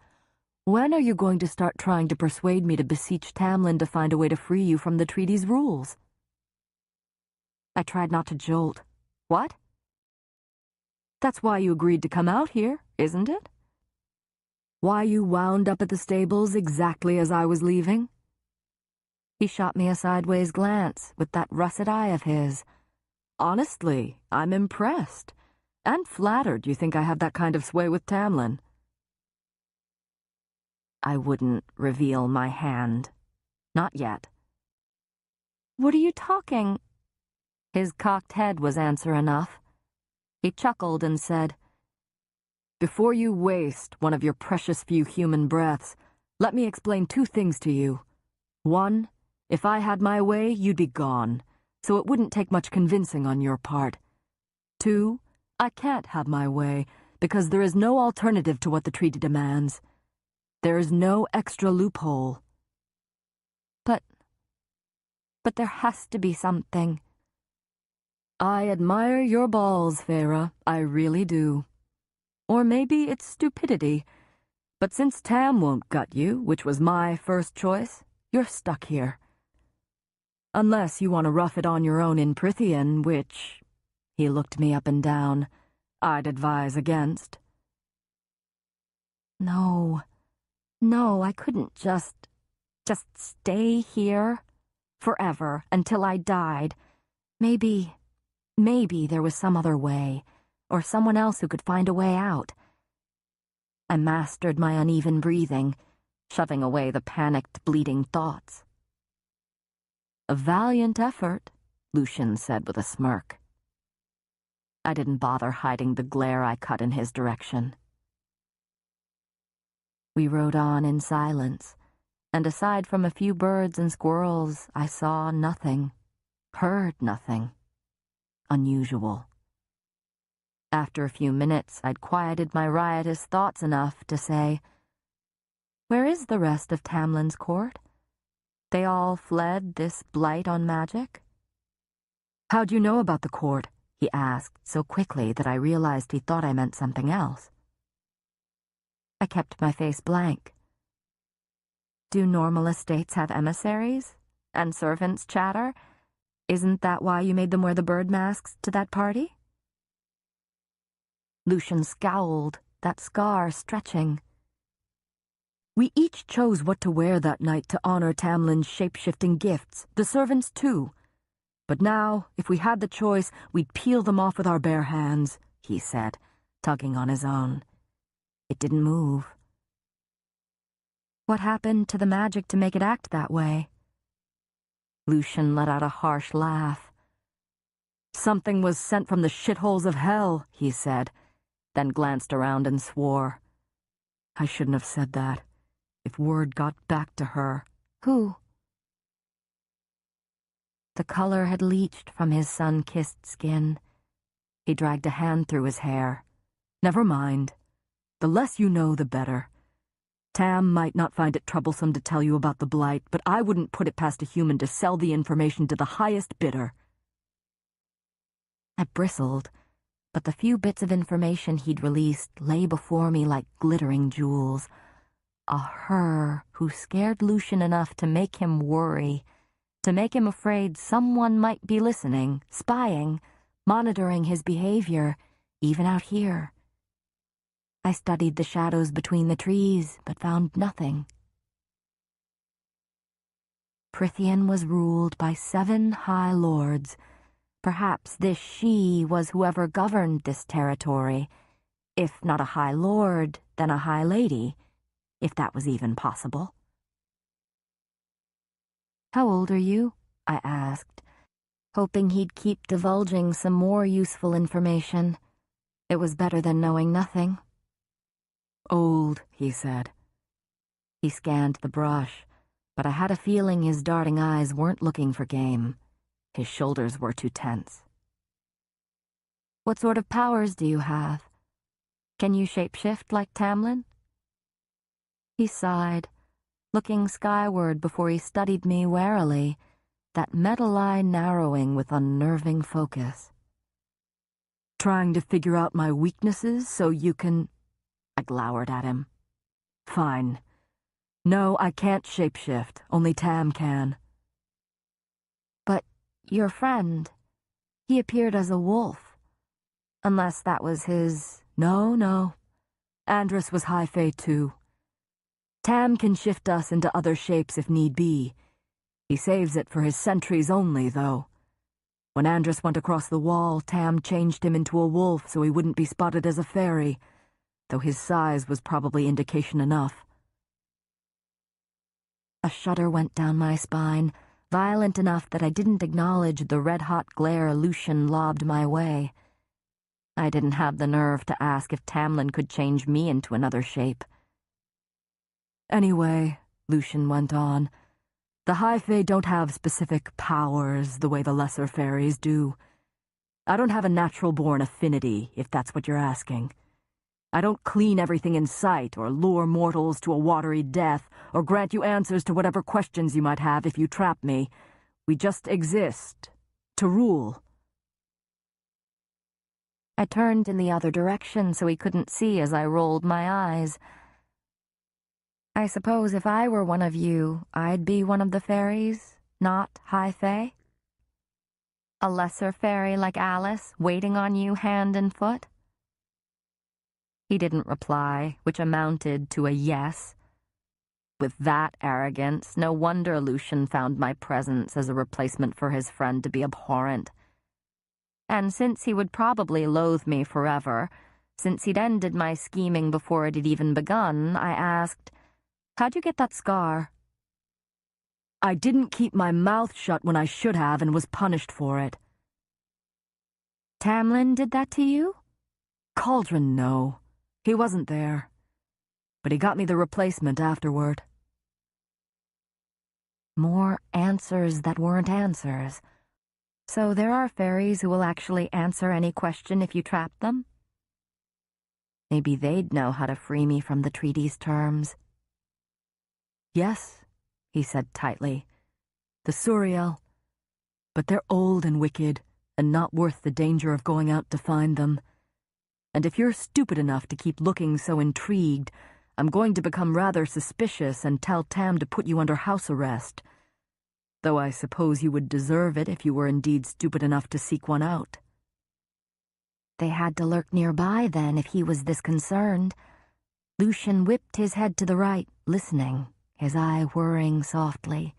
when are you going to start trying to persuade me to beseech Tamlin to find a way to free you from the treaty's rules? I tried not to jolt. What? That's why you agreed to come out here, isn't it? Why you wound up at the stables exactly as I was leaving? He shot me a sideways glance with that russet eye of his. Honestly, I'm impressed. And flattered you think I have that kind of sway with Tamlin. I wouldn't reveal my hand. Not yet. What are you talking? His cocked head was answer enough. He chuckled and said, Before you waste one of your precious few human breaths, let me explain 2 things to you. 1, if I had my way, you'd be gone, so it wouldn't take much convincing on your part. 2, I can't have my way, because there is no alternative to what the treaty demands. There is no extra loophole. But there has to be something. I admire your balls, Feyre, I really do. Or maybe it's stupidity, but since Tam won't gut you, which was my first choice, you're stuck here. Unless you want to rough it on your own in Prythian, which... He looked me up and down. I'd advise against. No, I couldn't just stay here forever until I died. Maybe there was some other way, or someone else who could find a way out. I mastered my uneven breathing, shoving away the panicked, bleeding thoughts. A valiant effort, Lucian said with a smirk. I didn't bother hiding the glare I cut in his direction. We rode on in silence, and aside from a few birds and squirrels, I saw nothing, heard nothing unusual. After a few minutes, I'd quieted my riotous thoughts enough to say, "Where is the rest of Tamlin's court? They all fled this blight on magic?" "How'd you know about the court?" he asked so quickly that I realized he thought I meant something else. I kept my face blank. Do normal estates have emissaries? And servants chatter? Isn't that why you made them wear the bird masks to that party? Lucian scowled, that scar stretching. "We each chose what to wear that night to honor Tamlin's shape-shifting gifts, the servants too. But now, if we had the choice, we'd peel them off with our bare hands," he said, tugging on his own. It didn't move. What happened to the magic to make it act that way? Lucian let out a harsh laugh. "Something was sent from the shitholes of hell," he said, then glanced around and swore. "I shouldn't have said that. If word got back to her..." "Who?" The color had leached from his sun-kissed skin. He dragged a hand through his hair. "Never mind. The less you know, the better. Tam might not find it troublesome to tell you about the blight, but I wouldn't put it past a human to sell the information to the highest bidder." I bristled, but the few bits of information he'd released lay before me like glittering jewels. A her who scared Lucian enough to make him worry, to make him afraid someone might be listening, spying, monitoring his behavior, even out here. I studied the shadows between the trees, but found nothing. Prythian was ruled by 7 high lords. Perhaps this she was whoever governed this territory. If not a high lord, then a high lady, if that was even possible. "How old are you?" I asked, hoping he'd keep divulging some more useful information. It was better than knowing nothing. "Old," he said. He scanned the brush, but I had a feeling his darting eyes weren't looking for game. His shoulders were too tense. "What sort of powers do you have? Can you shapeshift like Tamlin?" He sighed, looking skyward before he studied me warily, that metal eye narrowing with unnerving focus. "Trying to figure out my weaknesses so you can..." I glowered at him. "Fine. No, I can't shapeshift. Only Tam can." "But your friend, he appeared as a wolf. Unless that was his..." No. Andrus was high fae too. Tam can shift us into other shapes if need be. He saves it for his sentries only, though. When Andrus went across the wall, Tam changed him into a wolf so he wouldn't be spotted as a fairy, though his size was probably indication enough. A shudder went down my spine, violent enough that I didn't acknowledge the red-hot glare Lucian lobbed my way. I didn't have the nerve to ask if Tamlin could change me into another shape. "Anyway," Lucian went on, "the high fae don't have specific powers the way the lesser fairies do. I don't have a natural-born affinity, if that's what you're asking. I don't clean everything in sight, or lure mortals to a watery death, or grant you answers to whatever questions you might have if you trap me. We just exist. To rule." I turned in the other direction so he couldn't see as I rolled my eyes. "I suppose if I were one of you, I'd be one of the fairies, not high fae? A lesser fairy like Alice, waiting on you hand and foot?" He didn't reply, which amounted to a yes. With that arrogance, no wonder Lucian found my presence as a replacement for his friend to be abhorrent. And since he would probably loathe me forever, since he'd ended my scheming before it had even begun, I asked, "How'd you get that scar?" "I didn't keep my mouth shut when I should have and was punished for it." "Tamlin did that to you?" "Cauldron, no. He wasn't there. But he got me the replacement afterward." More answers that weren't answers. So there are fairies who will actually answer any question if you trap them? Maybe they'd know how to free me from the treaty's terms. "Yes," he said tightly. "The Suriel. But they're old and wicked, and not worth the danger of going out to find them. And if you're stupid enough to keep looking so intrigued, I'm going to become rather suspicious and tell Tam to put you under house arrest. Though I suppose you would deserve it if you were indeed stupid enough to seek one out." They had to lurk nearby, then, if he was this concerned. Lucian whipped his head to the right, listening, his eye whirring softly.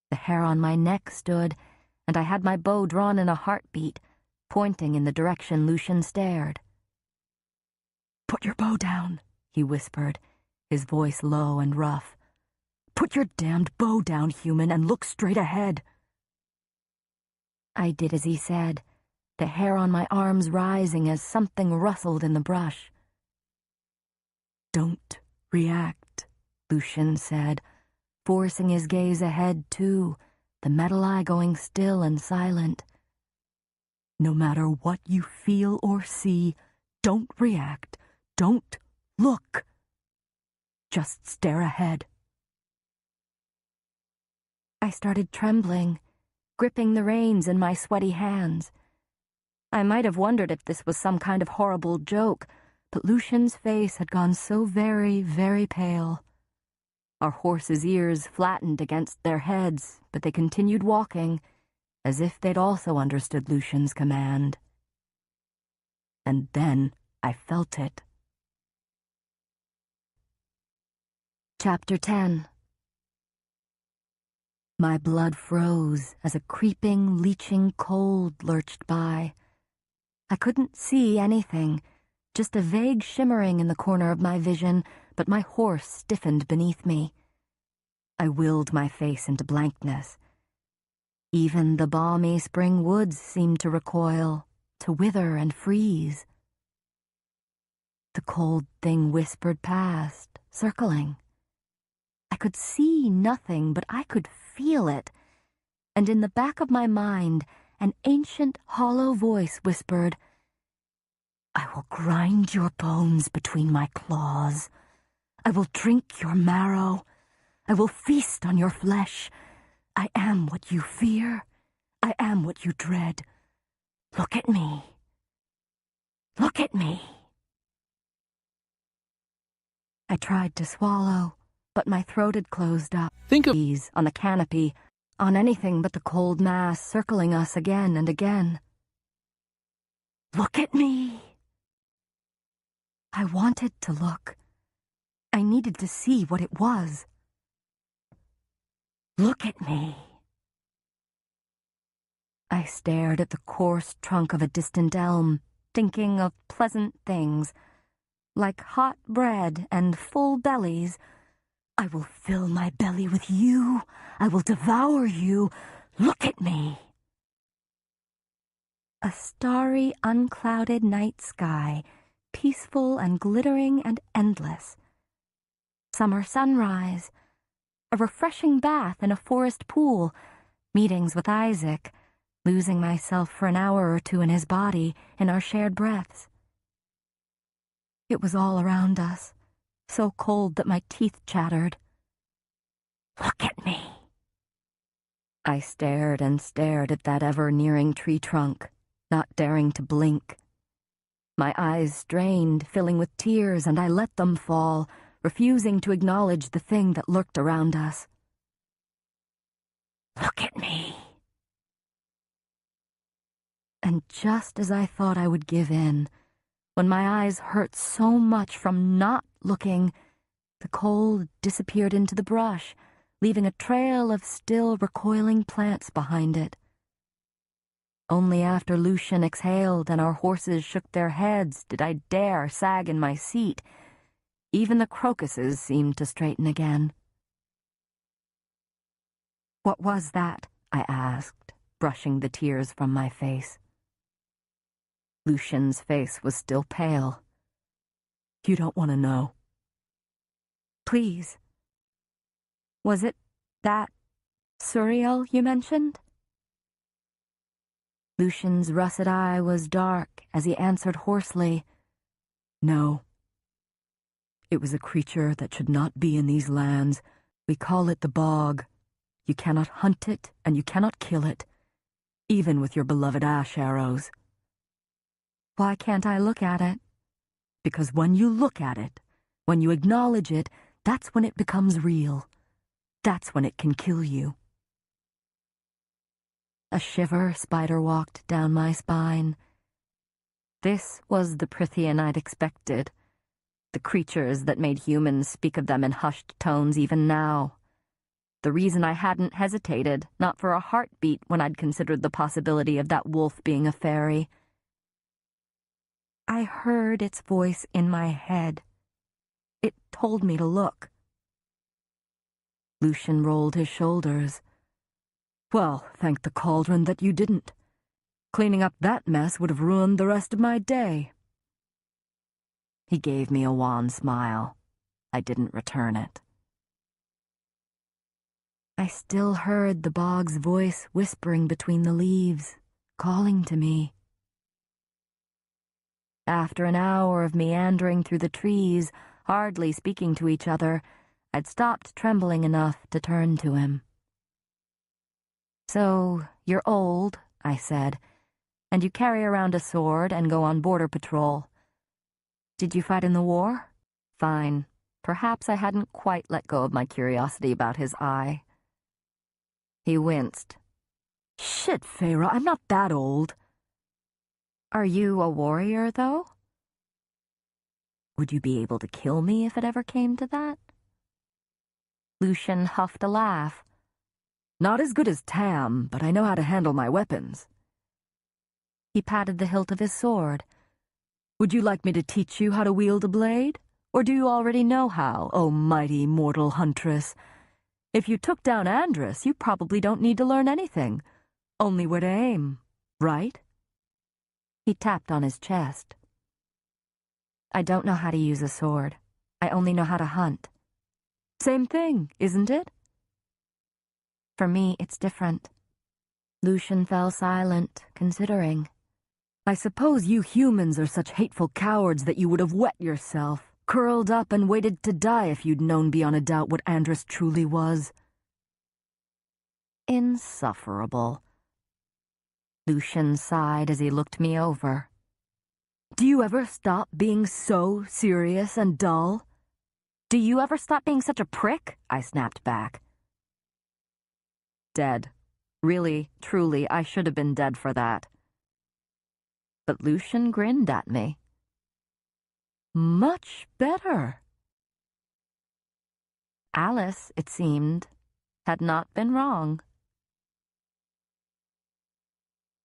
The hair on my neck stood, and I had my bow drawn in a heartbeat, pointing in the direction Lucian stared. "Put your bow down," he whispered, his voice low and rough. "Put your damned bow down, human, and look straight ahead." I did as he said, the hair on my arms rising as something rustled in the brush. "Don't react," Lucian said, forcing his gaze ahead too, the metal eye going still and silent. "No matter what you feel or see, don't react, don't look. Just stare ahead." I started trembling, gripping the reins in my sweaty hands. I might have wondered if this was some kind of horrible joke, but Lucian's face had gone so very, very pale. Our horses' ears flattened against their heads, but they continued walking, as if they'd also understood Lucian's command. And then I felt it. Chapter 10. My blood froze as a creeping, leeching cold lurched by. I couldn't see anything, just a vague shimmering in the corner of my vision, but my horse stiffened beneath me. I willed my face into blankness. Even the balmy spring woods seemed to recoil, to wither and freeze. The cold thing whispered past, circling. I could see nothing, but I could feel it, and in the back of my mind, an ancient, hollow voice whispered, "I will grind your bones between my claws. I will drink your marrow. I will feast on your flesh. I am what you fear. I am what you dread. Look at me. Look at me." I tried to swallow, but my throat had closed up. Think of Ease on the canopy, on anything but the cold mass circling us again and again. "Look at me." I wanted to look. I needed to see what it was. "Look at me." I stared at the coarse trunk of a distant elm, thinking of pleasant things, like hot bread and full bellies. "I will fill my belly with you. I will devour you. Look at me." A starry, unclouded night sky, peaceful and glittering and endless. Summer sunrise, a refreshing bath in a forest pool, meetings with Isaac, losing myself for an hour or two in his body, in our shared breaths. It was all around us, so cold that my teeth chattered. "Look at me." I stared and stared at that ever-nearing tree trunk, not daring to blink. My eyes strained, filling with tears, and I let them fall, refusing to acknowledge the thing that lurked around us. "Look at me." And just as I thought I would give in, When my eyes hurt so much from not looking, the cold disappeared into the brush, leaving a trail of still recoiling plants behind it. Only after Lucian exhaled and our horses shook their heads did I dare sag in my seat. Even the crocuses seemed to straighten again. "What was that?" I asked, brushing the tears from my face. Lucian's face was still pale. "You don't want to know." "Please. Was it that Suriel you mentioned?" Lucian's russet eye was dark as he answered hoarsely, "No. It was a creature that should not be in these lands. We call it the bog. You cannot hunt it, and you cannot kill it, even with your beloved ash arrows." "Why can't I look at it?" "Because when you look at it, when you acknowledge it, that's when it becomes real. That's when it can kill you." A shiver spider-walked down my spine. This was the Prythian I'd expected, the creatures that made humans speak of them in hushed tones even now. The reason I hadn't hesitated, not for a heartbeat, when I'd considered the possibility of that wolf being a fairy. I heard its voice in my head. It told me to look. Lucian rolled his shoulders. "Well, thank the cauldron that you didn't. Cleaning up that mess would have ruined the rest of my day." He gave me a wan smile. I didn't return it. I still heard the bog's voice whispering between the leaves, calling to me. After an hour of meandering through the trees, hardly speaking to each other, I'd stopped trembling enough to turn to him. "So, you're old," I said, "and you carry around a sword and go on border patrol. Did you fight in the war?" Fine. Perhaps I hadn't quite let go of my curiosity about his eye. He winced. "Shit, Feyre, I'm not that old." "Are you a warrior, though? Would you be able to kill me if it ever came to that?" Lucian huffed a laugh. "Not as good as Tam, but I know how to handle my weapons." He patted the hilt of his sword. "Would you like me to teach you how to wield a blade? Or do you already know how, oh mighty mortal huntress? If you took down Andrus, you probably don't need to learn anything. Only where to aim, right?" He tapped on his chest. "I don't know how to use a sword. I only know how to hunt." "Same thing, isn't it?" "For me, it's different." Lucian fell silent, considering. "I suppose you humans are such hateful cowards that you would have wet yourself, curled up and waited to die if you'd known beyond a doubt what Andrus truly was." "Insufferable." Lucian sighed as he looked me over. "Do you ever stop being so serious and dull?" "Do you ever stop being such a prick?" I snapped back. Dead. Really, truly, I should have been dead for that. But Lucian grinned at me. "Much better." Alice, it seemed, had not been wrong.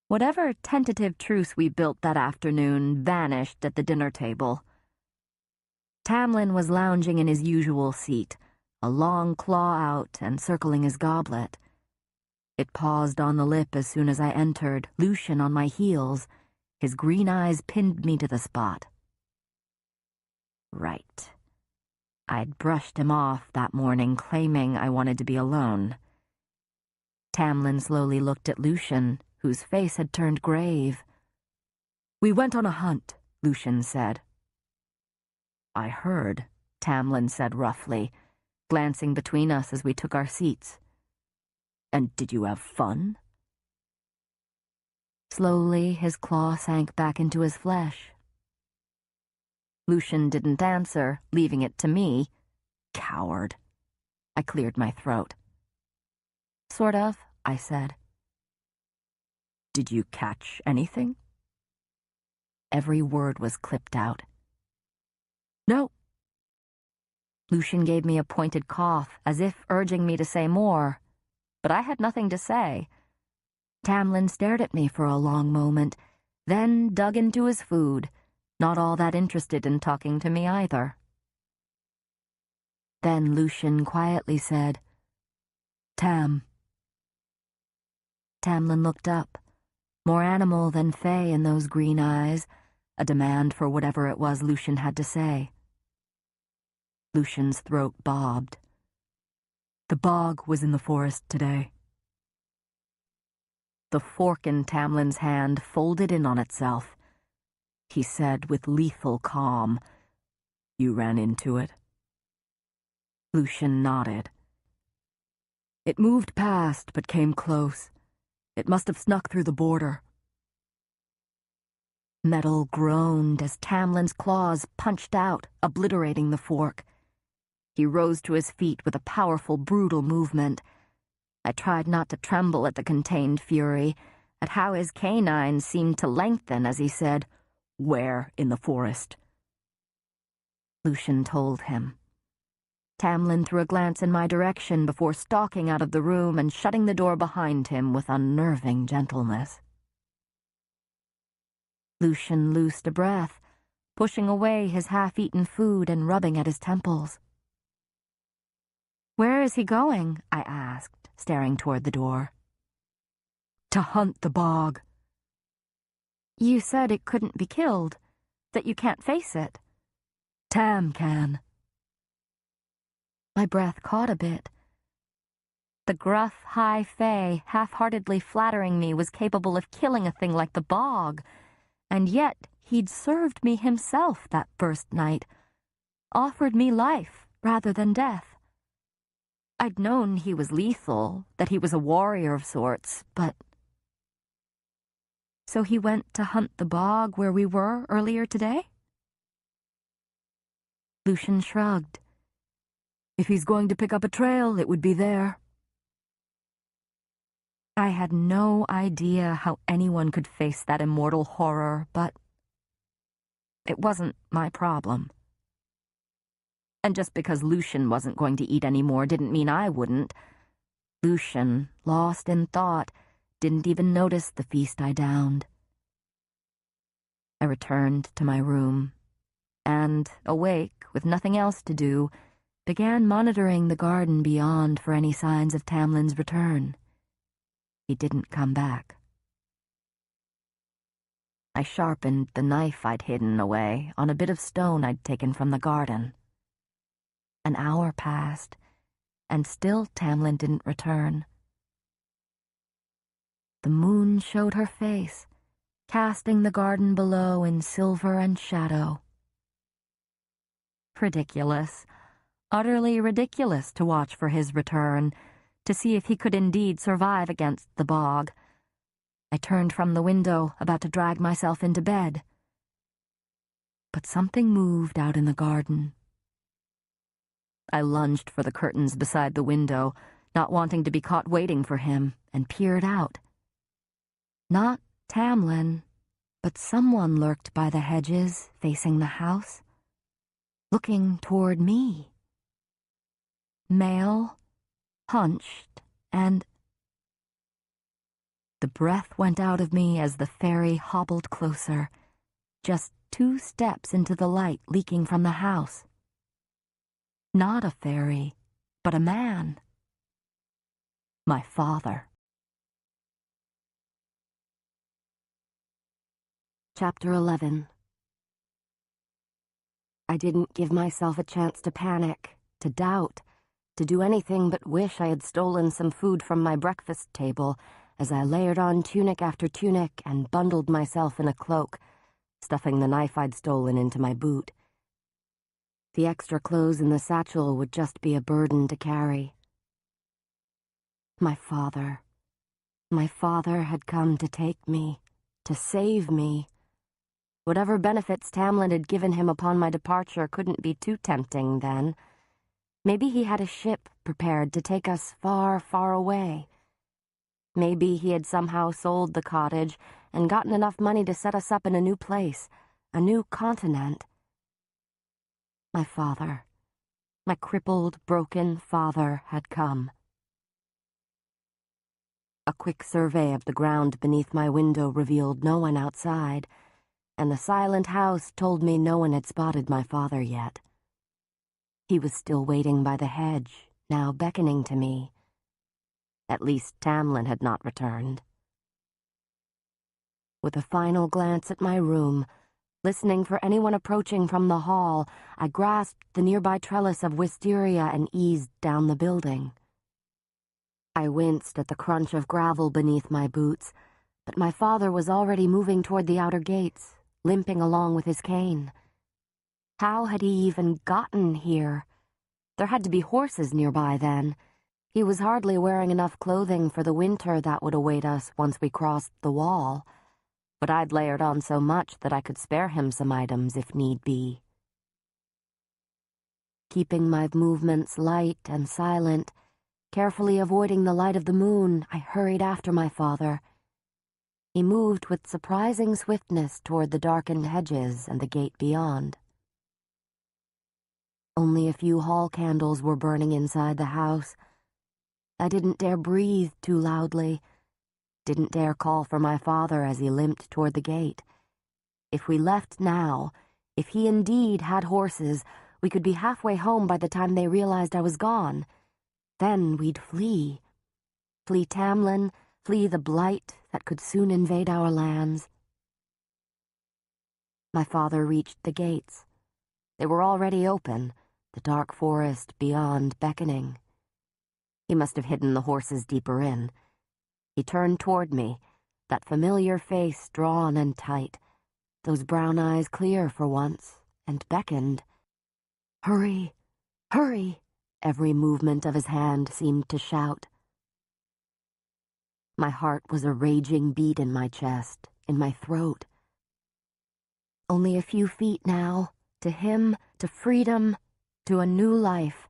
Whatever tentative truce we built that afternoon vanished at the dinner table. Tamlin was lounging in his usual seat, a long claw out and circling his goblet. It paused on the lip as soon as I entered, Lucian on my heels. His green eyes pinned me to the spot. Right. I'd brushed him off that morning, claiming I wanted to be alone. Tamlin slowly looked at Lucian, whose face had turned grave. "We went on a hunt," Lucian said. "I heard," Tamlin said roughly, glancing between us as we took our seats. "And did you have fun?" Slowly, his claw sank back into his flesh. Lucian didn't answer, leaving it to me. Coward. I cleared my throat. "Sort of," I said. "Did you catch anything?" Every word was clipped out. No. Lucien gave me a pointed cough, as if urging me to say more, but I had nothing to say. Tamlin stared at me for a long moment, then dug into his food, not all that interested in talking to me either. Then Lucien quietly said, Tam. Tamlin looked up, more animal than fey in those green eyes, a demand for whatever it was Lucien had to say. Lucien's throat bobbed. The bog was in the forest today. The fork in Tamlin's hand folded in on itself. He said with lethal calm, You ran into it? Lucien nodded. It moved past, but came close. It must have snuck through the border. Metal groaned as Tamlin's claws punched out, obliterating the fork. He rose to his feet with a powerful, brutal movement. I tried not to tremble at the contained fury, at how his canines seemed to lengthen as he said, Where in the forest? Lucien told him. Tamlin threw a glance in my direction before stalking out of the room and shutting the door behind him with unnerving gentleness. Lucien loosed a breath, pushing away his half-eaten food and rubbing at his temples. "Where is he going?" I asked, staring toward the door. To hunt the bog. You said it couldn't be killed, that you can't face it. Tam can. My breath caught a bit. The gruff, high fae, half-heartedly flattering me, was capable of killing a thing like the bog, and yet he'd served me himself that first night, offered me life rather than death. I'd known he was lethal, that he was a warrior of sorts, but... So he went to hunt the bog where we were earlier today? Lucien shrugged. If he's going to pick up a trail, it would be there. I had no idea how anyone could face that immortal horror, but it wasn't my problem. And just because Lucien wasn't going to eat any more didn't mean I wouldn't. Lucien, lost in thought, didn't even notice the feast I downed. I returned to my room, and, awake, with nothing else to do, began monitoring the garden beyond for any signs of Tamlin's return. He didn't come back. I sharpened the knife I'd hidden away on a bit of stone I'd taken from the garden. An hour passed, and still Tamlin didn't return. The moon showed her face, casting the garden below in silver and shadow. Ridiculous, utterly ridiculous to watch for his return, to see if he could indeed survive against the bog. I turned from the window, about to drag myself into bed. But something moved out in the garden. I lunged for the curtains beside the window, not wanting to be caught waiting for him, and peered out. Not Tamlin, but someone lurked by the hedges, facing the house, looking toward me. Male, hunched, and... The breath went out of me as the fairy hobbled closer, just 2 steps into the light leaking from the house. Not a fairy, but a man. My father. Chapter 11. I didn't give myself a chance to panic, to doubt, to do anything but wish I had stolen some food from my breakfast table as I layered on tunic after tunic and bundled myself in a cloak, stuffing the knife I'd stolen into my boot. The extra clothes in the satchel would just be a burden to carry. My father had come to take me, to save me. Whatever benefits Tamlin had given him upon my departure couldn't be too tempting then. Maybe he had a ship prepared to take us far, far away. Maybe he had somehow sold the cottage and gotten enough money to set us up in a new place, a new continent. My father, my crippled, broken father, had come. A quick survey of the ground beneath my window revealed no one outside, and the silent house told me no one had spotted my father yet. He was still waiting by the hedge, now beckoning to me. At least Tamlin had not returned. With a final glance at my room, listening for anyone approaching from the hall, I grasped the nearby trellis of wisteria and eased down the building. I winced at the crunch of gravel beneath my boots, but my father was already moving toward the outer gates, limping along with his cane. How had he even gotten here? There had to be horses nearby then. He was hardly wearing enough clothing for the winter that would await us once we crossed the wall, but I'd layered on so much that I could spare him some items if need be. Keeping my movements light and silent, carefully avoiding the light of the moon, I hurried after my father. He moved with surprising swiftness toward the darkened hedges and the gate beyond. Only a few hall candles were burning inside the house. I didn't dare breathe too loudly, didn't dare call for my father as he limped toward the gate. If we left now, if he indeed had horses, we could be halfway home by the time they realized I was gone. Then we'd flee. Flee Tamlin, flee the blight that could soon invade our lands. My father reached the gates. They were already open, the dark forest beyond beckoning. He must have hidden the horses deeper in. He turned toward me, that familiar face drawn and tight, those brown eyes clear for once, and beckoned. "Hurry! Hurry!" Every movement of his hand seemed to shout. My heart was a raging beat in my chest, in my throat. Only a few feet now, to him, to freedom, to a new life.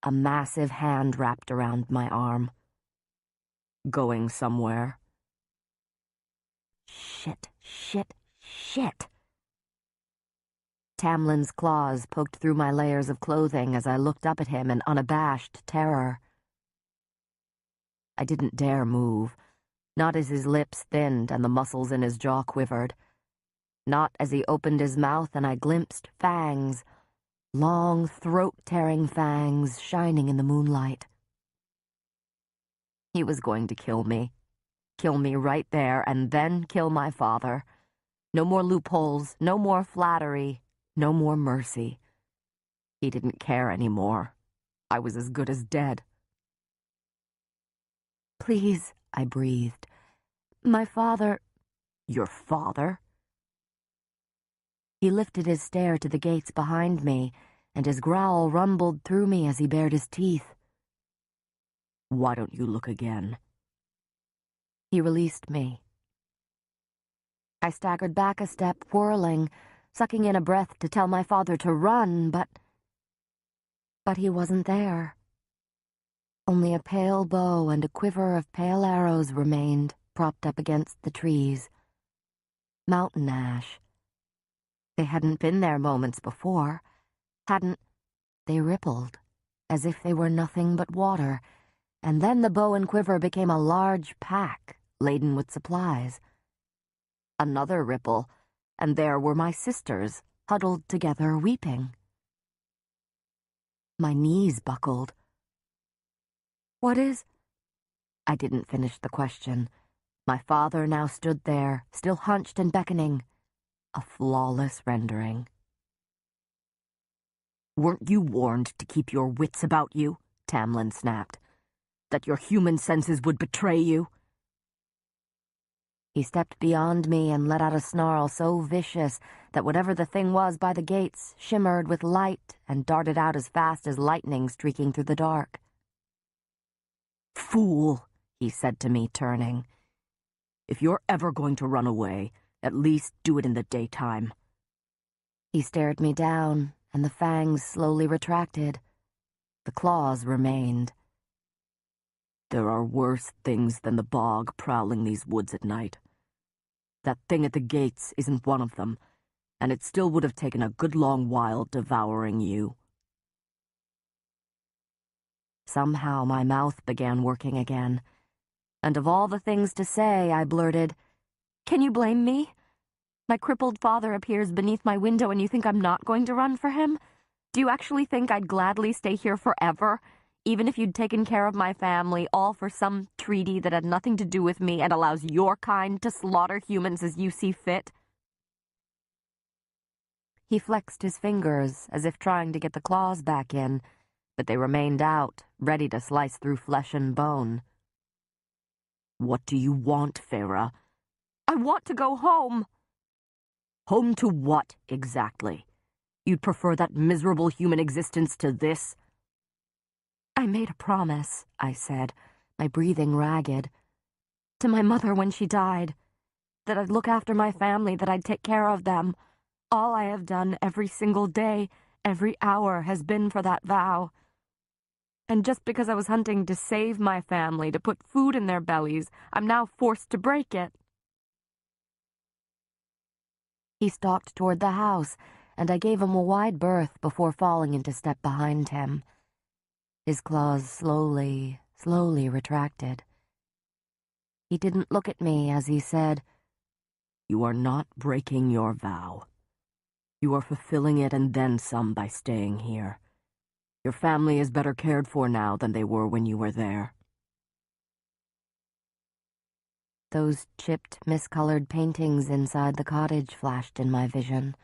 A massive hand wrapped around my arm. "Going somewhere?" Shit, shit, shit. Tamlin's claws poked through my layers of clothing as I looked up at him in unabashed terror. I didn't dare move, not as his lips thinned and the muscles in his jaw quivered, not as he opened his mouth and I glimpsed fangs, long, throat-tearing fangs shining in the moonlight. He was going to kill me right there, and then kill my father. No more loopholes, no more flattery, no more mercy. He didn't care anymore. I was as good as dead. "Please," I breathed. "My father—" "Your father?" He lifted his stare to the gates behind me, and his growl rumbled through me as he bared his teeth. "Why don't you look again?" He released me. I staggered back a step, whirling, sucking in a breath to tell my father to run, but he wasn't there. Only a pale bow and a quiver of pale arrows remained, propped up against the trees. Mountain ash. They hadn't been there moments before. They rippled, as if they were nothing but water, and then the bow and quiver became a large pack, laden with supplies. Another ripple, and there were my sisters, huddled together, weeping. My knees buckled. "What is—" I didn't finish the question. My father now stood there, still hunched and beckoning. A flawless rendering. "Weren't you warned to keep your wits about you?" Tamlin snapped. "That your human senses would betray you?" He stepped beyond me and let out a snarl so vicious that whatever the thing was by the gates shimmered with light and darted out as fast as lightning streaking through the dark. "Fool," he said to me, turning. "If you're ever going to run away, at least do it in the daytime." He stared me down, and the fangs slowly retracted. The claws remained. There are worse things than the bog prowling these woods at night. That thing at the gates isn't one of them, and it still would have taken a good long while devouring you." Somehow my mouth began working again, and of all the things to say, I blurted, "Can you blame me? My crippled father appears beneath my window and you think I'm not going to run for him? Do you actually think I'd gladly stay here forever, even if you'd taken care of my family, all for some treaty that had nothing to do with me and allows your kind to slaughter humans as you see fit?" He flexed his fingers as if trying to get the claws back in, but they remained out, ready to slice through flesh and bone. "What do you want, Feyre?" "I want to go home." "Home to what, exactly? You'd prefer that miserable human existence to this?" "I made a promise," I said, my breathing ragged, "to my mother when she died, that I'd look after my family, that I'd take care of them. All I have done every single day, every hour, has been for that vow. And just because I was hunting to save my family, to put food in their bellies, I'm now forced to break it." He stalked toward the house, and I gave him a wide berth before falling into step behind him. His claws slowly retracted. He didn't look at me as he said, "You are not breaking your vow. You are fulfilling it and then some by staying here. Your family is better cared for now than they were when you were there." Those chipped, miscolored paintings inside the cottage flashed in my vision.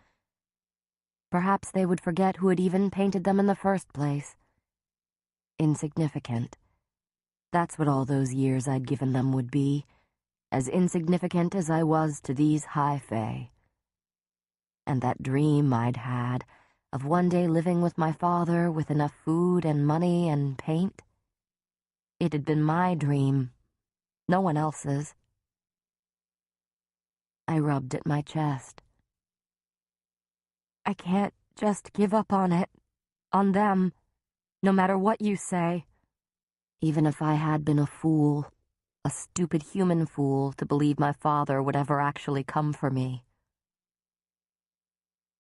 Perhaps they would forget who had even painted them in the first place. Insignificant. That's what all those years I'd given them would be, as insignificant as I was to these high fae. And that dream I'd had of one day living with my father with enough food and money and paint. It had been my dream, no one else's. I rubbed at my chest. "I can't just give up on it, on them, no matter what you say. Even if I had been a fool, a stupid human fool, to believe my father would ever actually come for me."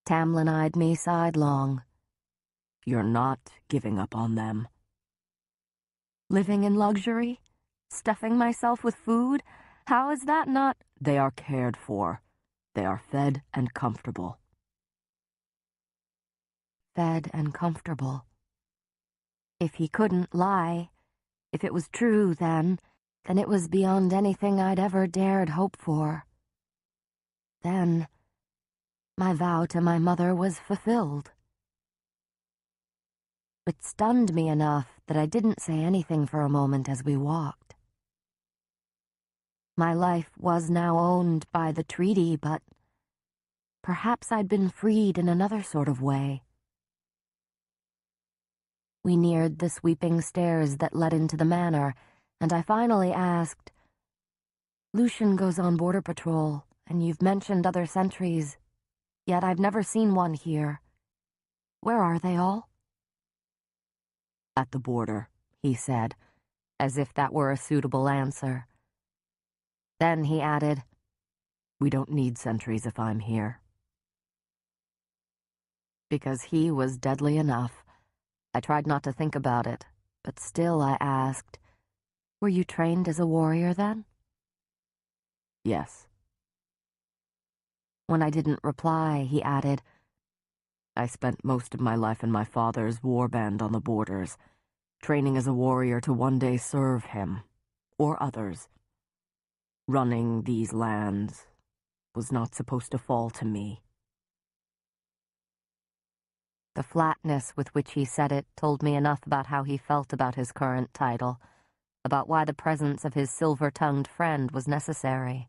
Tamlin eyed me sidelong. "You're not giving up on them." "Living in luxury? Stuffing myself with food? How is that not—" "They are cared for. They are fed and comfortable." Fed and comfortable. If he couldn't lie, if it was true, then it was beyond anything I'd ever dared hope for. Then my vow to my mother was fulfilled. It stunned me enough that I didn't say anything for a moment as we walked. My life was now owned by the treaty, but perhaps I'd been freed in another sort of way. We neared the sweeping stairs that led into the manor, and I finally asked, "Lucien goes on border patrol, and you've mentioned other sentries, yet I've never seen one here. Where are they all?" "At the border," he said, as if that were a suitable answer. Then he added, "We don't need sentries if I'm here." Because he was deadly enough. I tried not to think about it, but still I asked, "Were you trained as a warrior then?" "Yes." When I didn't reply, he added, "I spent most of my life in my father's warband on the borders, training as a warrior to one day serve him, or others. Running these lands was not supposed to fall to me." The flatness with which he said it told me enough about how he felt about his current title, about why the presence of his silver-tongued friend was necessary.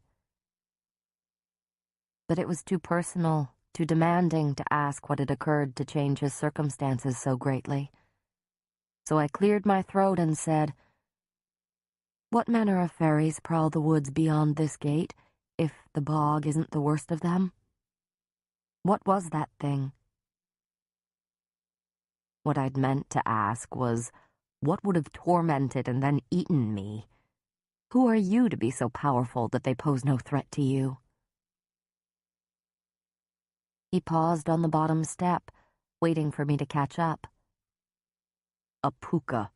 But it was too personal, too demanding to ask what had occurred to change his circumstances so greatly. So I cleared my throat and said, "What manner of fairies prowl the woods beyond this gate, if the bog isn't the worst of them? What was that thing?" What I'd meant to ask was, What would have tormented and then eaten me? Who are you to be so powerful that they pose no threat to you? He paused on the bottom step, waiting for me to catch up. A puka.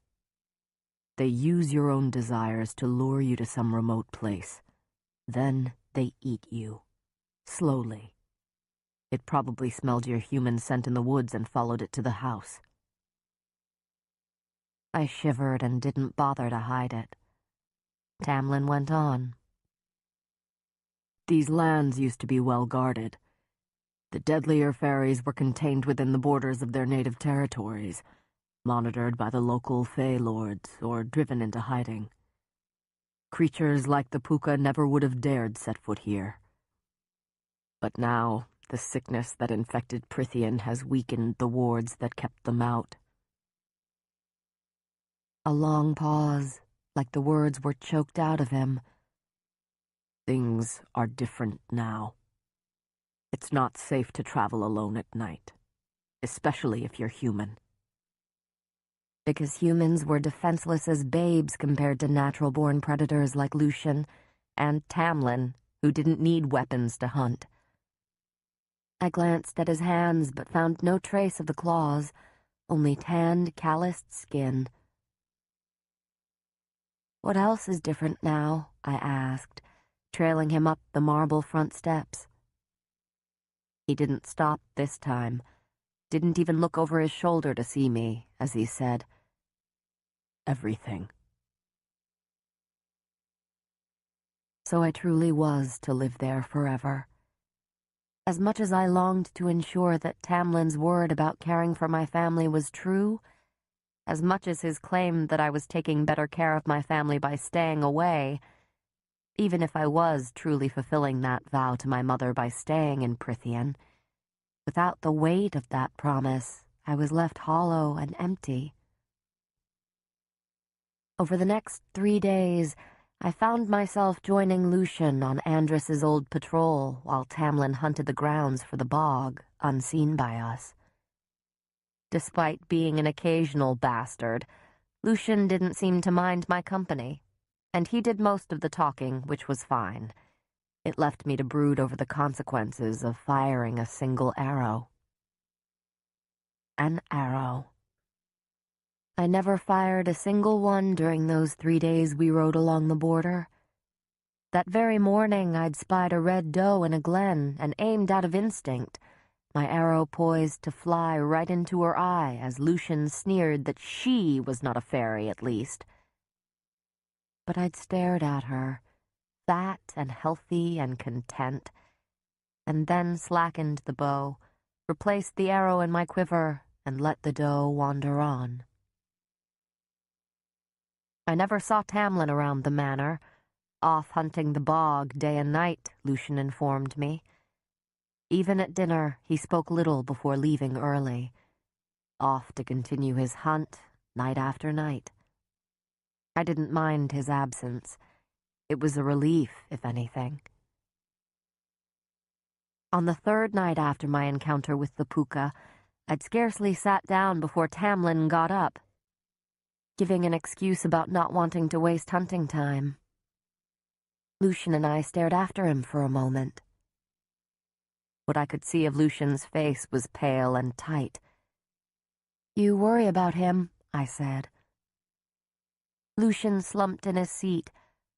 They use your own desires to lure you to some remote place. Then they eat you. Slowly. It probably smelled your human scent in the woods and followed it to the house. I shivered and didn't bother to hide it. Tamlin went on. These lands used to be well guarded. The deadlier fairies were contained within the borders of their native territories, monitored by the local Fey lords or driven into hiding. Creatures like the puka never would have dared set foot here. But now, the sickness that infected Prythian has weakened the wards that kept them out. A long pause, like the words were choked out of him. Things are different now. It's not safe to travel alone at night, especially if you're human. Because humans were defenseless as babes compared to natural-born predators like Lucian and Tamlin, who didn't need weapons to hunt. I glanced at his hands but found no trace of the claws, only tanned, calloused skin. What else is different now? I asked, trailing him up the marble front steps. He didn't stop this time, didn't even look over his shoulder to see me, as he said, "Everything." So I truly was to live there forever. As much as I longed to ensure that Tamlin's word about caring for my family was true, as much as his claim that I was taking better care of my family by staying away, even if I was truly fulfilling that vow to my mother by staying in Prythian, without the weight of that promise, I was left hollow and empty. Over the next 3 days, I found myself joining Lucian on Andrus's old patrol while Tamlin hunted the grounds for the bog, unseen by us. Despite being an occasional bastard, Lucian didn't seem to mind my company, and he did most of the talking, which was fine. It left me to brood over the consequences of firing a single arrow. An arrow. I never fired a single one during those 3 days we rode along the border. That very morning I'd spied a red doe in a glen and aimed out of instinct, my arrow poised to fly right into her eye as Lucian sneered that she was not a fairy, at least. But I'd stared at her, fat and healthy and content, and then slackened the bow, replaced the arrow in my quiver, and let the doe wander on. I never saw Tamlin around the manor, off hunting the bog day and night, Lucian informed me. Even at dinner, he spoke little before leaving early, off to continue his hunt night after night. I didn't mind his absence. It was a relief, if anything. On the 3rd night after my encounter with the puka, I'd scarcely sat down before Tamlin got up, giving an excuse about not wanting to waste hunting time. Lucian and I stared after him for a moment. What I could see of Lucian's face was pale and tight. "You worry about him," I said. Lucian slumped in his seat,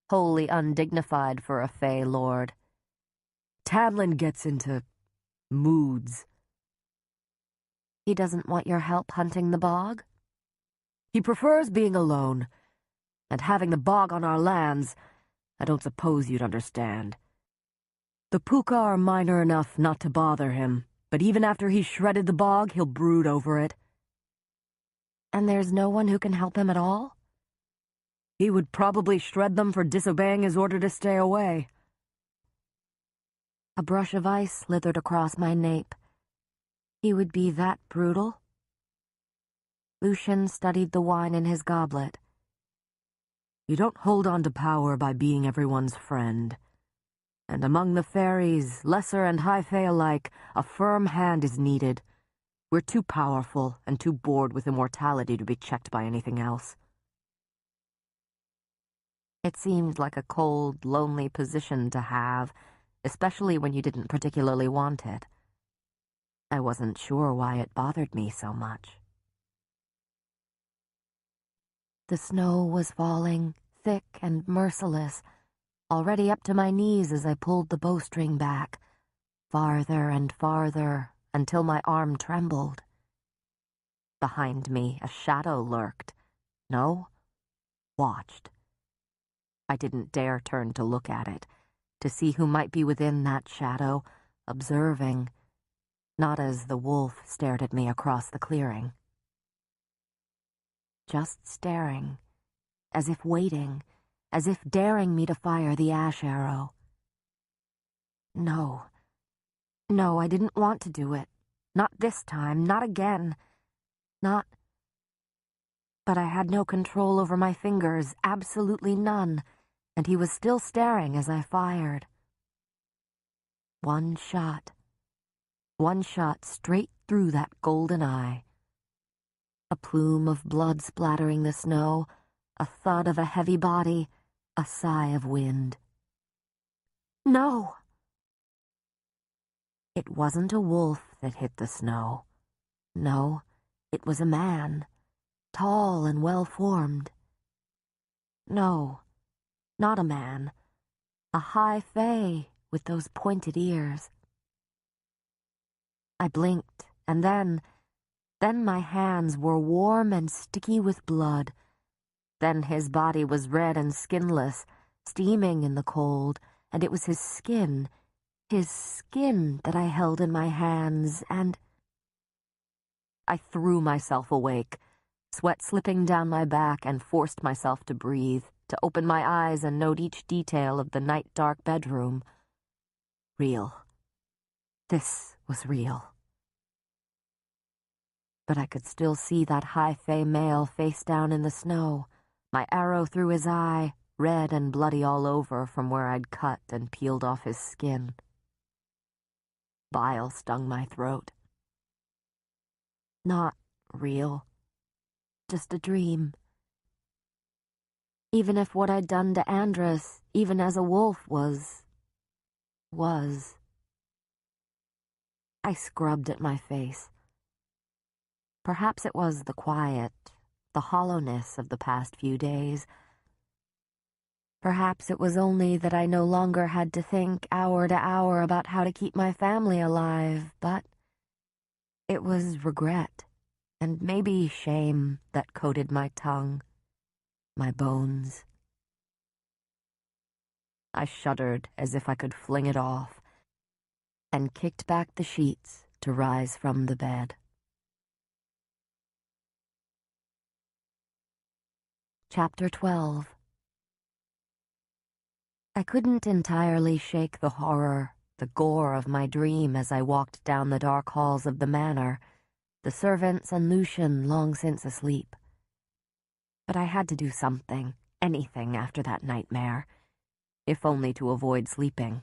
wholly undignified for a Fey lord. Tamlin gets into moods. He doesn't want your help hunting the bog? He prefers being alone, and having the bog on our lands, I don't suppose you'd understand. The puka are minor enough not to bother him, but even after he's shredded the bog, he'll brood over it. And there's no one who can help him at all? He would probably shred them for disobeying his order to stay away. A brush of ice slithered across my nape. He would be that brutal? Lucian studied the wine in his goblet. You don't hold on to power by being everyone's friend. And among the fairies, lesser and high fae alike, a firm hand is needed. We're too powerful and too bored with immortality to be checked by anything else. It seemed like a cold, lonely position to have, especially when you didn't particularly want it. I wasn't sure why it bothered me so much. The snow was falling, thick and merciless, already up to my knees as I pulled the bowstring back, farther and farther, until my arm trembled. Behind me, a shadow lurked. No, watched. I didn't dare turn to look at it, to see who might be within that shadow, observing, not as the wolf stared at me across the clearing. Just staring, as if waiting, as if daring me to fire the ash arrow. No, I didn't want to do it. Not this time, not again. But I had no control over my fingers, absolutely none, and he was still staring as I fired. One shot straight through that golden eye. A plume of blood splattering the snow, a thud of a heavy body, a sigh of wind. No! It wasn't a wolf that hit the snow. No, it was a man, tall and well-formed. No, not a man. A high fae with those pointed ears. I blinked, and then my hands were warm and sticky with blood. Then his body was red and skinless, steaming in the cold, and it was his skin that I held in my hands, and I threw myself awake, sweat slipping down my back, and forced myself to breathe, to open my eyes and note each detail of the night-dark bedroom. Real. This was real. But I could still see that high fae male face down in the snow, my arrow through his eye, red and bloody all over from where I'd cut and peeled off his skin. Bile stung my throat. Not real. Just a dream. Even if what I'd done to Andrus, even as a wolf, was. I scrubbed at my face. Perhaps it was the quiet, the hollowness of the past few days. Perhaps it was only that I no longer had to think hour to hour about how to keep my family alive, but it was regret, and maybe shame, that coated my tongue, my bones. I shuddered as if I could fling it off, and kicked back the sheets to rise from the bed. Chapter 12. I couldn't entirely shake the horror, the gore of my dream as I walked down the dark halls of the manor, the servants and Lucian long since asleep. But I had to do something, anything after that nightmare, if only to avoid sleeping.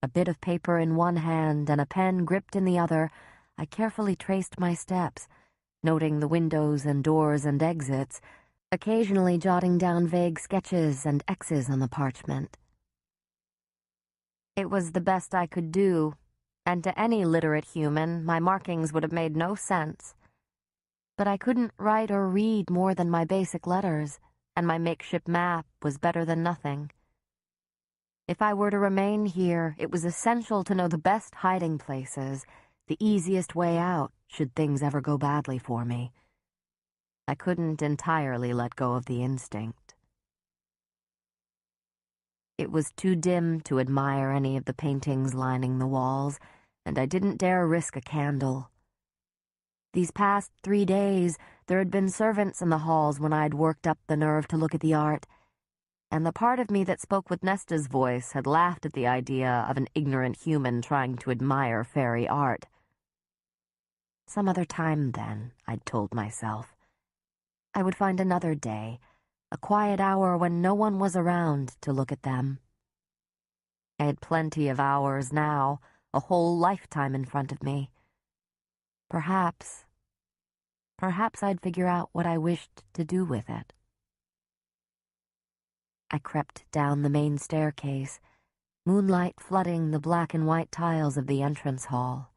A bit of paper in one hand and a pen gripped in the other, I carefully traced my steps, noting the windows and doors and exits, occasionally jotting down vague sketches and X's on the parchment. It was the best I could do, and to any literate human, my markings would have made no sense. But I couldn't write or read more than my basic letters, and my makeshift map was better than nothing. If I were to remain here, it was essential to know the best hiding places, the easiest way out, should things ever go badly for me. I couldn't entirely let go of the instinct. It was too dim to admire any of the paintings lining the walls, and I didn't dare risk a candle. These past 3 days, there had been servants in the halls when I'd worked up the nerve to look at the art, and the part of me that spoke with Nesta's voice had laughed at the idea of an ignorant human trying to admire fairy art. Some other time, then, I'd told myself. I would find another day, a quiet hour when no one was around to look at them. I had plenty of hours now, a whole lifetime in front of me. Perhaps I'd figure out what I wished to do with it. I crept down the main staircase, moonlight flooding the black and white tiles of the entrance hall.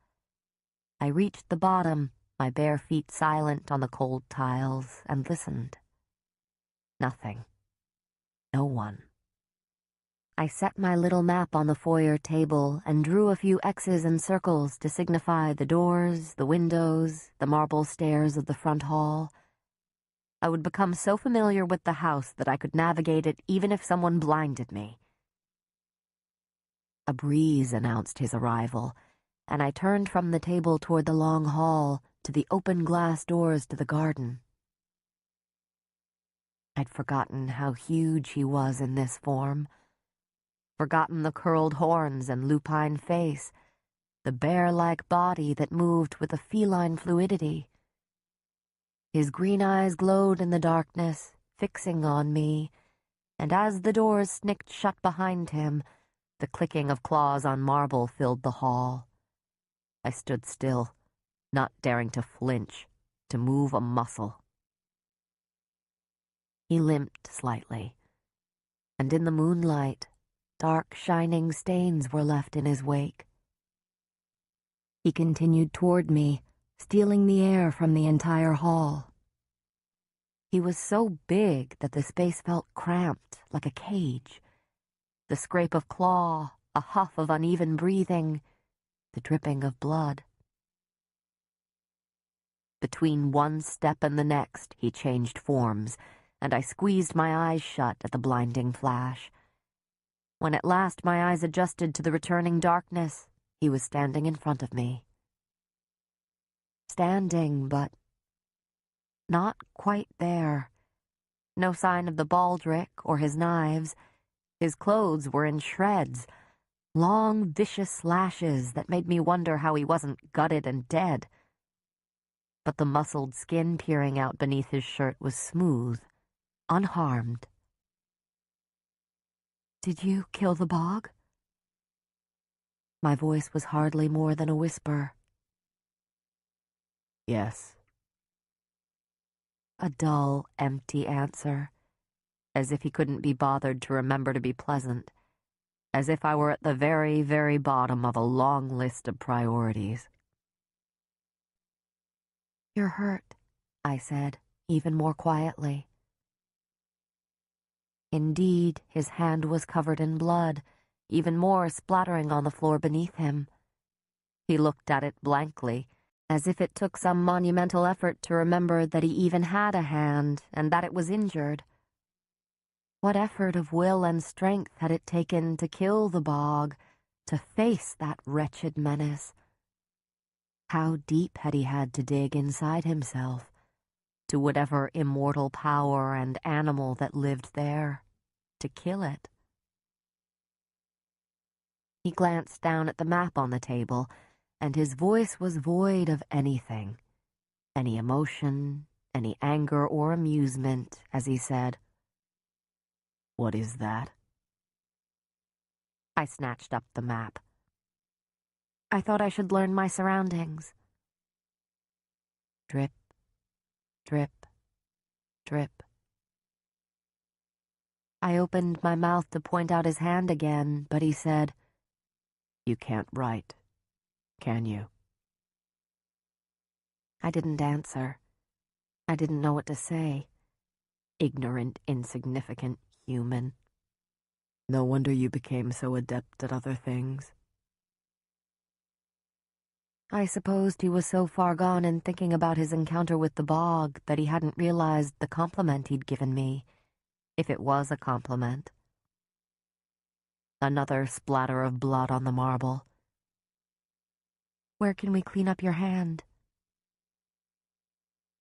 I reached the bottom, my bare feet silent on the cold tiles, and listened. Nothing. No one. I set my little map on the foyer table and drew a few X's and circles to signify the doors, the windows, the marble stairs of the front hall. I would become so familiar with the house that I could navigate it even if someone blinded me. A breeze announced his arrival, and I turned from the table toward the long hall to the open glass doors to the garden. I'd forgotten how huge he was in this form, forgotten the curled horns and lupine face, the bear-like body that moved with a feline fluidity. His green eyes glowed in the darkness, fixing on me, and as the doors snicked shut behind him, the clicking of claws on marble filled the hall. I stood still, not daring to flinch, to move a muscle. He limped slightly, and in the moonlight, dark shining stains were left in his wake. He continued toward me, stealing the air from the entire hall. He was so big that the space felt cramped, like a cage. The scrape of claw, a huff of uneven breathing, the dripping of blood. Between one step and the next, he changed forms, and I squeezed my eyes shut at the blinding flash. When at last my eyes adjusted to the returning darkness, he was standing in front of me. Standing, but not quite there. No sign of the baldric or his knives. His clothes were in shreds, long, vicious slashes that made me wonder how he wasn't gutted and dead. But the muscled skin peering out beneath his shirt was smooth, unharmed. "Did you kill the bog?" My voice was hardly more than a whisper. Yes. A dull, empty answer, as if he couldn't be bothered to remember to be pleasant, as if I were at the very, very bottom of a long list of priorities. "You're hurt," I said, even more quietly. Indeed, his hand was covered in blood, even more splattering on the floor beneath him. He looked at it blankly, as if it took some monumental effort to remember that he even had a hand and that it was injured. What effort of will and strength had it taken to kill the bog, to face that wretched menace? How deep had he had to dig inside himself, to whatever immortal power and animal that lived there, to kill it? He glanced down at the map on the table, and his voice was void of anything, any emotion, any anger or amusement, as he said, "What is that?" I snatched up the map. "I thought I should learn my surroundings." Drip, drip, drip. I opened my mouth to point out his hand again, but he said, "You can't write, can you?" I didn't answer. I didn't know what to say. Ignorant, insignificant human. No wonder you became so adept at other things. I supposed he was so far gone in thinking about his encounter with the bog that he hadn't realized the compliment he'd given me, if it was a compliment. Another splatter of blood on the marble. "Where can we clean up your hand?"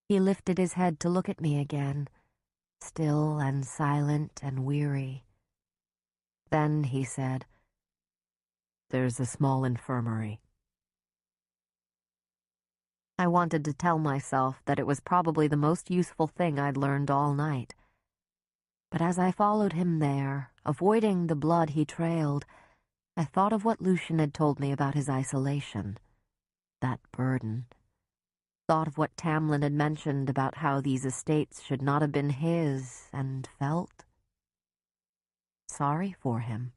He lifted his head to look at me again, still and silent and weary. Then he said, "There's a small infirmary." I wanted to tell myself that it was probably the most useful thing I'd learned all night. But as I followed him there, avoiding the blood he trailed, I thought of what Lucian had told me about his isolation, that burden, Thought of what Tamlin had mentioned about how these estates should not have been his, and felt sorry for him.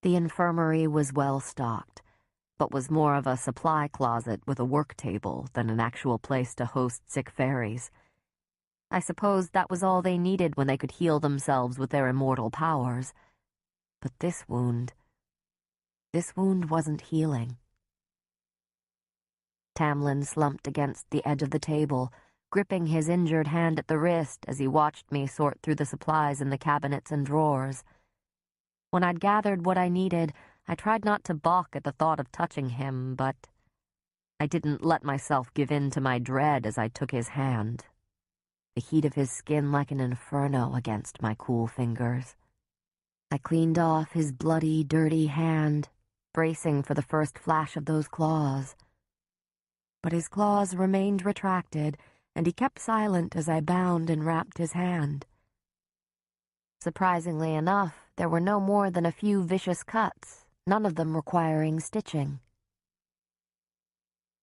The infirmary was well stocked, but was more of a supply closet with a work table than an actual place to host sick fairies. I suppose that was all they needed when they could heal themselves with their immortal powers. But this wound wasn't healing. Tamlin slumped against the edge of the table, gripping his injured hand at the wrist as he watched me sort through the supplies in the cabinets and drawers. When I'd gathered what I needed, I tried not to balk at the thought of touching him, but I didn't let myself give in to my dread as I took his hand, the heat of his skin like an inferno against my cool fingers. I cleaned off his bloody, dirty hand, bracing for the first flash of those claws. But his claws remained retracted, and he kept silent as I bound and wrapped his hand. Surprisingly enough, there were no more than a few vicious cuts, none of them requiring stitching.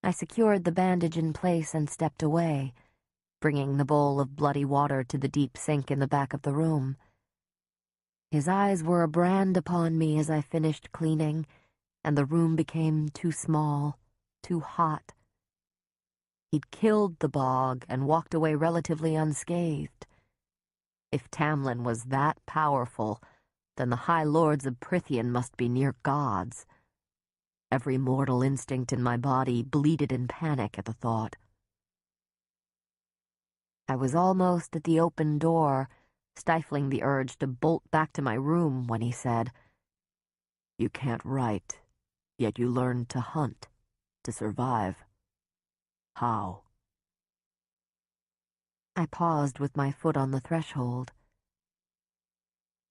I secured the bandage in place and stepped away, bringing the bowl of bloody water to the deep sink in the back of the room. His eyes were a brand upon me as I finished cleaning, and the room became too small, too hot. He'd killed the bog and walked away relatively unscathed. If Tamlin was that powerful, then the High Lords of Prythian must be near gods. Every mortal instinct in my body bleated in panic at the thought. I was almost at the open door, stifling the urge to bolt back to my room when he said, "You can't write, yet you learned to hunt, to survive. How?" I paused with my foot on the threshold.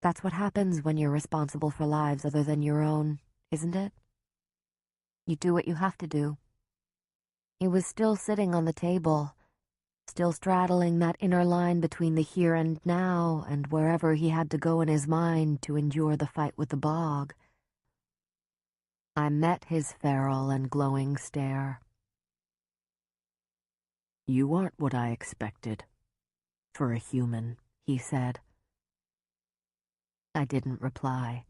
That's what happens when you're responsible for lives other than your own, isn't it? You do what you have to do. He was still sitting on the table, still straddling that inner line between the here and now and wherever he had to go in his mind to endure the fight with the bog. I met his feral and glowing stare. "You aren't what I expected. For a human," he said. I didn't reply,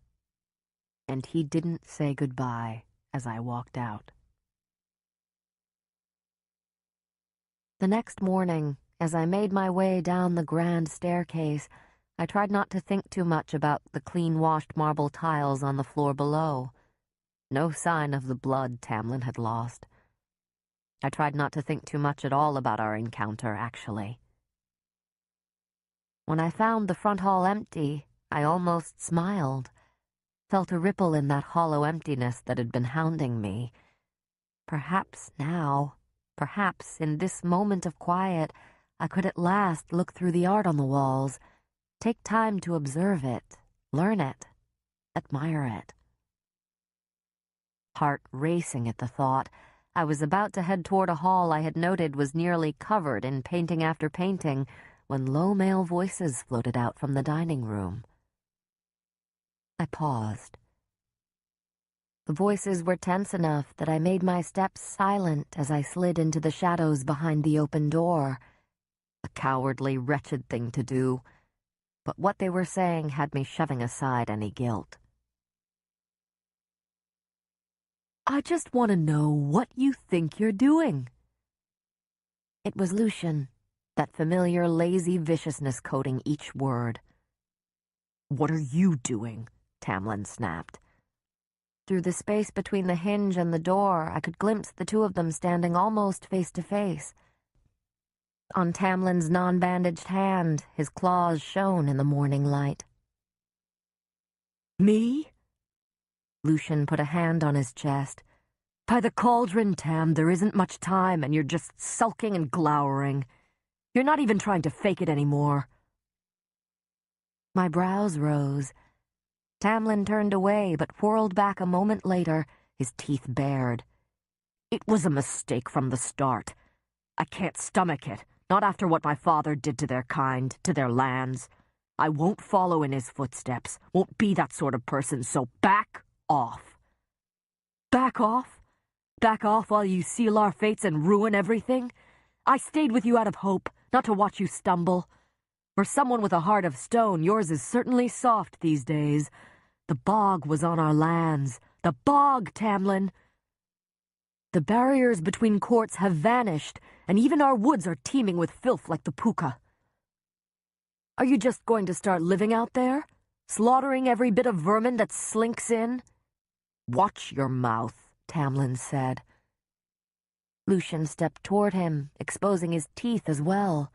and he didn't say goodbye as I walked out. The next morning, as I made my way down the grand staircase, I tried not to think too much about the clean-washed marble tiles on the floor below. No sign of the blood Tamlin had lost. I tried not to think too much at all about our encounter, actually. When I found the front hall empty, I almost smiled, felt a ripple in that hollow emptiness that had been hounding me. Perhaps now, perhaps in this moment of quiet, I could at last look through the art on the walls, take time to observe it, learn it, admire it. Heart racing at the thought, I was about to head toward a hall I had noted was nearly covered in painting after painting when low male voices floated out from the dining room. I paused. The voices were tense enough that I made my steps silent as I slid into the shadows behind the open door. A cowardly, wretched thing to do, but what they were saying had me shoving aside any guilt. "I just want to know what you think you're doing." It was Lucian, that familiar lazy viciousness coating each word. "What are you doing?" Tamlin snapped. Through the space between the hinge and the door, I could glimpse the two of them standing almost face to face. On Tamlin's non-bandaged hand, his claws shone in the morning light. "Me?" Lucian put a hand on his chest. "By the cauldron, Tam, there isn't much time, and you're just sulking and glowering. You're not even trying to fake it anymore." My brows rose. Tamlin turned away, but whirled back a moment later, his teeth bared. "It was a mistake from the start. I can't stomach it, not after what my father did to their kind, to their lands. I won't follow in his footsteps, won't be that sort of person, so back off." "Back off? Back off while you seal our fates and ruin everything? I stayed with you out of hope, not to watch you stumble. For someone with a heart of stone, yours is certainly soft these days. The bog was on our lands. The bog, Tamlin! The barriers between courts have vanished, and even our woods are teeming with filth like the puka. Are you just going to start living out there? Slaughtering every bit of vermin that slinks in? Watch your mouth, Tamlin said. Lucian stepped toward him, exposing his teeth as well.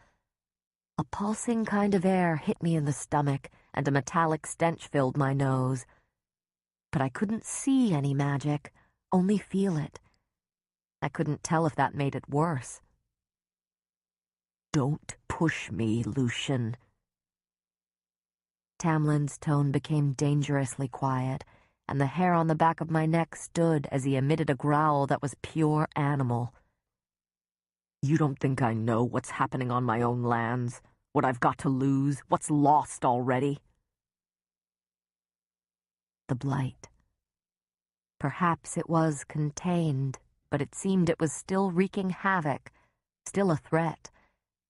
A pulsing kind of air hit me in the stomach, and a metallic stench filled my nose. But I couldn't see any magic, only feel it. I couldn't tell if that made it worse. Don't push me, Lucian. Tamlin's tone became dangerously quiet, and the hair on the back of my neck stood as he emitted a growl that was pure animal. You don't think I know what's happening on my own lands? What I've got to lose? What's lost already? The blight. Perhaps it was contained, but it seemed it was still wreaking havoc, still a threat,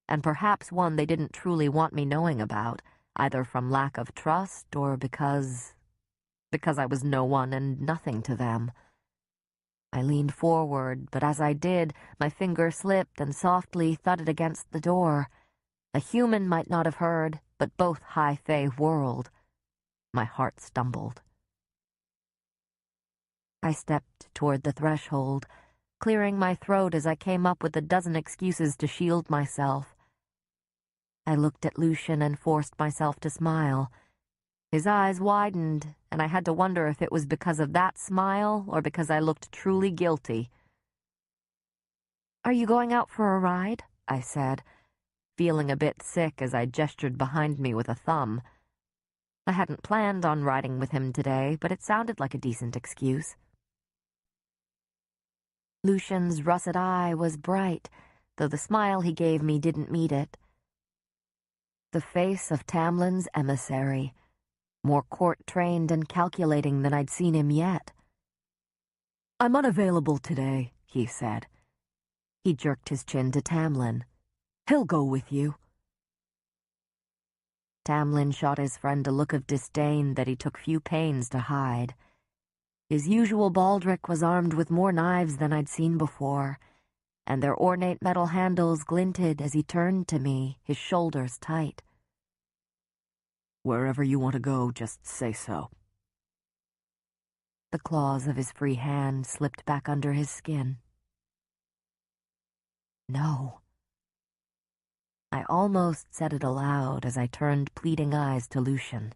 and perhaps one they didn't truly want me knowing about, either from lack of trust or because I was no one and nothing to them. I leaned forward, but as I did, my finger slipped and softly thudded against the door. A human might not have heard, but both High Fae whirled. My heart stumbled. I stepped toward the threshold, clearing my throat as I came up with a dozen excuses to shield myself. I looked at Lucian and forced myself to smile. His eyes widened, and I had to wonder if it was because of that smile or because I looked truly guilty. "Are you going out for a ride?" I said, feeling a bit sick as I gestured behind me with a thumb. I hadn't planned on riding with him today, but it sounded like a decent excuse. Lucian's russet eye was bright, though the smile he gave me didn't meet it. The face of Tamlin's emissary, more court-trained and calculating than I'd seen him yet. "I'm unavailable today," he said. He jerked his chin to Tamlin. "He'll go with you." Tamlin shot his friend a look of disdain that he took few pains to hide. His usual baldric was armed with more knives than I'd seen before, and their ornate metal handles glinted as he turned to me, his shoulders tight. "Wherever you want to go, just say so." The claws of his free hand slipped back under his skin. No. I almost said it aloud as I turned pleading eyes to Lucian.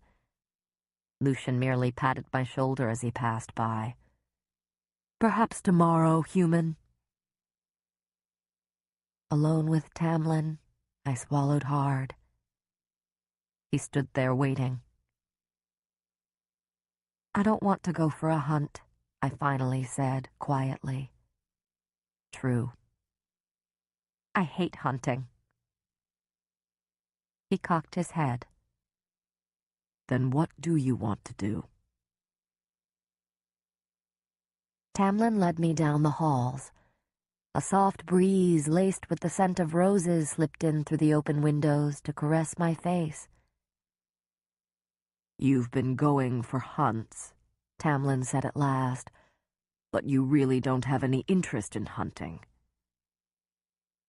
Lucian merely patted my shoulder as he passed by. "Perhaps tomorrow, human." Alone with Tamlin, I swallowed hard. He stood there waiting. "I don't want to go for a hunt," I finally said quietly. "True. I hate hunting." He cocked his head. "Then what do you want to do?" Tamlin led me down the halls. A soft breeze laced with the scent of roses slipped in through the open windows to caress my face. "You've been going for hunts," Tamlin said at last, "but you really don't have any interest in hunting."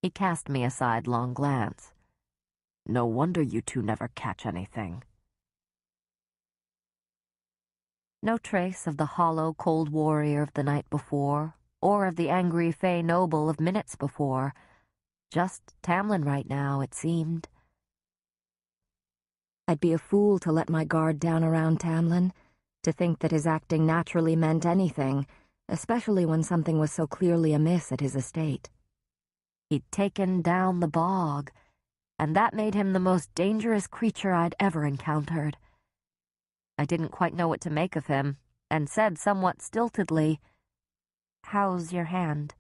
He cast me a sidelong glance. "No wonder you two never catch anything." No trace of the hollow, cold warrior of the night before, or of the angry Fey noble of minutes before. Just Tamlin right now, it seemed. I'd be a fool to let my guard down around Tamlin, to think that his acting naturally meant anything, especially when something was so clearly amiss at his estate. He'd taken down the bog, and that made him the most dangerous creature I'd ever encountered. I didn't quite know what to make of him, and said somewhat stiltedly, "How's your hand?"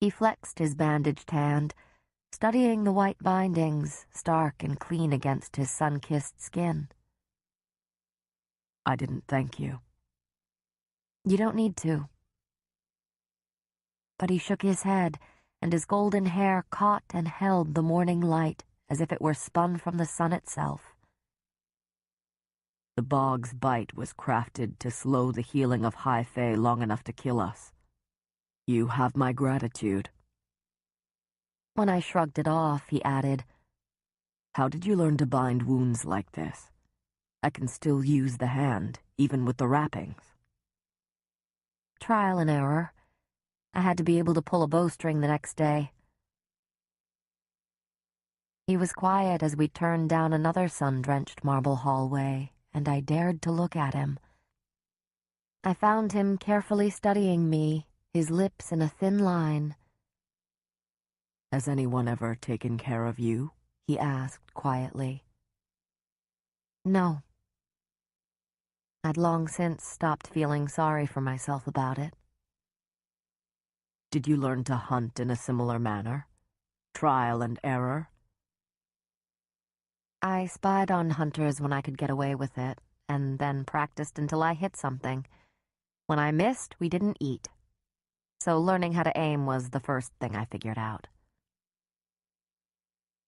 He flexed his bandaged hand, studying the white bindings, stark and clean against his sun-kissed skin. "I didn't thank you." "You don't need to. But he shook his head, and his golden hair caught and held the morning light as if it were spun from the sun itself. The bog's bite was crafted to slow the healing of High Fae long enough to kill us. You have my gratitude. When I shrugged it off, he added, How did you learn to bind wounds like this? I can still use the hand, even with the wrappings. Trial and error. I had to be able to pull a bowstring the next day. He was quiet as we turned down another sun-drenched marble hallway, and I dared to look at him. I found him carefully studying me, his lips in a thin line. Has anyone ever taken care of you? He asked quietly. No. I'd long since stopped feeling sorry for myself about it. Did you learn to hunt in a similar manner? Trial and error? I spied on hunters when I could get away with it, and then practiced until I hit something. When I missed, we didn't eat. So learning how to aim was the first thing I figured out.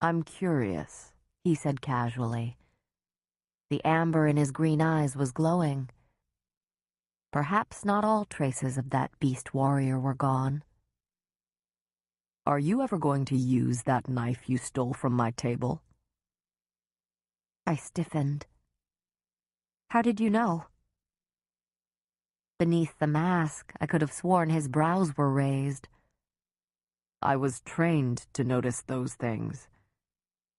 I'm curious, he said casually. The amber in his green eyes was glowing. Perhaps not all traces of that beast warrior were gone. Are you ever going to use that knife you stole from my table? I stiffened. How did you know? Beneath the mask, I could have sworn his brows were raised. I was trained to notice those things,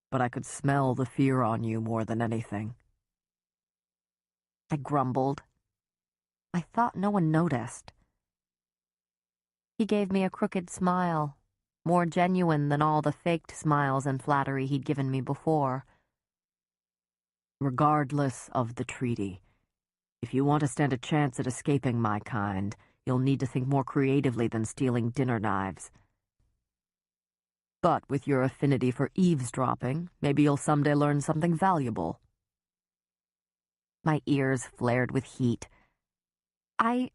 but I could smell the fear on you more than anything. I grumbled. I thought no one noticed. He gave me a crooked smile, more genuine than all the faked smiles and flattery he'd given me before. Regardless of the treaty, if you want to stand a chance at escaping my kind, you'll need to think more creatively than stealing dinner knives. But with your affinity for eavesdropping, maybe you'll someday learn something valuable. My ears flared with heat. I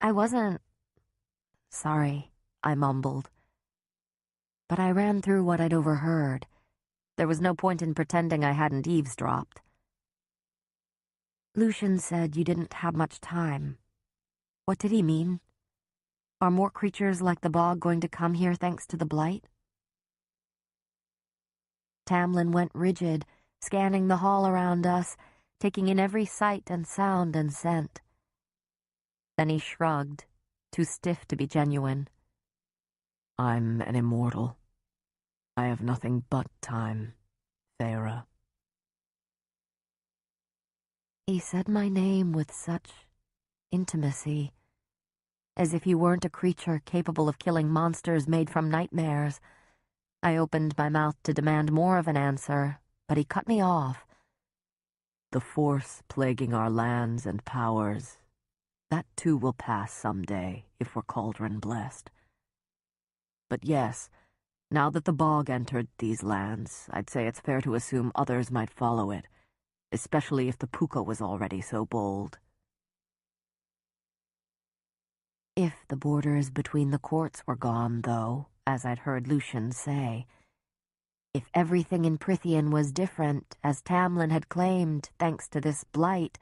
wasn't... Sorry, I mumbled. But I ran through what I'd overheard. There was no point in pretending I hadn't eavesdropped. Lucian said you didn't have much time. What did he mean? Are more creatures like the bog going to come here thanks to the blight? Tamlin went rigid, scanning the hall around us, taking in every sight and sound and scent. Then he shrugged, too stiff to be genuine. I'm an immortal. I have nothing but time, Feyre. He said my name with such intimacy, as if he weren't a creature capable of killing monsters made from nightmares. I opened my mouth to demand more of an answer, but he cut me off. The force plaguing our lands and powers, that too will pass someday, if we're Cauldron blessed. But yes, now that the bog entered these lands, I'd say it's fair to assume others might follow it, especially if the Puka was already so bold. If the borders between the courts were gone, though, as I'd heard Lucian say, if everything in Prythian was different, as Tamlin had claimed, thanks to this blight,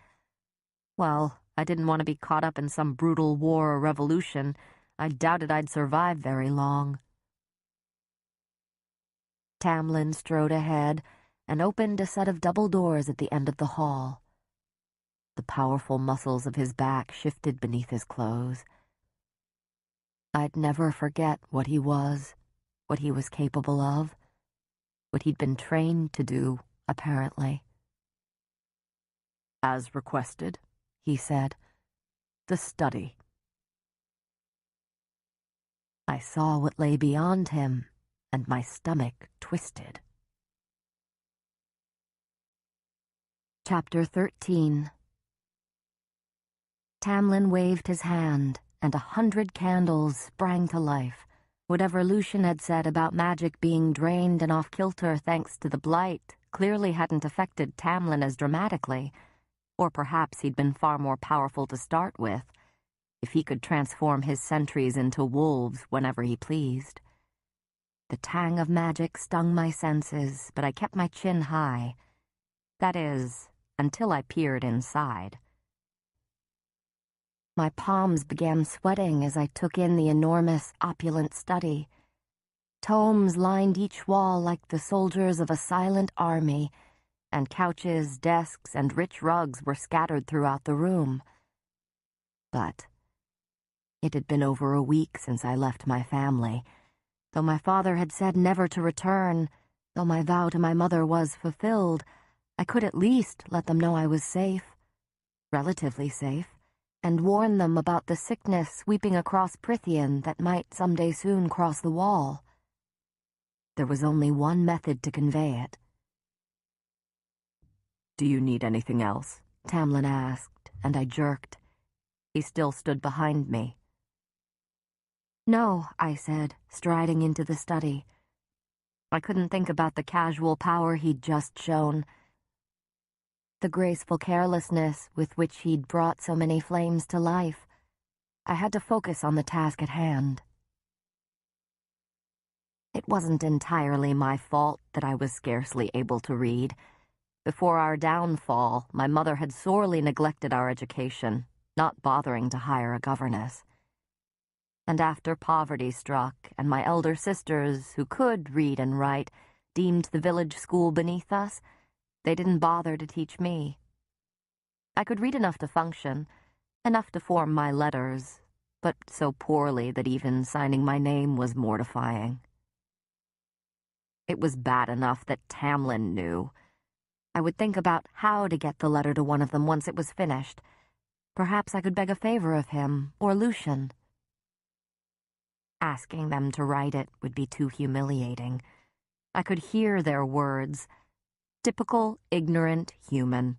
well, I didn't want to be caught up in some brutal war or revolution. I doubted I'd survive very long. Tamlin strode ahead and opened a set of double doors at the end of the hall. The powerful muscles of his back shifted beneath his clothes. I'd never forget what he was capable of, what he'd been trained to do, apparently. As requested, he said, the study. I saw what lay beyond him, and my stomach twisted. Chapter 13. Tamlin waved his hand, and 100 candles sprang to life. Whatever Lucian had said about magic being drained and off-kilter thanks to the blight clearly hadn't affected Tamlin as dramatically, or perhaps he'd been far more powerful to start with. if he could transform his sentries into wolves whenever he pleased. The tang of magic stung my senses, but I kept my chin high. That is, until I peered inside. My palms began sweating as I took in the enormous, opulent study. Tomes lined each wall like the soldiers of a silent army, and couches, desks, and rich rugs were scattered throughout the room. But it had been over a week since I left my family. Though my father had said never to return, though my vow to my mother was fulfilled, I could at least let them know I was safe, relatively safe, and warn them about the sickness sweeping across Prythian that might someday soon cross the wall. There was only one method to convey it. "Do you need anything else?" Tamlin asked, and I jerked. He still stood behind me. "No," I said, striding into the study. I couldn't think about the casual power he'd just shown, the graceful carelessness with which he'd brought so many flames to life. I had to focus on the task at hand. It wasn't entirely my fault that I was scarcely able to read. Before our downfall, my mother had sorely neglected our education, not bothering to hire a governess. And after poverty struck, and my elder sisters, who could read and write, deemed the village school beneath us, they didn't bother to teach me. I could read enough to function, enough to form my letters, but so poorly that even signing my name was mortifying. It was bad enough that Tamlin knew. I would think about how to get the letter to one of them once it was finished. Perhaps I could beg a favor of him, or Lucian. Asking them to write it would be too humiliating. I could hear their words. Typical, ignorant human.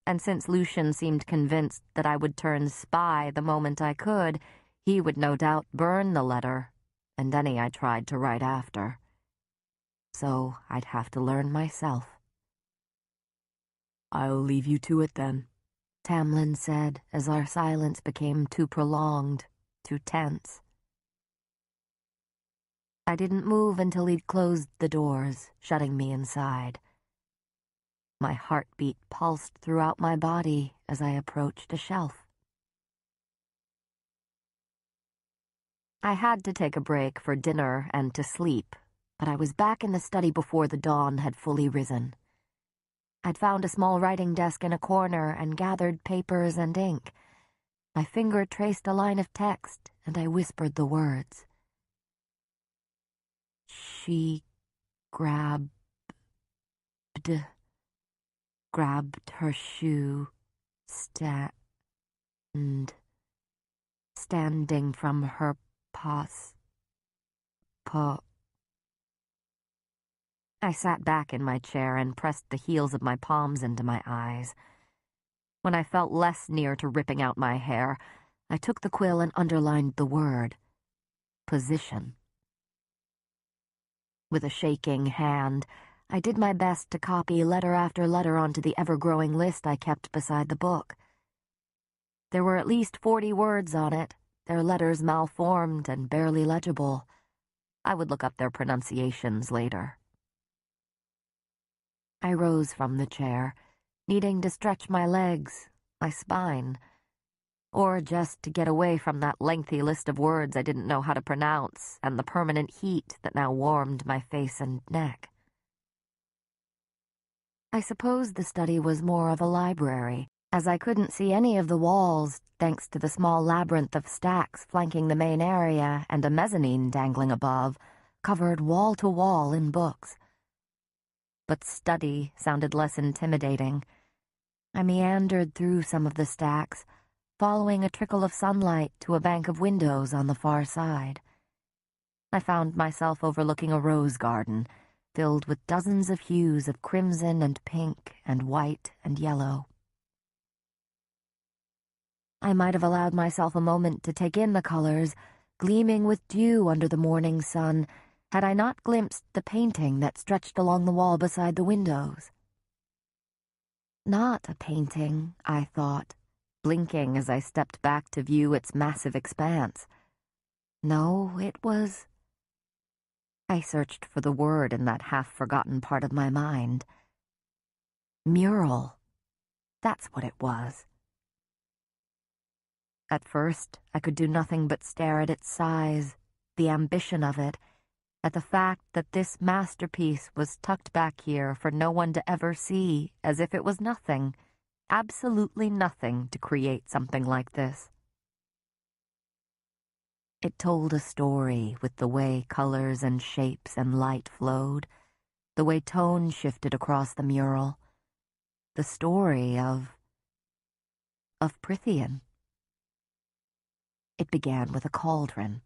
And since Lucian seemed convinced that I would turn spy the moment I could, he would no doubt burn the letter, and any I tried to write after. So I'd have to learn myself. "I'll leave you to it then," Tamlin said as our silence became too prolonged, too tense. I didn't move until he'd closed the doors, shutting me inside. My heartbeat pulsed throughout my body as I approached a shelf. I had to take a break for dinner and to sleep, but I was back in the study before the dawn had fully risen. I'd found a small writing desk in a corner and gathered papers and ink. My finger traced a line of text, and I whispered the words. She grabbed her shoe, standing from her I sat back in my chair and pressed the heels of my palms into my eyes. When I felt less near to ripping out my hair, I took the quill and underlined the word, position. With a shaking hand, I did my best to copy letter after letter onto the ever-growing list I kept beside the book. There were at least 40 words on it, their letters malformed and barely legible. I would look up their pronunciations later. I rose from the chair, needing to stretch my legs, my spine, or just to get away from that lengthy list of words I didn't know how to pronounce and the permanent heat that now warmed my face and neck. I suppose the study was more of a library, as I couldn't see any of the walls thanks to the small labyrinth of stacks flanking the main area and a mezzanine dangling above, covered wall to wall in books. But study sounded less intimidating. I meandered through some of the stacks, following a trickle of sunlight to a bank of windows on the far side. I found myself overlooking a rose garden, filled with dozens of hues of crimson and pink and white and yellow. I might have allowed myself a moment to take in the colors, gleaming with dew under the morning sun, had I not glimpsed the painting that stretched along the wall beside the windows. Not a painting, I thought, blinking as I stepped back to view its massive expanse. No, it was... I searched for the word in that half-forgotten part of my mind. Mural. That's what it was. At first, I could do nothing but stare at its size, the ambition of it, at the fact that this masterpiece was tucked back here for no one to ever see, as if it was nothing, absolutely nothing, to create something like this. It told a story with the way colors and shapes and light flowed, the way tone shifted across the mural. The story of Prythian. It began with a cauldron.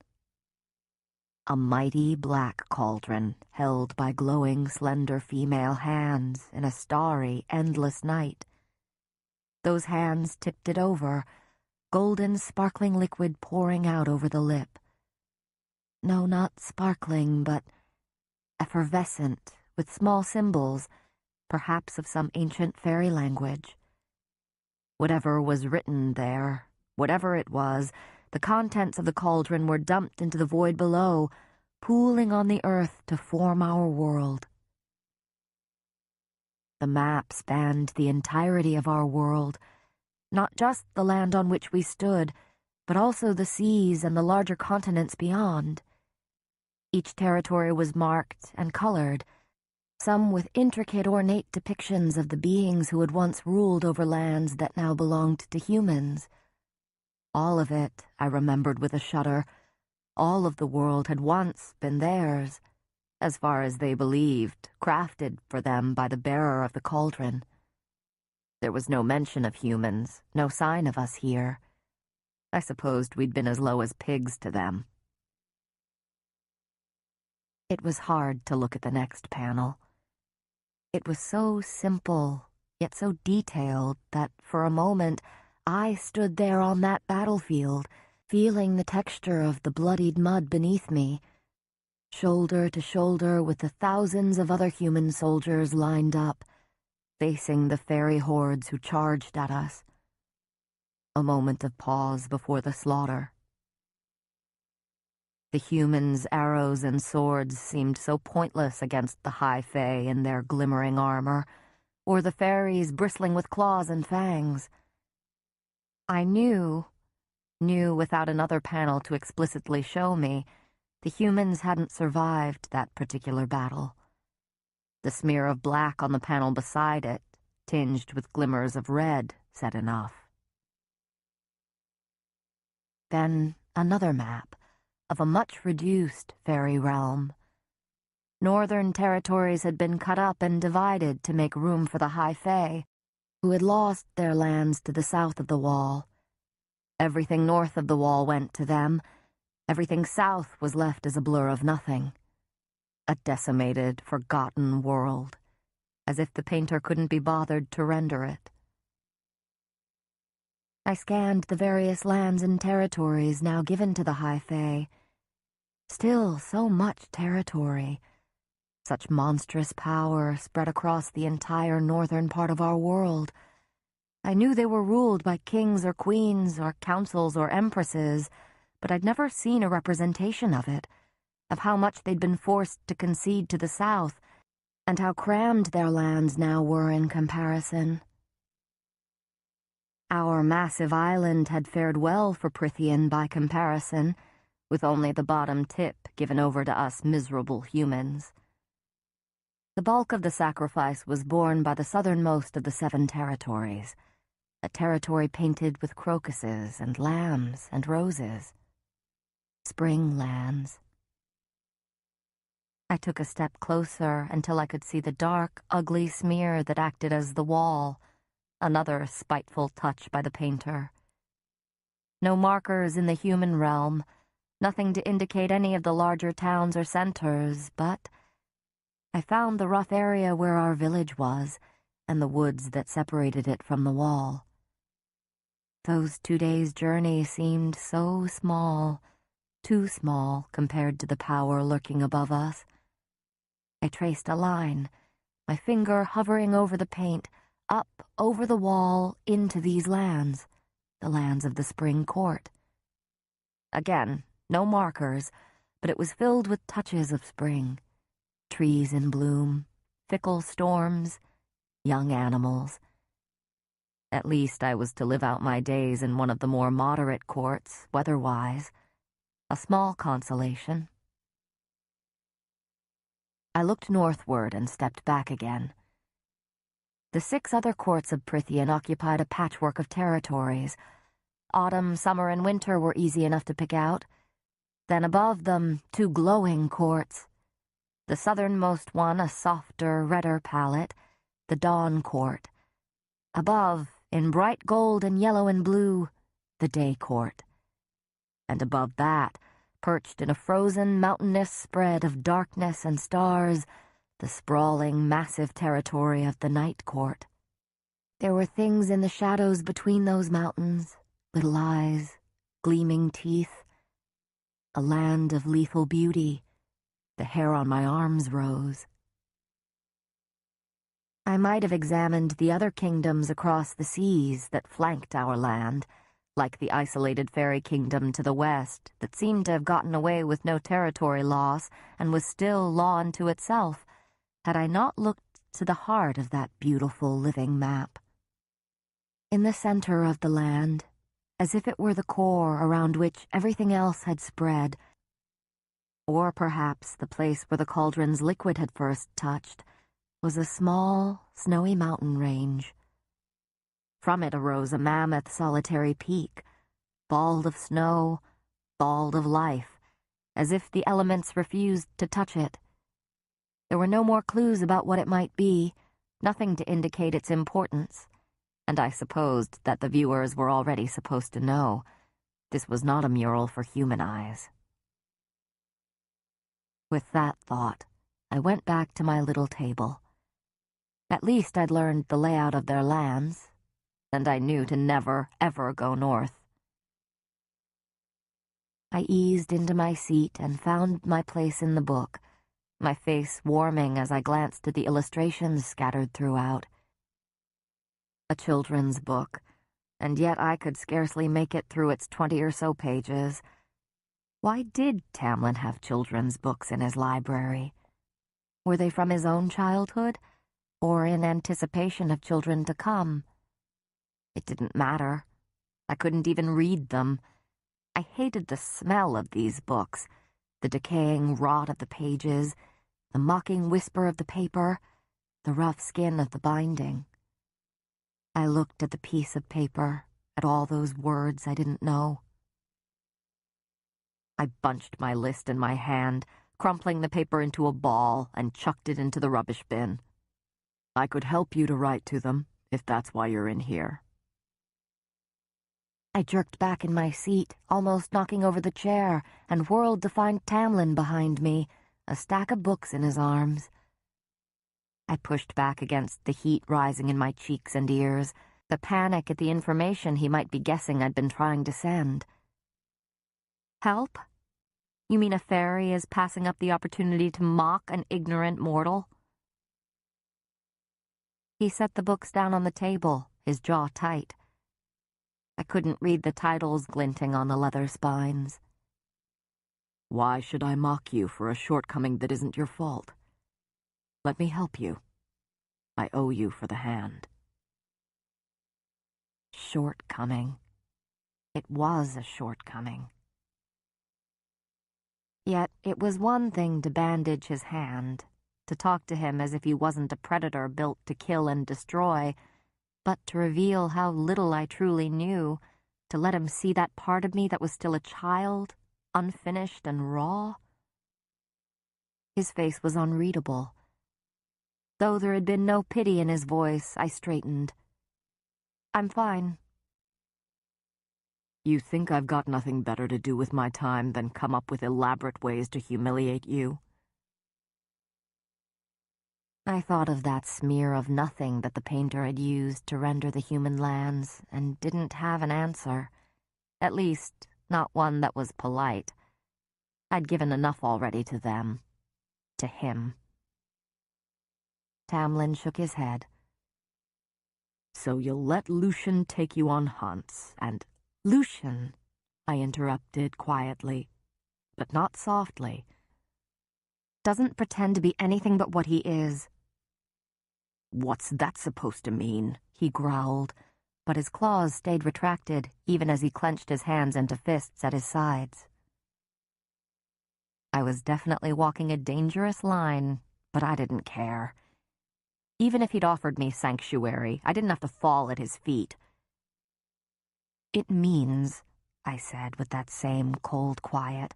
A mighty black cauldron held by glowing, slender female hands in a starry, endless night. Those hands tipped it over, golden, sparkling liquid pouring out over the lip. No, not sparkling, but effervescent, with small symbols, perhaps of some ancient fairy language. Whatever was written there, whatever it was, the contents of the cauldron were dumped into the void below, pooling on the earth to form our world. The map spanned the entirety of our world, not just the land on which we stood, but also the seas and the larger continents beyond. Each territory was marked and colored, some with intricate, ornate depictions of the beings who had once ruled over lands that now belonged to humans. All of it, I remembered with a shudder. All of the world had once been theirs, as far as they believed, crafted for them by the bearer of the cauldron. There was no mention of humans, no sign of us here. I supposed we'd been as low as pigs to them. It was hard to look at the next panel. It was so simple, yet so detailed, that for a moment I stood there on that battlefield, feeling the texture of the bloodied mud beneath me, shoulder to shoulder with the thousands of other human soldiers lined up, facing the fairy hordes who charged at us. A moment of pause before the slaughter. The humans' arrows and swords seemed so pointless against the high fae in their glimmering armor, or the fairies bristling with claws and fangs. I knew without another panel to explicitly show me, the humans hadn't survived that particular battle. The smear of black on the panel beside it, tinged with glimmers of red, said enough. Then another map of a much reduced fairy realm. Northern territories had been cut up and divided to make room for the high fae, who had lost their lands to the south of the wall. Everything north of the wall went to them. Everything south was left as a blur of nothing. A decimated, forgotten world, as if the painter couldn't be bothered to render it. I scanned the various lands and territories now given to the high fae. Still so much territory, such monstrous power spread across the entire northern part of our world. I knew they were ruled by kings or queens or councils or empresses, but I'd never seen a representation of it, of how much they'd been forced to concede to the south, and how crammed their lands now were in comparison. Our massive island had fared well for Prythian by comparison, with only the bottom tip given over to us miserable humans. The bulk of the sacrifice was borne by the southernmost of the 7 territories, a territory painted with crocuses and lambs and roses. Spring lands. I took a step closer until I could see the dark, ugly smear that acted as the wall, another spiteful touch by the painter. No markers in the human realm, nothing to indicate any of the larger towns or centers, but I found the rough area where our village was, and the woods that separated it from the wall. Those 2 days' journey seemed so small, too small compared to the power lurking above us. I traced a line, my finger hovering over the paint, up over the wall into these lands. the lands of the Spring Court. Again, no markers, but it was filled with touches of spring. Trees in bloom, fickle storms, young animals. At least I was to live out my days in one of the more moderate courts, weather-wise. A small consolation. I looked northward and stepped back again. The 6 other courts of Prythian occupied a patchwork of territories. Autumn, summer, and winter were easy enough to pick out. Then above them, 2 glowing courts. The southernmost one a softer, redder palette, the Dawn Court. Above, in bright gold and yellow and blue, the Day Court. And above that, perched in a frozen, mountainous spread of darkness and stars, the sprawling, massive territory of the Night Court. There were things in the shadows between those mountains, little eyes, gleaming teeth, a land of lethal beauty. The hair on my arms rose. I might have examined the other kingdoms across the seas that flanked our land, like the isolated fairy kingdom to the west that seemed to have gotten away with no territory loss and was still law unto itself, had I not looked to the heart of that beautiful living map. In the center of the land, as if it were the core around which everything else had spread, or perhaps the place where the cauldron's liquid had first touched, was a small, snowy mountain range. From it arose a mammoth solitary peak, bald of snow, bald of life, as if the elements refused to touch it. There were no more clues about what it might be, nothing to indicate its importance, and I supposed that the viewers were already supposed to know. This was not a mural for human eyes. With that thought, I went back to my little table. At least I'd learned the layout of their lands, and I knew to never, ever go north. I eased into my seat and found my place in the book, my face warming as I glanced at the illustrations scattered throughout. A children's book, and yet I could scarcely make it through its 20 or so pages. Why did Tamlin have children's books in his library? Were they from his own childhood, or in anticipation of children to come? It didn't matter. I couldn't even read them. I hated the smell of these books, the decaying rot of the pages, the mocking whisper of the paper, the rough skin of the binding. I looked at the piece of paper, at all those words I didn't know. I bunched my list in my hand, crumpling the paper into a ball, and chucked it into the rubbish bin. I could help you to write to them, if that's why you're in here. I jerked back in my seat, almost knocking over the chair, and whirled to find Tamlin behind me, a stack of books in his arms. I pushed back against the heat rising in my cheeks and ears, the panic at the information he might be guessing I'd been trying to send. Help? You mean a fairy is passing up the opportunity to mock an ignorant mortal? He set the books down on the table, his jaw tight. I couldn't read the titles glinting on the leather spines. Why should I mock you for a shortcoming that isn't your fault? Let me help you. I owe you for the hand. Shortcoming. It was a shortcoming. Yet it was one thing to bandage his hand, to talk to him as if he wasn't a predator built to kill and destroy, but to reveal how little I truly knew, to let him see that part of me that was still a child, unfinished and raw. His face was unreadable. Though there had been no pity in his voice, I straightened. I'm fine. You think I've got nothing better to do with my time than come up with elaborate ways to humiliate you? I thought of that smear of nothing that the painter had used to render the human lands, and didn't have an answer. At least, not one that was polite. I'd given enough already to them. To him. Tamlin shook his head. So you'll let Lucian take you on hunts, and— Lucian, I interrupted quietly, but not softly, doesn't pretend to be anything but what he is. What's that supposed to mean? He growled, but his claws stayed retracted even as he clenched his hands into fists at his sides. I was definitely walking a dangerous line, but I didn't care. Even if he'd offered me sanctuary, I didn't have to fall at his feet. It means, I said with that same cold quiet,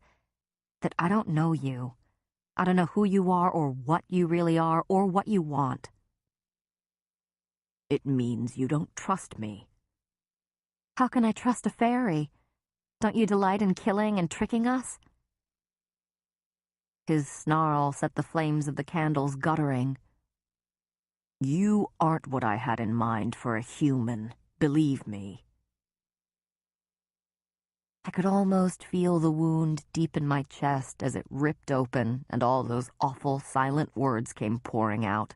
that I don't know you. I don't know who you are or what you really are or what you want. It means you don't trust me. How can I trust a fairy? Don't you delight in killing and tricking us? His snarl set the flames of the candles guttering. You aren't what I had in mind for a human, believe me. I could almost feel the wound deep in my chest as it ripped open and all those awful silent words came pouring out.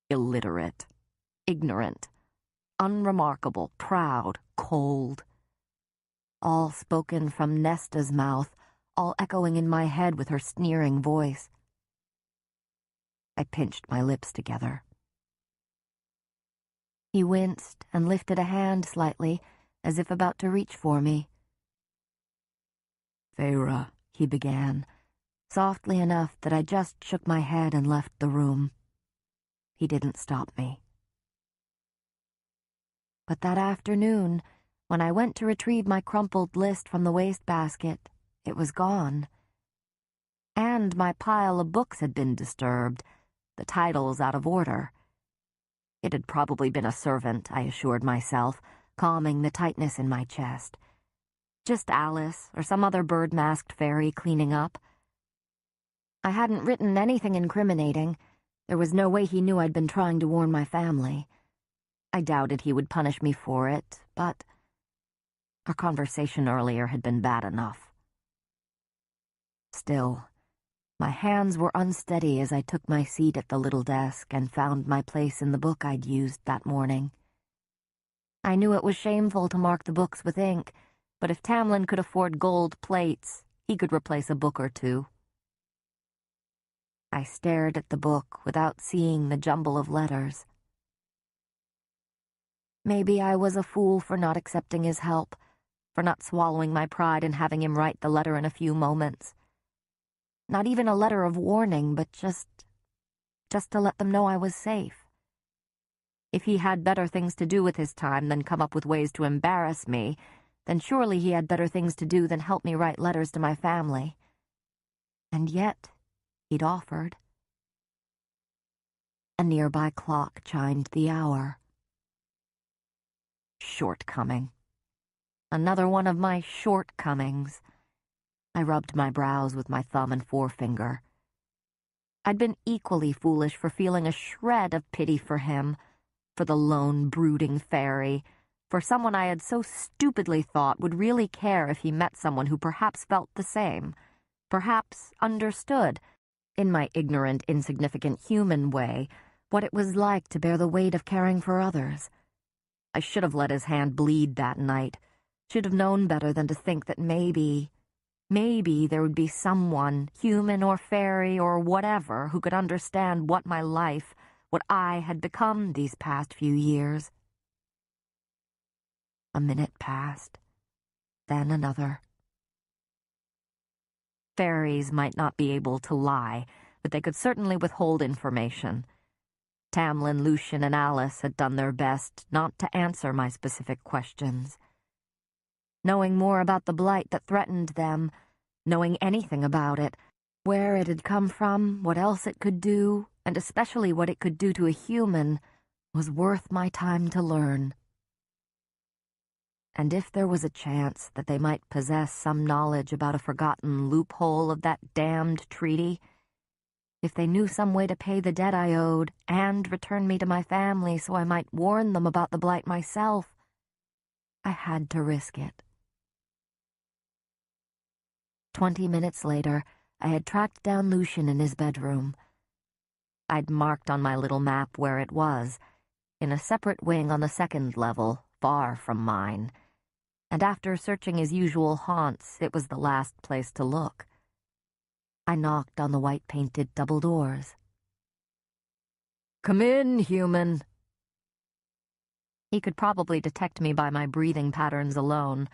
Illiterate, ignorant, unremarkable, proud, cold. All spoken from Nesta's mouth, all echoing in my head with her sneering voice. I pinched my lips together. He winced and lifted a hand slightly, as if about to reach for me. Feyre, he began, softly enough that I just shook my head and left the room. He didn't stop me. But that afternoon, when I went to retrieve my crumpled list from the wastebasket, it was gone. And my pile of books had been disturbed, the titles out of order. It had probably been a servant, I assured myself, calming the tightness in my chest. Just Alice or some other bird-masked fairy cleaning up. I hadn't written anything incriminating. There was no way he knew I'd been trying to warn my family. I doubted he would punish me for it, but our conversation earlier had been bad enough. Still, my hands were unsteady as I took my seat at the little desk and found my place in the book I'd used that morning. I knew it was shameful to mark the books with ink, but if Tamlin could afford gold plates, he could replace a book or two. I stared at the book without seeing the jumble of letters. Maybe I was a fool for not accepting his help, for not swallowing my pride and having him write the letter in a few moments. Not even a letter of warning, but just to let them know I was safe. If he had better things to do with his time than come up with ways to embarrass me, then surely he had better things to do than help me write letters to my family. And yet, he'd offered. A nearby clock chimed the hour. Shortcoming. Another one of my shortcomings. I rubbed my brows with my thumb and forefinger. I'd been equally foolish for feeling a shred of pity for him, for the lone, brooding fairy, for someone I had so stupidly thought would really care if he met someone who perhaps felt the same, perhaps understood, in my ignorant, insignificant human way, what it was like to bear the weight of caring for others. I should have let his hand bleed that night, should have known better than to think that maybe there would be someone, human or fairy or whatever, who could understand what my life, what I had become these past few years. A minute passed, then another. Fairies might not be able to lie, but they could certainly withhold information. Tamlin, Lucian, and Alice had done their best not to answer my specific questions. Knowing more about the blight that threatened them, knowing anything about it, where it had come from, what else it could do, and especially what it could do to a human, was worth my time to learn. And if there was a chance that they might possess some knowledge about a forgotten loophole of that damned treaty, if they knew some way to pay the debt I owed and return me to my family so I might warn them about the blight myself, I had to risk it. 20 minutes later, I had tracked down Lucian in his bedroom. I'd marked on my little map where it was, in a separate wing on the second level, far from mine, and after searching his usual haunts, it was the last place to look. I knocked on the white-painted double doors. "Come in, human." He could probably detect me by my breathing patterns alone,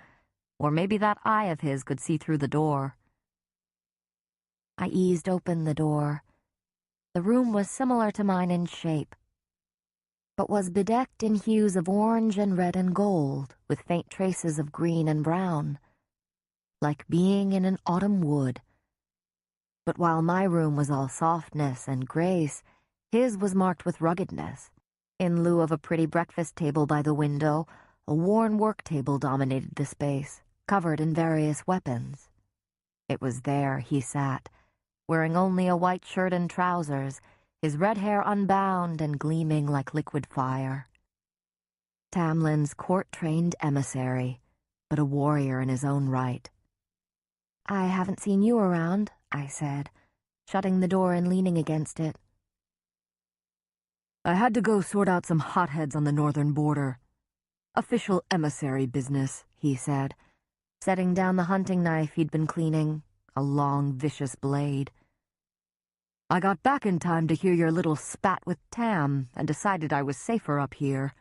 or maybe that eye of his could see through the door. I eased open the door. The room was similar to mine in shape, but was bedecked in hues of orange and red and gold, with faint traces of green and brown, like being in an autumn wood. But while my room was all softness and grace, his was marked with ruggedness. In lieu of a pretty breakfast table by the window, a worn work table dominated the space, covered in various weapons. It was there he sat, wearing only a white shirt and trousers, his red hair unbound and gleaming like liquid fire. Tamlin's court-trained emissary, but a warrior in his own right. "I haven't seen you around," I said, shutting the door and leaning against it. "I had to go sort out some hotheads on the northern border. Official emissary business," he said, setting down the hunting knife he'd been cleaning, a long, vicious blade. "I got back in time to hear your little spat with Tam and decided I was safer up here.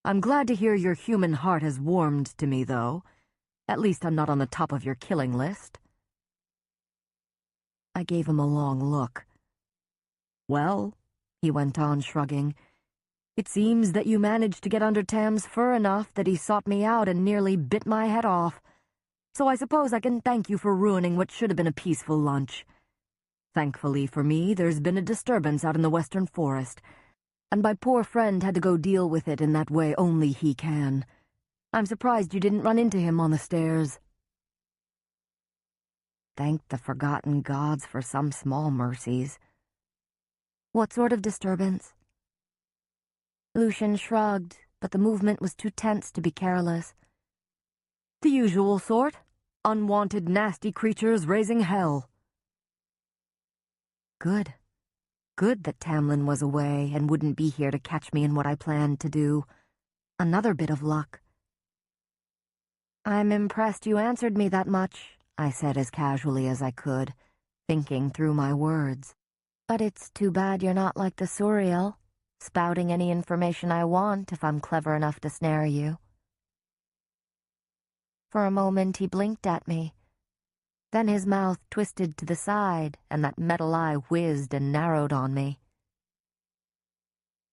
I'm glad to hear your human heart has warmed to me, though. At least I'm not on the top of your killing list." I gave him a long look. "Well," he went on, shrugging, "it seems that you managed to get under Tam's fur enough that he sought me out and nearly bit my head off. So I suppose I can thank you for ruining what should have been a peaceful lunch. Thankfully for me, there's been a disturbance out in the western forest, and my poor friend had to go deal with it in that way only he can. I'm surprised you didn't run into him on the stairs." Thank the forgotten gods for some small mercies. "What sort of disturbance?" Lucian shrugged, but the movement was too tense to be careless. "The usual sort. Unwanted, nasty creatures raising hell." Good. Good that Tamlin was away and wouldn't be here to catch me in what I planned to do. Another bit of luck. "I'm impressed you answered me that much," I said as casually as I could, thinking through my words. "But it's too bad you're not like the Suriel, spouting any information I want if I'm clever enough to snare you." For a moment he blinked at me. Then his mouth twisted to the side, and that metal eye whizzed and narrowed on me.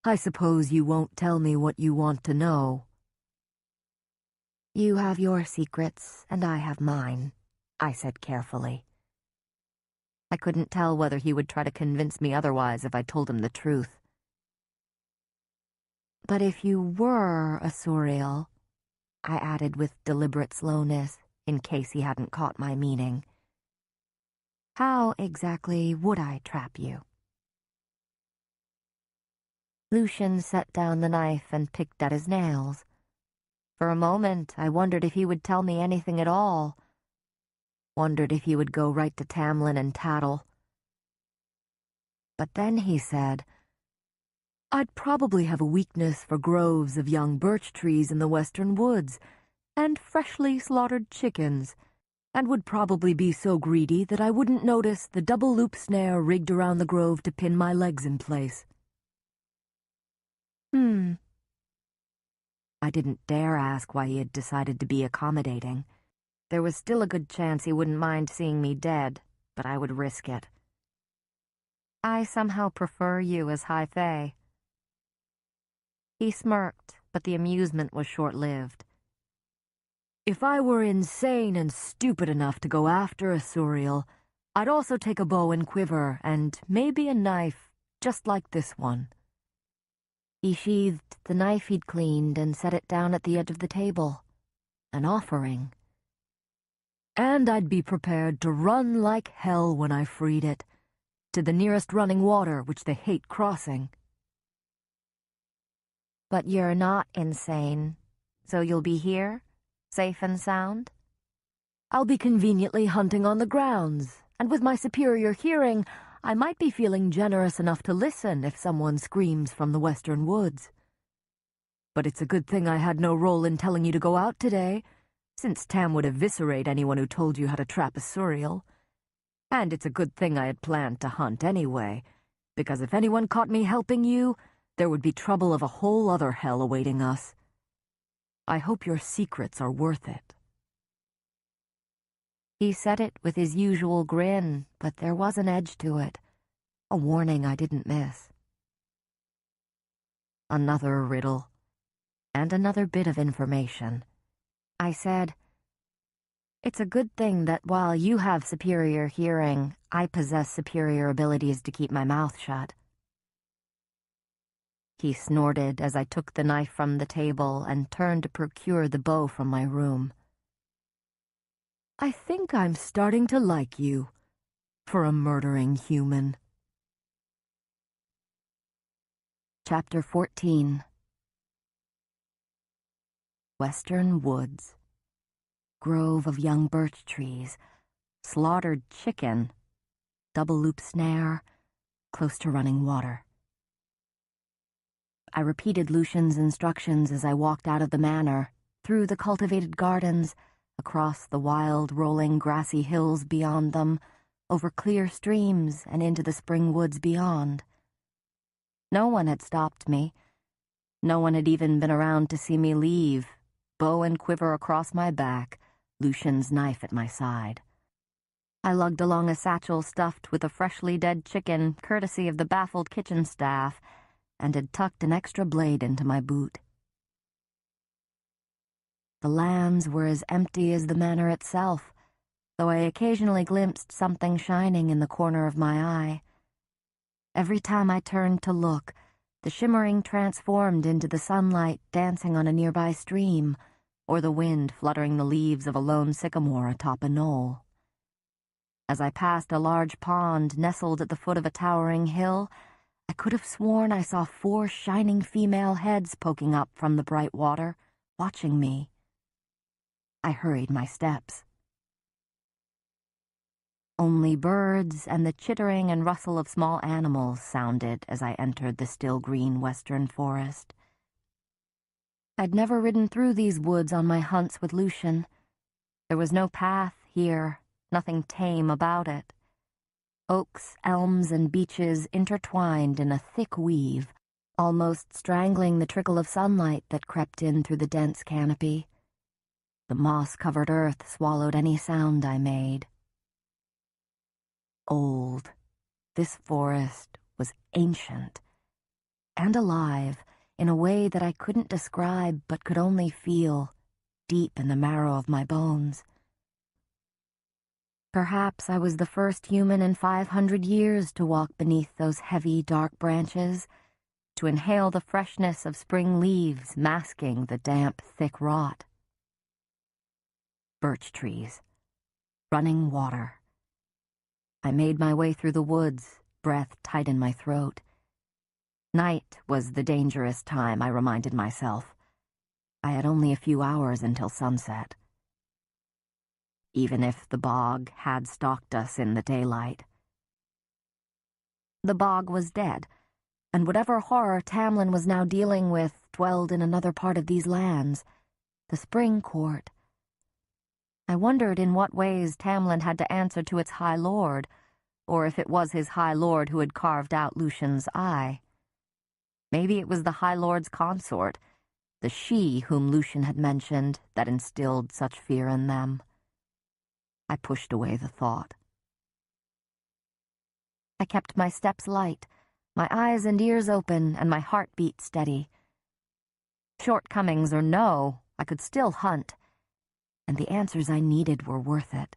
"I suppose you won't tell me what you want to know." "You have your secrets, and I have mine," I said carefully. I couldn't tell whether he would try to convince me otherwise if I told him the truth. "But if you were a Suriel," I added with deliberate slowness, in case he hadn't caught my meaning, "how exactly would I trap you?" Lucian set down the knife and picked at his nails. For a moment, I wondered if he would tell me anything at all. Wondered if he would go right to Tamlin and tattle. But then he said, "I'd probably have a weakness for groves of young birch trees in the western woods, and freshly slaughtered chickens, and would probably be so greedy that I wouldn't notice the double-loop snare rigged around the grove to pin my legs in place." I didn't dare ask why he had decided to be accommodating. There was still a good chance he wouldn't mind seeing me dead, but I would risk it. "I somehow prefer you as High Fae." He smirked, but the amusement was short-lived. "If I were insane and stupid enough to go after a Suriel, I'd also take a bow and quiver, and maybe a knife, just like this one." He sheathed the knife he'd cleaned and set it down at the edge of the table. An offering. "And I'd be prepared to run like hell when I freed it, to the nearest running water which they hate crossing." "But you're not insane, so you'll be here, safe and sound?" "I'll be conveniently hunting on the grounds, and with my superior hearing, I might be feeling generous enough to listen if someone screams from the western woods." But it's a good thing I had no role in telling you to go out today, since Tam would eviscerate anyone who told you how to trap a Suriel. And it's a good thing I had planned to hunt anyway, because if anyone caught me helping you, there would be trouble of a whole other hell awaiting us. I hope your secrets are worth it." He said it with his usual grin, but there was an edge to it, a warning I didn't miss. Another riddle, and another bit of information. I said, "It's a good thing that while you have superior hearing, I possess superior abilities to keep my mouth shut." He snorted as I took the knife from the table and turned to procure the bow from my room. "I think I'm starting to like you, for a murdering human." Chapter 14. Western woods. Grove of young birch trees. Slaughtered chicken. Double loop snare. Close to running water. I repeated Lucian's instructions as I walked out of the manor, through the cultivated gardens, across the wild, rolling, grassy hills beyond them, over clear streams and into the spring woods beyond. No one had stopped me. No one had even been around to see me leave, bow and quiver across my back, Lucian's knife at my side. I lugged along a satchel stuffed with a freshly dead chicken, courtesy of the baffled kitchen staff, and had tucked an extra blade into my boot. The lands were as empty as the manor itself, though I occasionally glimpsed something shining in the corner of my eye. Every time I turned to look, the shimmering transformed into the sunlight dancing on a nearby stream, or the wind fluttering the leaves of a lone sycamore atop a knoll. As I passed a large pond nestled at the foot of a towering hill, I could have sworn I saw 4 shining female heads poking up from the bright water, watching me. I hurried my steps. Only birds and the chittering and rustle of small animals sounded as I entered the still green western forest. I'd never ridden through these woods on my hunts with Lucian. There was no path here, nothing tame about it. Oaks, elms, and beeches intertwined in a thick weave, almost strangling the trickle of sunlight that crept in through the dense canopy. The moss-covered earth swallowed any sound I made. Old. This forest was ancient and alive in a way that I couldn't describe but could only feel deep in the marrow of my bones. Perhaps I was the first human in 500 years to walk beneath those heavy, dark branches, to inhale the freshness of spring leaves masking the damp, thick rot. Birch trees. Running water. I made my way through the woods, breath tight in my throat. Night was the dangerous time, I reminded myself. I had only a few hours until sunset. Even if the bog had stalked us in the daylight. The bog was dead, and whatever horror Tamlin was now dealing with dwelled in another part of these lands, the Spring Court. I wondered in what ways Tamlin had to answer to its High Lord, or if it was his High Lord who had carved out Lucian's eye. Maybe it was the High Lord's consort, the she whom Lucian had mentioned, that instilled such fear in them. I pushed away the thought. I kept my steps light, my eyes and ears open, and my heartbeat steady. Shortcomings or no, I could still hunt, and the answers I needed were worth it.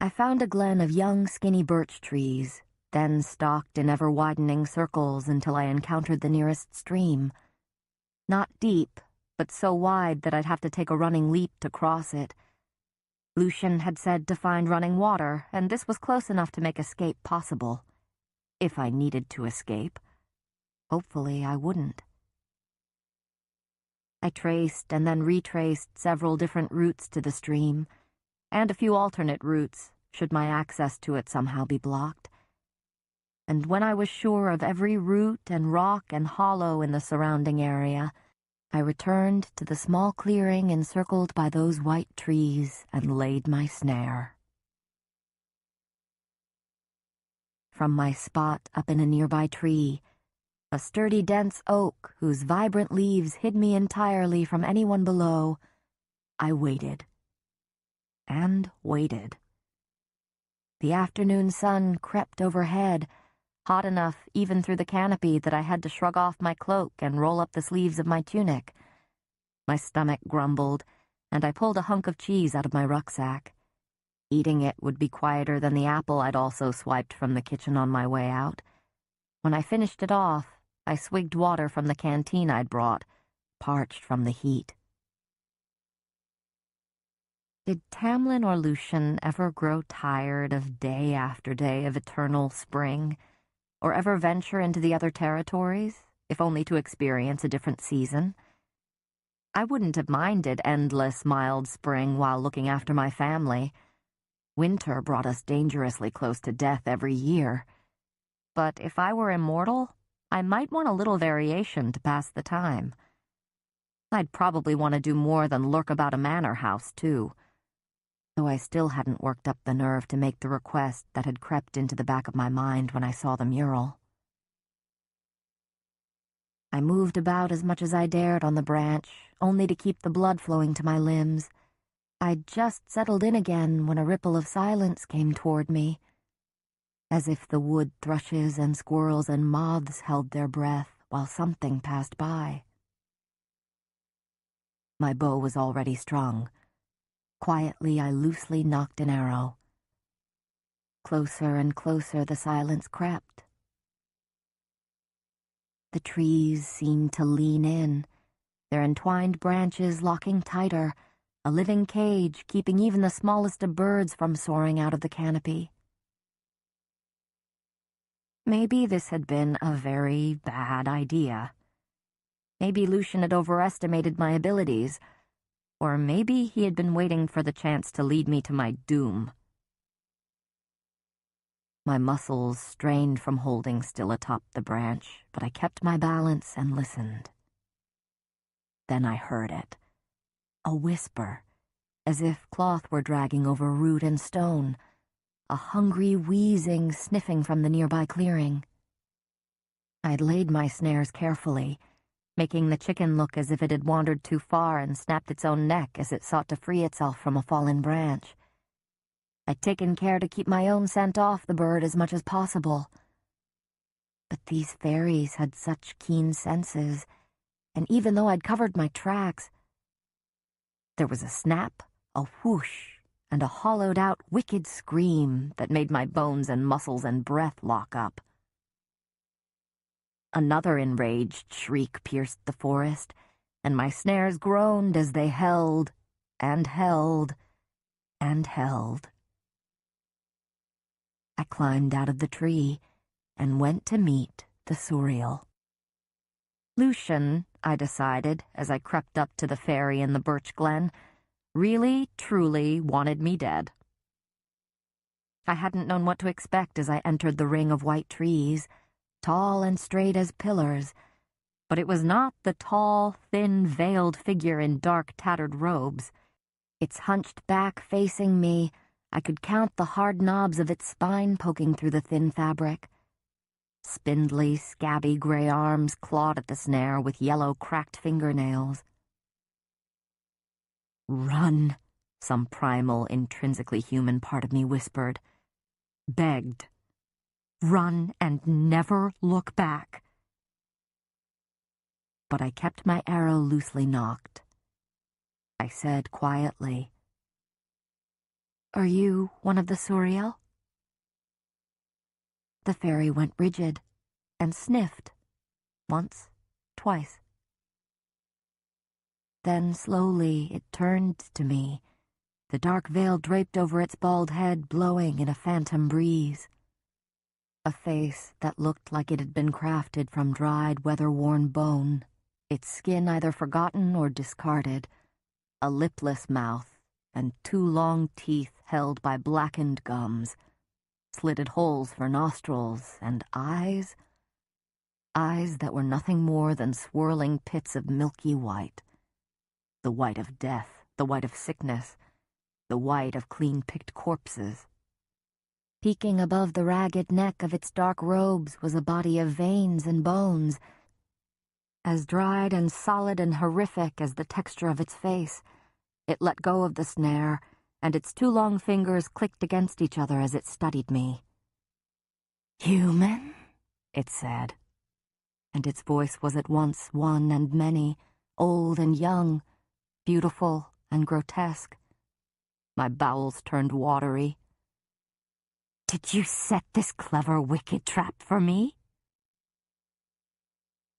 I found a glen of young, skinny birch trees, then stalked in ever-widening circles until I encountered the nearest stream. Not deep, but so wide that I'd have to take a running leap to cross it. Lucian had said to find running water, and this was close enough to make escape possible. If I needed to escape. Hopefully I wouldn't. I traced and then retraced several different routes to the stream, and a few alternate routes, should my access to it somehow be blocked. and when I was sure of every root and rock and hollow in the surrounding area, I returned to the small clearing encircled by those white trees and laid my snare. From my spot up in a nearby tree, a sturdy dense oak whose vibrant leaves hid me entirely from anyone below, I waited. And waited. The afternoon sun crept overhead, hot enough even through the canopy that I had to shrug off my cloak and roll up the sleeves of my tunic. My stomach grumbled, and I pulled a hunk of cheese out of my rucksack. Eating it would be quieter than the apple I'd also swiped from the kitchen on my way out. When I finished it off, I swigged water from the canteen I'd brought, parched from the heat. Did Tamlin or Lucian ever grow tired of day after day of eternal spring, or ever venture into the other territories, if only to experience a different season? I wouldn't have minded endless, mild spring while looking after my family. Winter brought us dangerously close to death every year. But if I were immortal, I might want a little variation to pass the time. I'd probably want to do more than lurk about a manor house, too, though I still hadn't worked up the nerve to make the request that had crept into the back of my mind when I saw the mural. I moved about as much as I dared on the branch, only to keep the blood flowing to my limbs. I'd just settled in again when a ripple of silence came toward me, as if the wood thrushes and squirrels and moths held their breath while something passed by. My bow was already strung. Quietly, I loosely nocked an arrow. Closer and closer the silence crept. The trees seemed to lean in, their entwined branches locking tighter, a living cage keeping even the smallest of birds from soaring out of the canopy. Maybe this had been a very bad idea. Maybe Lucian had overestimated my abilities, or maybe he had been waiting for the chance to lead me to my doom. My muscles strained from holding still atop the branch, but I kept my balance and listened. Then I heard it. A whisper, as if cloth were dragging over root and stone, a hungry wheezing sniffing from the nearby clearing. I'd laid my snares carefully, making the chicken look as if it had wandered too far and snapped its own neck as it sought to free itself from a fallen branch. I'd taken care to keep my own scent off the bird as much as possible. But these fairies had such keen senses, and even though I'd covered my tracks, there was a snap, a whoosh, and a hollowed-out, wicked scream that made my bones and muscles and breath lock up. Another enraged shriek pierced the forest, and my snares groaned as they held, and held, and held. I climbed out of the tree and went to meet the Suriel. Lucian, I decided as I crept up to the fairy in the birch glen, really, truly wanted me dead. I hadn't known what to expect as I entered the ring of white trees, tall and straight as pillars, but it was not the tall, thin, veiled figure in dark, tattered robes. Its hunched back facing me, I could count the hard knobs of its spine poking through the thin fabric. Spindly, scabby gray arms clawed at the snare with yellow, cracked fingernails. "Run," some primal, intrinsically human part of me whispered. Begged. Run and never look back. But I kept my arrow loosely nocked. I said quietly, "Are you one of the Suriel?" The fairy went rigid and sniffed. Once, twice. Then slowly it turned to me, the dark veil draped over its bald head blowing in a phantom breeze. A face that looked like it had been crafted from dried, weather-worn bone, its skin either forgotten or discarded, a lipless mouth, and 2 long teeth held by blackened gums, slitted holes for nostrils, and eyes that were nothing more than swirling pits of milky white. The white of death, the white of sickness, the white of clean-picked corpses. Peeking above the ragged neck of its dark robes was a body of veins and bones, as dried and solid and horrific as the texture of its face. It let go of the snare, and its two long fingers clicked against each other as it studied me. "Human?" it said, and its voice was at once one and many, old and young, beautiful and grotesque. My bowels turned watery. "Did you set this clever, wicked trap for me?"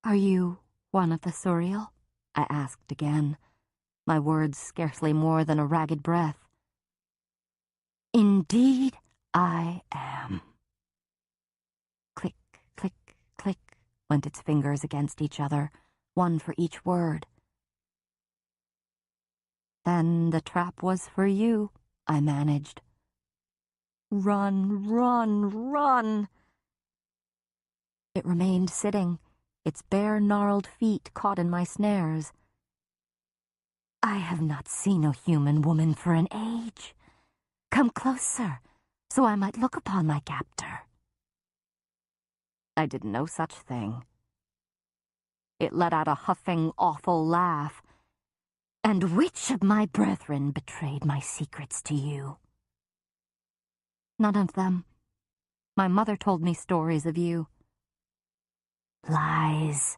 "Are you one of the Suriel?" I asked again, my words scarcely more than a ragged breath. "Indeed, I am." Click, click, click went its fingers against each other, one for each word. "Then the trap was for you," I managed. "Run, run, run!" It remained sitting, its bare, gnarled feet caught in my snares. "I have not seen a human woman for an age. Come closer, so I might look upon my captor." I did no such thing. It let out a huffing, awful laugh. "And which of my brethren betrayed my secrets to you?" "None of them. My mother told me stories of you." "Lies.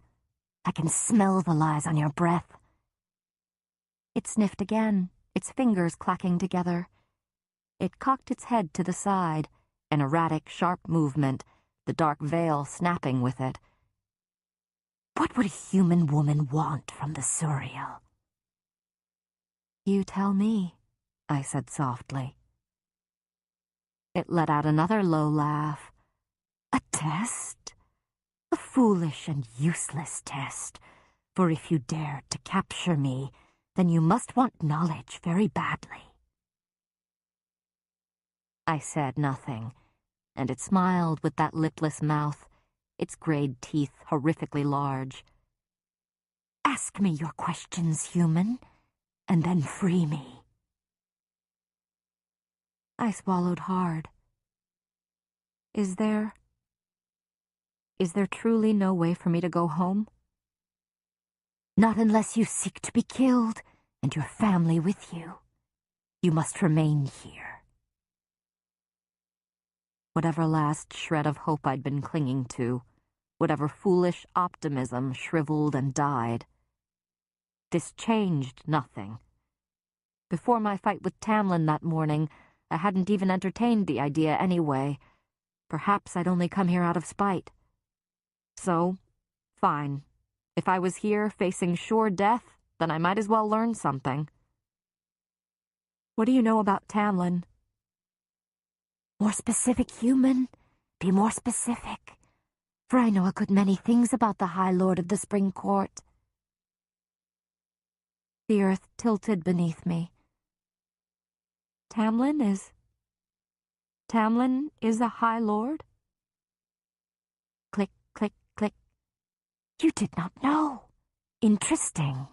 I can smell the lies on your breath." It sniffed again, its fingers clacking together. It cocked its head to the side, an erratic, sharp movement, the dark veil snapping with it. "What would a human woman want from the Suriel?" "You tell me," I said softly. It let out another low laugh. "A test? A foolish and useless test, for if you dared to capture me, then you must want knowledge very badly." I said nothing, and it smiled with that lipless mouth, its grayed teeth horrifically large. "Ask me your questions, human, and then free me." I swallowed hard. Is there truly no way for me to go home?" "Not unless you seek to be killed, and your family with you. You must remain here." Whatever last shred of hope I'd been clinging to, whatever foolish optimism shriveled and died, this changed nothing. Before my fight with Tamlin that morning, I hadn't even entertained the idea anyway. Perhaps I'd only come here out of spite. So, fine. If I was here facing sure death, then I might as well learn something. "What do you know about Tamlin?" "More specific, human. Be more specific. For I know a good many things about the High Lord of the Spring Court." The earth tilted beneath me. Tamlin is a High Lord?" Click, click, click. "You did not know. Interesting.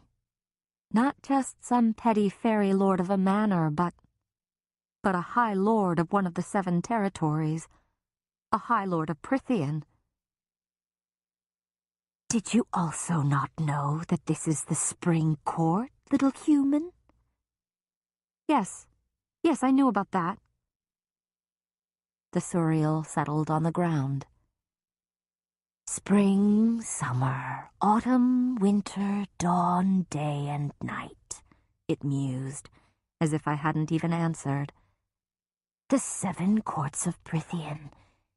Not just some petty fairy lord of a manor, but a High Lord of one of the 7 territories. A High Lord of Prythian." "Did you also not know that this is the Spring Court, little human?" Yes, I knew about that." The Suriel settled on the ground. "Spring, summer, autumn, winter, dawn, day, and night," it mused, as if I hadn't even answered. "The 7 courts of Prythian,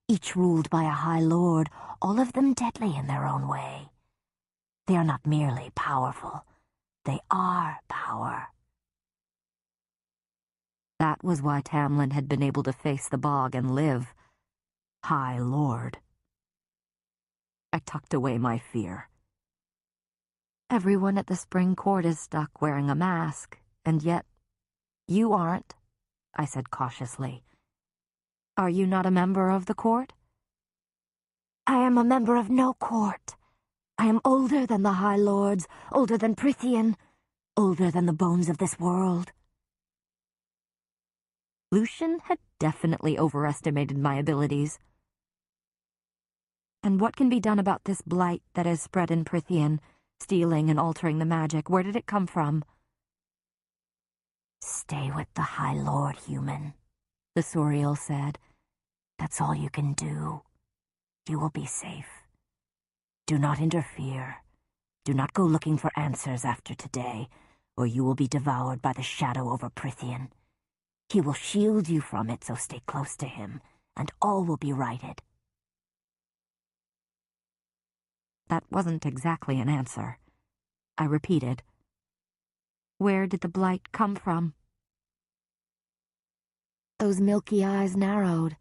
each ruled by a High Lord, all of them deadly in their own way. They are not merely powerful, they are power." That was why Tamlin had been able to face the bog and live. High Lord. I tucked away my fear. "Everyone at the Spring Court is stuck wearing a mask, and yet you aren't," I said cautiously. Are you not a member of the court? I am a member of no court. I am older than the High Lords, older than Prythian, older than the bones of this world. Lucian had definitely overestimated my abilities. And what can be done about this blight that has spread in Prythian, stealing and altering the magic? Where did it come from? Stay with the High Lord, human, the Suriel said. That's all you can do. You will be safe. Do not interfere. Do not go looking for answers after today, or you will be devoured by the shadow over Prythian. He will shield you from it, so stay close to him, and all will be righted. That wasn't exactly an answer. I repeated. Where did the blight come from? Those milky eyes narrowed.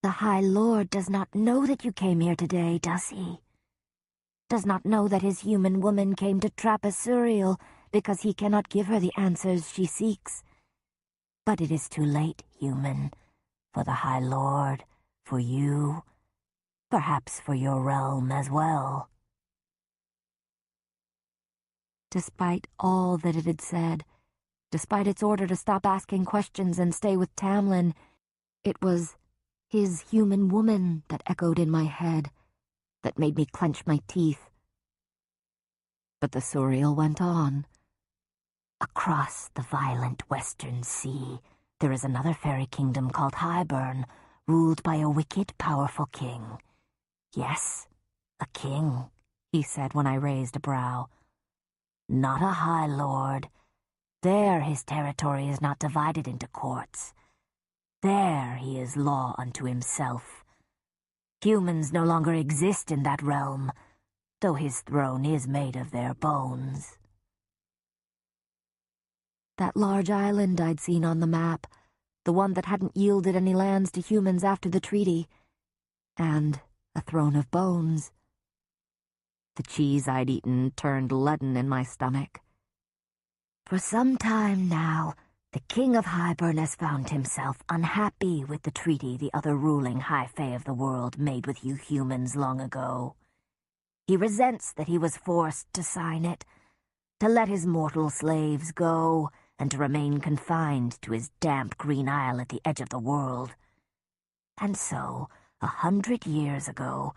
The High Lord does not know that you came here today, does he? Does not know that his human woman came to trap a Suriel because he cannot give her the answers she seeks. But it is too late, human, for the High Lord, for you, perhaps for your realm as well. Despite all that it had said, despite its order to stop asking questions and stay with Tamlin, it was his human woman that echoed in my head, that made me clench my teeth. But the Suriel went on. Across the violent western sea, there is another fairy kingdom called Hybern, ruled by a wicked, powerful king. Yes, a king, he said when I raised a brow. Not a High Lord. There his territory is not divided into courts. There he is law unto himself. Humans no longer exist in that realm, though his throne is made of their bones. That large island I'd seen on the map, the one that hadn't yielded any lands to humans after the treaty, and a throne of bones. The cheese I'd eaten turned leaden in my stomach. For some time now, the king of Hybern has found himself unhappy with the treaty the other ruling High Fae of the world made with you humans long ago. He resents that he was forced to sign it, to let his mortal slaves go, and to remain confined to his damp green isle at the edge of the world. And so, 100 years ago,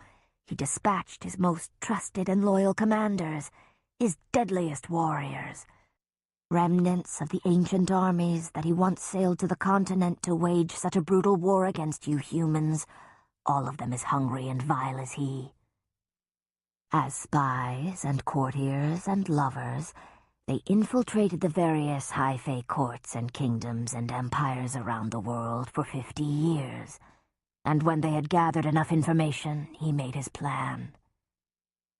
he dispatched his most trusted and loyal commanders, his deadliest warriors, remnants of the ancient armies that he once sailed to the continent to wage such a brutal war against you humans, all of them as hungry and vile as he. As spies and courtiers and lovers, they infiltrated the various High Fae courts and kingdoms and empires around the world for 50 years, and when they had gathered enough information, he made his plan.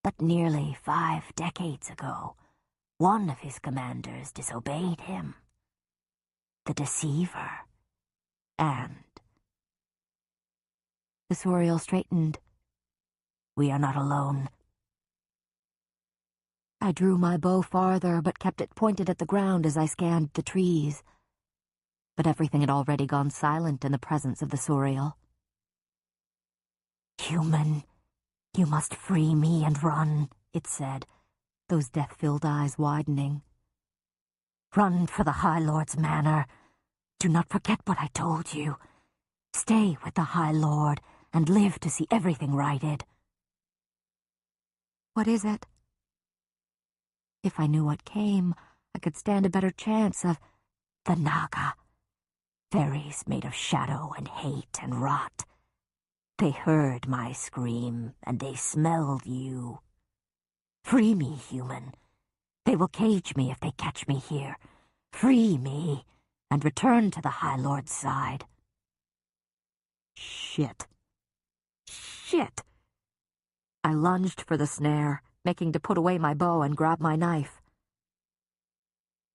But nearly 5 decades ago, one of his commanders disobeyed him. The Deceiver. And the Suriel straightened. We are not alone. I drew my bow farther, but kept it pointed at the ground as I scanned the trees. But everything had already gone silent in the presence of the Suriel. Human, you must free me and run, it said, those death-filled eyes widening. Run for the High Lord's manor. Do not forget what I told you. Stay with the High Lord and live to see everything righted. What is it? If I knew what came, I could stand a better chance of... The Naga. Fairies made of shadow and hate and rot. They heard my scream, and they smelled you. Free me, human. They will cage me if they catch me here. Free me, and return to the High Lord's side. Shit. Shit! I lunged for the snare, making to put away my bow and grab my knife.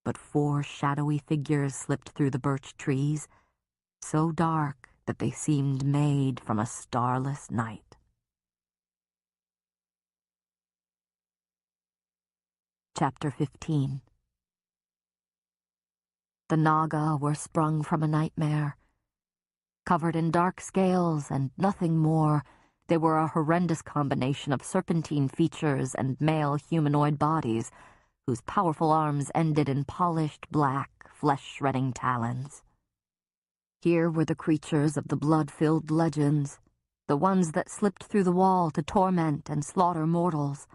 But 4 shadowy figures slipped through the birch trees, so dark that they seemed made from a starless night. Chapter 15. The Naga were sprung from a nightmare. Covered in dark scales and nothing more, they were a horrendous combination of serpentine features and male humanoid bodies, whose powerful arms ended in polished black, flesh-shredding talons. Here were the creatures of the blood-filled legends, the ones that slipped through the wall to torment and slaughter mortals.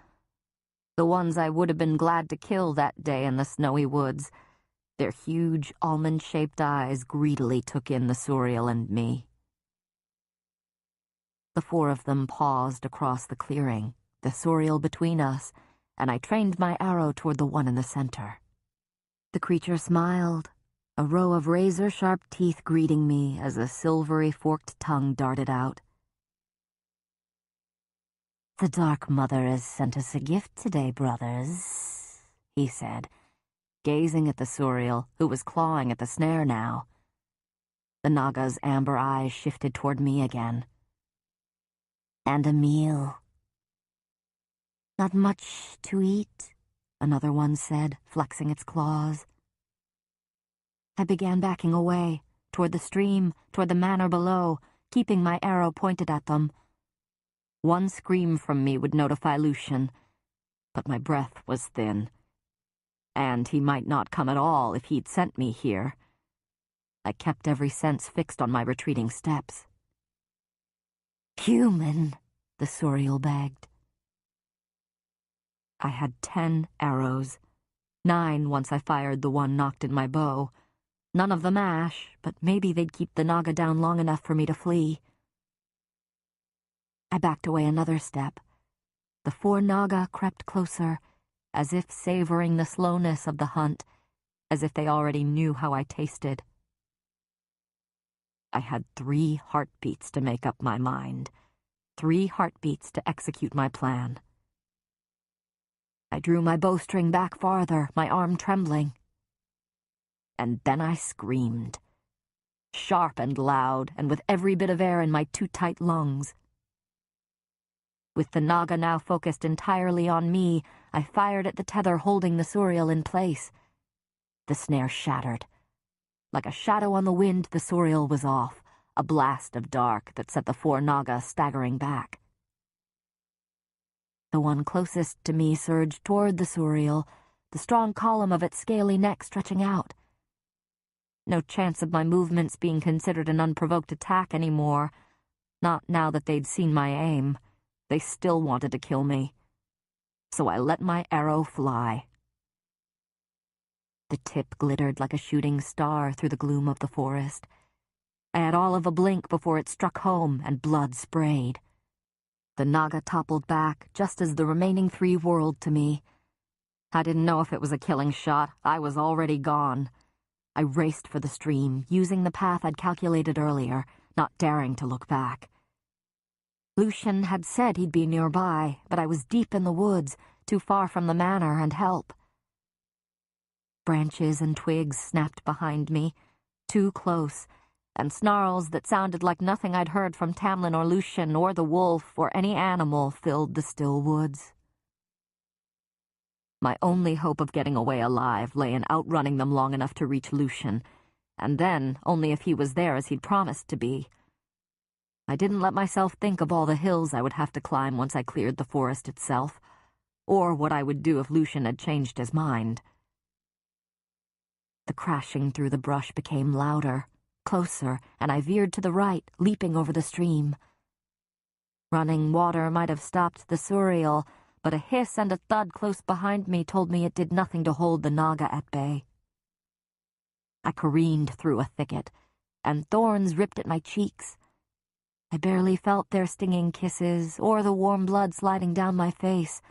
The ones I would have been glad to kill that day in the snowy woods. Their huge, almond-shaped eyes greedily took in the Suriel and me. The four of them paused across the clearing, the Suriel between us, and I trained my arrow toward the one in the center. The creature smiled, a row of razor-sharp teeth greeting me as a silvery forked tongue darted out. "The Dark Mother has sent us a gift today, brothers," he said, gazing at the Suriel, who was clawing at the snare now. The Naga's amber eyes shifted toward me again. "And a meal." "Not much to eat," another one said, flexing its claws. I began backing away, toward the stream, toward the manor below, keeping my arrow pointed at them. One scream from me would notify Lucian, but my breath was thin. And he might not come at all if he'd sent me here. I kept every sense fixed on my retreating steps. "Human," the Suriel begged. I had 10 arrows, 9 once I fired the one nocked in my bow. None of them ash, but maybe they'd keep the Naga down long enough for me to flee. I backed away another step. The 4 Naga crept closer, as if savoring the slowness of the hunt, as if they already knew how I tasted. I had 3 heartbeats to make up my mind, 3 heartbeats to execute my plan. I drew my bowstring back farther, my arm trembling. And then I screamed, sharp and loud, and with every bit of air in my too tight lungs. With the Naga now focused entirely on me, I fired at the tether holding the Suriel in place. The snare shattered. Like a shadow on the wind, the Suriel was off, a blast of dark that set the 4 Naga staggering back. The one closest to me surged toward the Suriel, the strong column of its scaly neck stretching out. No chance of my movements being considered an unprovoked attack anymore, not now that they'd seen my aim. They still wanted to kill me. So I let my arrow fly. The tip glittered like a shooting star through the gloom of the forest. I had all of a blink before it struck home and blood sprayed. The Naga toppled back just as the remaining 3 whirled to me. I didn't know if it was a killing shot. I was already gone. I raced for the stream, using the path I'd calculated earlier, not daring to look back. Lucian had said he'd be nearby, but I was deep in the woods, too far from the manor and help. Branches and twigs snapped behind me, too close, and snarls that sounded like nothing I'd heard from Tamlin or Lucian or the wolf or any animal filled the still woods. My only hope of getting away alive lay in outrunning them long enough to reach Lucian, and then only if he was there as he'd promised to be. I didn't let myself think of all the hills I would have to climb once I cleared the forest itself, or what I would do if Lucian had changed his mind. The crashing through the brush became louder, closer, and I veered to the right, leaping over the stream. Running water might have stopped the Suriel, but a hiss and a thud close behind me told me it did nothing to hold the Naga at bay. I careened through a thicket, and thorns ripped at my cheeks. I barely felt their stinging kisses or the warm blood sliding down my face.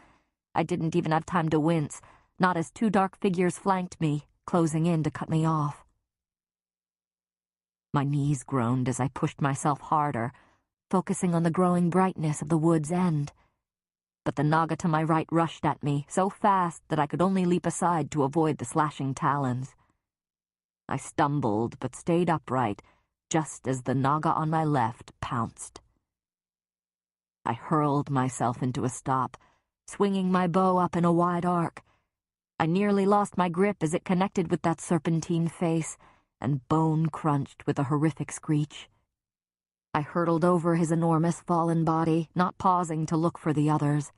I didn't even have time to wince, not as 2 dark figures flanked me, closing in to cut me off. My knees groaned as I pushed myself harder, focusing on the growing brightness of the wood's end. But the Naga to my right rushed at me, so fast that I could only leap aside to avoid the slashing talons. I stumbled, but stayed upright, just as the Naga on my left pounced. I hurled myself into a stop, swinging my bow up in a wide arc. I nearly lost my grip as it connected with that serpentine face, and bone crunched with a horrific screech. I hurtled over his enormous fallen body, not pausing to look for the others.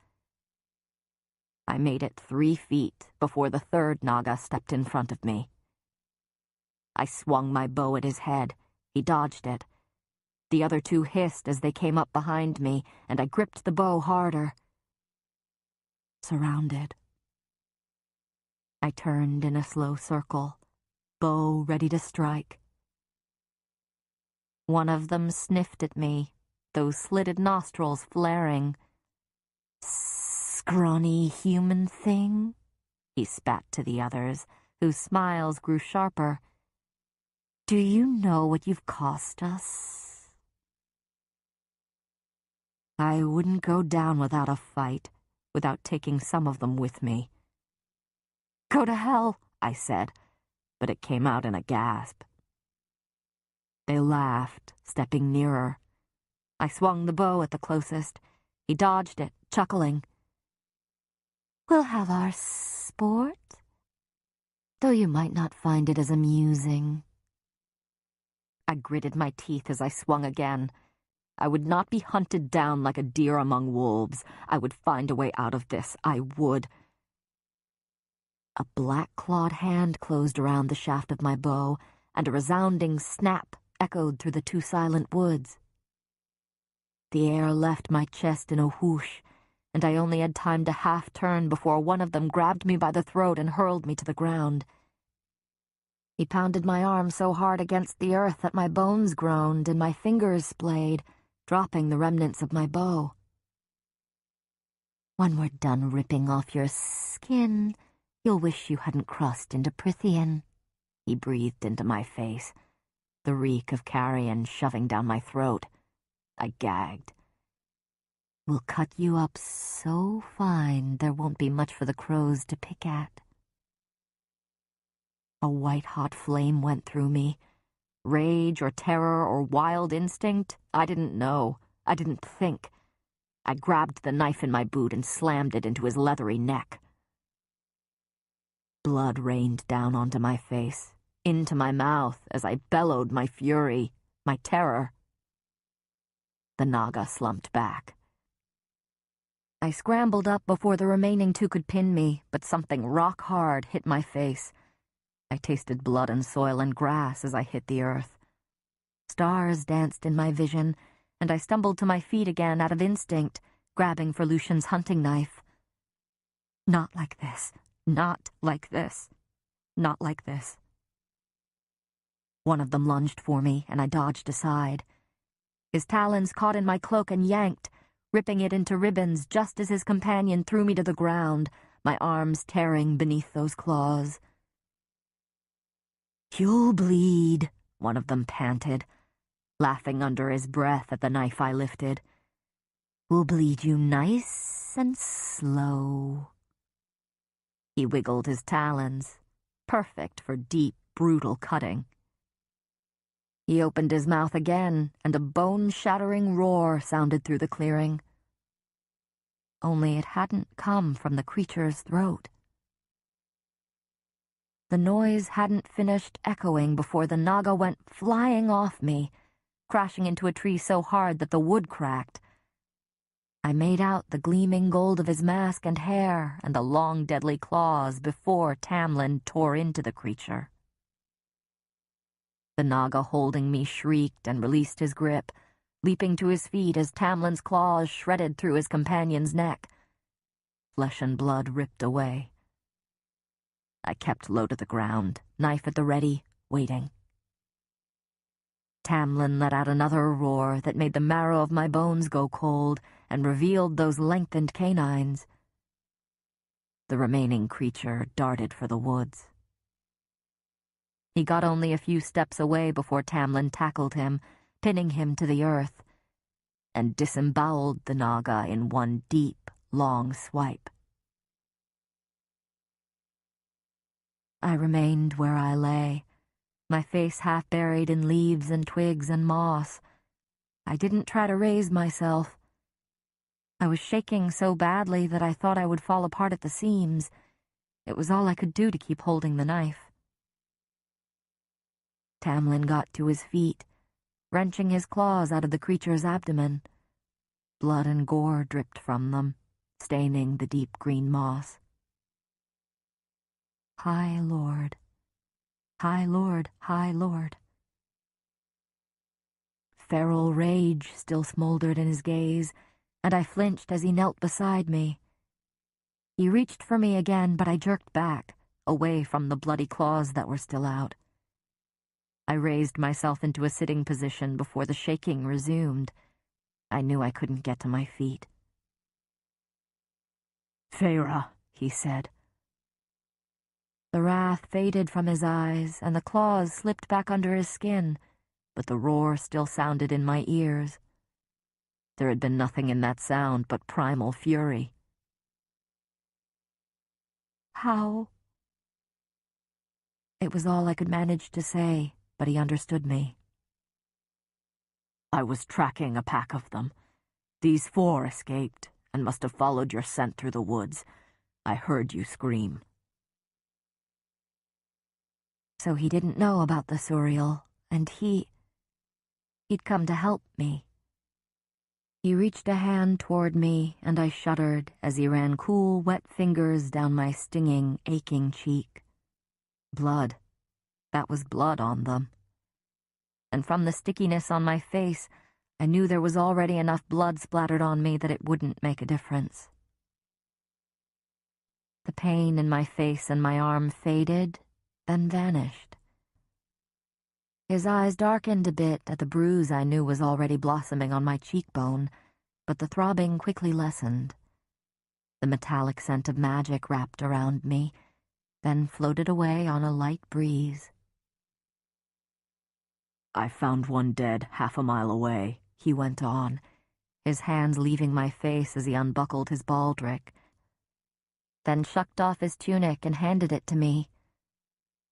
I made it 3 feet before the third Naga stepped in front of me. I swung my bow at his head. He dodged it. The other 2 hissed as they came up behind me, and I gripped the bow harder. Surrounded. I turned in a slow circle, bow ready to strike. One of them sniffed at me, those slitted nostrils flaring. "Scrawny human thing," he spat to the others, whose smiles grew sharper. "Do you know what you've cost us?" I wouldn't go down without a fight, without taking some of them with me. "Go to hell," I said, but it came out in a gasp. They laughed, stepping nearer. I swung the bow at the closest. He dodged it, chuckling. "We'll have our sport, though you might not find it as amusing." I gritted my teeth as I swung again. I would not be hunted down like a deer among wolves. I would find a way out of this. I would. A black-clawed hand closed around the shaft of my bow, and a resounding snap echoed through the 2 silent woods. The air left my chest in a whoosh, and I only had time to half-turn before one of them grabbed me by the throat and hurled me to the ground. He pounded my arm so hard against the earth that my bones groaned and my fingers splayed, dropping the remnants of my bow. "When we're done ripping off your skin, you'll wish you hadn't crossed into Prythian," he breathed into my face, the reek of carrion shoving down my throat. I gagged. "We'll cut you up so fine there won't be much for the crows to pick at." A white-hot flame went through me. Rage or terror or wild instinct, I didn't know. I didn't think. I grabbed the knife in my boot and slammed it into his leathery neck. Blood rained down onto my face, into my mouth as I bellowed my fury, my terror. The Naga slumped back. I scrambled up before the remaining 2 could pin me, but something rock-hard hit my face. I tasted blood and soil and grass as I hit the earth. Stars danced in my vision, and I stumbled to my feet again out of instinct, grabbing for Lucian's hunting knife. Not like this. Not like this. Not like this. One of them lunged for me, and I dodged aside. His talons caught in my cloak and yanked, ripping it into ribbons just as his companion threw me to the ground, my arms tearing beneath those claws. "You'll bleed," one of them panted, laughing under his breath at the knife I lifted. "We'll bleed you nice and slow." He wiggled his talons, perfect for deep, brutal cutting. He opened his mouth again, and a bone-shattering roar sounded through the clearing. Only it hadn't come from the creature's throat. The noise hadn't finished echoing before the Naga went flying off me, crashing into a tree so hard that the wood cracked. I made out the gleaming gold of his mask and hair and the long deadly claws before Tamlin tore into the creature. The Naga holding me shrieked and released his grip, leaping to his feet as Tamlin's claws shredded through his companion's neck. Flesh and blood ripped away. I kept low to the ground, knife at the ready, waiting. Tamlin let out another roar that made the marrow of my bones go cold and revealed those lengthened canines. The remaining creature darted for the woods. He got only a few steps away before Tamlin tackled him, pinning him to the earth, and disemboweled the Naga in one deep, long swipe. I remained where I lay, my face half buried in leaves and twigs and moss. I didn't try to raise myself. I was shaking so badly that I thought I would fall apart at the seams. It was all I could do to keep holding the knife. Tamlin got to his feet, wrenching his claws out of the creature's abdomen. Blood and gore dripped from them, staining the deep green moss. High Lord, High Lord, High Lord. Feral rage still smoldered in his gaze, and I flinched as he knelt beside me. He reached for me again, but I jerked back, away from the bloody claws that were still out. I raised myself into a sitting position before the shaking resumed. I knew I couldn't get to my feet. "Feyre," he said. The wrath faded from his eyes, and the claws slipped back under his skin, but the roar still sounded in my ears. There had been nothing in that sound but primal fury. How? It was all I could manage to say, but he understood me. "I was tracking a pack of them. These 4 escaped and must have followed your scent through the woods. I heard you scream." So he didn't know about the Suriel, and he'd come to help me. He reached a hand toward me, and I shuddered as he ran cool, wet fingers down my stinging, aching cheek. Blood. That was blood on them. And from the stickiness on my face, I knew there was already enough blood splattered on me that it wouldn't make a difference. The pain in my face and my arm faded, then vanished. His eyes darkened a bit at the bruise I knew was already blossoming on my cheekbone, but the throbbing quickly lessened. The metallic scent of magic wrapped around me, then floated away on a light breeze. "I found one dead 1/2 mile away," he went on, his hands leaving my face as he unbuckled his baldric, then shucked off his tunic and handed it to me.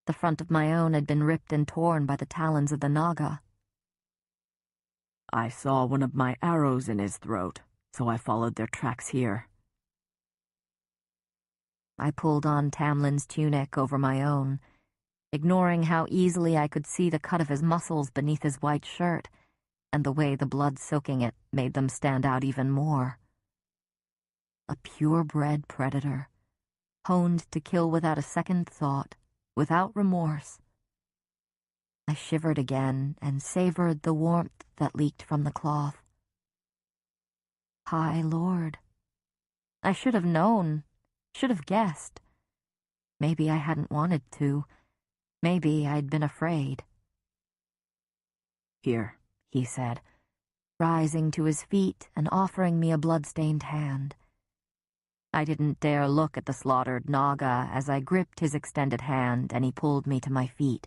The front of my own had been ripped and torn by the talons of the Naga. "I saw one of my arrows in his throat, so I followed their tracks here." I pulled on Tamlin's tunic over my own, ignoring how easily I could see the cut of his muscles beneath his white shirt, and the way the blood soaking it made them stand out even more. A purebred predator, honed to kill without a second thought, without remorse. I shivered again and savored the warmth that leaked from the cloth. High Lord. I should have known, should have guessed. Maybe I hadn't wanted to. Maybe I'd been afraid. "Here," he said, rising to his feet and offering me a blood-stained hand. I didn't dare look at the slaughtered Naga as I gripped his extended hand and he pulled me to my feet.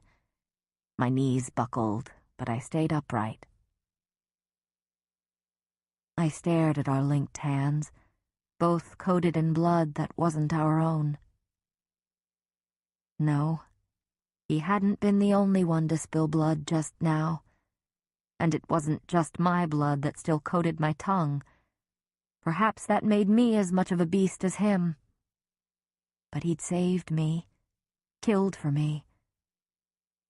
My knees buckled, but I stayed upright. I stared at our linked hands, both coated in blood that wasn't our own. No, he hadn't been the only one to spill blood just now, and it wasn't just my blood that still coated my tongue. Perhaps that made me as much of a beast as him. But he'd saved me, killed for me.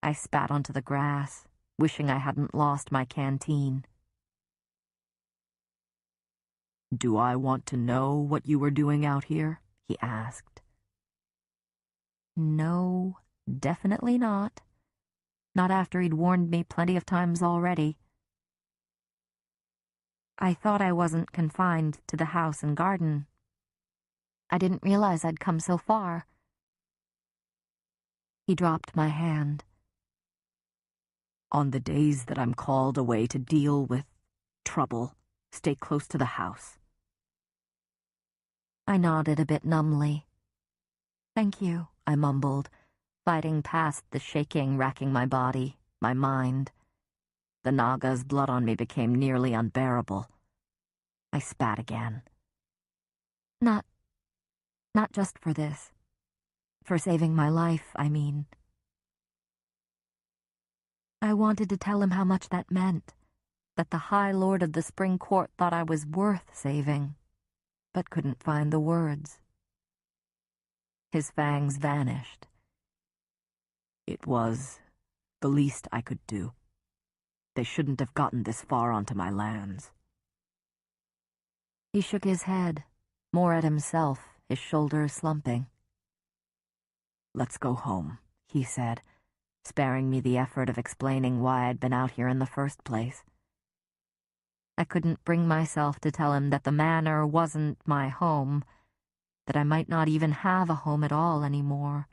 I spat onto the grass, wishing I hadn't lost my canteen. "Do I want to know what you were doing out here?" he asked. No, definitely not. Not after he'd warned me plenty of times already. I thought I wasn't confined to the house and garden. I didn't realize I'd come so far. He dropped my hand. "On the days that I'm called away to deal with trouble, stay close to the house." I nodded a bit numbly. "Thank you," I mumbled, fighting past the shaking racking my body, my mind. The Naga's blood on me became nearly unbearable. I spat again. Not just for this. For saving my life, I mean. I wanted to tell him how much that meant, that the High Lord of the Spring Court thought I was worth saving, but couldn't find the words. His fangs vanished. "It was the least I could do." They shouldn't have gotten this far onto my lands. He shook his head, more at himself, his shoulders slumping. Let's go home, he said, sparing me the effort of explaining why I'd been out here in the first place. I couldn't bring myself to tell him that the manor wasn't my home, that I might not even have a home at all anymore.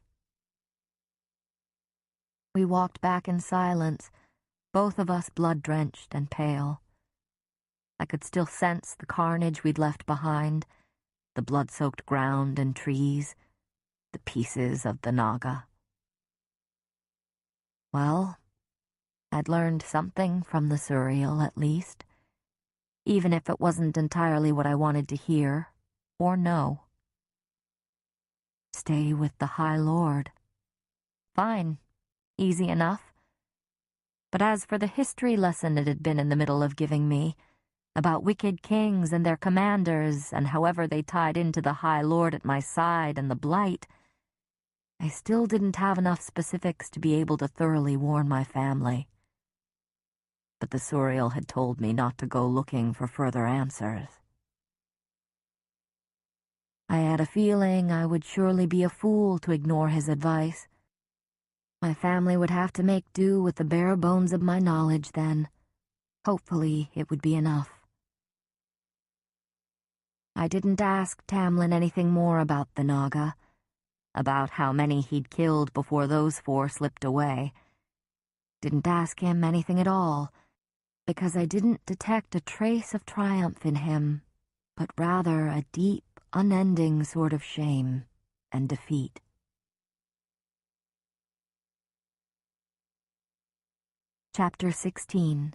We walked back in silence, both of us blood-drenched and pale. I could still sense the carnage we'd left behind, the blood-soaked ground and trees, the pieces of the Naga. Well, I'd learned something from the Suriel, at least, even if it wasn't entirely what I wanted to hear or know. Stay with the High Lord. Fine, easy enough. But as for the history lesson it had been in the middle of giving me, about wicked kings and their commanders and however they tied into the High Lord at my side and the Blight, I still didn't have enough specifics to be able to thoroughly warn my family. But the Suriel had told me not to go looking for further answers. I had a feeling I would surely be a fool to ignore his advice. My family would have to make do with the bare bones of my knowledge then. Hopefully it would be enough. I didn't ask Tamlin anything more about the Naga, about how many he'd killed before those four slipped away. Didn't ask him anything at all, because I didn't detect a trace of triumph in him, but rather a deep, unending sort of shame and defeat. Chapter 16.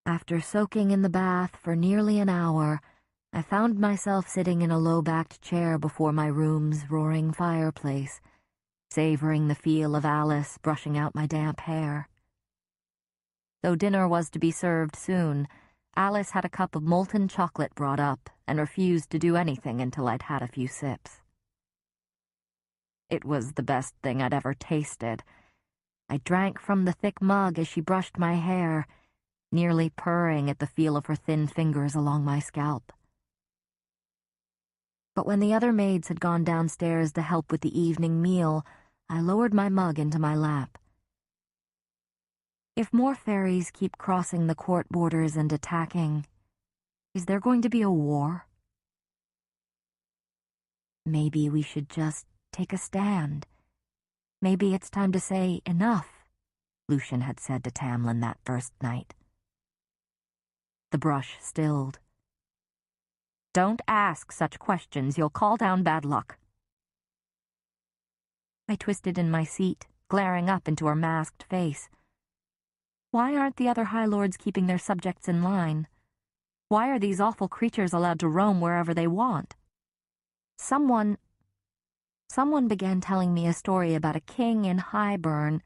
After soaking in the bath for nearly an hour, I found myself sitting in a low-backed chair before my room's roaring fireplace, savoring the feel of Alice brushing out my damp hair. Though dinner was to be served soon, Alice had a cup of molten chocolate brought up and refused to do anything until I'd had a few sips. It was the best thing I'd ever tasted. I drank from the thick mug as she brushed my hair, nearly purring at the feel of her thin fingers along my scalp. But when the other maids had gone downstairs to help with the evening meal, I lowered my mug into my lap. If more fairies keep crossing the court borders and attacking, is there going to be a war? Maybe we should just take a stand. Maybe it's time to say enough, Lucien had said to Tamlin that first night. The brush stilled. Don't ask such questions, you'll call down bad luck. I twisted in my seat, glaring up into her masked face. Why aren't the other High Lords keeping their subjects in line? Why are these awful creatures allowed to roam wherever they want? Someone began telling me a story about a king in Highburn.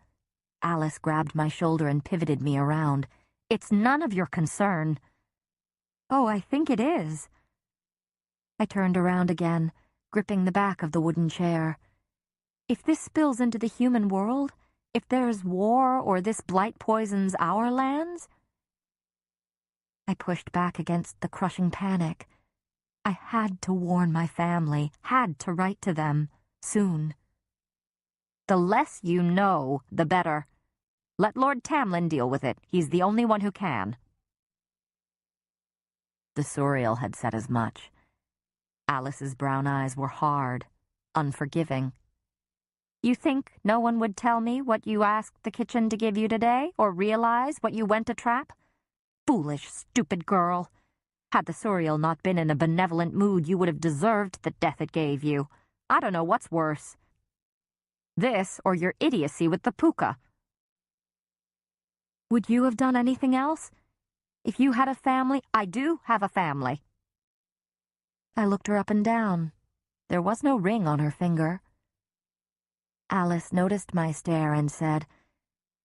Alice grabbed my shoulder and pivoted me around. It's none of your concern. Oh, I think it is. I turned around again, gripping the back of the wooden chair. If this spills into the human world, if there's war or this blight poisons our lands... I pushed back against the crushing panic. I had to warn my family, had to write to them, soon. The less you know, the better. Let Lord Tamlin deal with it. He's the only one who can. The Suriel had said as much. Alice's brown eyes were hard, unforgiving. You think no one would tell me what you asked the kitchen to give you today, or realize what you went to trap? Foolish, stupid girl. Had the Suriel not been in a benevolent mood, you would have deserved the death it gave you. I don't know what's worse. This or your idiocy with the puka. Would you have done anything else? If you had a family, I do have a family. I looked her up and down. There was no ring on her finger. Alice noticed my stare and said,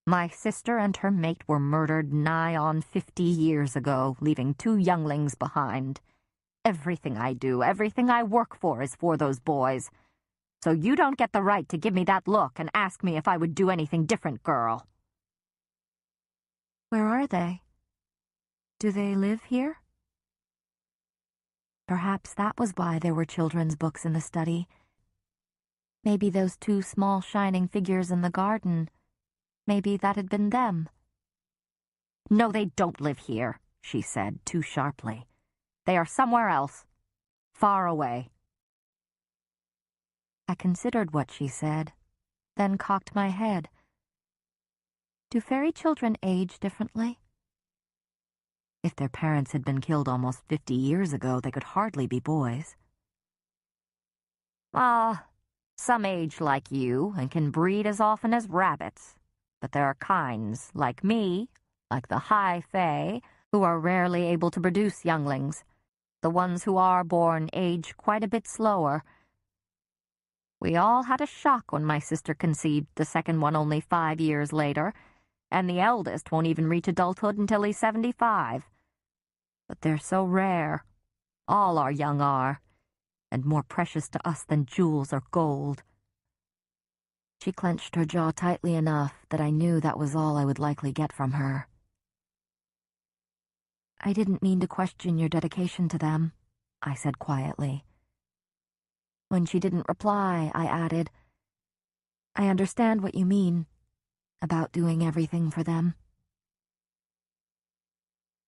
My sister and her mate were murdered nigh on 50 years ago, leaving 2 younglings behind. Everything I do, everything I work for is for those boys. So you don't get the right to give me that look and ask me if I would do anything different, girl. Where are they? Do they live here? Perhaps that was why there were children's books in the study. Maybe those two small shining figures in the garden, maybe that had been them. No, they don't live here, she said too sharply. They are somewhere else, far away. I considered what she said, then cocked my head. Do fairy children age differently? If their parents had been killed almost 50 years ago, they could hardly be boys. Some age like you and can breed as often as rabbits. But there are kinds, like me, like the High Fae, who are rarely able to produce younglings. The ones who are born age quite a bit slower. We all had a shock when my sister conceived the second one only 5 years later, and the eldest won't even reach adulthood until he's 75. But they're so rare. All our young are, and more precious to us than jewels or gold. She clenched her jaw tightly enough that I knew that was all I would likely get from her. I didn't mean to question your dedication to them, I said quietly. When she didn't reply, I added, I understand what you mean about doing everything for them.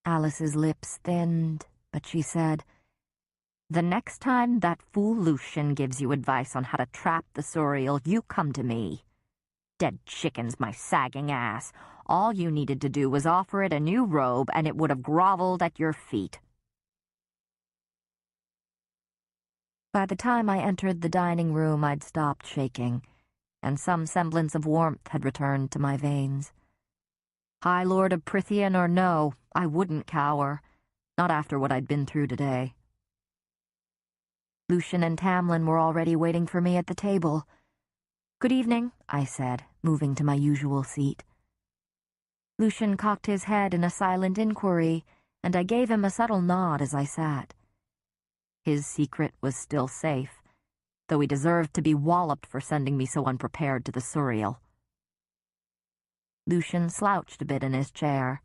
Alice's lips thinned, but she said, The next time that fool Lucian gives you advice on how to trap the Suriel, you come to me. Dead chicken's my sagging ass. All you needed to do was offer it a new robe, and it would have groveled at your feet. By the time I entered the dining room, I'd stopped shaking, and some semblance of warmth had returned to my veins. High Lord of Prythian or no, I wouldn't cower, not after what I'd been through today. Lucian and Tamlin were already waiting for me at the table. Good evening, I said, moving to my usual seat. Lucian cocked his head in a silent inquiry, and I gave him a subtle nod as I sat. His secret was still safe, though he deserved to be walloped for sending me so unprepared to the Suriel. Lucian slouched a bit in his chair.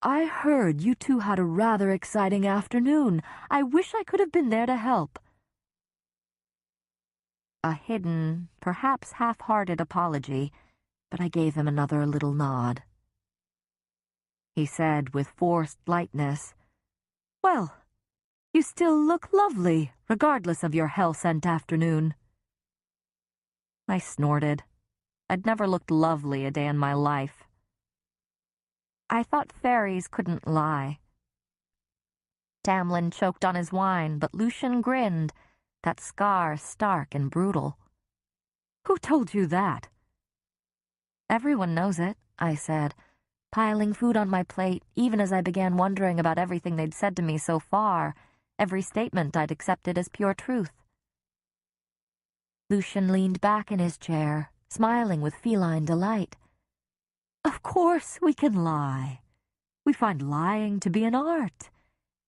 I heard you two had a rather exciting afternoon. I wish I could have been there to help. A hidden, perhaps half-hearted apology, but I gave him another little nod. He said with forced lightness, Well, you still look lovely, regardless of your hell-sent afternoon. I snorted. I'd never looked lovely a day in my life. I thought fairies couldn't lie. Tamlin choked on his wine, but Lucian grinned, that scar stark and brutal. Who told you that? Everyone knows it, I said, piling food on my plate even as I began wondering about everything they'd said to me so far, every statement I'd accepted as pure truth. Lucian leaned back in his chair, smiling with feline delight. Of course we can lie. We find lying to be an art.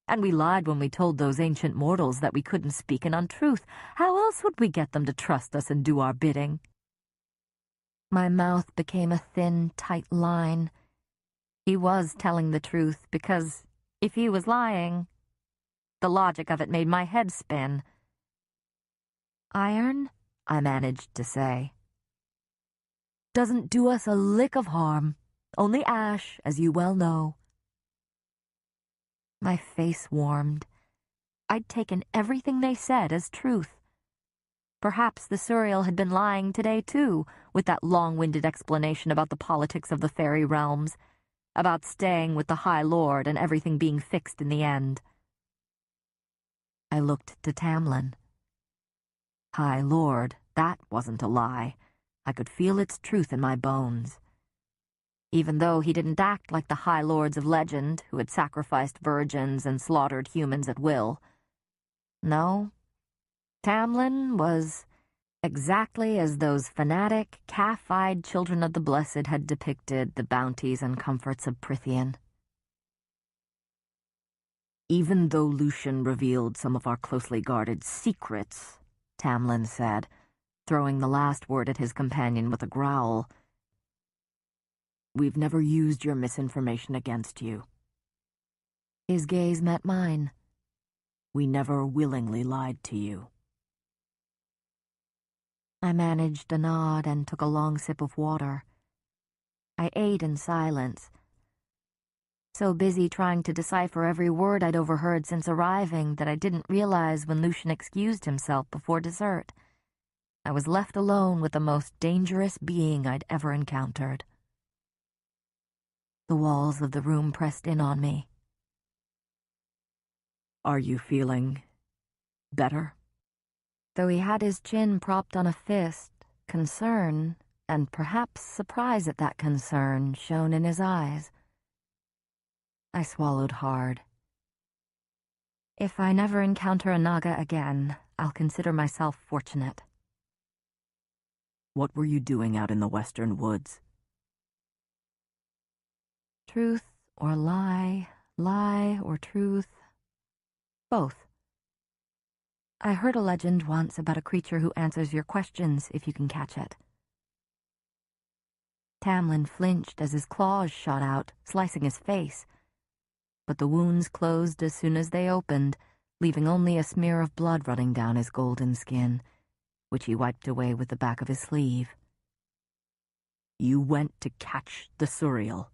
And we lied when we told those ancient mortals that we couldn't speak an untruth. How else would we get them to trust us and do our bidding? My mouth became a thin, tight line. He was telling the truth, because if he was lying, the logic of it made my head spin. Iron, I managed to say. Doesn't do us a lick of harm. Only ash, as you well know. My face warmed. I'd taken everything they said as truth. Perhaps the Suriel had been lying today, too, with that long-winded explanation about the politics of the fairy realms, about staying with the High Lord and everything being fixed in the end. I looked to Tamlin. High Lord, that wasn't a lie. I could feel its truth in my bones. Even though he didn't act like the High Lords of legend who had sacrificed virgins and slaughtered humans at will. No, Tamlin was exactly as those fanatic, calf-eyed children of the Blessed had depicted the bounties and comforts of Prythian. Even though Lucian revealed some of our closely guarded secrets, Tamlin said, throwing the last word at his companion with a growl, We've never used your misinformation against you. His gaze met mine. We never willingly lied to you. I managed a nod and took a long sip of water. I ate in silence, so busy trying to decipher every word I'd overheard since arriving that I didn't realize when Lucian excused himself before dessert. I was left alone with the most dangerous being I'd ever encountered. The walls of the room pressed in on me. Are you feeling better? Though he had his chin propped on a fist, concern, and perhaps surprise at that concern, shone in his eyes. I swallowed hard. If I never encounter a Naga again, I'll consider myself fortunate. What were you doing out in the western woods? Truth or lie, lie or truth. Both. I heard a legend once about a creature who answers your questions if you can catch it. Tamlin flinched as his claws shot out, slicing his face. But the wounds closed as soon as they opened, leaving only a smear of blood running down his golden skin, which he wiped away with the back of his sleeve. You went to catch the Suriel.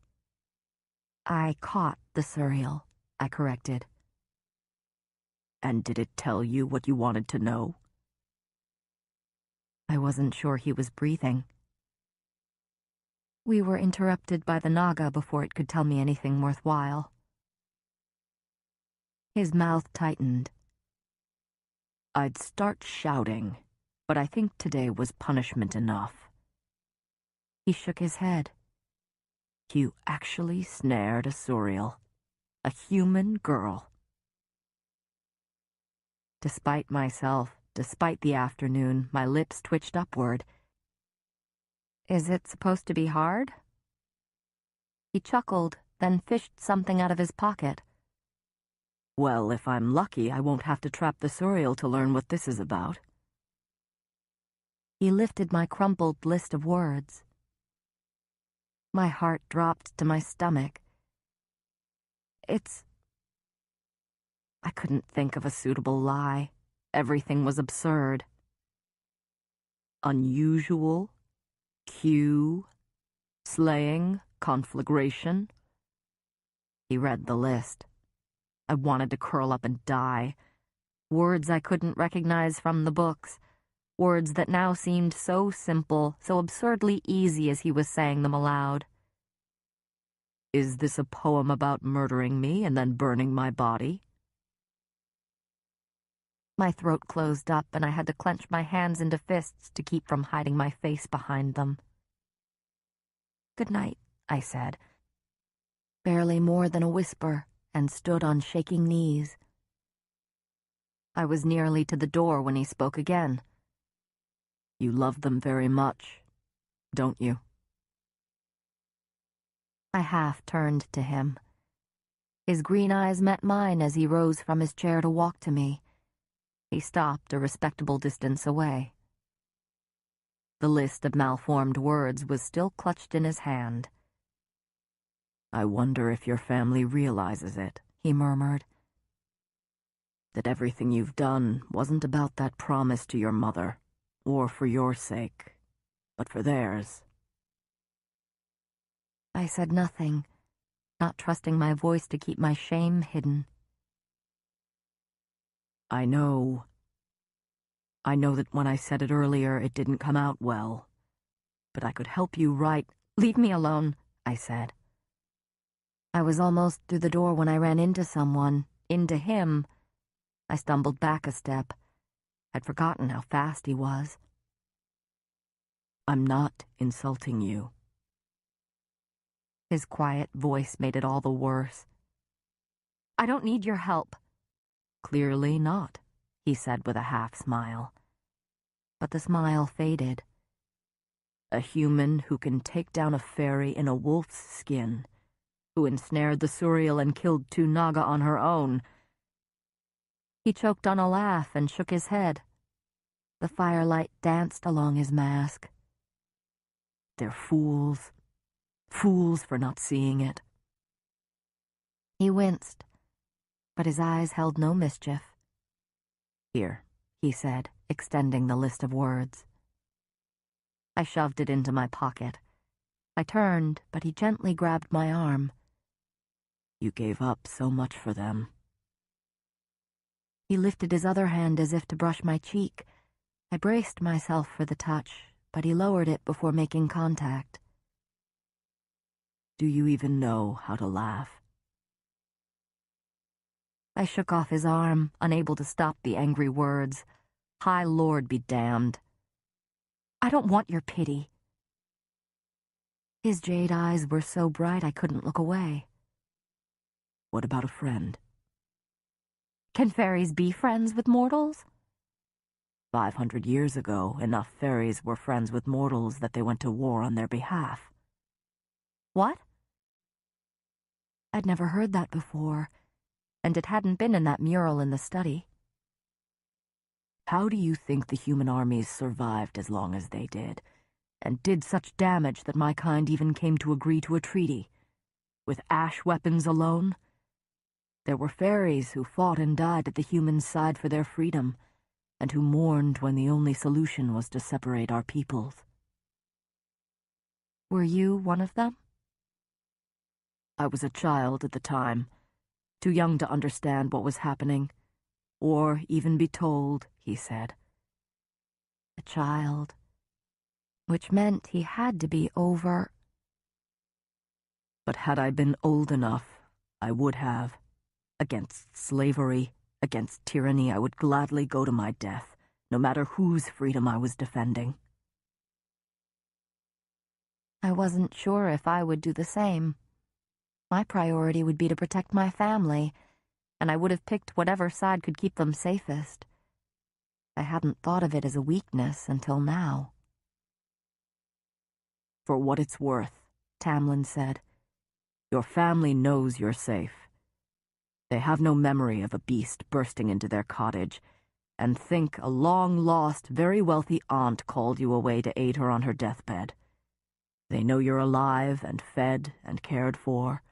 I caught the Suriel, I corrected. And did it tell you what you wanted to know? I wasn't sure he was breathing. We were interrupted by the Naga before it could tell me anything worthwhile. His mouth tightened. I'd start shouting, but I think today was punishment enough. He shook his head. You actually snared a Suriel, a human girl. Despite myself, despite the afternoon, my lips twitched upward. Is it supposed to be hard? He chuckled, then fished something out of his pocket. Well, if I'm lucky, I won't have to trap the Suriel to learn what this is about. He lifted my crumpled list of words. My heart dropped to my stomach. I couldn't think of a suitable lie. Everything was absurd. Unusual, Q, slaying, conflagration. He read the list. I wanted to curl up and die. Words I couldn't recognize from the books. Words that now seemed so simple, so absurdly easy as he was saying them aloud. Is this a poem about murdering me and then burning my body? My throat closed up and I had to clench my hands into fists to keep from hiding my face behind them. Good night, I said, barely more than a whisper, and stood on shaking knees. I was nearly to the door when he spoke again. You love them very much, don't you? I half turned to him. His green eyes met mine as he rose from his chair to walk to me. He stopped a respectable distance away. The list of malformed words was still clutched in his hand. I wonder if your family realizes it, he murmured. That everything you've done wasn't about that promise to your mother, or for your sake, but for theirs. I said nothing, not trusting my voice to keep my shame hidden. I know that when I said it earlier, it didn't come out well, but I could help you write. Leave me alone, I said. I was almost through the door when I ran into someone, into him. I stumbled back a step. I'd forgotten how fast he was. I'm not insulting you. His quiet voice made it all the worse. I don't need your help. Clearly not, he said with a half-smile. But the smile faded. A human who can take down a fairy in a wolf's skin, who ensnared the Suriel and killed 2 Naga on her own. He choked on a laugh and shook his head. The firelight danced along his mask. They're fools. Fools for not seeing it. He winced, but his eyes held no mischief. Here, he said, extending the list of words. I shoved it into my pocket. I turned, but he gently grabbed my arm. You gave up so much for them. He lifted his other hand as if to brush my cheek. I braced myself for the touch, but he lowered it before making contact. Do you even know how to laugh? I shook off his arm, unable to stop the angry words. High Lord be damned. I don't want your pity. His jade eyes were so bright I couldn't look away. What about a friend? Can fairies be friends with mortals? 500 years ago, enough fairies were friends with mortals that they went to war on their behalf. What? I'd never heard that before, and it hadn't been in that mural in the study. How do you think the human armies survived as long as they did, and did such damage that my kind even came to agree to a treaty? With ash weapons alone? There were fairies who fought and died at the humans' side for their freedom, and who mourned when the only solution was to separate our peoples. Were you one of them? I was a child at the time, too young to understand what was happening, or even be told, he said. A child, which meant he had to be over. But had I been old enough, I would have. Against slavery, against tyranny, I would gladly go to my death, no matter whose freedom I was defending. I wasn't sure if I would do the same. My priority would be to protect my family, and I would have picked whatever side could keep them safest. I hadn't thought of it as a weakness until now. For what it's worth, Tamlin said, your family knows you're safe. They have no memory of a beast bursting into their cottage, and think a long-lost, very wealthy aunt called you away to aid her on her deathbed. They know you're alive and fed and cared for.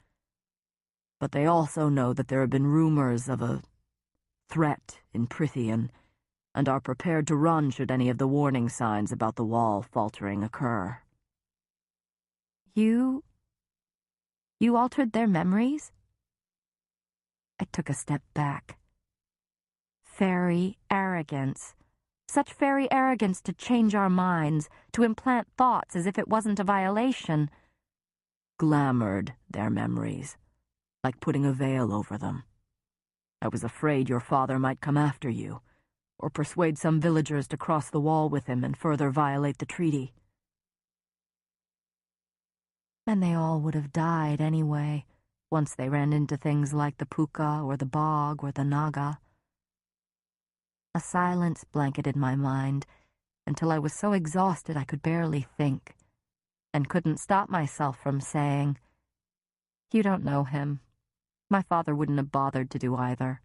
But they also know that there have been rumors of a threat in Prythian, and are prepared to run should any of the warning signs about the wall faltering occur. You altered their memories? I took a step back. Fairy arrogance. Such fairy arrogance to change our minds, to implant thoughts as if it wasn't a violation. Glamored their memories, like putting a veil over them. I was afraid your father might come after you, or persuade some villagers to cross the wall with him and further violate the treaty. And they all would have died anyway, once they ran into things like the puka or the bog or the naga. A silence blanketed my mind until I was so exhausted I could barely think, and couldn't stop myself from saying, "You don't know him. My father wouldn't have bothered to do either."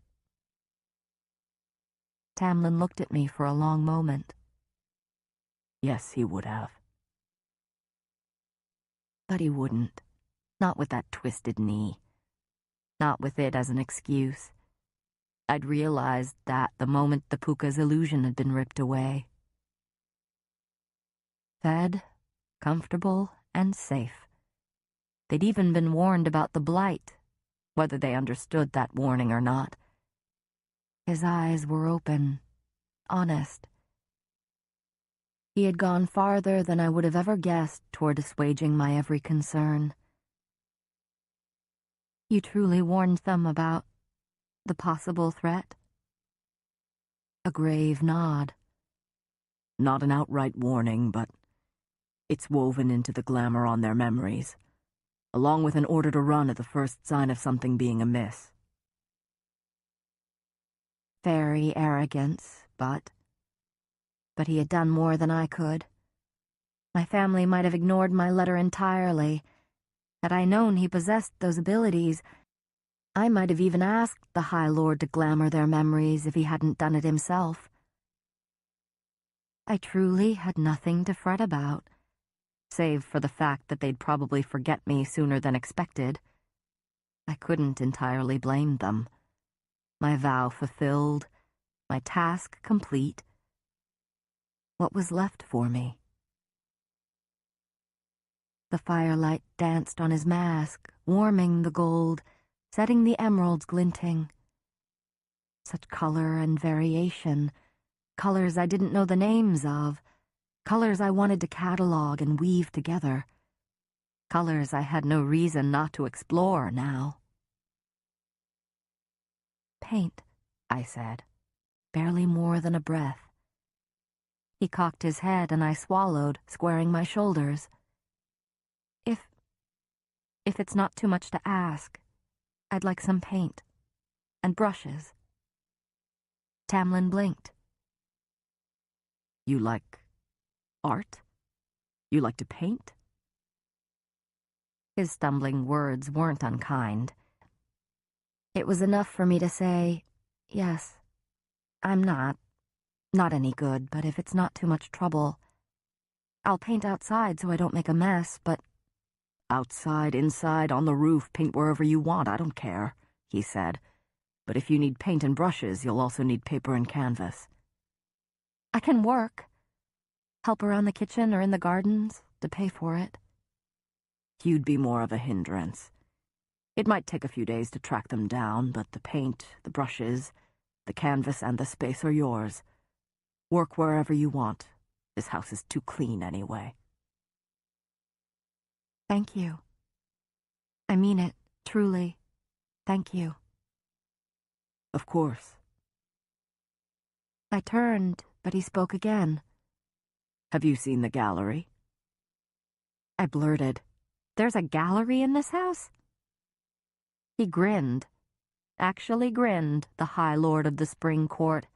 Tamlin looked at me for a long moment. Yes, he would have. But he wouldn't. Not with that twisted knee. Not with it as an excuse. I'd realized that the moment the puka's illusion had been ripped away. Fed, comfortable, and safe. They'd even been warned about the blight, whether they understood that warning or not. His eyes were open, honest. He had gone farther than I would have ever guessed toward assuaging my every concern. You truly warned them about the possible threat? A grave nod. Not an outright warning, but it's woven into the glamour on their memories, along with an order to run at the first sign of something being amiss. Fairy arrogance, but he had done more than I could. My family might have ignored my letter entirely. Had I known he possessed those abilities, I might have even asked the High Lord to glamour their memories if he hadn't done it himself. I truly had nothing to fret about. save for the fact that they'd probably forget me sooner than expected. I couldn't entirely blame them. My vow fulfilled, my task complete. What was left for me? The firelight danced on his mask, warming the gold, setting the emeralds glinting. Such color and variation, colors I didn't know the names of, colors I wanted to catalog and weave together, colors I had no reason not to explore now. "Paint," I said, barely more than a breath. He cocked his head and I swallowed, squaring my shoulders. If it's not too much to ask, I'd like some paint. And brushes. Tamlin blinked. "You like art? You like to paint?" His stumbling words weren't unkind. It was enough for me to say, yes, I'm not any good, but if it's not too much trouble, I'll paint outside so I don't make a mess, but... "Outside, inside, on the roof, paint wherever you want, I don't care," he said. "But if you need paint and brushes, you'll also need paper and canvas." I can work. Help around the kitchen or in the gardens to pay for it. "You'd be more of a hindrance. It might take a few days to track them down, but the paint, the brushes, the canvas, and the space are yours. Work wherever you want. This house is too clean anyway." Thank you. I mean it, truly. Thank you. "Of course." I turned, but he spoke again. "Have you seen the gallery?" I blurted, "There's a gallery in this house?" He grinned. Actually grinned, the High Lord of the Spring Court.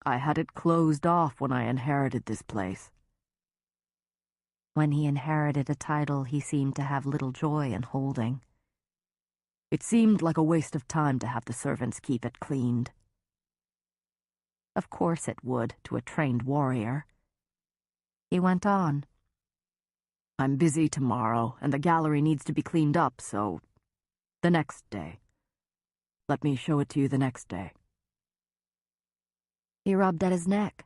"I had it closed off when I inherited this place." When he inherited a title he seemed to have little joy in holding. "It seemed like a waste of time to have the servants keep it cleaned." Of course it would, to a trained warrior. He went on. "I'm busy tomorrow, and the gallery needs to be cleaned up, so... the next day. Let me show it to you the next day." He rubbed at his neck,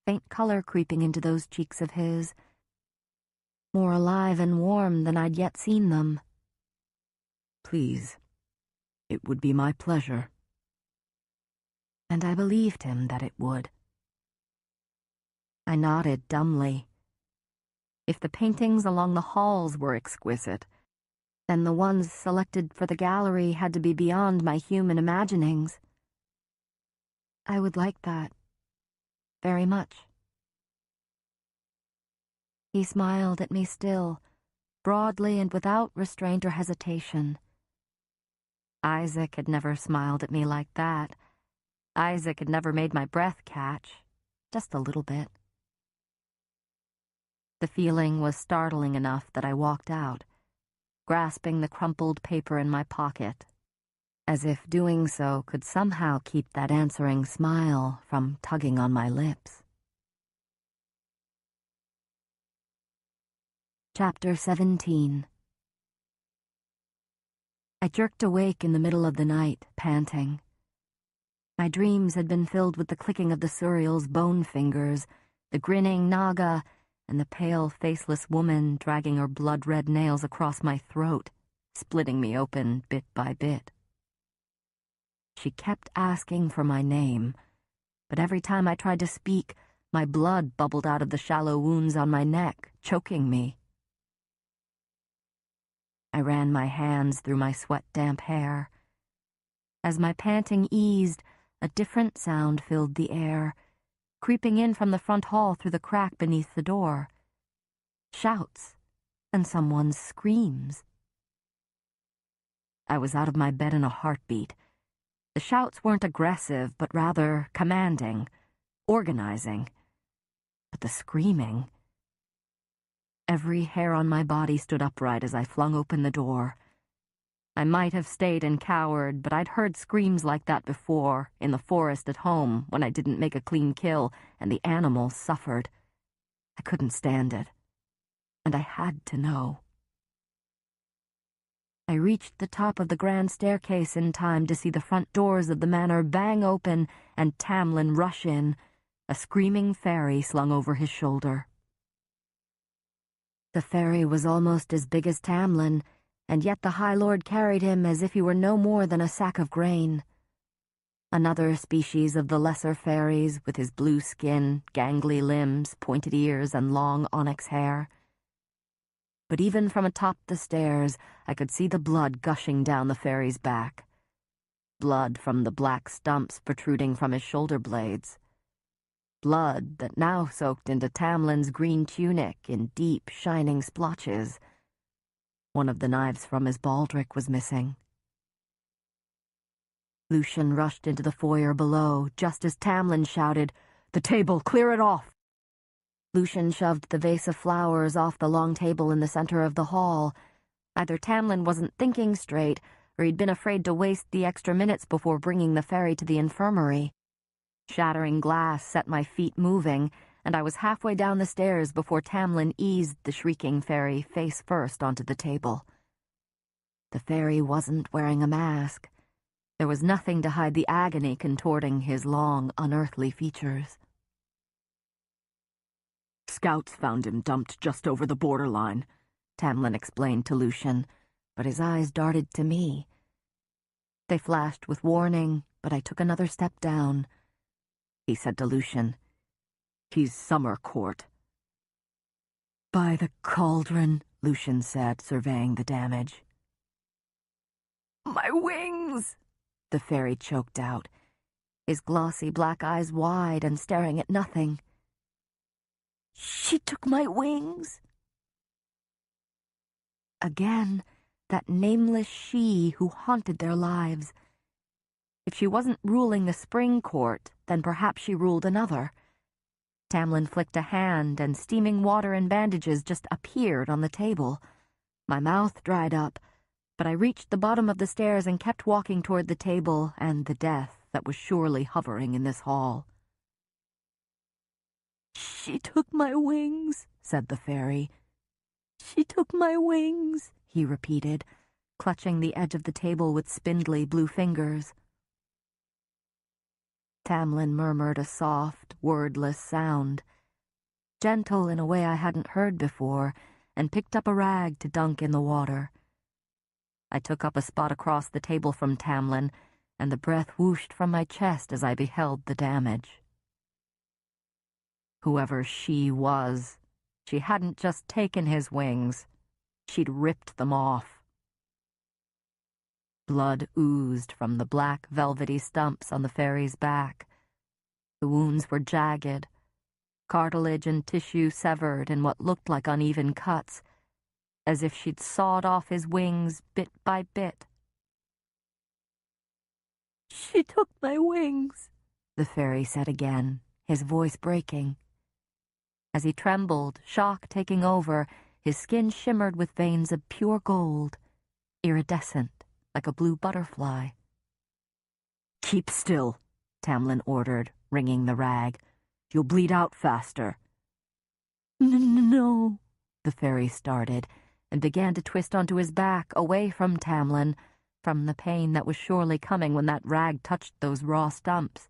faint color creeping into those cheeks of his, more alive and warm than I'd yet seen them. "Please, it would be my pleasure." And I believed him that it would. I nodded dumbly. If the paintings along the halls were exquisite, then the ones selected for the gallery had to be beyond my human imaginings. I would like that. Very much. He smiled at me still, broadly and without restraint or hesitation. Isaac had never smiled at me like that. Isaac had never made my breath catch, just a little bit. The feeling was startling enough that I walked out, grasping the crumpled paper in my pocket, as if doing so could somehow keep that answering smile from tugging on my lips. Chapter 17. I jerked awake in the middle of the night, panting. My dreams had been filled with the clicking of the Suriel's bone fingers, the grinning Naga, and the pale, faceless woman dragging her blood-red nails across my throat, splitting me open bit by bit. She kept asking for my name, but every time I tried to speak, my blood bubbled out of the shallow wounds on my neck, choking me. I ran my hands through my sweat-damp hair. As my panting eased, a different sound filled the air, creeping in from the front hall through the crack beneath the door. Shouts, and someone's screams. I was out of my bed in a heartbeat. The shouts weren't aggressive, but rather commanding, organizing. But the screaming... Every hair on my body stood upright as I flung open the door. I might have stayed and cowered, but I'd heard screams like that before, in the forest at home, when I didn't make a clean kill, and the animals suffered. I couldn't stand it. and I had to know. I reached the top of the grand staircase in time to see the front doors of the manor bang open and Tamlin rush in, a screaming fairy slung over his shoulder. The fairy was almost as big as Tamlin, and yet the High Lord carried him as if he were no more than a sack of grain. Another species of the lesser fairies, with his blue skin, gangly limbs, pointed ears, and long onyx hair. But even from atop the stairs, I could see the blood gushing down the fairy's back. Blood from the black stumps protruding from his shoulder blades. Blood that now soaked into Tamlin's green tunic in deep, shining splotches. One of the knives from his baldric was missing. Lucien rushed into the foyer below, just as Tamlin shouted, "The table, clear it off!" Lucien shoved the vase of flowers off the long table in the center of the hall. Either Tamlin wasn't thinking straight, or he'd been afraid to waste the extra minutes before bringing the fairy to the infirmary. Shattering glass set my feet moving, and I was halfway down the stairs before Tamlin eased the shrieking fairy face first onto the table. The fairy wasn't wearing a mask. There was nothing to hide the agony contorting his long, unearthly features. "Scouts found him dumped just over the borderline," Tamlin explained to Lucien, but his eyes darted to me. They flashed with warning, but I took another step down. He said to Lucien, "He's Summer Court." "By the cauldron," Lucien said, surveying the damage. "My wings!" the fairy choked out, his glossy black eyes wide and staring at nothing. "She took my wings." Again, that nameless she who haunted their lives. If she wasn't ruling the spring court, then perhaps she ruled another. Tamlin flicked a hand, and steaming water and bandages just appeared on the table. My mouth dried up, but I reached the bottom of the stairs and kept walking toward the table and the death that was surely hovering in this hall. "She took my wings," said the fairy. "She took my wings," he repeated, clutching the edge of the table with spindly blue fingers. Tamlin murmured a soft, wordless sound, gentle in a way I hadn't heard before, and picked up a rag to dunk in the water. I took up a spot across the table from Tamlin, and the breath whooshed from my chest as I beheld the damage. Whoever she was, she hadn't just taken his wings, she'd ripped them off. Blood oozed from the black, velvety stumps on the fairy's back. The wounds were jagged, cartilage and tissue severed in what looked like uneven cuts, as if she'd sawed off his wings bit by bit. "She took my wings," the fairy said again, his voice breaking. As he trembled, shock taking over, his skin shimmered with veins of pure gold, iridescent, like a blue butterfly. "Keep still," Tamlin ordered, wringing the rag. "You'll bleed out faster." "No," the fairy started, and began to twist onto his back, away from Tamlin, from the pain that was surely coming when that rag touched those raw stumps.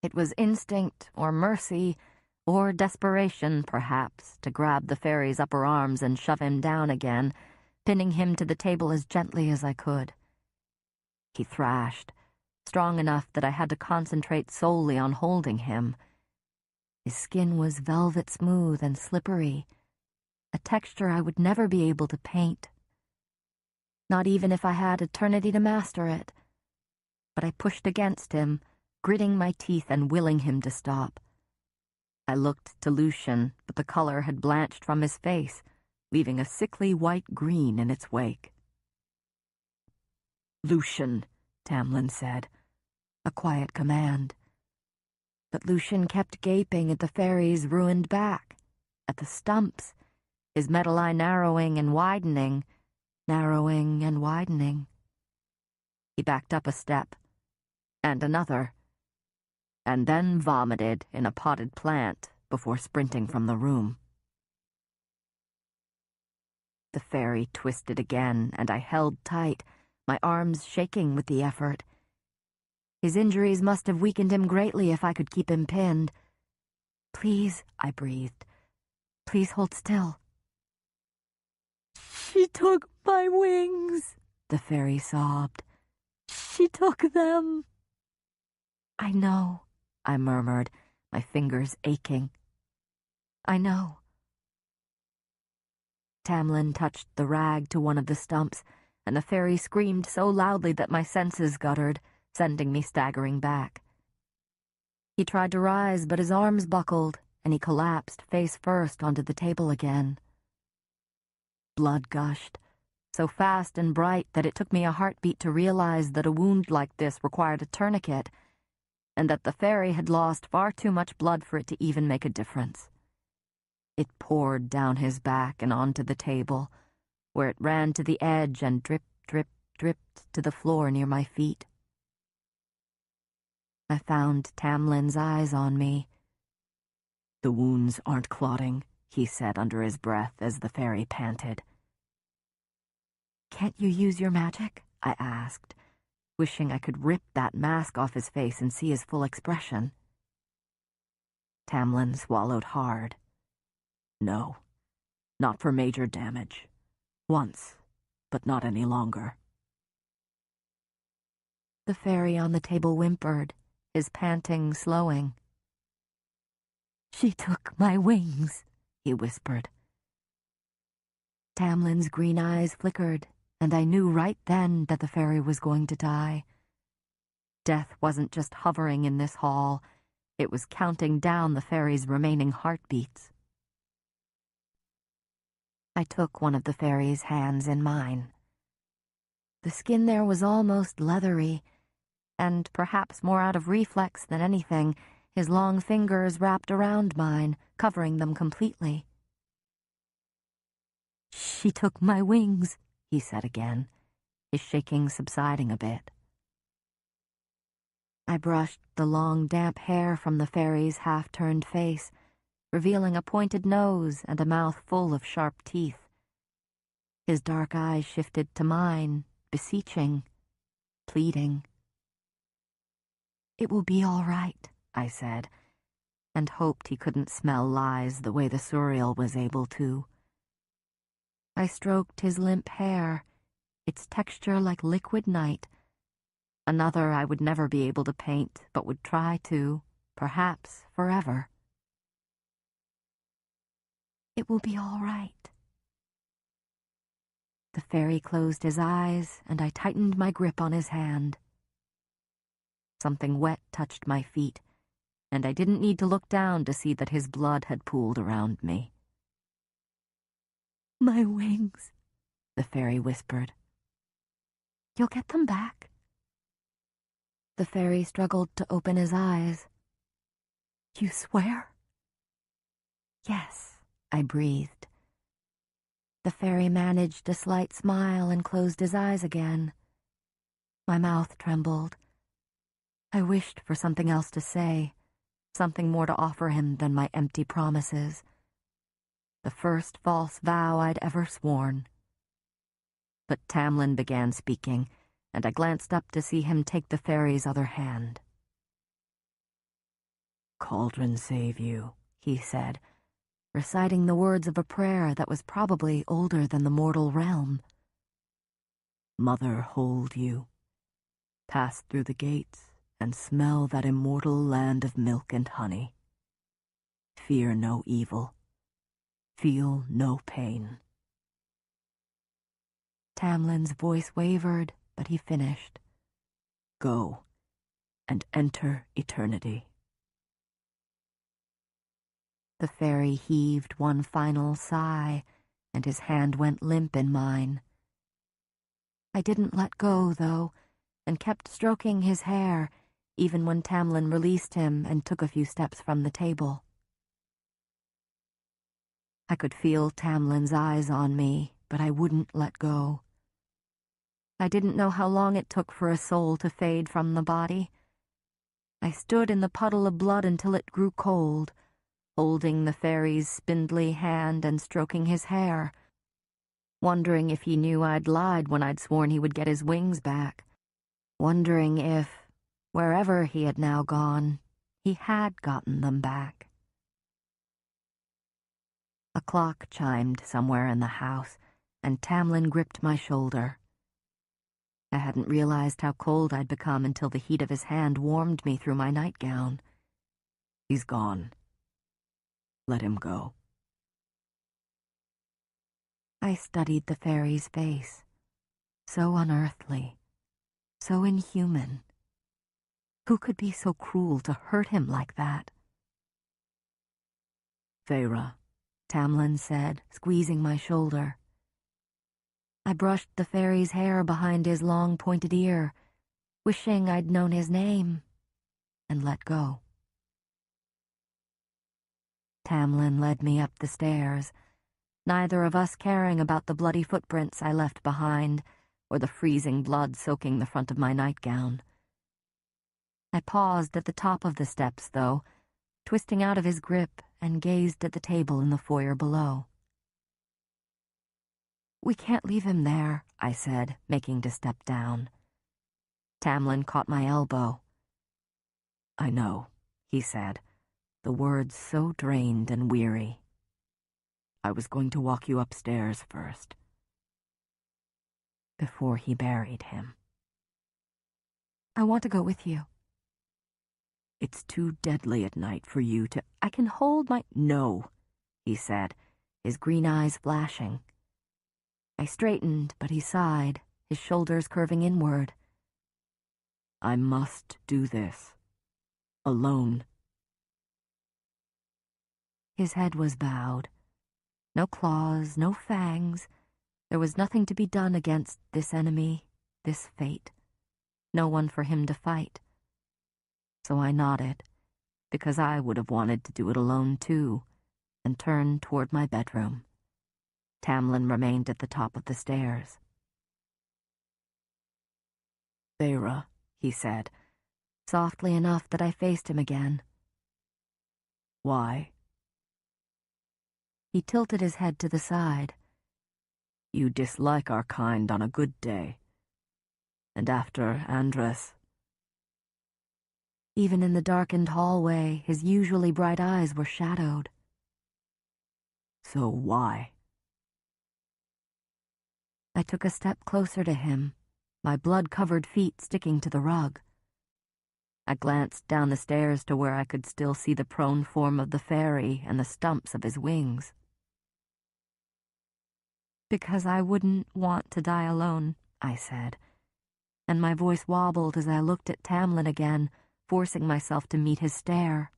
It was instinct, or mercy, or desperation, perhaps, to grab the fairy's upper arms and shove him down again, pinning him to the table as gently as I could. He thrashed, strong enough that I had to concentrate solely on holding him. His skin was velvet smooth and slippery, a texture I would never be able to paint. Not even if I had eternity to master it. But I pushed against him, gritting my teeth and willing him to stop. I looked to Lucien, but the color had blanched from his face, leaving a sickly white-green in its wake. "Lucien," Tamlin said, a quiet command. But Lucien kept gaping at the fairy's ruined back, at the stumps, his metal eye narrowing and widening, narrowing and widening. He backed up a step, and another, and then vomited in a potted plant before sprinting from the room. The fairy twisted again, and I held tight, my arms shaking with the effort. His injuries must have weakened him greatly if I could keep him pinned. "Please," I breathed. "Please hold still." "She took my wings," the fairy sobbed. "She took them." "I know," I murmured, my fingers aching. "I know." Tamlin touched the rag to one of the stumps, and the fairy screamed so loudly that my senses guttered, sending me staggering back. He tried to rise, but his arms buckled, and he collapsed face first onto the table again. Blood gushed, so fast and bright that it took me a heartbeat to realize that a wound like this required a tourniquet, and that the fairy had lost far too much blood for it to even make a difference. It poured down his back and onto the table, where it ran to the edge and dripped to the floor near my feet. I found Tamlin's eyes on me. "The wounds aren't clotting," he said under his breath as the fairy panted. "Can't you use your magic?" I asked, wishing I could rip that mask off his face and see his full expression. Tamlin swallowed hard. "No, not for major damage. Once, but not any longer." The fairy on the table whimpered, his panting slowing. "She took my wings," he whispered. Tamlin's green eyes flickered, and I knew right then that the fairy was going to die. Death wasn't just hovering in this hall, it was counting down the fairy's remaining heartbeats. I took one of the fairy's hands in mine. The skin there was almost leathery, and perhaps more out of reflex than anything, his long fingers wrapped around mine, covering them completely. "She took my wings," he said again, his shaking subsiding a bit. I brushed the long, damp hair from the fairy's half-turned face, revealing a pointed nose and a mouth full of sharp teeth. His dark eyes shifted to mine, beseeching, pleading. "It will be all right," I said, and hoped he couldn't smell lies the way the Suriel was able to. I stroked his limp hair, its texture like liquid night. Another I would never be able to paint, but would try to, perhaps forever. "It will be all right." The fairy closed his eyes, and I tightened my grip on his hand. Something wet touched my feet, and I didn't need to look down to see that his blood had pooled around me. "My wings," the fairy whispered. "You'll get them back." The fairy struggled to open his eyes. "You swear?" "Yes," I breathed. The fairy managed a slight smile and closed his eyes again. My mouth trembled. I wished for something else to say, something more to offer him than my empty promises. The first false vow I'd ever sworn. But Tamlin began speaking, and I glanced up to see him take the fairy's other hand. "Cauldron save you," he said, reciting the words of a prayer that was probably older than the mortal realm. "Mother hold you. Pass through the gates and smell that immortal land of milk and honey. Fear no evil. Feel no pain." Tamlin's voice wavered, but he finished. "Go and enter eternity." The fairy heaved one final sigh, and his hand went limp in mine. I didn't let go, though, and kept stroking his hair, even when Tamlin released him and took a few steps from the table. I could feel Tamlin's eyes on me, but I wouldn't let go. I didn't know how long it took for a soul to fade from the body. I stood in the puddle of blood until it grew cold, holding the fairy's spindly hand and stroking his hair, wondering if he knew I'd lied when I'd sworn he would get his wings back, wondering if, wherever he had now gone, he had gotten them back. A clock chimed somewhere in the house, and Tamlin gripped my shoulder. I hadn't realized how cold I'd become until the heat of his hand warmed me through my nightgown. He's gone. Let him go. I studied the fairy's face. So unearthly. So inhuman. Who could be so cruel to hurt him like that? Feyre, Tamlin said, squeezing my shoulder. I brushed the fairy's hair behind his long pointed ear, wishing I'd known his name, and let go. Tamlin led me up the stairs, neither of us caring about the bloody footprints I left behind or the freezing blood soaking the front of my nightgown. I paused at the top of the steps, though, twisting out of his grip, and gazed at the table in the foyer below. "We can't leave him there," I said, making to step down. Tamlin caught my elbow. "I know," he said, the words so drained and weary. "I was going to walk you upstairs first." Before he buried him. "I want to go with you." "It's too deadly at night for you to—" "I can hold my—" "No," he said, his green eyes flashing. I straightened, but he sighed, his shoulders curving inward. "I must do this. Alone." His head was bowed. No claws, no fangs. There was nothing to be done against this enemy, this fate. No one for him to fight. So I nodded, because I would have wanted to do it alone too, and turned toward my bedroom. Tamlin remained at the top of the stairs. "Feyre," he said, softly enough that I faced him again. "Why?" He tilted his head to the side. "You dislike our kind on a good day. And after Andras—" Even in the darkened hallway, his usually bright eyes were shadowed. "So why?" I took a step closer to him, my blood-covered feet sticking to the rug. I glanced down the stairs to where I could still see the prone form of the fairy and the stumps of his wings. "Because I wouldn't want to die alone," I said, and my voice wobbled as I looked at Tamlin again, forcing myself to meet his stare.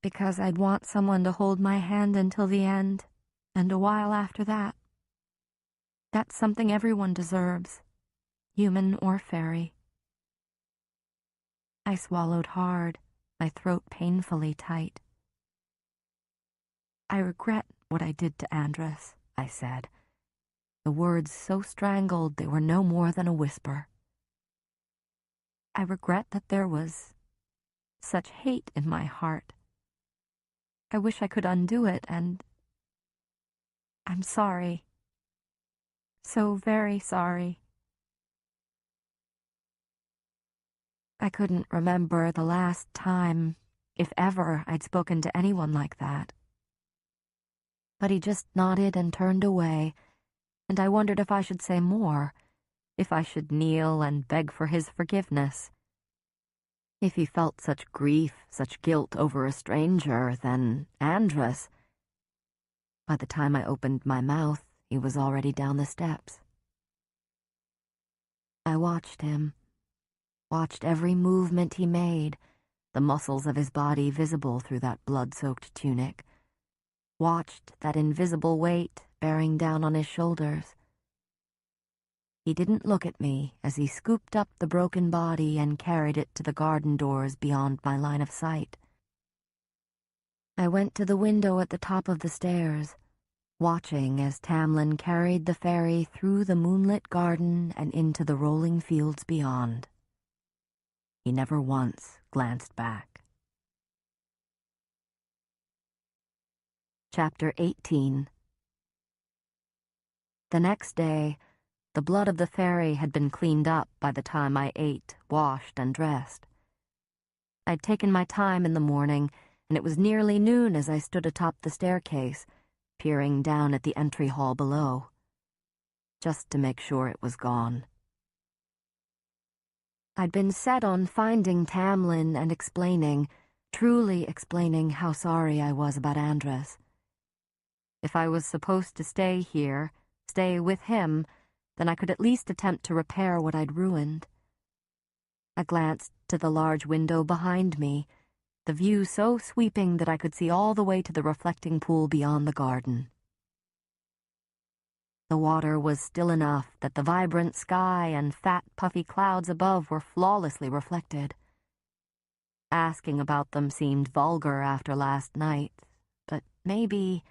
"Because I'd want someone to hold my hand until the end, and a while after that. That's something everyone deserves, human or fairy." I swallowed hard, my throat painfully tight. "I regret what I did to Andras," I said, the words so strangled they were no more than a whisper. "I regret that there was such hate in my heart. I wish I could undo it, and I'm sorry. So very sorry." I couldn't remember the last time, if ever, I'd spoken to anyone like that. But he just nodded and turned away, and I wondered if I should say more, if I should kneel and beg for his forgiveness. If he felt such grief, such guilt over a stranger, then Andras. By the time I opened my mouth, he was already down the steps. I watched him, watched every movement he made, the muscles of his body visible through that blood-soaked tunic, watched that invisible weight bearing down on his shoulders. He didn't look at me as he scooped up the broken body and carried it to the garden doors beyond my line of sight. I went to the window at the top of the stairs, watching as Tamlin carried the fairy through the moonlit garden and into the rolling fields beyond. He never once glanced back. Chapter 18. The next day, the blood of the fairy had been cleaned up by the time I ate, washed, and dressed. I'd taken my time in the morning, and it was nearly noon as I stood atop the staircase, peering down at the entry hall below, just to make sure it was gone. I'd been set on finding Tamlin and explaining, truly explaining how sorry I was about Andres. If I was supposed to stay here, stay with him, then I could at least attempt to repair what I'd ruined. I glanced to the large window behind me, the view so sweeping that I could see all the way to the reflecting pool beyond the garden. The water was still enough that the vibrant sky and fat, puffy clouds above were flawlessly reflected. Asking about them seemed vulgar after last night, but maybe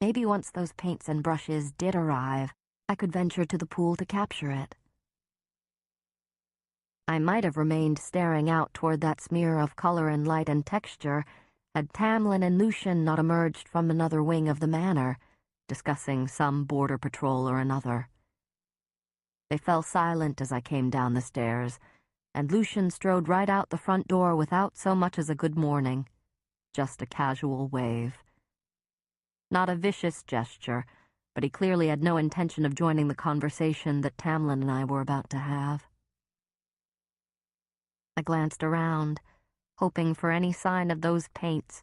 once those paints and brushes did arrive, I could venture to the pool to capture it. I might have remained staring out toward that smear of color and light and texture had Tamlin and Lucien not emerged from another wing of the manor, discussing some border patrol or another. They fell silent as I came down the stairs, and Lucien strode right out the front door without so much as a good morning, just a casual wave. Not a vicious gesture, but he clearly had no intention of joining the conversation that Tamlin and I were about to have. I glanced around, hoping for any sign of those paints,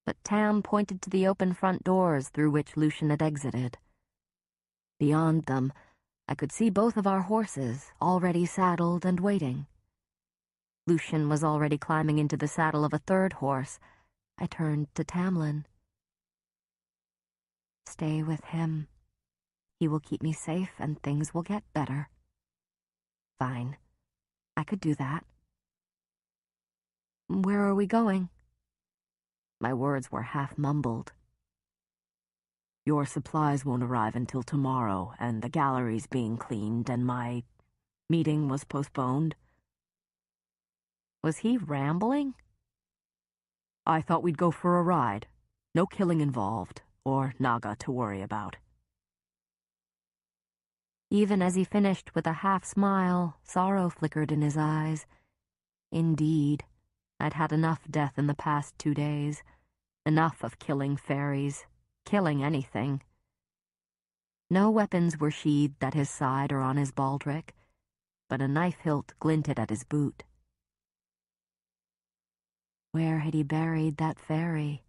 but Tam pointed to the open front doors through which Lucien had exited. Beyond them, I could see both of our horses, already saddled and waiting. Lucien was already climbing into the saddle of a third horse. I turned to Tamlin. Stay with him. He will keep me safe and things will get better. Fine. I could do that. Where are we going? My words were half mumbled. Your supplies won't arrive until tomorrow, and the gallery's being cleaned, and my meeting was postponed. Was he rambling? I thought we'd go for a ride. No killing involved, or Naga to worry about. Even as he finished with a half smile, sorrow flickered in his eyes. Indeed, I'd had enough death in the past 2 days. Enough of killing fairies, killing anything. No weapons were sheathed at his side or on his baldric, but a knife hilt glinted at his boot. Where had he buried that fairy?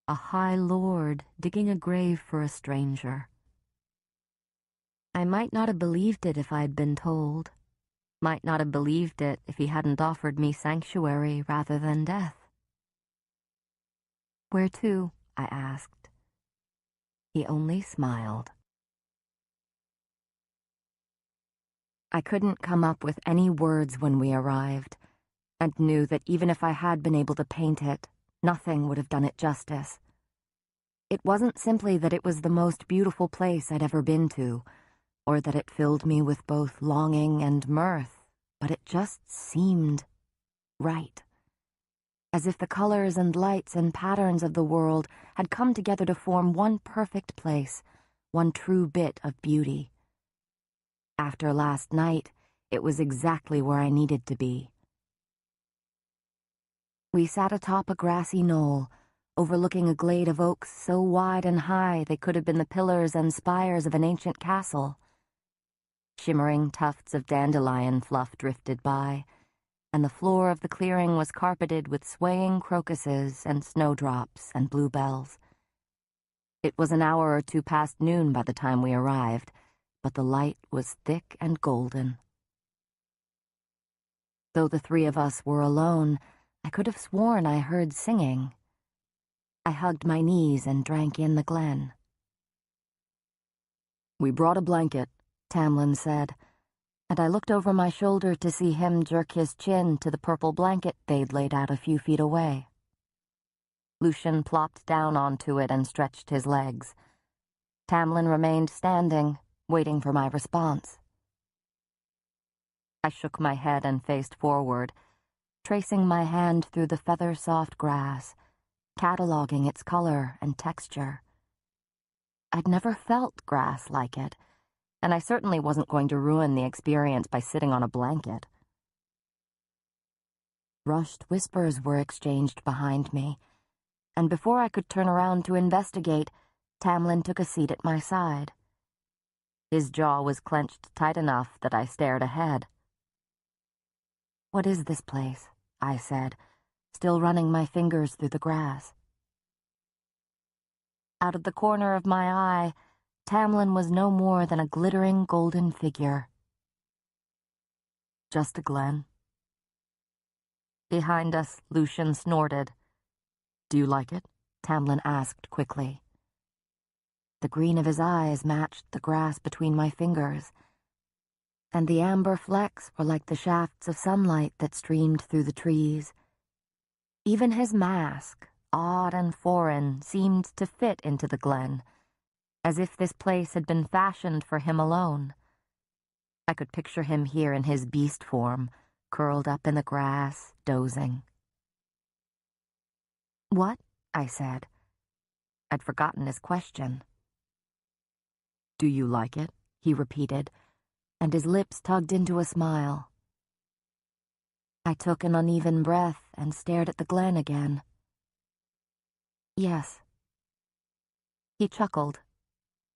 A high lord digging a grave for a stranger. I might not have believed it if I'd been told. Might not have believed it if he hadn't offered me sanctuary rather than death. Where to? I asked. He only smiled. I couldn't come up with any words when we arrived, and knew that even if I had been able to paint it, nothing would have done it justice. It wasn't simply that it was the most beautiful place I'd ever been to, or that it filled me with both longing and mirth, but it just seemed right. As if the colors and lights and patterns of the world had come together to form one perfect place, one true bit of beauty. After last night, it was exactly where I needed to be. We sat atop a grassy knoll, overlooking a glade of oaks so wide and high they could have been the pillars and spires of an ancient castle. Shimmering tufts of dandelion fluff drifted by, and the floor of the clearing was carpeted with swaying crocuses and snowdrops and bluebells. It was an hour or two past noon by the time we arrived, but the light was thick and golden. Though the three of us were alone, I could have sworn I heard singing. I hugged my knees and drank in the glen. We brought a blanket, Tamlin said, and I looked over my shoulder to see him jerk his chin to the purple blanket they'd laid out a few feet away. Lucien plopped down onto it and stretched his legs. Tamlin remained standing, waiting for my response. I shook my head and faced forward, tracing my hand through the feather-soft grass, cataloging its color and texture. I'd never felt grass like it, and I certainly wasn't going to ruin the experience by sitting on a blanket. Rushed whispers were exchanged behind me, and before I could turn around to investigate, Tamlin took a seat at my side. His jaw was clenched tight enough that I stared ahead. "What is this place?" I said, still running my fingers through the grass. Out of the corner of my eye, Tamlin was no more than a glittering golden figure. "Just a glen." Behind us, Lucian snorted. "Do you like it?" Tamlin asked quickly. The green of his eyes matched the grass between my fingers, and the amber flecks were like the shafts of sunlight that streamed through the trees. Even his mask, odd and foreign, seemed to fit into the glen, as if this place had been fashioned for him alone. I could picture him here in his beast form, curled up in the grass, dozing. "What?" I said. I'd forgotten his question. "Do you like it?" he repeated, and his lips tugged into a smile. I took an uneven breath and stared at the glen again. "Yes." He chuckled.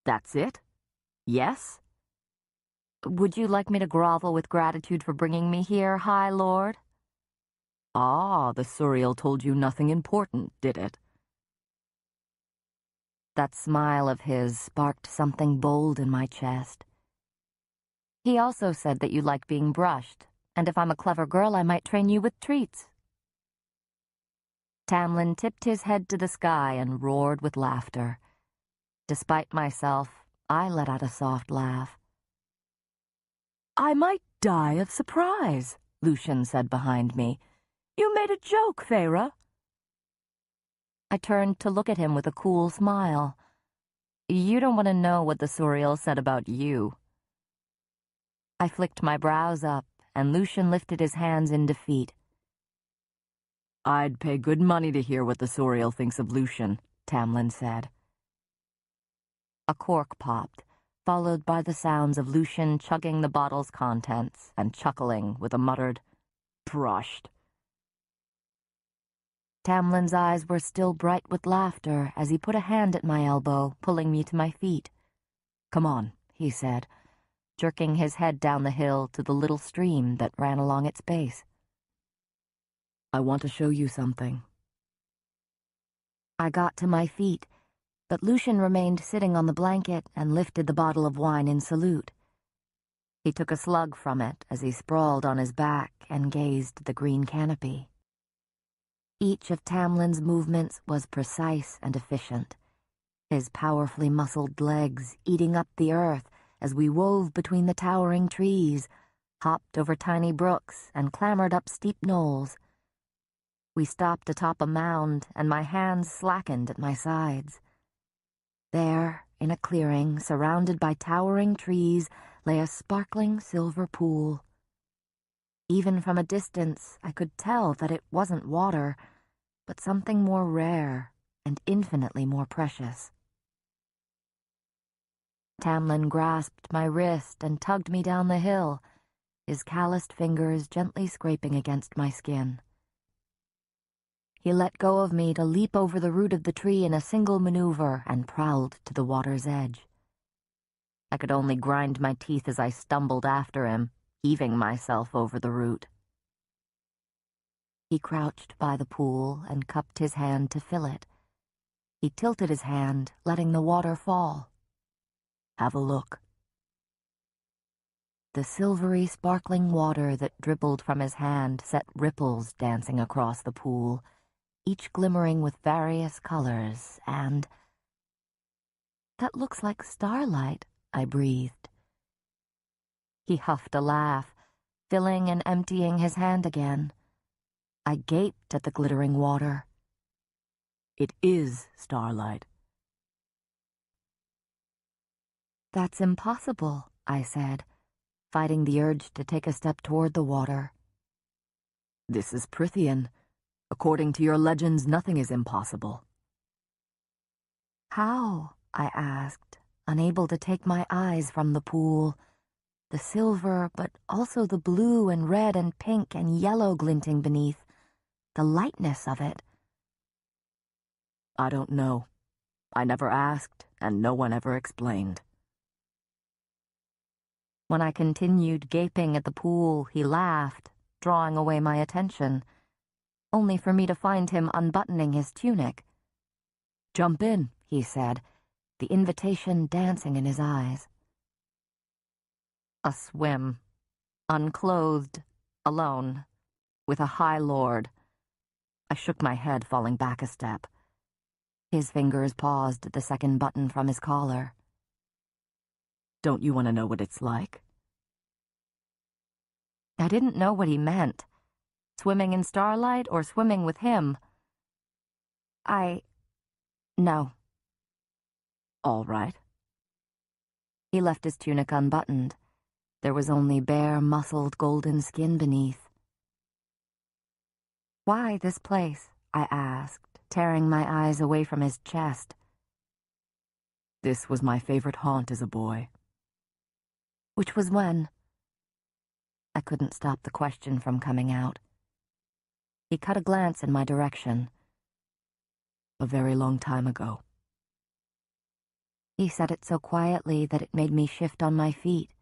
"That's it? Yes? Would you like me to grovel with gratitude for bringing me here, High Lord?" "Ah, the Suriel told you nothing important, did it?" That smile of his sparked something bold in my chest. "He also said that you like being brushed, and if I'm a clever girl, I might train you with treats." Tamlin tipped his head to the sky and roared with laughter. Despite myself, I let out a soft laugh. "I might die of surprise," Lucian said behind me. "You made a joke, Feyre." I turned to look at him with a cool smile. "You don't want to know what the Suriel said about you." I flicked my brows up, and Lucian lifted his hands in defeat. "I'd pay good money to hear what the Suriel thinks of Lucian," Tamlin said. A cork popped, followed by the sounds of Lucian chugging the bottle's contents and chuckling with a muttered, "Brushed." Tamlin's eyes were still bright with laughter as he put a hand at my elbow, pulling me to my feet. "Come on," he said, jerking his head down the hill to the little stream that ran along its base. "I want to show you something." I got to my feet, but Lucian remained sitting on the blanket and lifted the bottle of wine in salute. He took a slug from it as he sprawled on his back and gazed at the green canopy. Each of Tamlin's movements was precise and efficient, his powerfully muscled legs eating up the earth as we wove between the towering trees, hopped over tiny brooks, and clambered up steep knolls. We stopped atop a mound, and my hands slackened at my sides. There, in a clearing surrounded by towering trees, lay a sparkling silver pool. Even from a distance, I could tell that it wasn't water, but something more rare and infinitely more precious. Tamlin grasped my wrist and tugged me down the hill, his calloused fingers gently scraping against my skin. He let go of me to leap over the root of the tree in a single maneuver and prowled to the water's edge. I could only grind my teeth as I stumbled after him, heaving myself over the root. He crouched by the pool and cupped his hand to fill it. He tilted his hand, letting the water fall. "Have a look." The silvery, sparkling water that dribbled from his hand set ripples dancing across the pool, each glimmering with various colors, and... "That looks like starlight," I breathed. He huffed a laugh, filling and emptying his hand again. I gaped at the glittering water. "It is starlight." "That's impossible," I said, fighting the urge to take a step toward the water. "This is Prythian. According to your legends, nothing is impossible." "How?" I asked, unable to take my eyes from the pool. The silver, but also the blue and red and pink and yellow glinting beneath. The lightness of it. I don't know. I never asked, and no one ever explained. When I continued gaping at the pool, he laughed, drawing away my attention, only for me to find him unbuttoning his tunic. "Jump in," he said, the invitation dancing in his eyes. A swim, unclothed, alone, with a High Lord. I shook my head, falling back a step. His fingers paused at the second button from his collar. "Don't you want to know what it's like?" I didn't know what he meant. Swimming in starlight or swimming with him? No. "All right." He left his tunic unbuttoned. There was only bare, muscled golden skin beneath. "Why this place?" I asked, tearing my eyes away from his chest. "This was my favorite haunt as a boy." "Which was when?" I couldn't stop the question from coming out. He cut a glance in my direction. "A very long time ago." He said it so quietly that it made me shift on my feet.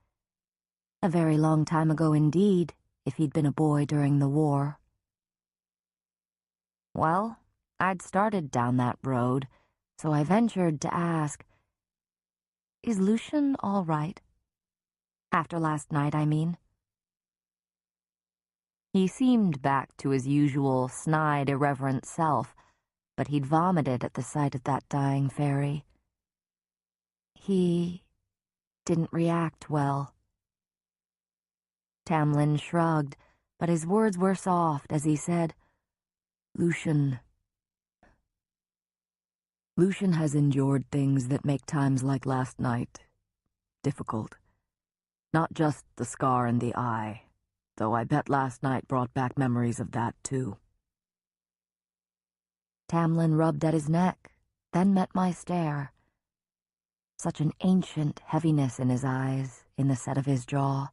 A very long time ago indeed, if he'd been a boy during the war. Well, I'd started down that road, so I ventured to ask, "Is Lucian all right? After last night, I mean." He seemed back to his usual snide, irreverent self, but he'd vomited at the sight of that dying fairy. He didn't react well. Tamlin shrugged, but his words were soft as he said, Lucian has endured things that make times like last night difficult. Not just the scar in the eye, though I bet last night brought back memories of that too." Tamlin rubbed at his neck, then met my stare. Such an ancient heaviness in his eyes, in the set of his jaw.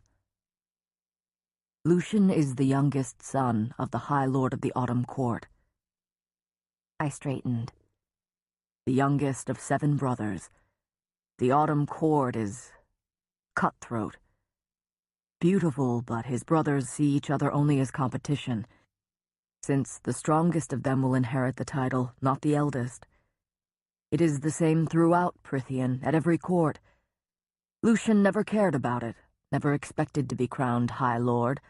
"Lucian is the youngest son of the High Lord of the Autumn Court." I straightened. "The youngest of 7 brothers. The Autumn Court is cutthroat. Beautiful, but his brothers see each other only as competition, since the strongest of them will inherit the title, not the eldest. It is the same throughout Prythian, at every court. Lucian never cared about it, never expected to be crowned High Lord,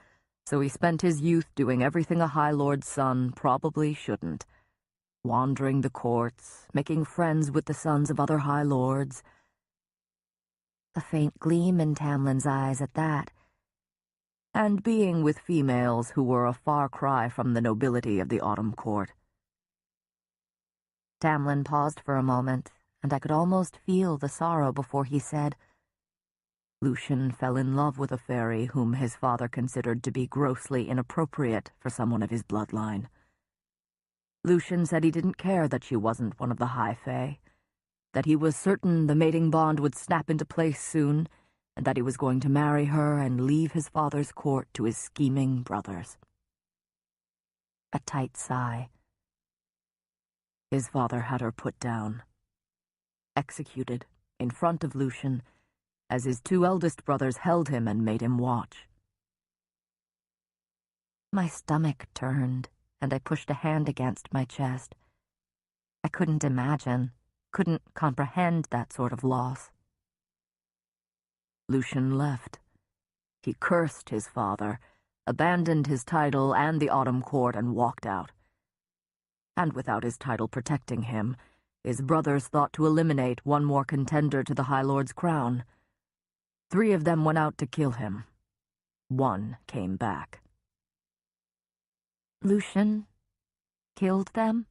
so he spent his youth doing everything a High Lord's son probably shouldn't. Wandering the courts, making friends with the sons of other High Lords." A faint gleam in Tamlin's eyes at that. "And being with females who were a far cry from the nobility of the Autumn Court." Tamlin paused for a moment, and I could almost feel the sorrow before he said, "Lucian fell in love with a fairy whom his father considered to be grossly inappropriate for someone of his bloodline. Lucian said he didn't care that she wasn't one of the High Fae, that he was certain the mating bond would snap into place soon, and that he was going to marry her and leave his father's court to his scheming brothers." A tight sigh. "His father had her put down, executed, in front of Lucian, as his 2 eldest brothers held him and made him watch." My stomach turned, and I pushed a hand against my chest. I couldn't imagine, couldn't comprehend that sort of loss. "Lucian left. He cursed his father, abandoned his title and the Autumn Court, and walked out. And without his title protecting him, his brothers thought to eliminate one more contender to the High Lord's crown. 3 of them went out to kill him. 1 came back." "Lucian killed them?"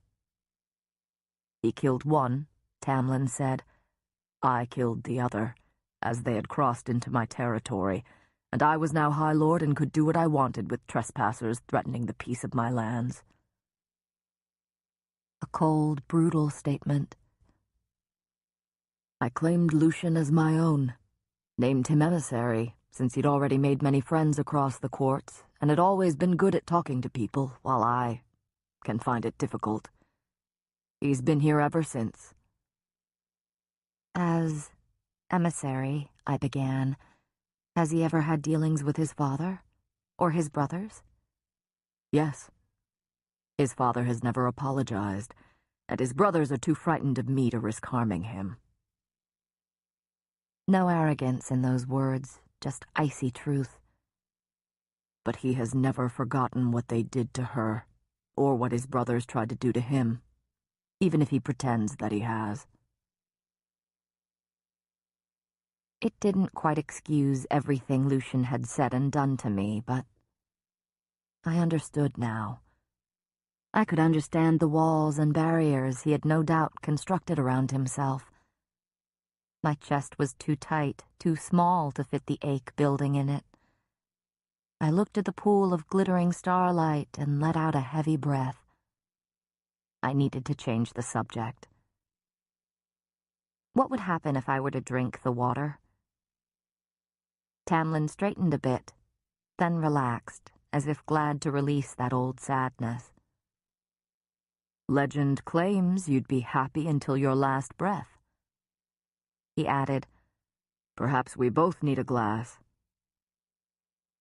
"He killed 1, Tamlin said. I killed the other, as they had crossed into my territory, and I was now High Lord and could do what I wanted with trespassers threatening the peace of my lands." A cold, brutal statement. I claimed Lucian as my own, named him emissary, since he'd already made many friends across the courts, and had always been good at talking to people, while I can find it difficult. He's been here ever since. As emissary, I began, has he ever had dealings with his father? Or his brothers? Yes. His father has never apologized, and his brothers are too frightened of me to risk harming him. No arrogance in those words, just icy truth. But he has never forgotten what they did to her, or what his brothers tried to do to him, even if he pretends that he has. It didn't quite excuse everything Lucian had said and done to me, but I understood now. I could understand the walls and barriers he had no doubt constructed around himself. My chest was too tight, too small to fit the ache building in it. I looked at the pool of glittering starlight and let out a heavy breath. I needed to change the subject. What would happen if I were to drink the water? Tamlin straightened a bit, then relaxed, as if glad to release that old sadness. Legend claims you'd be happy until your last breath. He added, Perhaps we both need a glass.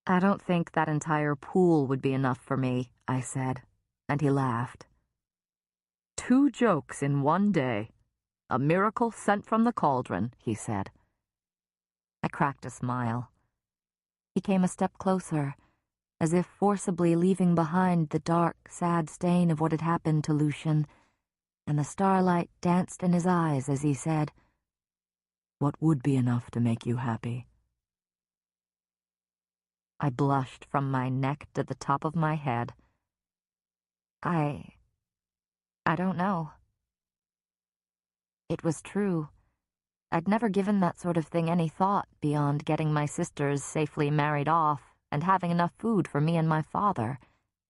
I don't think that entire pool would be enough for me, I said, and he laughed. 2 jokes in one day. A miracle sent from the cauldron, he said. I cracked a smile. He came a step closer, as if forcibly leaving behind the dark, sad stain of what had happened to Lucian, and the starlight danced in his eyes as he said, What would be enough to make you happy? I blushed from my neck to the top of my head. I don't know. It was true. I'd never given that sort of thing any thought beyond getting my sisters safely married off and having enough food for me and my father,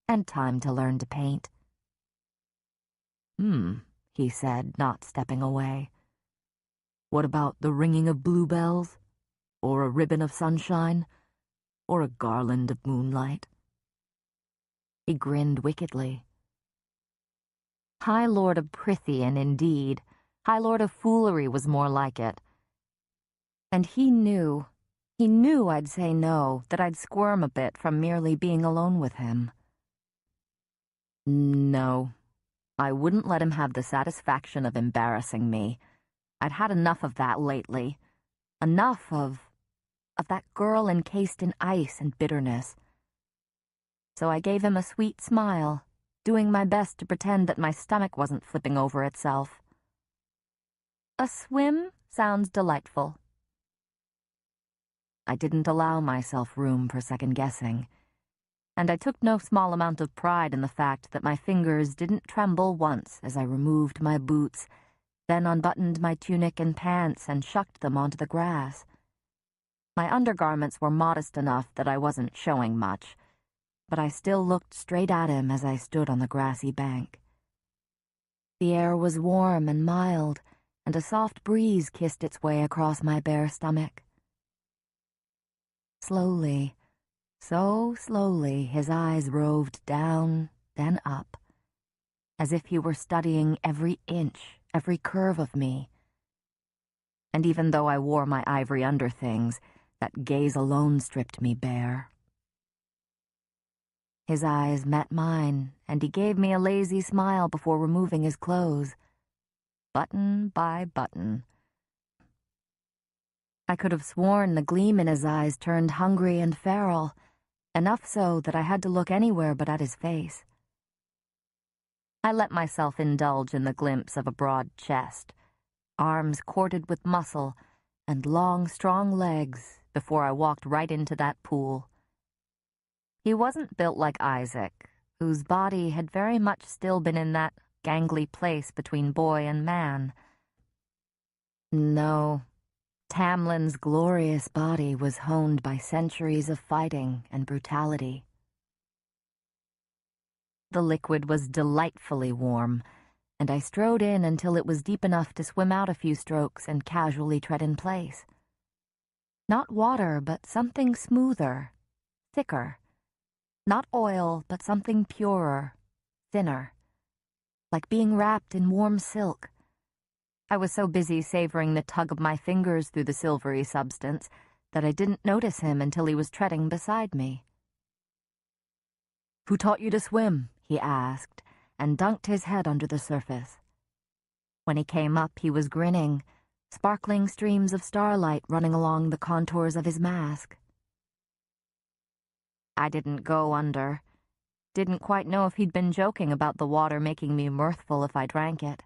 and time to learn to paint. He said, not stepping away. What about the ringing of bluebells? Or a ribbon of sunshine? Or a garland of moonlight? He grinned wickedly. High Lord of Prythian, indeed. High Lord of Foolery was more like it. And he knew I'd say no, that I'd squirm a bit from merely being alone with him. No, I wouldn't let him have the satisfaction of embarrassing me. I'd had enough of that lately. Enough of that girl encased in ice and bitterness. So I gave him a sweet smile, doing my best to pretend that my stomach wasn't flipping over itself. A swim sounds delightful. I didn't allow myself room for second-guessing, and I took no small amount of pride in the fact that my fingers didn't tremble once as I removed my boots, then unbuttoned my tunic and pants and shucked them onto the grass. My undergarments were modest enough that I wasn't showing much, but I still looked straight at him as I stood on the grassy bank. The air was warm and mild, and a soft breeze kissed its way across my bare stomach. Slowly, so slowly, his eyes roved down, then up, as if he were studying every inch, every curve of me. And even though I wore my ivory underthings, that gaze alone stripped me bare. His eyes met mine, and he gave me a lazy smile before removing his clothes, button by button. I could have sworn the gleam in his eyes turned hungry and feral, enough so that I had to look anywhere but at his face. I let myself indulge in the glimpse of a broad chest, arms corded with muscle, and long, strong legs before I walked right into that pool. He wasn't built like Isaac, whose body had very much still been in that gangly place between boy and man. No, Tamlin's glorious body was honed by centuries of fighting and brutality. The liquid was delightfully warm, and I strode in until it was deep enough to swim out a few strokes and casually tread in place. Not water, but something smoother, thicker. Not oil, but something purer, thinner. Like being wrapped in warm silk. I was so busy savoring the tug of my fingers through the silvery substance that I didn't notice him until he was treading beside me. "Who taught you to swim?" he asked, and dunked his head under the surface. When he came up, he was grinning, sparkling streams of starlight running along the contours of his mask. I didn't go under. Didn't quite know if he'd been joking about the water making me mirthful if I drank it.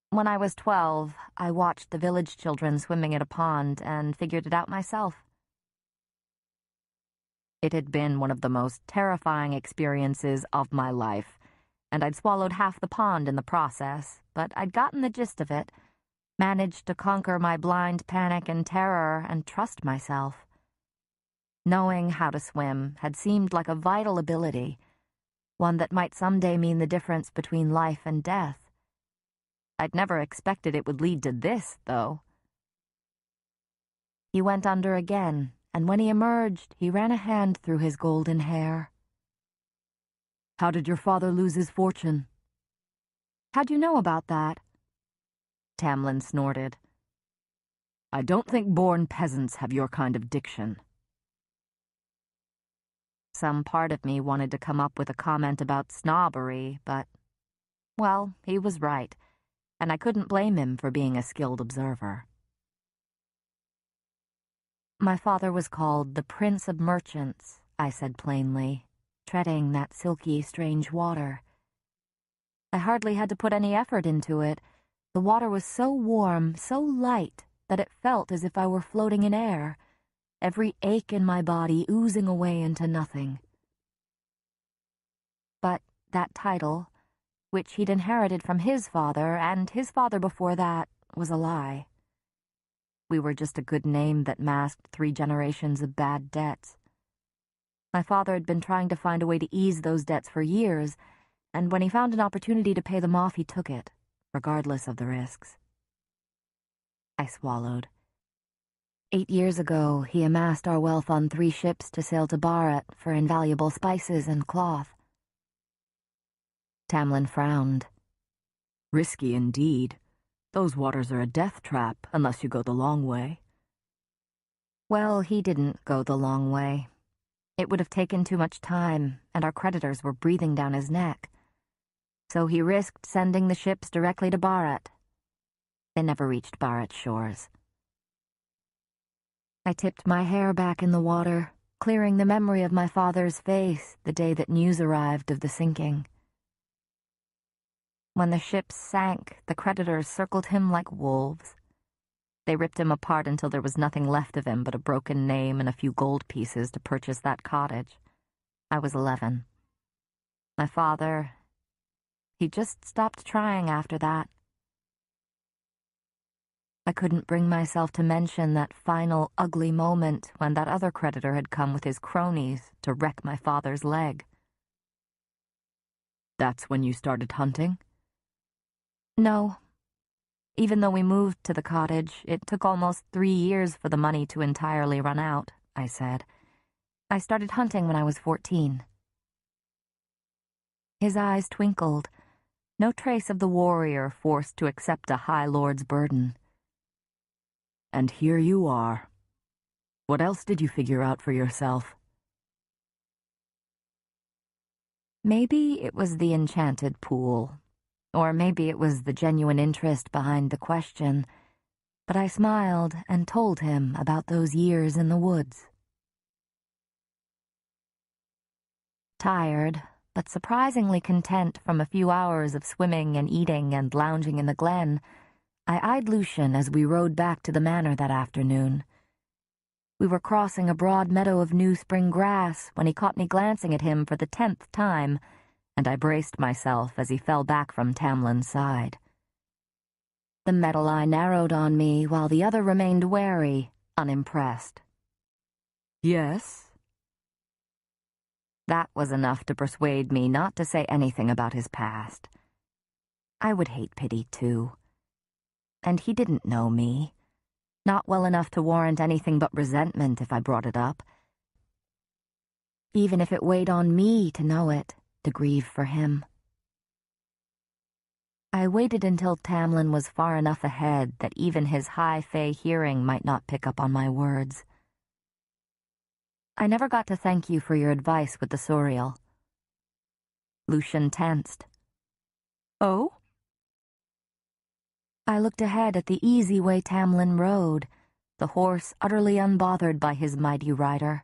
When I was 12, I watched the village children swimming at a pond and figured it out myself. It had been one of the most terrifying experiences of my life, and I'd swallowed half the pond in the process, but I'd gotten the gist of it, managed to conquer my blind panic and terror and trust myself. Knowing how to swim had seemed like a vital ability, one that might someday mean the difference between life and death. I'd never expected it would lead to this, though. He went under again, and when he emerged, he ran a hand through his golden hair. "How did your father lose his fortune?" "How'd you know about that?" Tamlin snorted. "I don't think born peasants have your kind of diction." Some part of me wanted to come up with a comment about snobbery, but, well, he was right, and I couldn't blame him for being a skilled observer. "My father was called the Prince of Merchants," I said plainly, treading that silky, strange water. I hardly had to put any effort into it. The water was so warm, so light, that it felt as if I were floating in air, every ache in my body oozing away into nothing. But that title, which he'd inherited from his father and his father before that, was a lie. We were just a good name that masked 3 generations of bad debts. My father had been trying to find a way to ease those debts for years, and when he found an opportunity to pay them off, he took it, regardless of the risks. I swallowed. 8 years ago, he amassed our wealth on 3 ships to sail to Bharat for invaluable spices and cloth. Tamlin frowned. "Risky indeed. Those waters are a death trap, unless you go the long way." Well, he didn't go the long way. It would have taken too much time, and our creditors were breathing down his neck. So he risked sending the ships directly to Bharat. They never reached Bharat's shores. I tipped my hair back in the water, clearing the memory of my father's face the day that news arrived of the sinking. When the ships sank, the creditors circled him like wolves. They ripped him apart until there was nothing left of him but a broken name and a few gold pieces to purchase that cottage. I was 11. My father, he just stopped trying after that. I couldn't bring myself to mention that final ugly moment when that other creditor had come with his cronies to wreck my father's leg. "That's when you started hunting?" No. Even though we moved to the cottage, it took almost 3 years for the money to entirely run out, I said. I started hunting when I was 14. His eyes twinkled, no trace of the warrior forced to accept a high lord's burden. "And here you are. What else did you figure out for yourself?" Maybe it was the enchanted pool. Or maybe it was the genuine interest behind the question, but I smiled and told him about those years in the woods. Tired, but surprisingly content from a few hours of swimming and eating and lounging in the glen, I eyed Lucian as we rode back to the manor that afternoon. We were crossing a broad meadow of new spring grass when he caught me glancing at him for the 10th time, and I braced myself as he fell back from Tamlin's side. The metal eye narrowed on me while the other remained wary, unimpressed. "Yes?" That was enough to persuade me not to say anything about his past. I would hate pity, too. And he didn't know me. Not well enough to warrant anything but resentment if I brought it up. Even if it weighed on me to know it, to grieve for him. I waited until Tamlin was far enough ahead that even his high Fae hearing might not pick up on my words. I never got to thank you for your advice with the Suriel. Lucian tensed. Oh? I looked ahead at the easy way Tamlin rode, the horse utterly unbothered by his mighty rider.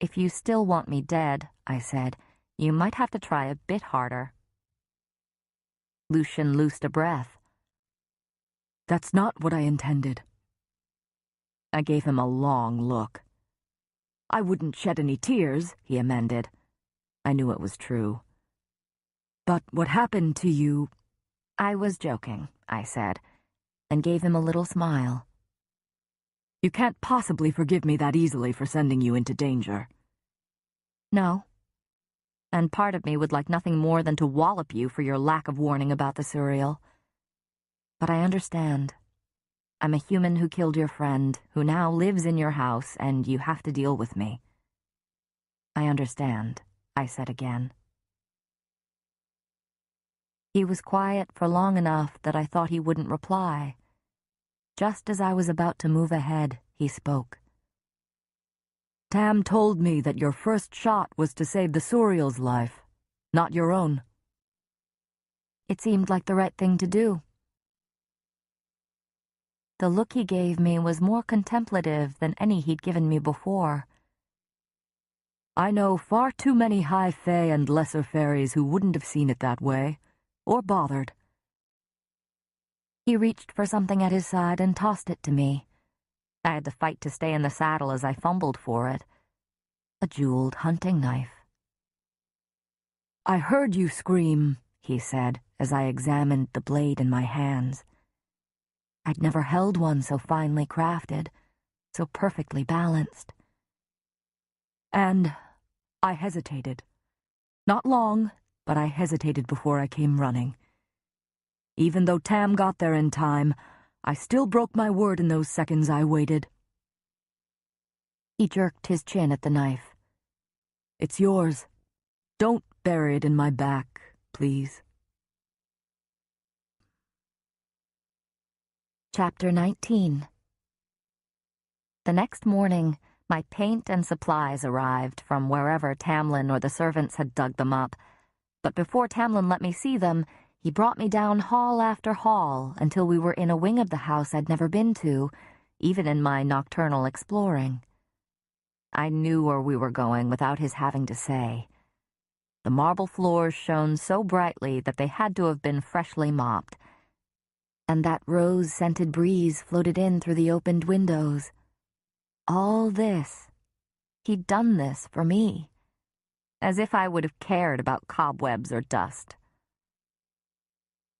If you still want me dead, I said, you might have to try a bit harder. Lucian loosed a breath. That's not what I intended. I gave him a long look. I wouldn't shed any tears, he amended. I knew it was true. But what happened to you? I was joking, I said, and gave him a little smile. You can't possibly forgive me that easily for sending you into danger. No. And part of me would like nothing more than to wallop you for your lack of warning about the Suriel. But I understand. I'm a human who killed your friend, who now lives in your house, and you have to deal with me. I understand, I said again. He was quiet for long enough that I thought he wouldn't reply. Just as I was about to move ahead, he spoke. Tam told me that your first shot was to save the Suriel's life, not your own. It seemed like the right thing to do. The look he gave me was more contemplative than any he'd given me before. I know far too many high fae and lesser fairies who wouldn't have seen it that way, or bothered. He reached for something at his side and tossed it to me. I had to fight to stay in the saddle as I fumbled for it. A jeweled hunting knife. I heard you scream, he said, as I examined the blade in my hands. I'd never held one so finely crafted, so perfectly balanced. And I hesitated. Not long, but I hesitated before I came running. Even though Tam got there in time, I still broke my word in those seconds I waited. He jerked his chin at the knife. It's yours. Don't bury it in my back, please. Chapter 19. The next morning, my paint and supplies arrived from wherever Tamlin or the servants had dug them up. But before Tamlin let me see them, he brought me down hall after hall until we were in a wing of the house I'd never been to, even in my nocturnal exploring. I knew where we were going without his having to say. The marble floors shone so brightly that they had to have been freshly mopped, and that rose-scented breeze floated in through the opened windows. All this, he'd done this for me. As if I would have cared about cobwebs or dust.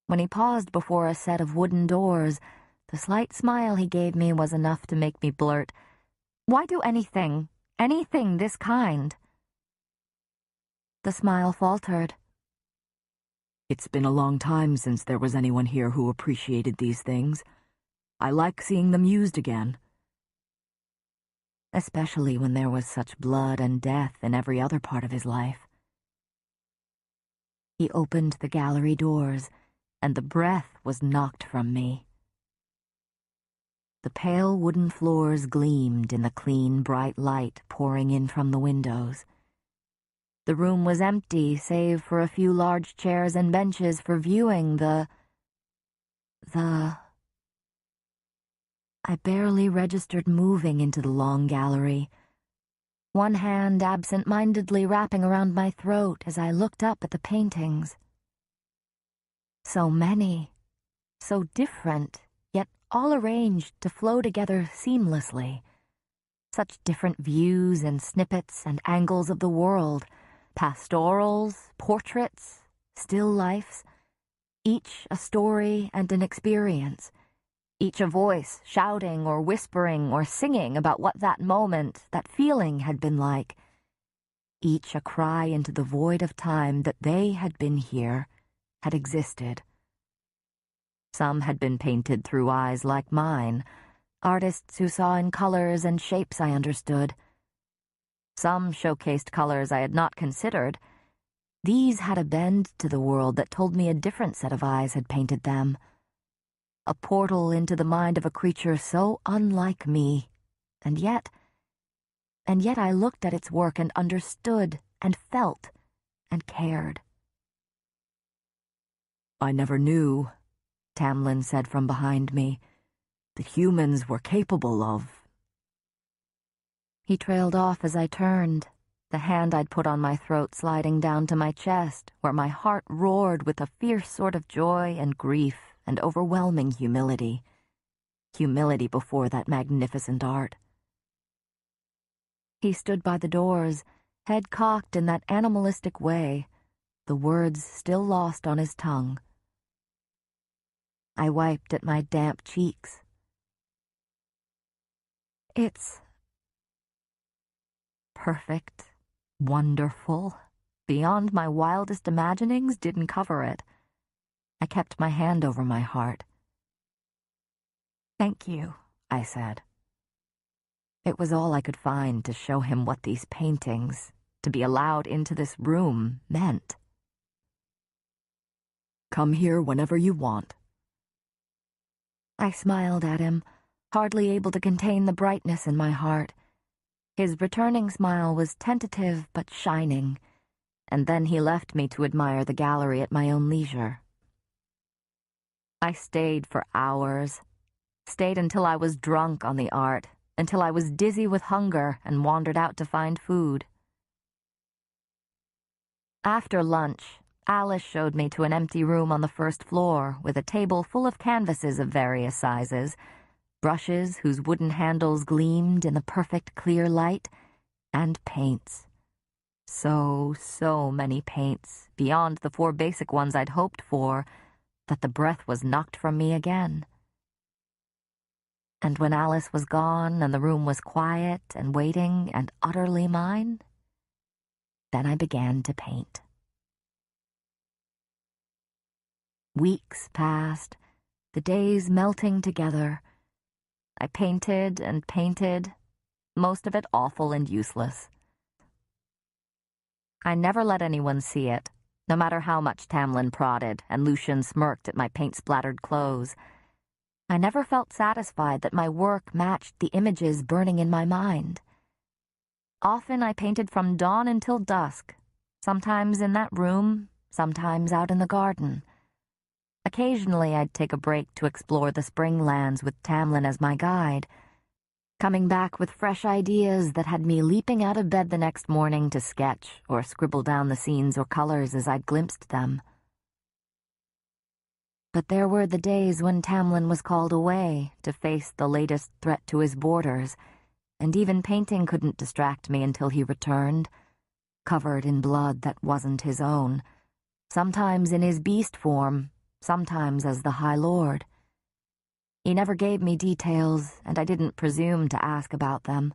When he paused before a set of wooden doors, the slight smile he gave me was enough to make me blurt, "Why do anything this kind?" The smile faltered. It's been a long time since there was anyone here who appreciated these things. I like seeing them used again. Especially when there was such blood and death in every other part of his life. He opened the gallery doors, and the breath was knocked from me. The pale wooden floors gleamed in the clean, bright light pouring in from the windows. The room was empty, save for a few large chairs and benches for viewing the... I barely registered moving into the long gallery, one hand absent-mindedly wrapping around my throat as I looked up at the paintings. So many, so different, yet all arranged to flow together seamlessly. Such different views and snippets and angles of the world, pastorals, portraits, still lifes, each a story and an experience. Each a voice shouting or whispering or singing about what that moment, that feeling had been like. Each a cry into the void of time that they had been here, had existed. Some had been painted through eyes like mine, artists who saw in colors and shapes I understood. Some showcased colors I had not considered. These had a bend to the world that told me a different set of eyes had painted them. A portal into the mind of a creature so unlike me, and yet I looked at its work and understood and felt and cared. "I never knew," Tamlin said from behind me, "that humans were capable of." He trailed off as I turned, the hand I'd put on my throat sliding down to my chest, where my heart roared with a fierce sort of joy and grief and overwhelming humility. Humility before that magnificent art. He stood by the doors, head cocked in that animalistic way, the words still lost on his tongue. I wiped at my damp cheeks. "It's perfect, wonderful, beyond my wildest imaginings didn't cover it." I kept my hand over my heart. "Thank you," I said. It was all I could find to show him what these paintings, to be allowed into this room, meant. "Come here whenever you want." I smiled at him, hardly able to contain the brightness in my heart. His returning smile was tentative but shining, and then he left me to admire the gallery at my own leisure. I stayed for hours, stayed until I was drunk on the art, until I was dizzy with hunger and wandered out to find food. After lunch, Alice showed me to an empty room on the first floor with a table full of canvases of various sizes, brushes whose wooden handles gleamed in the perfect clear light, and paints. So many paints, beyond the 4 basic ones I'd hoped for, that the breath was knocked from me again. And when Alice was gone and the room was quiet and waiting and utterly mine, then I began to paint. Weeks passed, the days melting together. I painted and painted, most of it awful and useless. I never let anyone see it, no matter how much Tamlin prodded and Lucian smirked at my paint-splattered clothes. I never felt satisfied that my work matched the images burning in my mind. Often I painted from dawn until dusk, sometimes in that room, sometimes out in the garden. Occasionally I'd take a break to explore the spring lands with Tamlin as my guide, coming back with fresh ideas that had me leaping out of bed the next morning to sketch or scribble down the scenes or colors as I'd glimpsed them. But there were the days when Tamlin was called away to face the latest threat to his borders, and even painting couldn't distract me until he returned, covered in blood that wasn't his own, sometimes in his beast form, sometimes as the High Lord. He never gave me details, and I didn't presume to ask about them.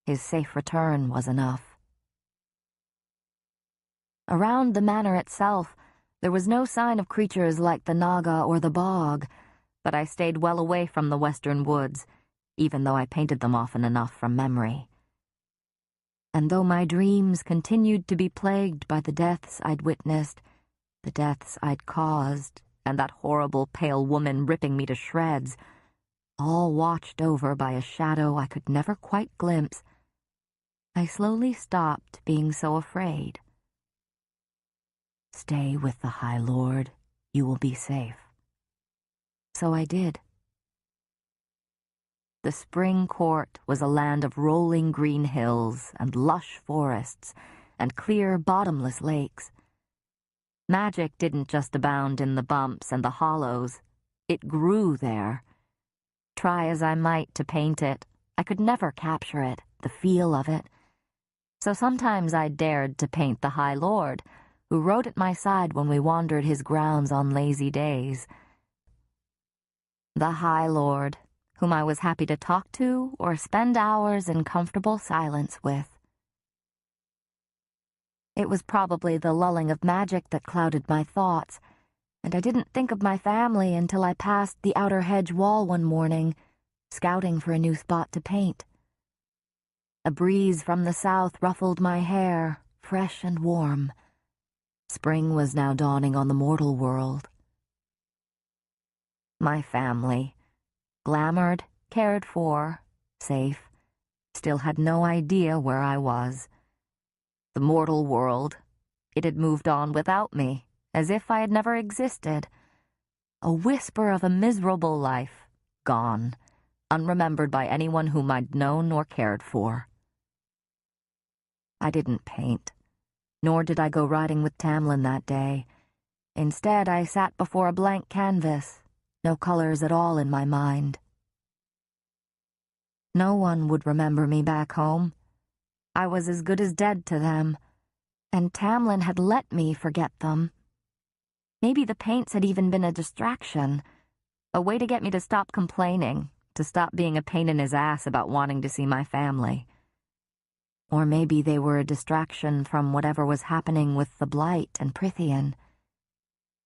His safe return was enough. Around the manor itself, there was no sign of creatures like the Naga or the bog, but I stayed well away from the western woods, even though I painted them often enough from memory. And though my dreams continued to be plagued by the deaths I'd witnessed, the deaths I'd caused, and that horrible pale woman ripping me to shreds, all watched over by a shadow I could never quite glimpse, I slowly stopped being so afraid. Stay with the High Lord, you will be safe. So I did. The spring court was a land of rolling green hills and lush forests and clear, bottomless lakes. Magic didn't just abound in the bumps and the hollows. It grew there. Try as I might to paint it, I could never capture it, the feel of it. So sometimes I dared to paint the High Lord, who rode at my side when we wandered his grounds on lazy days. The High Lord, whom I was happy to talk to or spend hours in comfortable silence with. It was probably the lulling of magic that clouded my thoughts, and I didn't think of my family until I passed the outer hedge wall one morning, scouting for a new spot to paint. A breeze from the south ruffled my hair, fresh and warm. Spring was now dawning on the mortal world. My family, glamored, cared for, safe, still had no idea where I was. The mortal world, it had moved on without me, as if I had never existed. A whisper of a miserable life, gone, unremembered by anyone whom I'd known or cared for. I didn't paint, nor did I go riding with Tamlin that day. Instead, I sat before a blank canvas, no colors at all in my mind. No one would remember me back home. I was as good as dead to them, and Tamlin had let me forget them. Maybe the paints had even been a distraction, a way to get me to stop complaining, to stop being a pain in his ass about wanting to see my family. Or maybe they were a distraction from whatever was happening with the Blight and Prythian.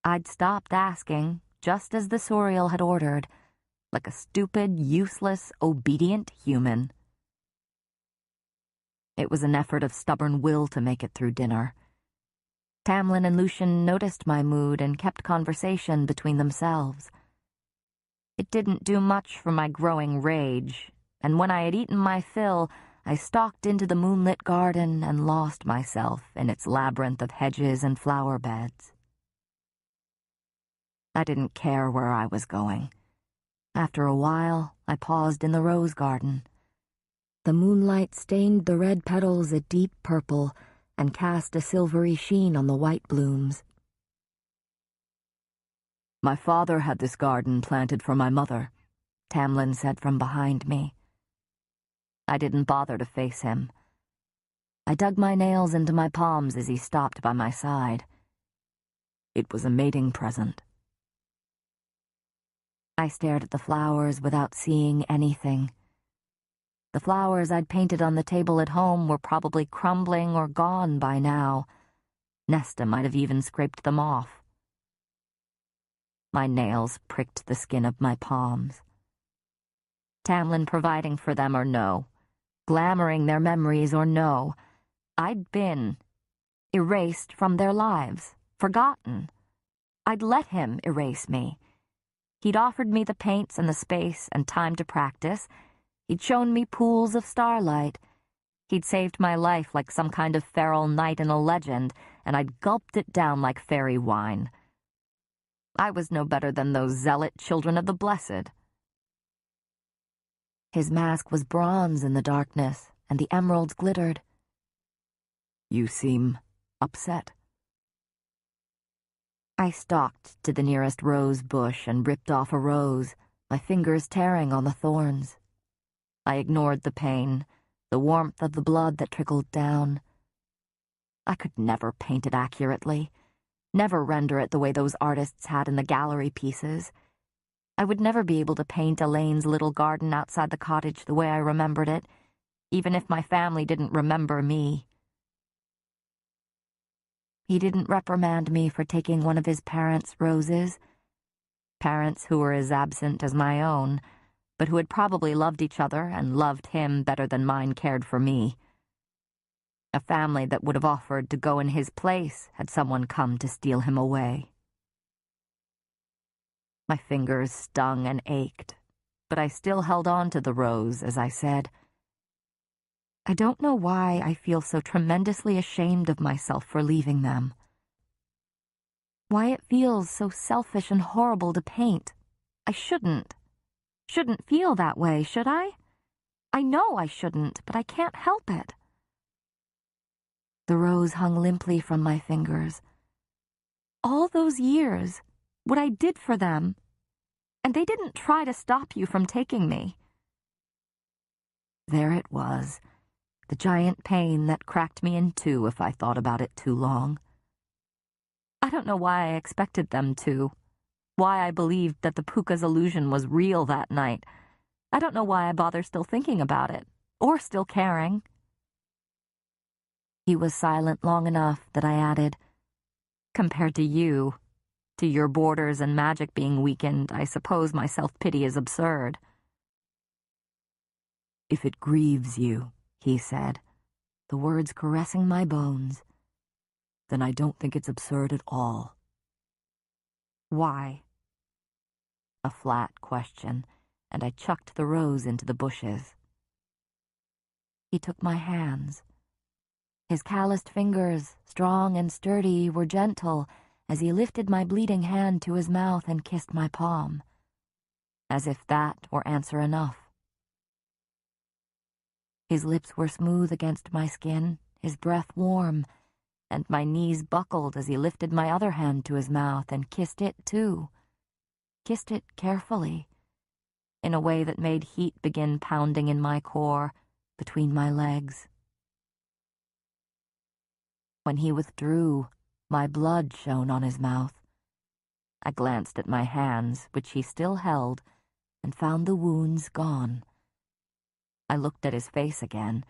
I'd stopped asking, just as the Suriel had ordered, like a stupid, useless, obedient human. It was an effort of stubborn will to make it through dinner. Tamlin and Lucien noticed my mood and kept conversation between themselves. It didn't do much for my growing rage, and when I had eaten my fill, I stalked into the moonlit garden and lost myself in its labyrinth of hedges and flower beds. I didn't care where I was going. After a while, I paused in the rose garden. The moonlight stained the red petals a deep purple and cast a silvery sheen on the white blooms. My father had this garden planted for my mother, Tamlin said from behind me. I didn't bother to face him. I dug my nails into my palms as he stopped by my side. It was a mating present. I stared at the flowers without seeing anything. The flowers I'd painted on the table at home were probably crumbling or gone by now. Nesta might have even scraped them off. My nails pricked the skin of my palms. Tamlin providing for them or no, glamoring their memories or no, I'd been erased from their lives, forgotten. I'd let him erase me. He'd offered me the paints and the space and time to practice. He'd shown me pools of starlight. He'd saved my life like some kind of feral knight in a legend, and I'd gulped it down like fairy wine. I was no better than those zealot children of the blessed. His mask was bronze in the darkness, and the emeralds glittered. You seem upset. I stalked to the nearest rose bush and ripped off a rose, my fingers tearing on the thorns. I ignored the pain, the warmth of the blood that trickled down. I could never paint it accurately, never render it the way those artists had in the gallery pieces. I would never be able to paint Elaine's little garden outside the cottage the way I remembered it, even if my family didn't remember me. He didn't reprimand me for taking one of his parents' roses, parents who were as absent as my own, but who had probably loved each other and loved him better than mine cared for me. A family that would have offered to go in his place had someone come to steal him away. My fingers stung and ached, but I still held on to the rose as I said, I don't know why I feel so tremendously ashamed of myself for leaving them. Why it feels so selfish and horrible to paint. I shouldn't feel that way, should I? I know I shouldn't, but I can't help it. The rose hung limply from my fingers. All those years, what I did for them, and they didn't try to stop you from taking me. There it was, the giant pain that cracked me in two if I thought about it too long. I don't know why I expected them to, why I believed that the Pooka's illusion was real that night. I don't know why I bother still thinking about it, or still caring. He was silent long enough that I added, compared to you, To your borders and magic being weakened, I suppose my self-pity is absurd. If it grieves you, he said, the words caressing my bones, then I don't think it's absurd at all. Why? A flat question, and I chucked the rose into the bushes. He took my hands. His calloused fingers, strong and sturdy, were gentle as he lifted my bleeding hand to his mouth and kissed my palm, as if that were answer enough. His lips were smooth against my skin, his breath warm, and my knees buckled as he lifted my other hand to his mouth and kissed it too. Kissed it carefully, in a way that made heat begin pounding in my core, between my legs. When he withdrew, my blood shone on his mouth. I glanced at my hands, which he still held, and found the wounds gone. I looked at his face again,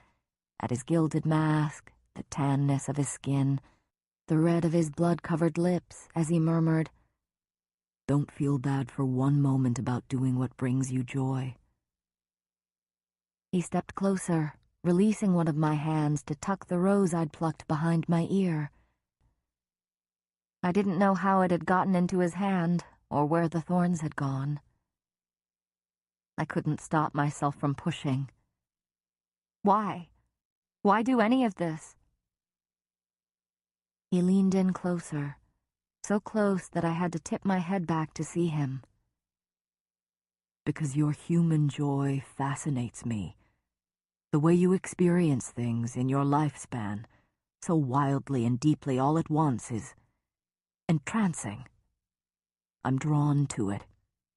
at his gilded mask, the tanness of his skin, the red of his blood-covered lips, as he murmured, "Don't feel bad for one moment about doing what brings you joy." He stepped closer, releasing one of my hands to tuck the rose I'd plucked behind my ear. I didn't know how it had gotten into his hand, or where the thorns had gone. I couldn't stop myself from pushing. Why? Why do any of this? He leaned in closer, so close that I had to tip my head back to see him. Because your human joy fascinates me. The way you experience things in your lifespan, so wildly and deeply all at once, is entrancing. I'm drawn to it,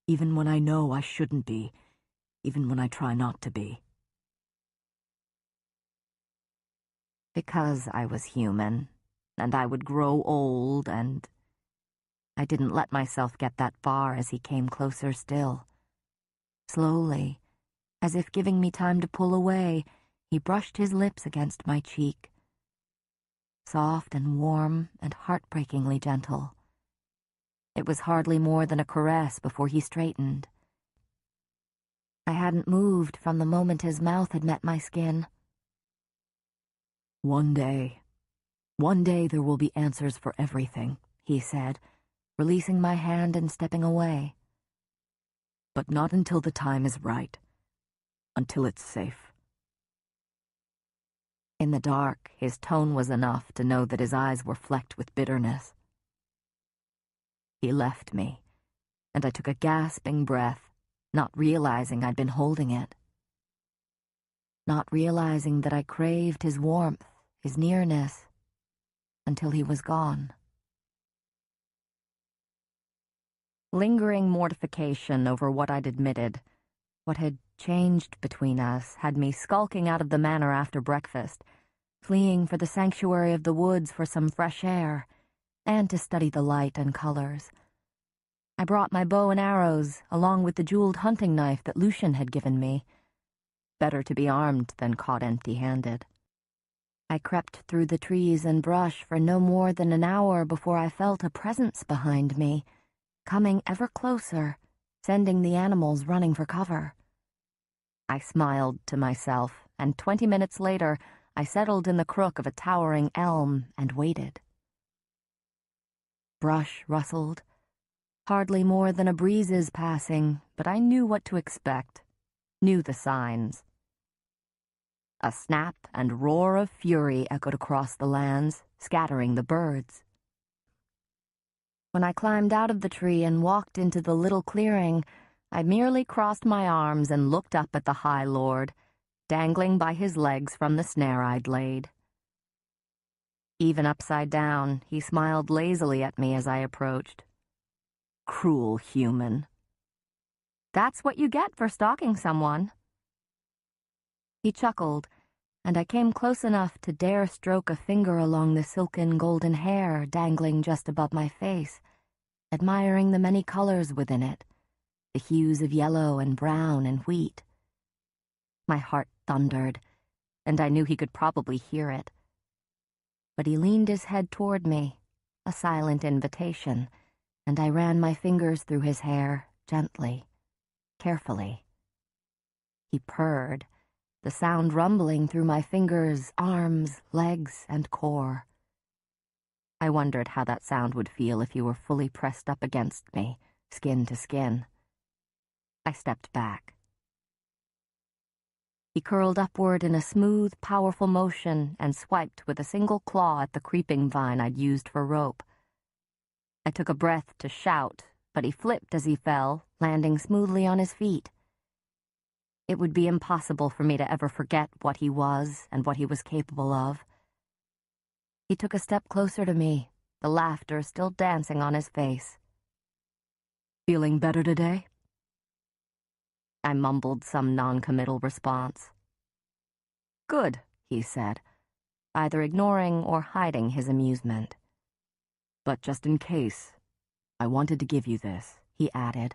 even when I know I shouldn't be, even when I try not to be. Because I was human, and I would grow old, and I didn't let myself get that far as he came closer still. Slowly, as if giving me time to pull away, he brushed his lips against my cheek. Soft and warm and heartbreakingly gentle. It was hardly more than a caress before he straightened. I hadn't moved from the moment his mouth had met my skin. One day there will be answers for everything, he said, releasing my hand and stepping away. But not until the time is right. Until it's safe. In the dark, his tone was enough to know that his eyes were flecked with bitterness. He left me, and I took a gasping breath, not realizing I'd been holding it. Not realizing that I craved his warmth, his nearness, until he was gone. Lingering mortification over what I'd admitted, what had changed between us, had me skulking out of the manor after breakfast, fleeing for the sanctuary of the woods for some fresh air, and to study the light and colors. I brought my bow and arrows, along with the jeweled hunting knife that Lucian had given me. Better to be armed than caught empty-handed. I crept through the trees and brush for no more than an hour before I felt a presence behind me, coming ever closer, sending the animals running for cover. I smiled to myself, and 20 minutes later, I settled in the crook of a towering elm and waited. Brush rustled. Hardly more than a breeze's passing, but I knew what to expect, knew the signs. A snap and roar of fury echoed across the lands, scattering the birds. When I climbed out of the tree and walked into the little clearing, I merely crossed my arms and looked up at the High Lord, dangling by his legs from the snare I'd laid. Even upside down, he smiled lazily at me as I approached. Cruel human. That's what you get for stalking someone. He chuckled, and I came close enough to dare stroke a finger along the silken golden hair dangling just above my face, admiring the many colors within it, the hues of yellow and brown and wheat. My heart thundered, and I knew he could probably hear it. But he leaned his head toward me, a silent invitation, and I ran my fingers through his hair, gently, carefully. He purred, the sound rumbling through my fingers, arms, legs, and core. I wondered how that sound would feel if you were fully pressed up against me, skin to skin. I stepped back. He curled upward in a smooth, powerful motion and swiped with a single claw at the creeping vine I'd used for rope. I took a breath to shout, but he flipped as he fell, landing smoothly on his feet. It would be impossible for me to ever forget what he was and what he was capable of. He took a step closer to me, the laughter still dancing on his face. "Feeling better today?" I mumbled some non-committal response. "Good," he said, either ignoring or hiding his amusement. "But just in case, I wanted to give you this," he added,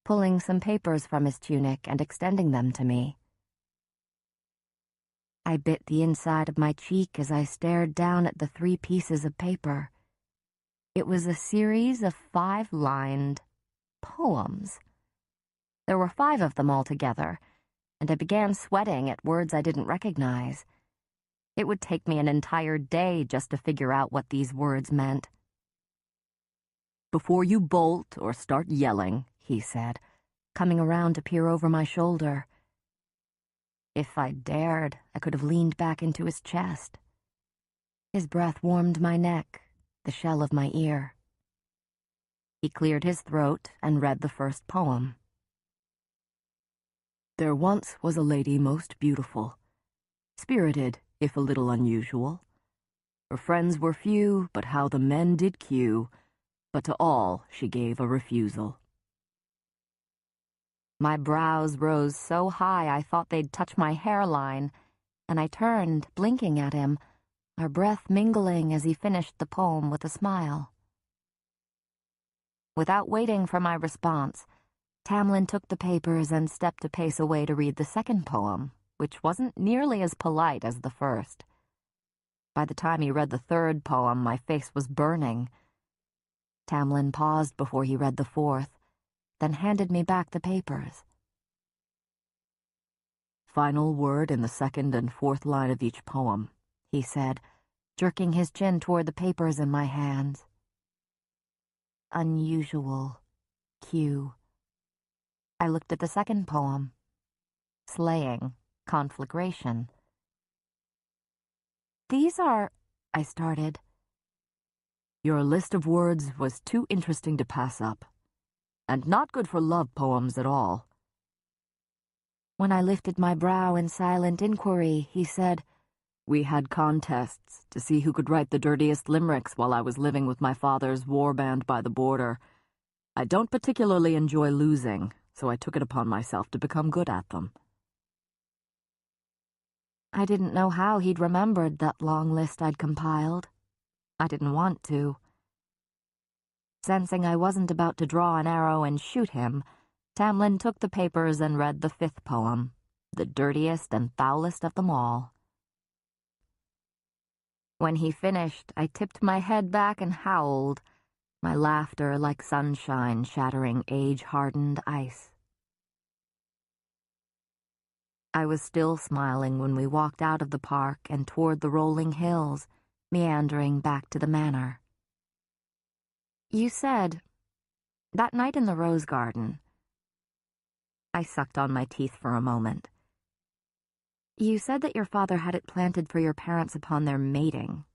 pulling some papers from his tunic and extending them to me. I bit the inside of my cheek as I stared down at the 3 pieces of paper. It was a series of 5-lined poems. There were 5 of them altogether, and I began sweating at words I didn't recognize. It would take me an entire day just to figure out what these words meant. "Before you bolt or start yelling," he said, coming around to peer over my shoulder. If I'd dared, I could have leaned back into his chest. His breath warmed my neck, the shell of my ear. He cleared his throat and read the first poem. "There once was a lady most beautiful, spirited, if a little unusual. Her friends were few, but how the men did queue, but to all she gave a refusal." My brows rose so high I thought they'd touch my hairline, and I turned, blinking at him, our breath mingling as he finished the poem with a smile. Without waiting for my response, Tamlin took the papers and stepped a pace away to read the second poem, which wasn't nearly as polite as the first. By the time he read the third poem, my face was burning. Tamlin paused before he read the fourth, then handed me back the papers. "Final word in the 2nd and 4th line of each poem," he said, jerking his chin toward the papers in my hands. Unusual. Q. I looked at the second poem. Slaying. Conflagration. "These are—" I started. "Your list of words was too interesting to pass up, and not good for love poems at all." When I lifted my brow in silent inquiry, he said, "We had contests to see who could write the dirtiest limericks while I was living with my father's war band by the border. I don't particularly enjoy losing, so I took it upon myself to become good at them." I didn't know how he'd remembered that long list I'd compiled. I didn't want to. Sensing I wasn't about to draw an arrow and shoot him, Tamlin took the papers and read the 5th poem, the dirtiest and foulest of them all. When he finished, I tipped my head back and howled, my laughter like sunshine shattering age-hardened ice. I was still smiling when we walked out of the park and toward the rolling hills, meandering back to the manor. "You said, that night in the rose garden—" I sucked on my teeth for a moment. "You said that your father had it planted for your parents upon their mating,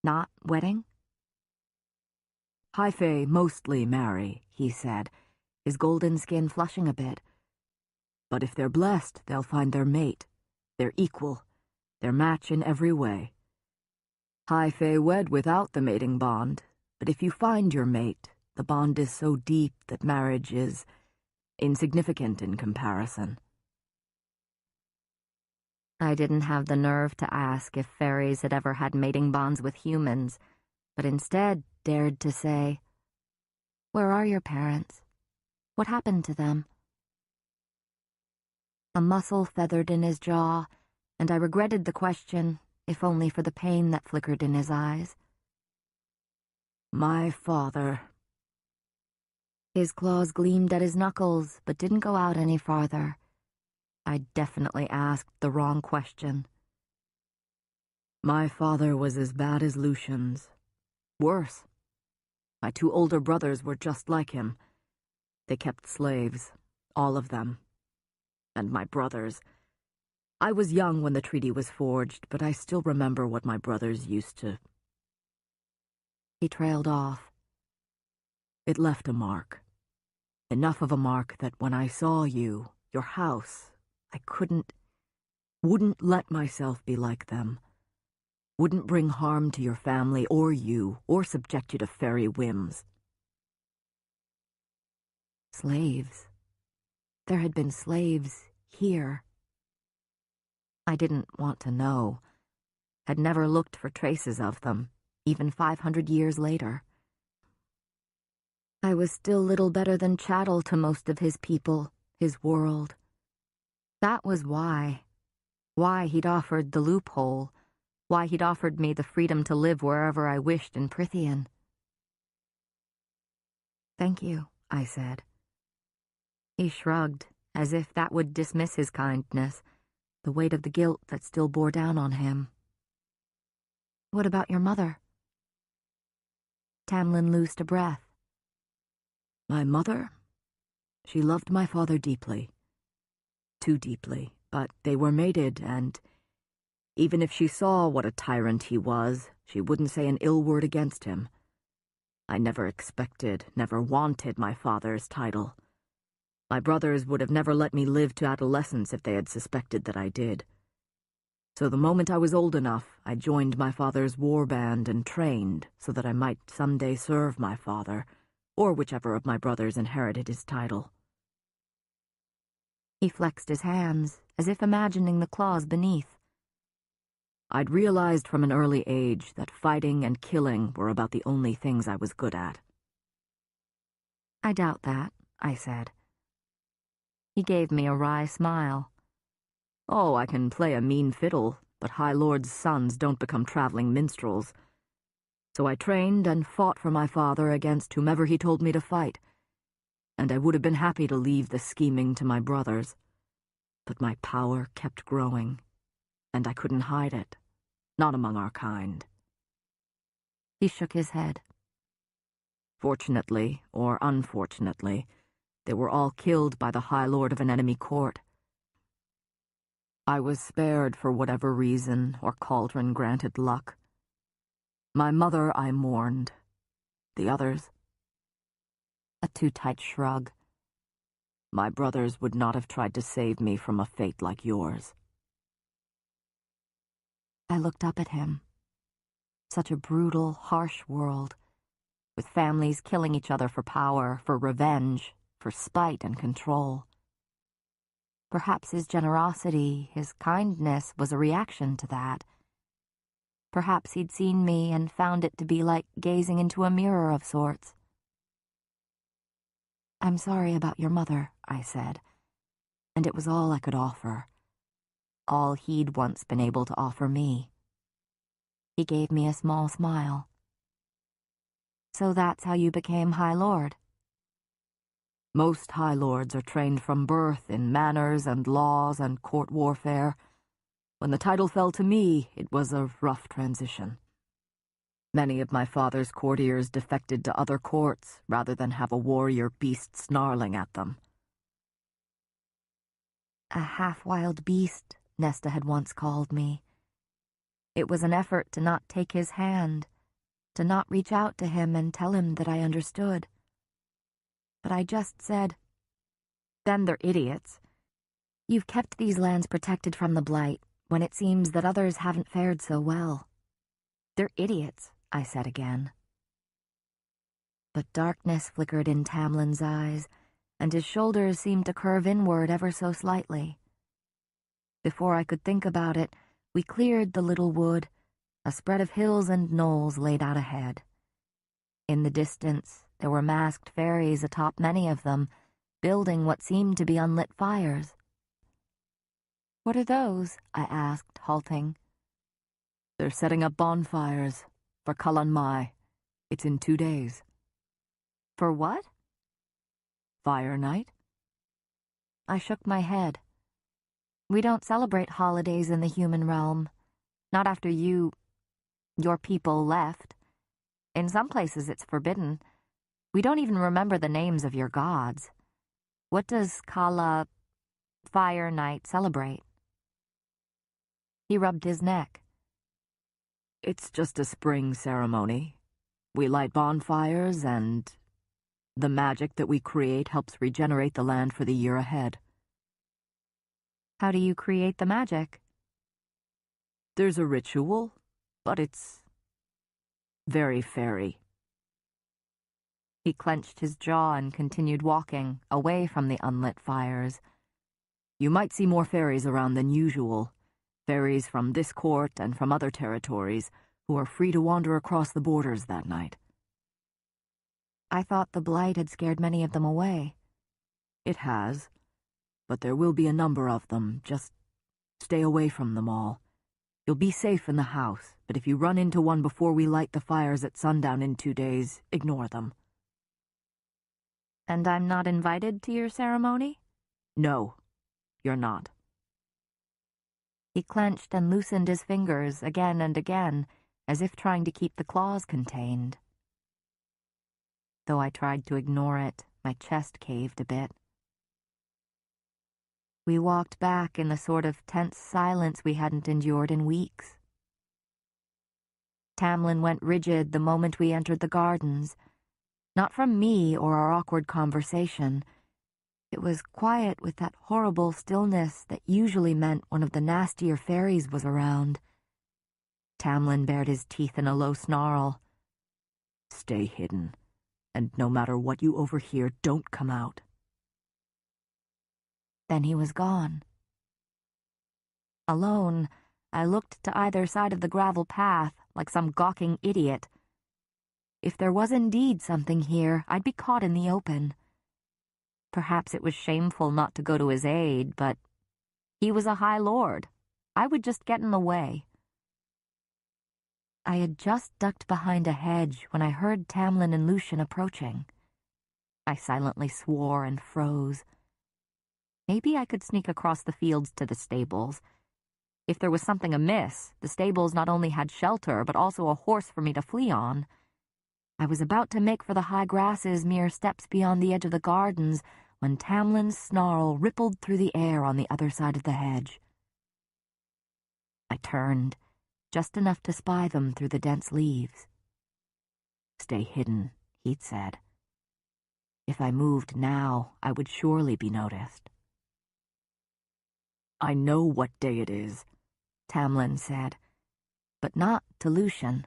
not wedding?" "High Fae mostly marry," he said, his golden skin flushing a bit. "But if they're blessed, they'll find their mate, their equal, their match in every way. High Fae wed without the mating bond, but if you find your mate, the bond is so deep that marriage is insignificant in comparison." I didn't have the nerve to ask if fairies had ever had mating bonds with humans, but instead dared to say, "Where are your parents? What happened to them?" A muscle feathered in his jaw, and I regretted the question, if only for the pain that flickered in his eyes. "My father," His claws gleamed at his knuckles, but didn't go out any farther. I definitely asked the wrong question. My father was as bad as Lucian's. Worse. My 2 older brothers were just like him. They kept slaves, all of them. And my brothers. I was young when the treaty was forged, but I still remember what my brothers used to. He trailed off. It left a mark. Enough of a mark that when I saw you, your house, I wouldn't let myself be like them. Wouldn't bring harm to your family or you, or subject you to fairy whims. Slaves. There had been slaves here. I didn't want to know. Had never looked for traces of them, even 500 years later. I was still little better than chattel to most of his people, his world. That was why he'd offered the loophole, why he'd offered me the freedom to live wherever I wished in Prythian. "Thank you," I said. He shrugged, as if that would dismiss his kindness, the weight of the guilt that still bore down on him. "What about your mother?" Tamlin loosed a breath. My mother? She loved my father deeply. Too deeply, but they were mated, and even if she saw what a tyrant he was, she wouldn't say an ill word against him. I never expected, never wanted my father's title. My brothers would have never let me live to adolescence if they had suspected that I did. So the moment I was old enough, I joined my father's war band and trained so that I might someday serve my father, or whichever of my brothers inherited his title. He flexed his hands, as if imagining the claws beneath. I'd realized from an early age that fighting and killing were about the only things I was good at. "I doubt that," I said. He gave me a wry smile. Oh, I can play a mean fiddle, but High Lords' sons don't become traveling minstrels. So I trained and fought for my father against whomever he told me to fight, and I would have been happy to leave the scheming to my brothers. But my power kept growing, and I couldn't hide it, not among our kind. He shook his head. Fortunately, or unfortunately, they were all killed by the High Lord of an enemy court. I was spared for whatever reason or cauldron granted luck. My mother I mourned. The others? A too tight shrug. My brothers would not have tried to save me from a fate like yours. I looked up at him. Such a brutal, harsh world, with families killing each other for power, for revenge, for spite and control. Perhaps his generosity, his kindness, was a reaction to that. Perhaps he'd seen me and found it to be like gazing into a mirror of sorts. "I'm sorry about your mother," I said, and it was all I could offer. All he'd once been able to offer me. He gave me a small smile. "So that's how you became High Lord?" Most High Lords are trained from birth in manners and laws and court warfare. When the title fell to me, it was a rough transition. Many of my father's courtiers defected to other courts rather than have a warrior beast snarling at them. A half-wild beast, Nesta had once called me. It was an effort to not take his hand, to not reach out to him and tell him that I understood. But I just said, "Then they're idiots. You've kept these lands protected from the Blight, when it seems that others haven't fared so well. They're idiots," I said again. But darkness flickered in Tamlin's eyes, and his shoulders seemed to curve inward ever so slightly. Before I could think about it, we cleared the little wood, a spread of hills and knolls laid out ahead. In the distance, there were masked fairies atop many of them, building what seemed to be unlit fires. "What are those?" I asked, halting. They're setting up bonfires for Cullen Mai. It's in 2 days. "For what?" Fire Night? I shook my head. We don't celebrate holidays in the human realm. Not after your people left. In some places it's forbidden. We don't even remember the names of your gods. What does Kala Fire Night celebrate? He rubbed his neck. It's just a spring ceremony. We light bonfires, and the magic that we create helps regenerate the land for the year ahead. How do you create the magic? There's a ritual, but it's very fairy. He clenched his jaw and continued walking, away from the unlit fires. You might see more fairies around than usual. Fairies from this court and from other territories who are free to wander across the borders that night. I thought the blight had scared many of them away. It has, but there will be a number of them. Just stay away from them all. You'll be safe in the house, but if you run into one before we light the fires at sundown in 2 days, ignore them. And I'm not invited to your ceremony? No, you're not. He clenched and loosened his fingers again and again, as if trying to keep the claws contained. Though I tried to ignore it, my chest caved a bit. We walked back in the sort of tense silence we hadn't endured in weeks. Tamlin went rigid the moment we entered the gardens. Not from me or our awkward conversation. It was quiet with that horrible stillness that usually meant one of the nastier fairies was around. Tamlin bared his teeth in a low snarl. Stay hidden, and no matter what you overhear, don't come out. Then he was gone. Alone, I looked to either side of the gravel path like some gawking idiot. If there was indeed something here, I'd be caught in the open. Perhaps it was shameful not to go to his aid, but he was a high lord. I would just get in the way. I had just ducked behind a hedge when I heard Tamlin and Lucian approaching. I silently swore and froze. Maybe I could sneak across the fields to the stables. If there was something amiss, the stables not only had shelter, but also a horse for me to flee on. I was about to make for the high grasses mere steps beyond the edge of the gardens when Tamlin's snarl rippled through the air on the other side of the hedge. I turned, just enough to spy them through the dense leaves. Stay hidden, he'd said. If I moved now, I would surely be noticed. I know what day it is, Tamlin said, but not to Lucian.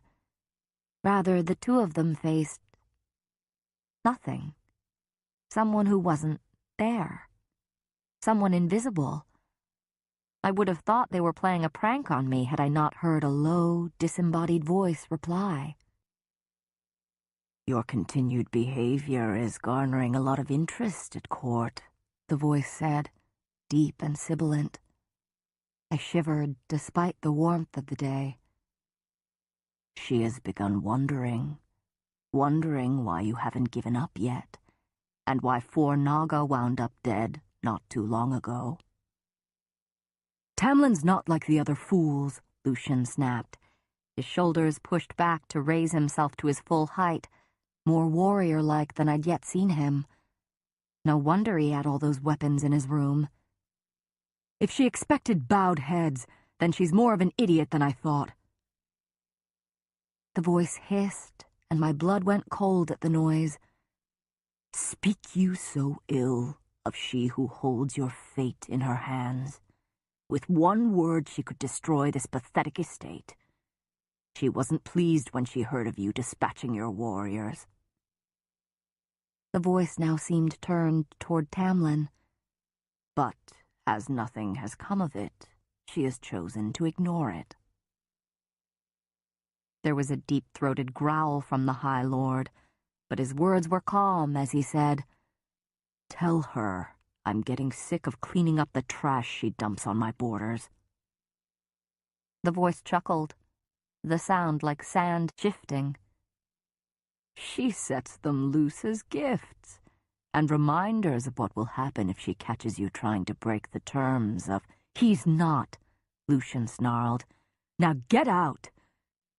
Rather, the two of them faced nothing. Someone who wasn't there. Someone invisible. I would have thought they were playing a prank on me had I not heard a low, disembodied voice reply. Your continued behavior is garnering a lot of interest at court, the voice said, deep and sibilant. I shivered despite the warmth of the day. She has begun wondering why you haven't given up yet, and why 4 Naga wound up dead not too long ago. Tamlin's not like the other fools, Lucian snapped, his shoulders pushed back to raise himself to his full height, more warrior-like than I'd yet seen him. No wonder he had all those weapons in his room. If she expected bowed heads, then she's more of an idiot than I thought. The voice hissed, and my blood went cold at the noise. Speak you so ill of she who holds your fate in her hands? With one word she could destroy this pathetic estate. She wasn't pleased when she heard of you dispatching your warriors. The voice now seemed turned toward Tamlin. But as nothing has come of it, she has chosen to ignore it. There was a deep-throated growl from the High Lord, but his words were calm as he said, Tell her I'm getting sick of cleaning up the trash she dumps on my borders. The voice chuckled, the sound like sand shifting. She sets them loose as gifts. and reminders of what will happen if she catches you trying to break the terms of— He's not, Lucian snarled. Now get out.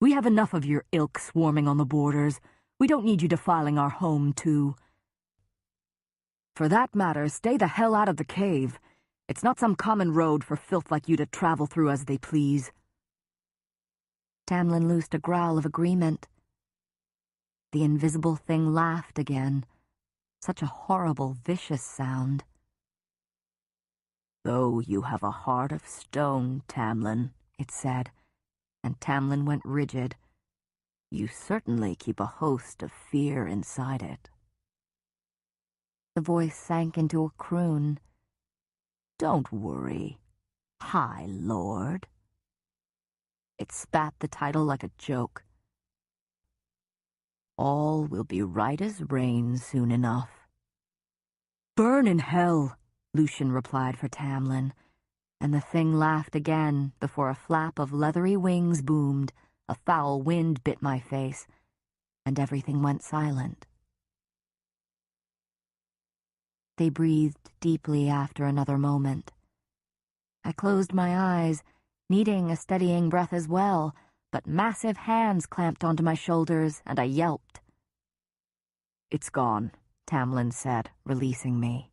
We have enough of your ilk swarming on the borders. We don't need you defiling our home, too. For that matter, stay the hell out of the cave. It's not some common road for filth like you to travel through as they please. Tamlin loosed a growl of agreement. The invisible thing laughed again. Such a horrible, vicious sound. "Though you have a heart of stone, Tamlin," it said, and Tamlin went rigid. "You certainly keep a host of fear inside it." The voice sank into a croon. "Don't worry, High Lord." It spat the title like a joke. "All will be right as rain soon enough." Burn in hell, Lucian replied for Tamlin, and the thing laughed again before a flap of leathery wings boomed, a foul wind bit my face, and everything went silent. They breathed deeply after another moment. I closed my eyes, needing a steadying breath as well, but massive hands clamped onto my shoulders, and I yelped. "It's gone," Tamlin said, releasing me.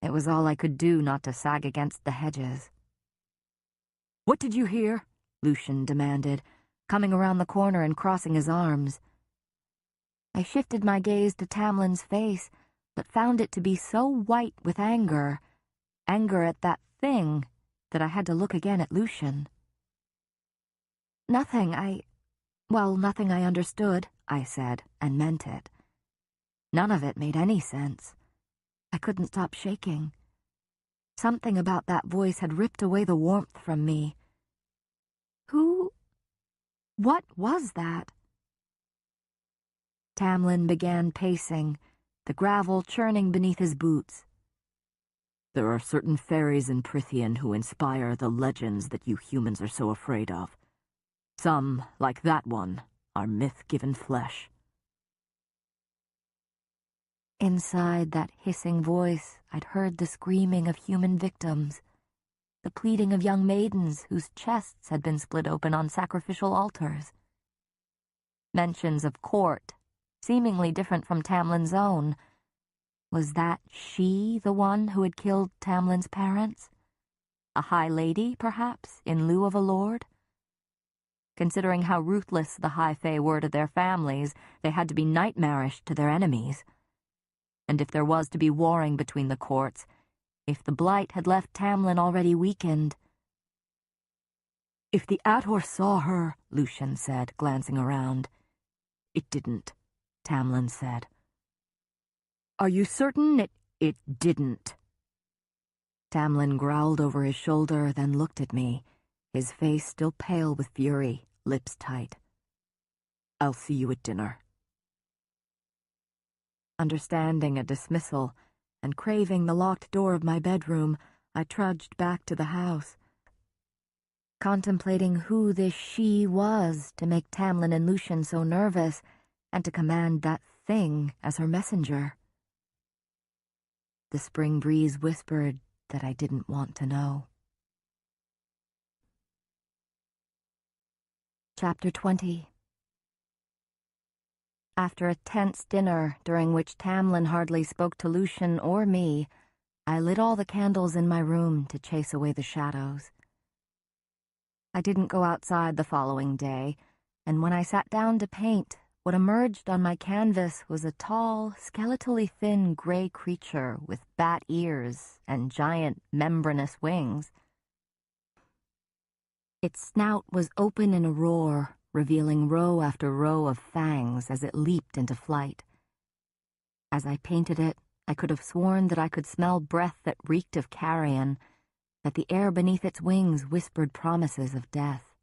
It was all I could do not to sag against the hedges. What did you hear? Lucian demanded, coming around the corner and crossing his arms. I shifted my gaze to Tamlin's face, but found it to be so white with anger at that thing, that I had to look again at Lucian. Nothing I understood, I said, and meant it. None of it made any sense. I couldn't stop shaking. Something about that voice had ripped away the warmth from me. What was that? Tamlin began pacing, the gravel churning beneath his boots. "There are certain fairies in Prythian who inspire the legends that you humans are so afraid of. Some, like that one, are myth-given flesh." Inside that hissing voice, I'd heard the screaming of human victims, the pleading of young maidens whose chests had been split open on sacrificial altars. Mentions of court, seemingly different from Tamlin's own. Was that she the one who had killed Tamlin's parents? A high lady, perhaps, in lieu of a lord? Considering how ruthless the High Fae were to their families, they had to be nightmarish to their enemies. And if there was to be warring between the courts, if the blight had left Tamlin already weakened— "If the Ator saw her," Lucian said, glancing around. "It didn't," Tamlin said. "Are you certain it didn't?" Tamlin growled over his shoulder, then looked at me, his face still pale with fury, lips tight. "I'll see you at dinner." Understanding a dismissal, and craving the locked door of my bedroom, I trudged back to the house, contemplating who this she was to make Tamlin and Lucian so nervous, and to command that thing as her messenger. The spring breeze whispered that I didn't want to know. Chapter 20. After a tense dinner, during which Tamlin hardly spoke to Lucian or me, I lit all the candles in my room to chase away the shadows. I didn't go outside the following day, and when I sat down to paint, what emerged on my canvas was a tall, skeletally thin gray creature with bat ears and giant membranous wings. Its snout was open in a roar, revealing row after row of fangs as it leaped into flight. As I painted it, I could have sworn that I could smell breath that reeked of carrion, that the air beneath its wings whispered promises of death.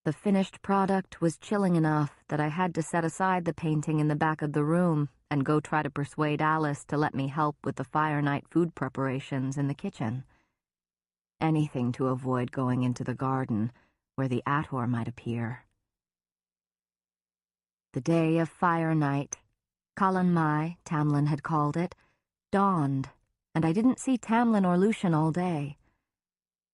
The finished product was chilling enough that I had to set aside the painting in the back of the room and go try to persuade Alice to let me help with the fire night food preparations in the kitchen. Anything to avoid going into the garden, where the Ator might appear. The day of fire night, Kallen Mai, Tamlin had called it, dawned, and I didn't see Tamlin or Lucian all day.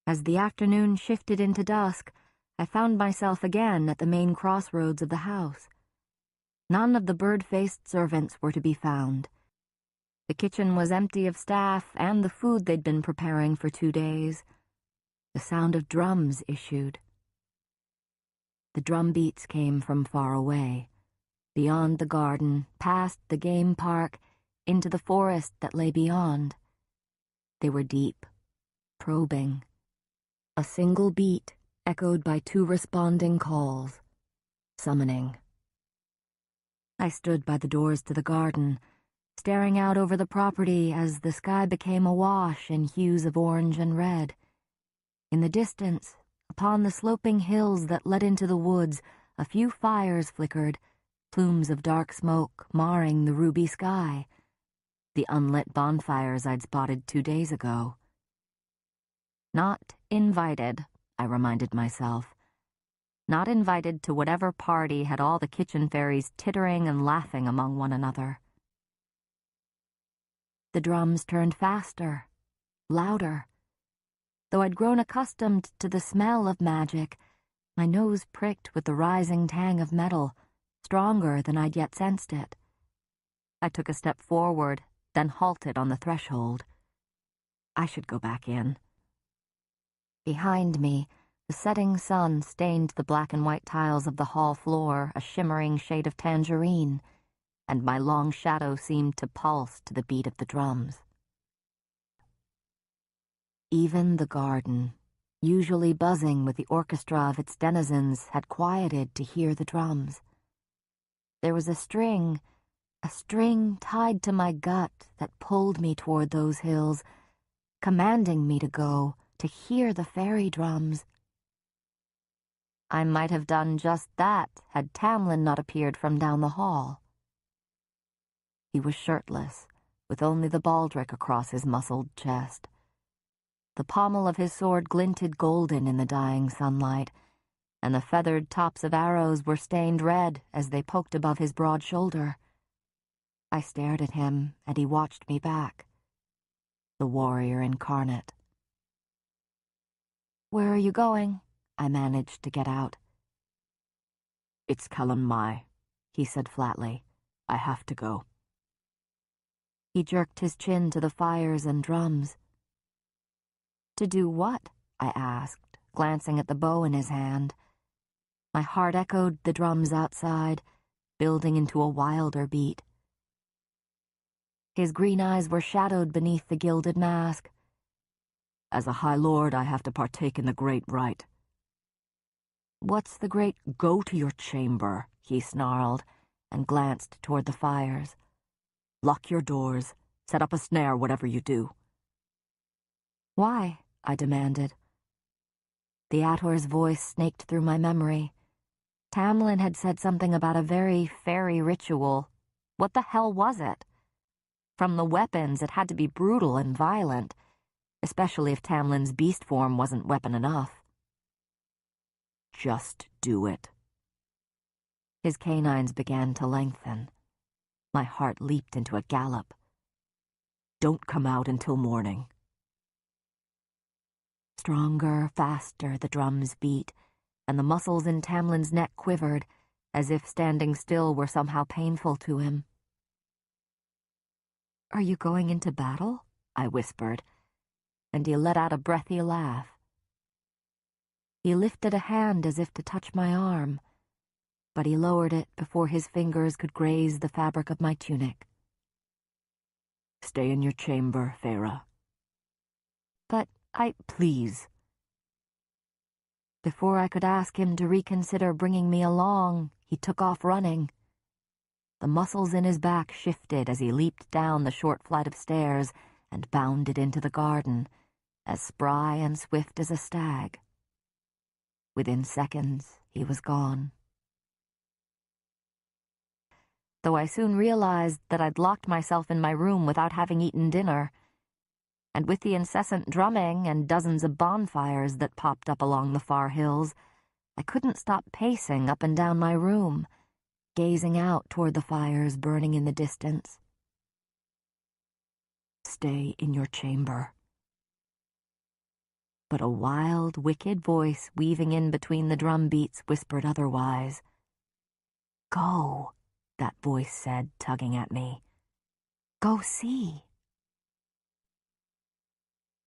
As the afternoon shifted into dusk, I found myself again at the main crossroads of the house. None of the bird-faced servants were to be found. The kitchen was empty of staff and the food they'd been preparing for 2 days. The sound of drums issued. The drum beats came from far away, beyond the garden, past the game park, into the forest that lay beyond. They were deep, probing. A single beat echoed by 2 responding calls, summoning. I stood by the doors to the garden, staring out over the property as the sky became awash in hues of orange and red. In the distance, upon the sloping hills that led into the woods, a few fires flickered, plumes of dark smoke marring the ruby sky, the unlit bonfires I'd spotted 2 days ago. Not invited, I reminded myself. Not invited to whatever party had all the kitchen fairies tittering and laughing among one another. The drums turned faster, louder. Though I'd grown accustomed to the smell of magic, my nose pricked with the rising tang of metal, stronger than I'd yet sensed it. I took a step forward, then halted on the threshold. I should go back in. Behind me, the setting sun stained the black and white tiles of the hall floor a shimmering shade of tangerine, and my long shadow seemed to pulse to the beat of the drums. Even the garden, usually buzzing with the orchestra of its denizens, had quieted to hear the drums. There was a string tied to my gut that pulled me toward those hills, commanding me to go, to hear the fairy drums. I might have done just that had Tamlin not appeared from down the hall. He was shirtless, with only the baldric across his muscled chest. The pommel of his sword glinted golden in the dying sunlight, and the feathered tops of arrows were stained red as they poked above his broad shoulder. I stared at him, and he watched me back. The warrior incarnate. "Where are you going?" I managed to get out. "It's Kallen Mai," he said flatly. "I have to go." He jerked his chin to the fires and drums. "To do what?" I asked, glancing at the bow in his hand. My heart echoed the drums outside, building into a wilder beat. His green eyes were shadowed beneath the gilded mask. "As a High Lord, I have to partake in the great rite." "What's the great—" "Go to your chamber," he snarled, and glanced toward the fires. "Lock your doors. Set up a snare, whatever you do." "Why?" I demanded. The Attor's voice snaked through my memory. Tamlin had said something about a very fairy ritual. What the hell was it? From the weapons, it had to be brutal and violent, especially if Tamlin's beast form wasn't weapon enough. "Just do it." His canines began to lengthen. My heart leaped into a gallop. "Don't come out until morning." Stronger, faster the drums beat, and the muscles in Tamlin's neck quivered, as if standing still were somehow painful to him. "Are you going into battle?" I whispered, and he let out a breathy laugh. He lifted a hand as if to touch my arm, but he lowered it before his fingers could graze the fabric of my tunic. "Stay in your chamber, Feyre." "But Please." Before I could ask him to reconsider bringing me along, he took off running. The muscles in his back shifted as he leaped down the short flight of stairs and bounded into the garden, as spry and swift as a stag. Within seconds, he was gone. Though I soon realized that I'd locked myself in my room without having eaten dinner, and with the incessant drumming and dozens of bonfires that popped up along the far hills, I couldn't stop pacing up and down my room, gazing out toward the fires burning in the distance. "Stay in your chamber." But a wild, wicked voice weaving in between the drum beats whispered otherwise. "Go," that voice said, tugging at me. "Go see."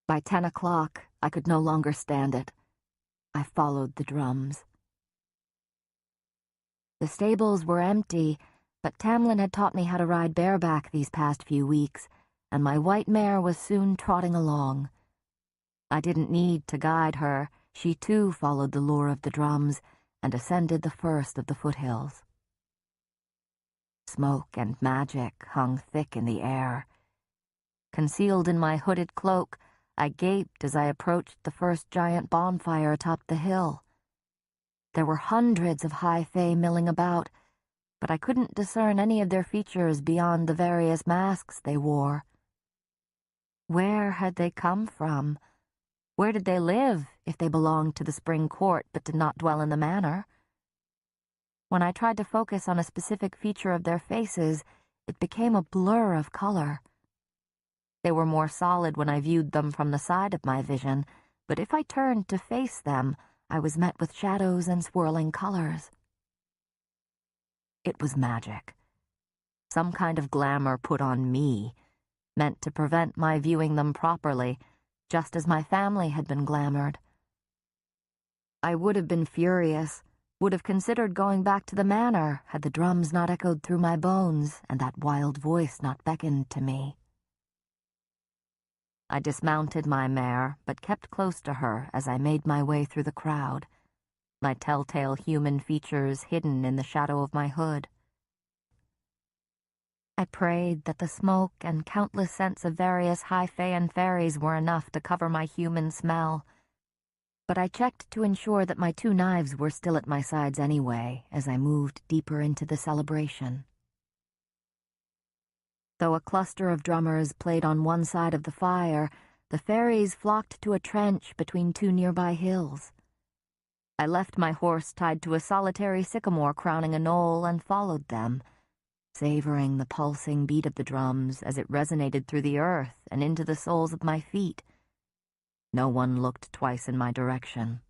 By 10 o'clock, I could no longer stand it. I followed the drums. The stables were empty, but Tamlin had taught me how to ride bareback these past few weeks, and my white mare was soon trotting along. I didn't need to guide her. She too followed the lure of the drums and ascended the first of the foothills. Smoke and magic hung thick in the air. Concealed in my hooded cloak, I gaped as I approached the first giant bonfire atop the hill. There were hundreds of high fae milling about, but I couldn't discern any of their features beyond the various masks they wore. Where had they come from? Where did they live, if they belonged to the Spring Court but did not dwell in the manor? When I tried to focus on a specific feature of their faces, it became a blur of color. They were more solid when I viewed them from the side of my vision, but if I turned to face them, I was met with shadows and swirling colors. It was magic. Some kind of glamour put on me, meant to prevent my viewing them properly, just as my family had been glamored. I would have been furious, would have considered going back to the manor had the drums not echoed through my bones and that wild voice not beckoned to me. I dismounted my mare, but kept close to her as I made my way through the crowd, my telltale human features hidden in the shadow of my hood. I prayed that the smoke and countless scents of various high fae and fairies were enough to cover my human smell, but I checked to ensure that my 2 knives were still at my sides anyway as I moved deeper into the celebration. Though a cluster of drummers played on one side of the fire, the fairies flocked to a trench between 2 nearby hills. I left my horse tied to a solitary sycamore crowning a knoll and followed them, savoring the pulsing beat of the drums as it resonated through the earth and into the soles of my feet. No one looked twice in my direction.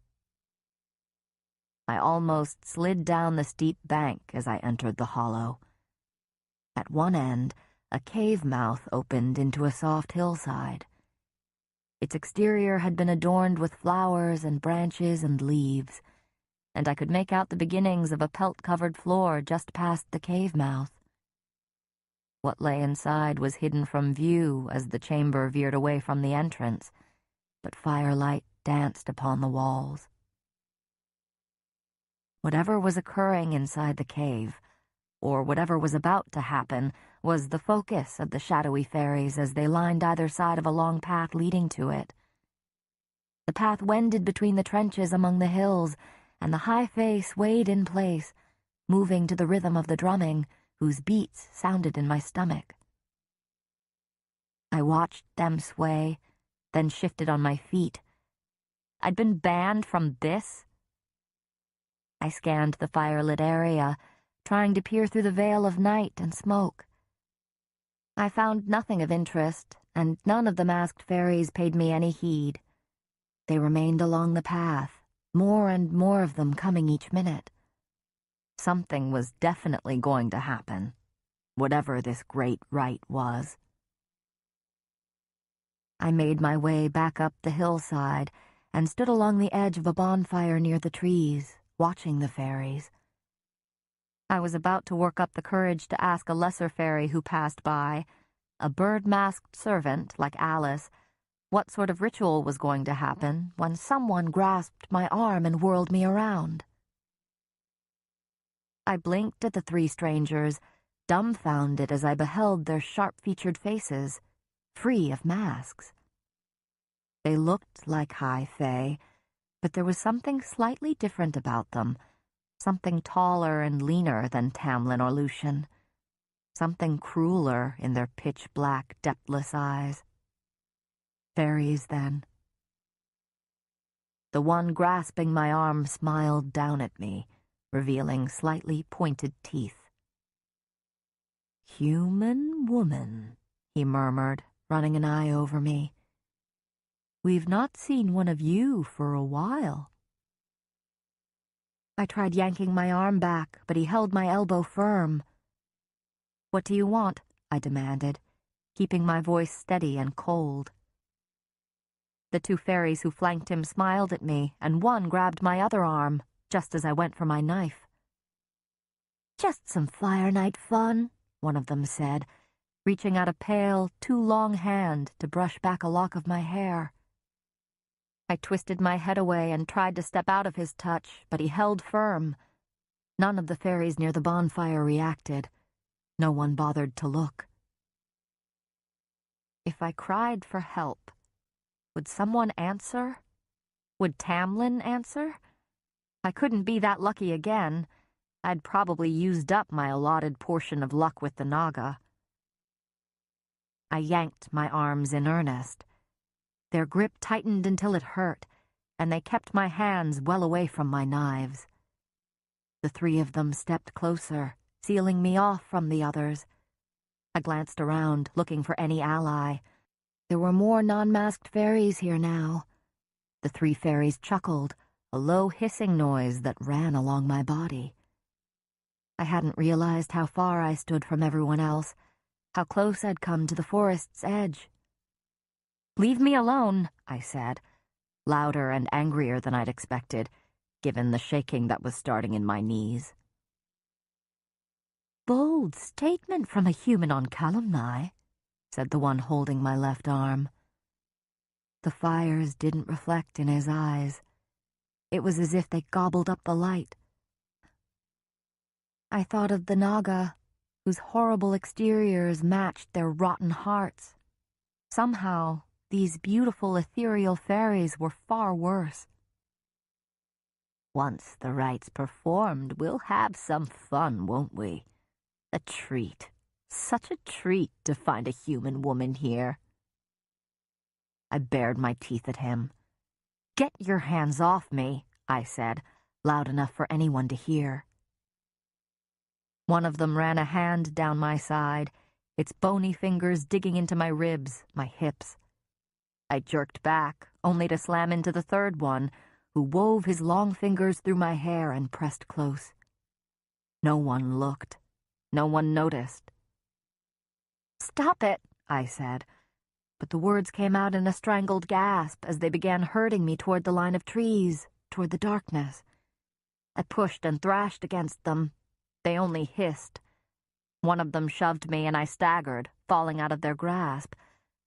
I almost slid down the steep bank as I entered the hollow. At one end, a cave mouth opened into a soft hillside. Its exterior had been adorned with flowers and branches and leaves, and I could make out the beginnings of a pelt-covered floor just past the cave mouth. What lay inside was hidden from view as the chamber veered away from the entrance, but firelight danced upon the walls. Whatever was occurring inside the cave, or whatever was about to happen, was the focus of the shadowy fairies as they lined either side of a long path leading to it. The path wended between the trenches among the hills, and the high fae swayed in place, moving to the rhythm of the drumming, whose beats sounded in my stomach. I watched them sway, then shifted on my feet. I'd been banned from this? I scanned the firelit area, trying to peer through the veil of night and smoke. I found nothing of interest, and none of the masked fairies paid me any heed. They remained along the path, more and more of them coming each minute. Something was definitely going to happen, whatever this great rite was. I made my way back up the hillside and stood along the edge of a bonfire near the trees, watching the fairies. I was about to work up the courage to ask a lesser fairy who passed by, a bird-masked servant like Alice, what sort of ritual was going to happen when someone grasped my arm and whirled me around. I blinked at the 3 strangers, dumbfounded as I beheld their sharp-featured faces, free of masks. They looked like high fae, but there was something slightly different about them, something taller and leaner than Tamlin or Lucian, something crueler in their pitch-black, depthless eyes. Fairies, then. The one grasping my arm smiled down at me, revealing slightly pointed teeth. Human woman, he murmured, running an eye over me. We've not seen one of you for a while. I tried yanking my arm back, but he held my elbow firm. What do you want? I demanded, keeping my voice steady and cold. The two fairies who flanked him smiled at me, and one grabbed my other arm, just as I went for my knife. Just some Fire Night fun, one of them said, reaching out a pale, too long hand to brush back a lock of my hair. I twisted my head away and tried to step out of his touch, but he held firm. None of the fairies near the bonfire reacted. No one bothered to look. If I cried for help, would someone answer? Would Tamlin answer? I couldn't be that lucky again. I'd probably used up my allotted portion of luck with the Naga. I yanked my arms in earnest. Their grip tightened until it hurt, and they kept my hands well away from my knives. The three of them stepped closer, sealing me off from the others. I glanced around, looking for any ally. There were more non-masked fairies here now. The three fairies chuckled, a low hissing noise that ran along my body. I hadn't realized how far I stood from everyone else, how close I'd come to the forest's edge. "Leave me alone," I said, louder and angrier than I'd expected, given the shaking that was starting in my knees. "Bold statement from a human on Calumni," said the one holding my left arm. The fires didn't reflect in his eyes. It was as if they gobbled up the light. I thought of the Naga, whose horrible exteriors matched their rotten hearts. Somehow, these beautiful ethereal fairies were far worse. "Once the rites performed, we'll have some fun, won't we? A treat. Such a treat to find a human woman here." I bared my teeth at him. "Get your hands off me," I said, loud enough for anyone to hear. One of them ran a hand down my side, its bony fingers digging into my ribs, my hips. I jerked back, only to slam into the third one, who wove his long fingers through my hair and pressed close. No one looked. No one noticed. "Stop it," I said, but the words came out in a strangled gasp as they began herding me toward the line of trees, toward the darkness. I pushed and thrashed against them. They only hissed. One of them shoved me and I staggered, falling out of their grasp.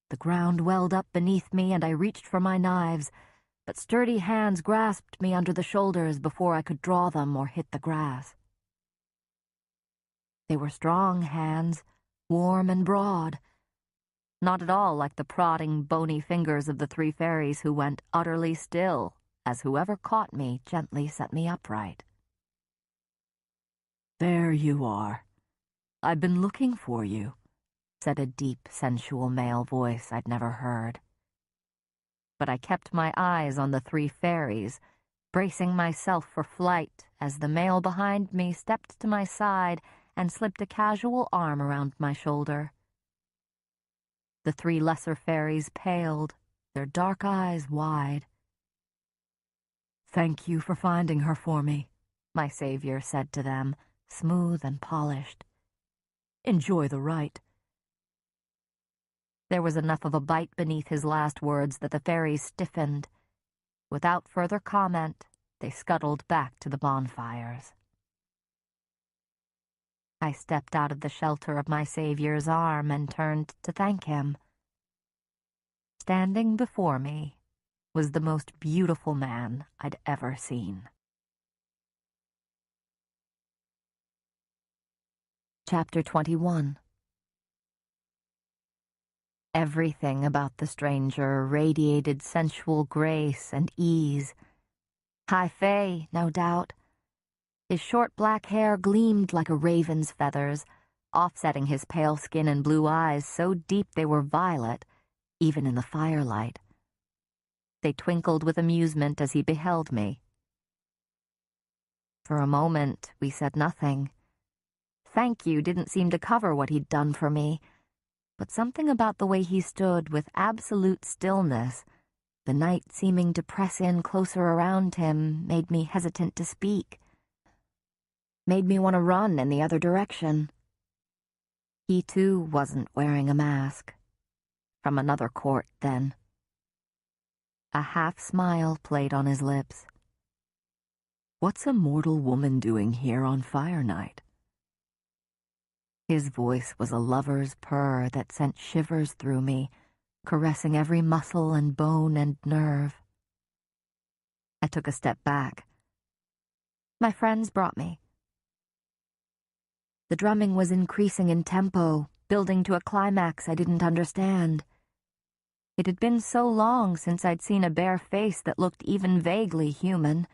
The ground welled up beneath me and I reached for my knives, but sturdy hands grasped me under the shoulders before I could draw them or hit the grass. They were strong hands, warm and broad. Not at all like the prodding, bony fingers of the three fairies who went utterly still as whoever caught me gently set me upright. "There you are. I've been looking for you," said a deep, sensual male voice I'd never heard. But I kept my eyes on the three fairies, bracing myself for flight as the male behind me stepped to my side and slipped a casual arm around my shoulder. The three lesser fairies paled, their dark eyes wide. "Thank you for finding her for me," my savior said to them, smooth and polished. "Enjoy the rite." There was enough of a bite beneath his last words that the fairies stiffened. Without further comment, they scuttled back to the bonfires. I stepped out of the shelter of my savior's arm and turned to thank him. Standing before me was the most beautiful man I'd ever seen. Chapter 21. Everything about the stranger radiated sensual grace and ease. High fae, no doubt. His short black hair gleamed like a raven's feathers, offsetting his pale skin and blue eyes so deep they were violet, even in the firelight. They twinkled with amusement as he beheld me. For a moment, we said nothing. thank you didn't seem to cover what he'd done for me, but something about the way he stood with absolute stillness, the night seeming to press in closer around him, made me hesitant to speak. Made me want to run in the other direction. He too wasn't wearing a mask. From another court, then. A half-smile played on his lips. What's a mortal woman doing here on Fire Night? His voice was a lover's purr that sent shivers through me, caressing every muscle and bone and nerve. I took a step back. My friends brought me. The drumming was increasing in tempo, building to a climax I didn't understand. It had been so long since I'd seen a bare face that looked even vaguely human.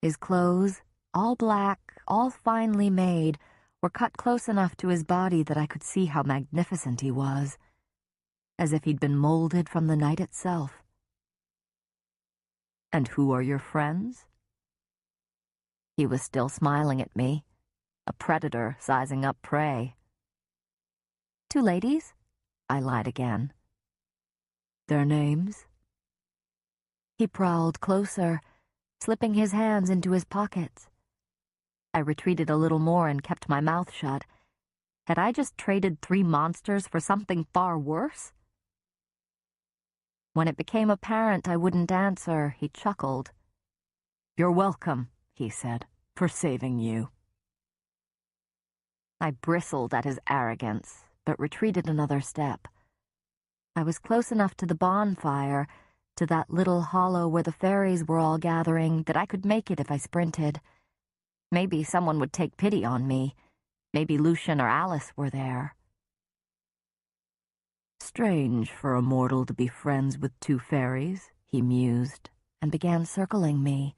His clothes, all black, all finely made, were cut close enough to his body that I could see how magnificent he was, as if he'd been molded from the night itself. And who are your friends? He was still smiling at me, a predator sizing up prey. 2 ladies? I lied again. Their names? He prowled closer, slipping his hands into his pockets. I retreated a little more and kept my mouth shut. Had I just traded 3 monsters for something far worse? When it became apparent I wouldn't answer, he chuckled. You're welcome, he said, for saving you. I bristled at his arrogance, but retreated another step. I was close enough to the bonfire, to that little hollow where the fairies were all gathering, that I could make it if I sprinted. Maybe someone would take pity on me. Maybe Lucian or Alice were there. Strange for a mortal to be friends with 2 fairies, he mused, and began circling me.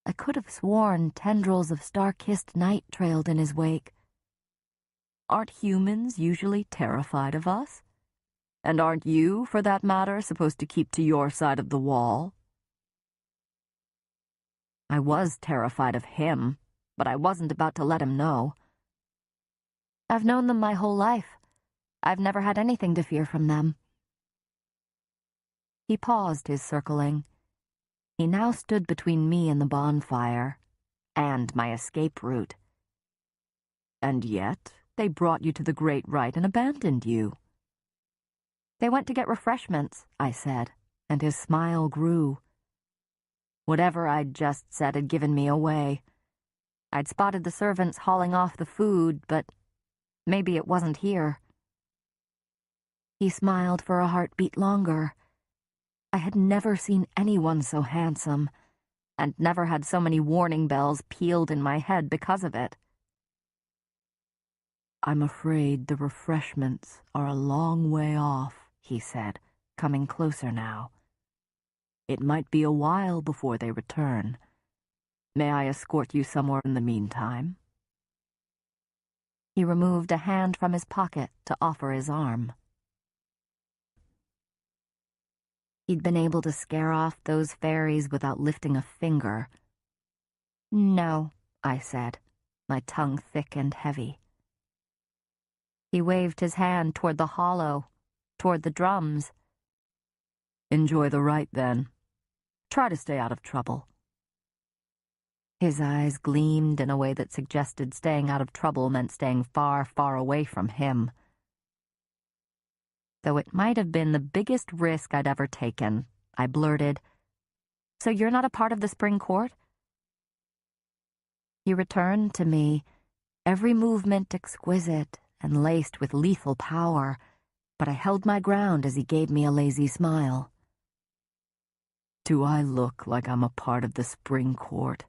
I could have sworn tendrils of star-kissed night trailed in his wake. Aren't humans usually terrified of us? And aren't you, for that matter, supposed to keep to your side of the wall? I was terrified of him, but I wasn't about to let him know. I've known them my whole life. I've never had anything to fear from them. He paused his circling. He now stood between me and the bonfire, and my escape route. And yet, they brought you to the Great Rite and abandoned you. They went to get refreshments, I said, and his smile grew. Whatever I'd just said had given me away. I'd spotted the servants hauling off the food, but maybe it wasn't here. He smiled for a heartbeat longer. I had never seen anyone so handsome, and never had so many warning bells pealed in my head because of it. I'm afraid the refreshments are a long way off, he said, coming closer now. It might be a while before they return. May I escort you somewhere in the meantime? He removed a hand from his pocket to offer his arm. He'd been able to scare off those fairies without lifting a finger. No, I said, my tongue thick and heavy. He waved his hand toward the hollow, toward the drums. Enjoy the rite, then. Try to stay out of trouble. His eyes gleamed in a way that suggested staying out of trouble meant staying far, far away from him. Though it might have been the biggest risk I'd ever taken, I blurted, "So you're not a part of the Spring Court?" He returned to me, every movement exquisite and laced with lethal power, but I held my ground as he gave me a lazy smile. Do I look like I'm a part of the Spring Court?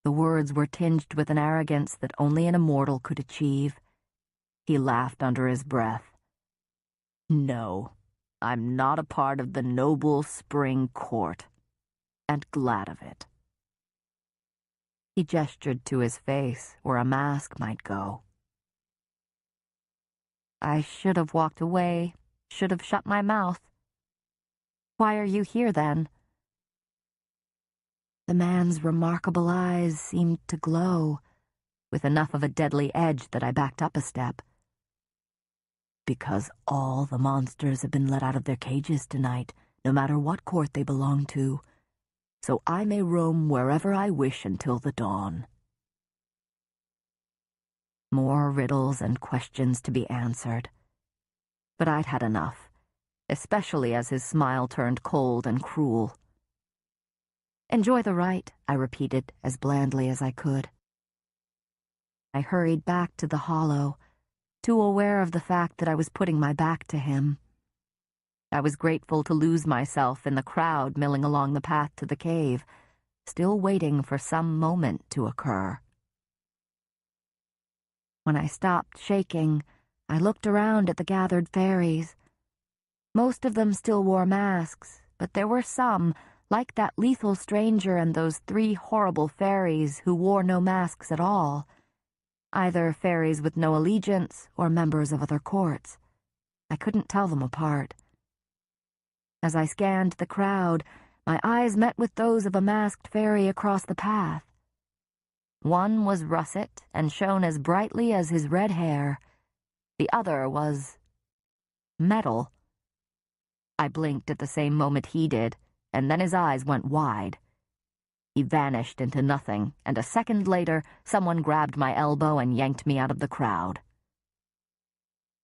The words were tinged with an arrogance that only an immortal could achieve. He laughed under his breath. No, I'm not a part of the noble Spring Court, and glad of it. He gestured to his face, where a mask might go. I should have walked away, should have shut my mouth. Why are you here, then? The man's remarkable eyes seemed to glow, with enough of a deadly edge that I backed up a step. Because all the monsters have been let out of their cages tonight, no matter what court they belong to, so I may roam wherever I wish until the dawn. More riddles and questions to be answered. But I'd had enough, especially as his smile turned cold and cruel. "Enjoy the rite," I repeated as blandly as I could. I hurried back to the hollow, too aware of the fact that I was putting my back to him. I was grateful to lose myself in the crowd milling along the path to the cave, still waiting for some moment to occur. When I stopped shaking, I looked around at the gathered fairies. Most of them still wore masks, but there were some, like that lethal stranger and those 3 horrible fairies, who wore no masks at all, either fairies with no allegiance or members of other courts. I couldn't tell them apart. As I scanned the crowd, my eyes met with those of a masked fairy across the path. One was russet and shone as brightly as his red hair. The other was metal. I blinked at the same moment he did, and then his eyes went wide. He vanished into nothing, and a second later, someone grabbed my elbow and yanked me out of the crowd.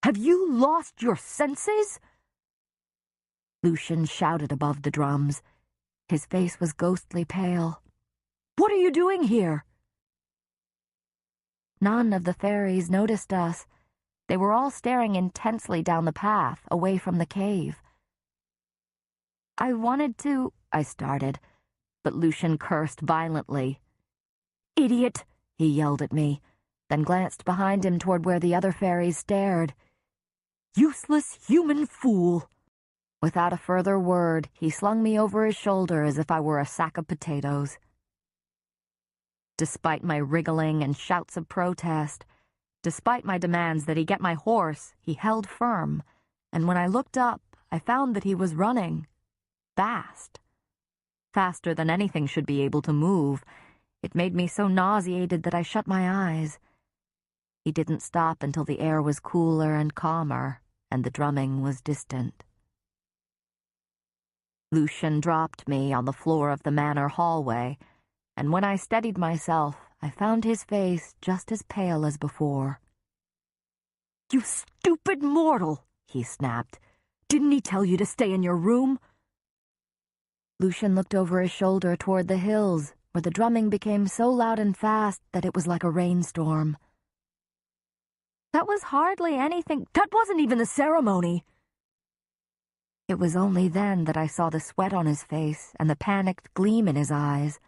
"Have you lost your senses?" Lucian shouted above the drums. His face was ghostly pale. "What are you doing here?" None of the fairies noticed us. They were all staring intensely down the path, away from the cave. "I wanted to," I started, but Lucian cursed violently. "Idiot!" he yelled at me, then glanced behind him toward where the other fairies stared. "Useless human fool!" Without a further word, he slung me over his shoulder as if I were a sack of potatoes. Despite my wriggling and shouts of protest, despite my demands that he get my horse, he held firm, and when I looked up, I found that he was running. Fast. Faster than anything should be able to move. It made me so nauseated that I shut my eyes. He didn't stop until the air was cooler and calmer, and the drumming was distant. Lucian dropped me on the floor of the manor hallway, and when I steadied myself, I found his face just as pale as before. "You stupid mortal!" he snapped. "Didn't he tell you to stay in your room?" Lucian looked over his shoulder toward the hills, where the drumming became so loud and fast that it was like a rainstorm. "That was hardly anything. That wasn't even the ceremony." It was only then that I saw the sweat on his face and the panicked gleam in his eyes.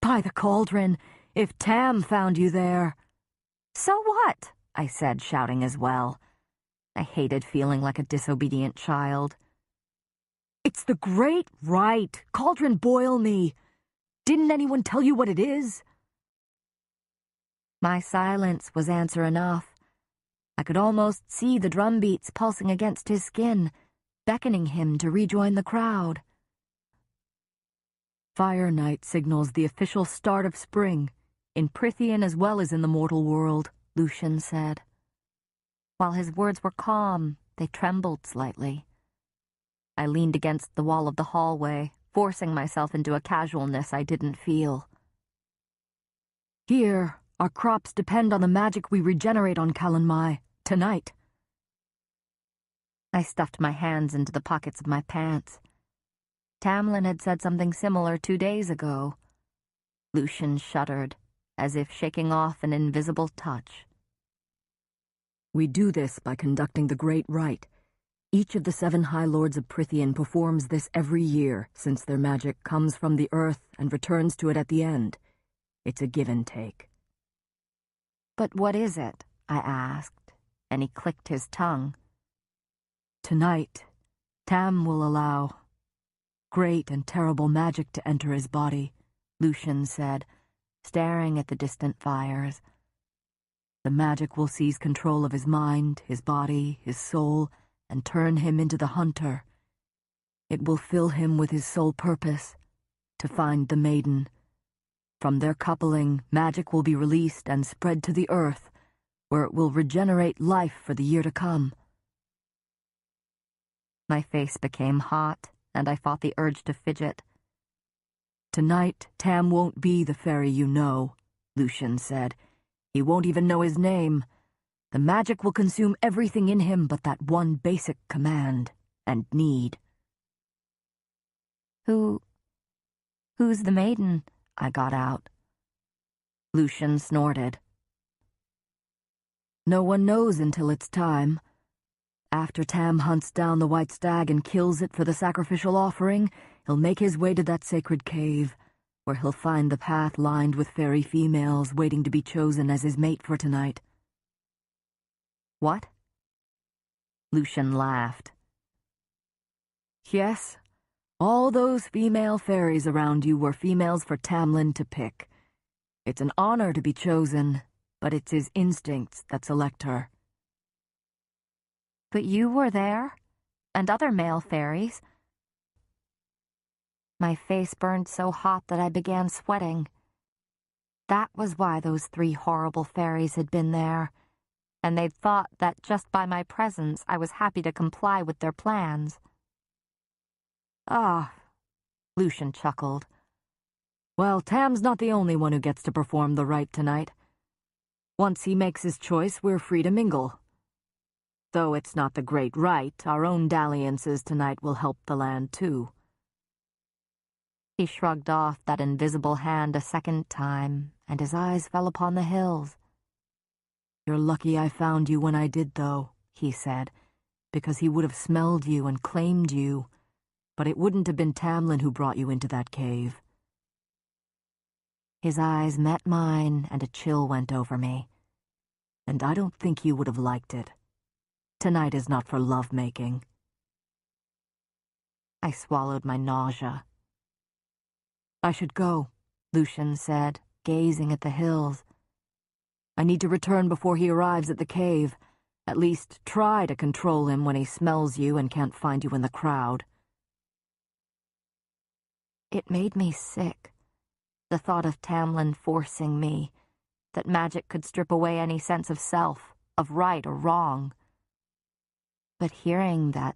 "By the cauldron, if Tam found you there." "So what?" I said, shouting as well. I hated feeling like a disobedient child. "It's the great rite. Cauldron boil me. Didn't anyone tell you what it is?" My silence was answer enough. I could almost see the drum beats pulsing against his skin, beckoning him to rejoin the crowd. "Fire Night signals the official start of spring, in Prythian as well as in the mortal world," Lucian said. While his words were calm, they trembled slightly. I leaned against the wall of the hallway, forcing myself into a casualness I didn't feel. "Here, our crops depend on the magic we regenerate on Kalanmai, tonight." I stuffed my hands into the pockets of my pants. Tamlin had said something similar 2 days ago. Lucian shuddered, as if shaking off an invisible touch. "We do this by conducting the Great Rite. Each of the 7 High Lords of Prythian performs this every year, since their magic comes from the earth and returns to it at the end. It's a give and take." "But what is it?" I asked, and he clicked his tongue. "Tonight, Tam will allow great and terrible magic to enter his body," Lucian said, staring at the distant fires. "The magic will seize control of his mind, his body, his soul, and turn him into the hunter. It will fill him with his sole purpose, to find the maiden. From their coupling, magic will be released and spread to the earth, where it will regenerate life for the year to come. My face became hot, and I fought the urge to fidget. Tonight, Tam won't be the fairy you know, Lucian said. He won't even know his name. The magic will consume everything in him but that one basic command and need. Who's the maiden? I got out. Lucian snorted. No one knows until it's time. After Tam hunts down the white stag and kills it for the sacrificial offering, he'll make his way to that sacred cave, where he'll find the path lined with fairy females waiting to be chosen as his mate for tonight. What? Lucian laughed. Yes, all those female fairies around you were females for Tamlin to pick. It's an honor to be chosen, but it's his instincts that select her. But you were there? And other male fairies? My face burned so hot that I began sweating. That was why those 3 horrible fairies had been there, and they'd thought that just by my presence I was happy to comply with their plans. Ah, Lucian chuckled. Well, Tam's not the only one who gets to perform the rite tonight. Once he makes his choice, we're free to mingle. Though it's not the great rite, our own dalliances tonight will help the land too. He shrugged off that invisible hand a second time, and his eyes fell upon the hills. You're lucky I found you when I did, though, he said, because he would have smelled you and claimed you, but it wouldn't have been Tamlin who brought you into that cave. His eyes met mine, and a chill went over me. And I don't think you would have liked it. Tonight is not for love-making. I swallowed my nausea. I should go, Lucian said, gazing at the hills. I need to return before he arrives at the cave. At least try to control him when he smells you and can't find you in the crowd. It made me sick, the thought of Tamlin forcing me, that magic could strip away any sense of self, of right or wrong. But hearing that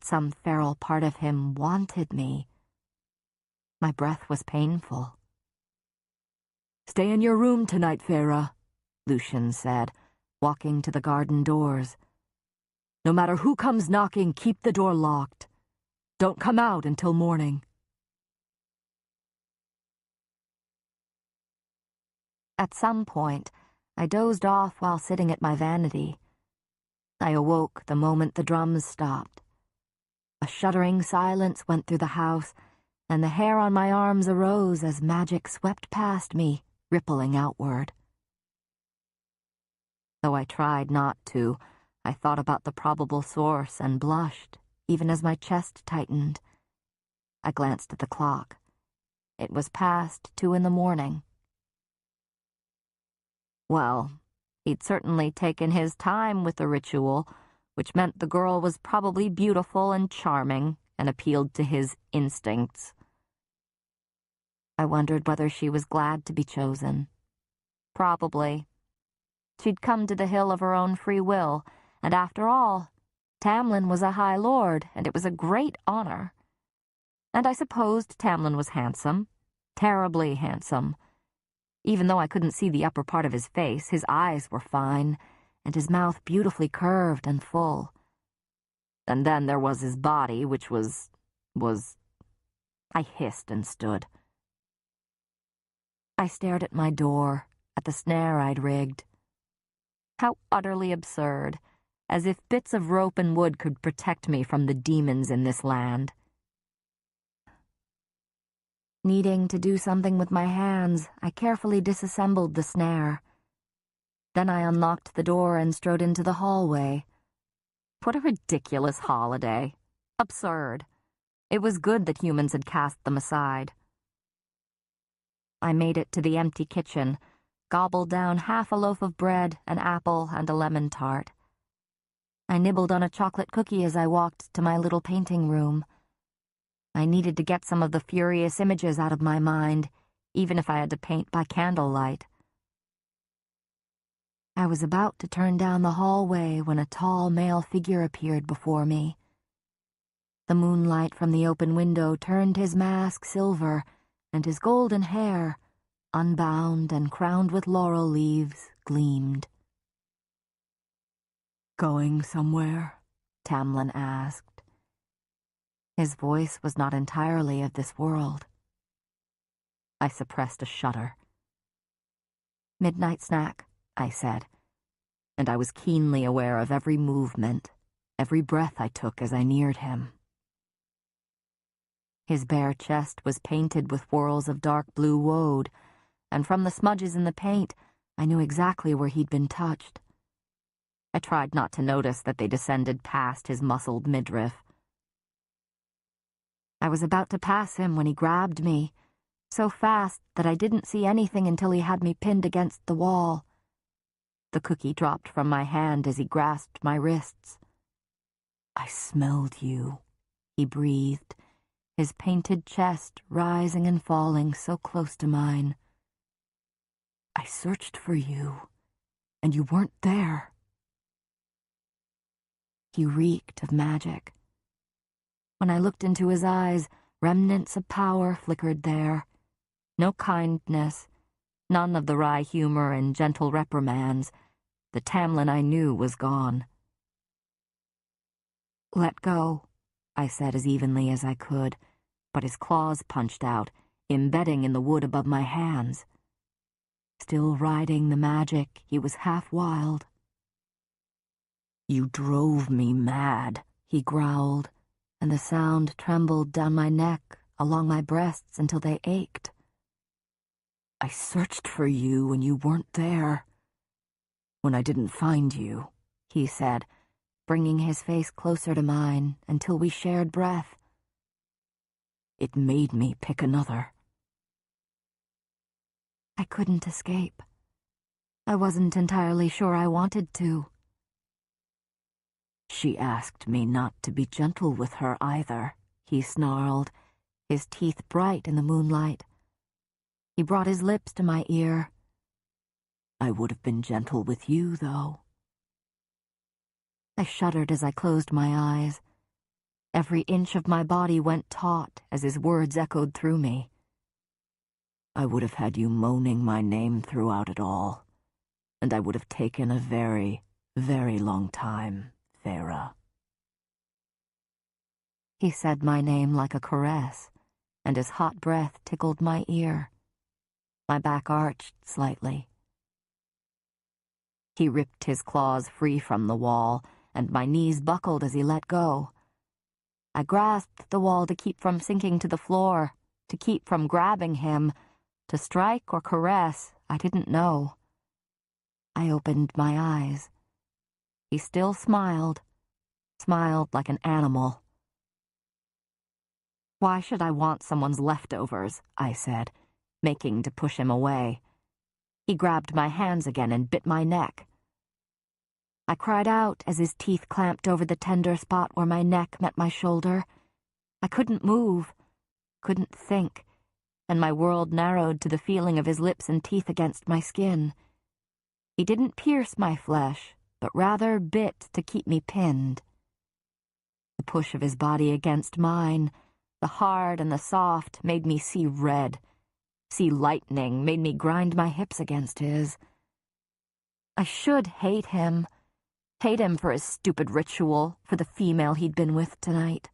some feral part of him wanted me, my breath was painful. Stay in your room tonight, Feyre, Lucian said, walking to the garden doors. No matter who comes knocking, keep the door locked. Don't come out until morning. At some point, I dozed off while sitting at my vanity. I awoke the moment the drums stopped. A shuddering silence went through the house, and the hair on my arms arose as magic swept past me, rippling outward. Though I tried not to, I thought about the probable source and blushed, even as my chest tightened. I glanced at the clock. It was past 2 a.m. Well, he'd certainly taken his time with the ritual, which meant the girl was probably beautiful and charming and appealed to his instincts. I wondered whether she was glad to be chosen. Probably. She'd come to the hill of her own free will, and after all, Tamlin was a high lord, and it was a great honor. And I supposed Tamlin was handsome, terribly handsome. Even though I couldn't see the upper part of his face, his eyes were fine, and his mouth beautifully curved and full. And then there was his body, which was... I hissed and stood. I stared at my door, at the snare I'd rigged. How utterly absurd, as if bits of rope and wood could protect me from the demons in this land. Needing to do something with my hands, I carefully disassembled the snare. Then I unlocked the door and strode into the hallway. What a ridiculous holiday. Absurd. It was good that humans had cast them aside. I made it to the empty kitchen, gobbled down half a loaf of bread, an apple, and a lemon tart. I nibbled on a chocolate cookie as I walked to my little painting room. I needed to get some of the furious images out of my mind, even if I had to paint by candlelight. I was about to turn down the hallway when a tall male figure appeared before me. The moonlight from the open window turned his mask silver, and his golden hair, unbound and crowned with laurel leaves, gleamed. "Going somewhere?" Tamlin asked. His voice was not entirely of this world. I suppressed a shudder. "Midnight snack," I said, and I was keenly aware of every movement, every breath I took as I neared him. His bare chest was painted with whorls of dark blue woad, and from the smudges in the paint, I knew exactly where he'd been touched. I tried not to notice that they descended past his muscled midriff. I was about to pass him when he grabbed me, so fast that I didn't see anything until he had me pinned against the wall. The cookie dropped from my hand as he grasped my wrists. "I smelled you," he breathed, his painted chest rising and falling so close to mine. "I searched for you, and you weren't there." He reeked of magic. When I looked into his eyes, remnants of power flickered there. No kindness, none of the wry humor and gentle reprimands. The Tamlin I knew was gone. "Let go," I said as evenly as I could, but his claws punched out, embedding in the wood above my hands. Still riding the magic, he was half wild. "You drove me mad," he growled, and the sound trembled down my neck, along my breasts until they ached. "I searched for you when you weren't there. When I didn't find you," he said, bringing his face closer to mine until we shared breath. "It made me pick another." I couldn't escape. I wasn't entirely sure I wanted to. "She asked me not to be gentle with her either," he snarled, his teeth bright in the moonlight. He brought his lips to my ear. "I would have been gentle with you, though." I shuddered as I closed my eyes. Every inch of my body went taut as his words echoed through me. "I would have had you moaning my name throughout it all, and I would have taken a very, very long time, Feyre." He said my name like a caress, and his hot breath tickled my ear. My back arched slightly. He ripped his claws free from the wall, and my knees buckled as he let go. I grasped the wall to keep from sinking to the floor, to keep from grabbing him, to strike or caress, I didn't know. I opened my eyes. He still smiled like an animal. "Why should I want someone's leftovers?" I said, making to push him away. He grabbed my hands again and bit my neck. I cried out as his teeth clamped over the tender spot where my neck met my shoulder. I couldn't move, couldn't think, and my world narrowed to the feeling of his lips and teeth against my skin. He didn't pierce my flesh, but rather bit to keep me pinned. The push of his body against mine, the hard and the soft, made me see red. See lightning, made me grind my hips against his. I should hate him for his stupid ritual, for the female he'd been with tonight.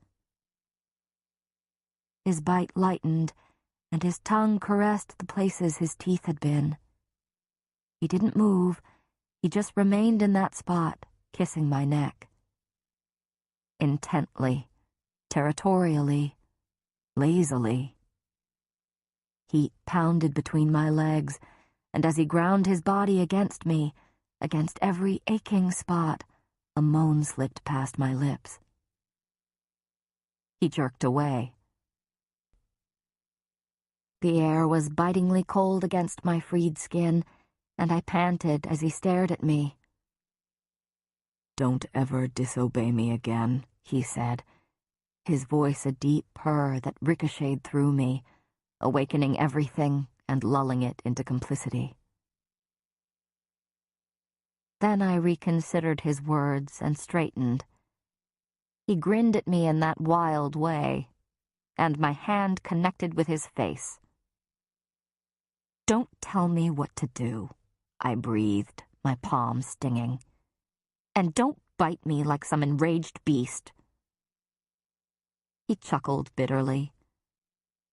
His bite lightened, and his tongue caressed the places his teeth had been. He didn't move, he just remained in that spot, kissing my neck. Intently, territorially, lazily. Heat pounded between my legs, and as he ground his body against me, against every aching spot, a moan slipped past my lips. He jerked away. The air was bitingly cold against my freed skin, and I panted as he stared at me. "Don't ever disobey me again," he said, his voice a deep purr that ricocheted through me, awakening everything and lulling it into complicity. Then I reconsidered his words and straightened. He grinned at me in that wild way, and my hand connected with his face. "Don't tell me what to do," I breathed, my palm stinging. "And don't bite me like some enraged beast." He chuckled bitterly.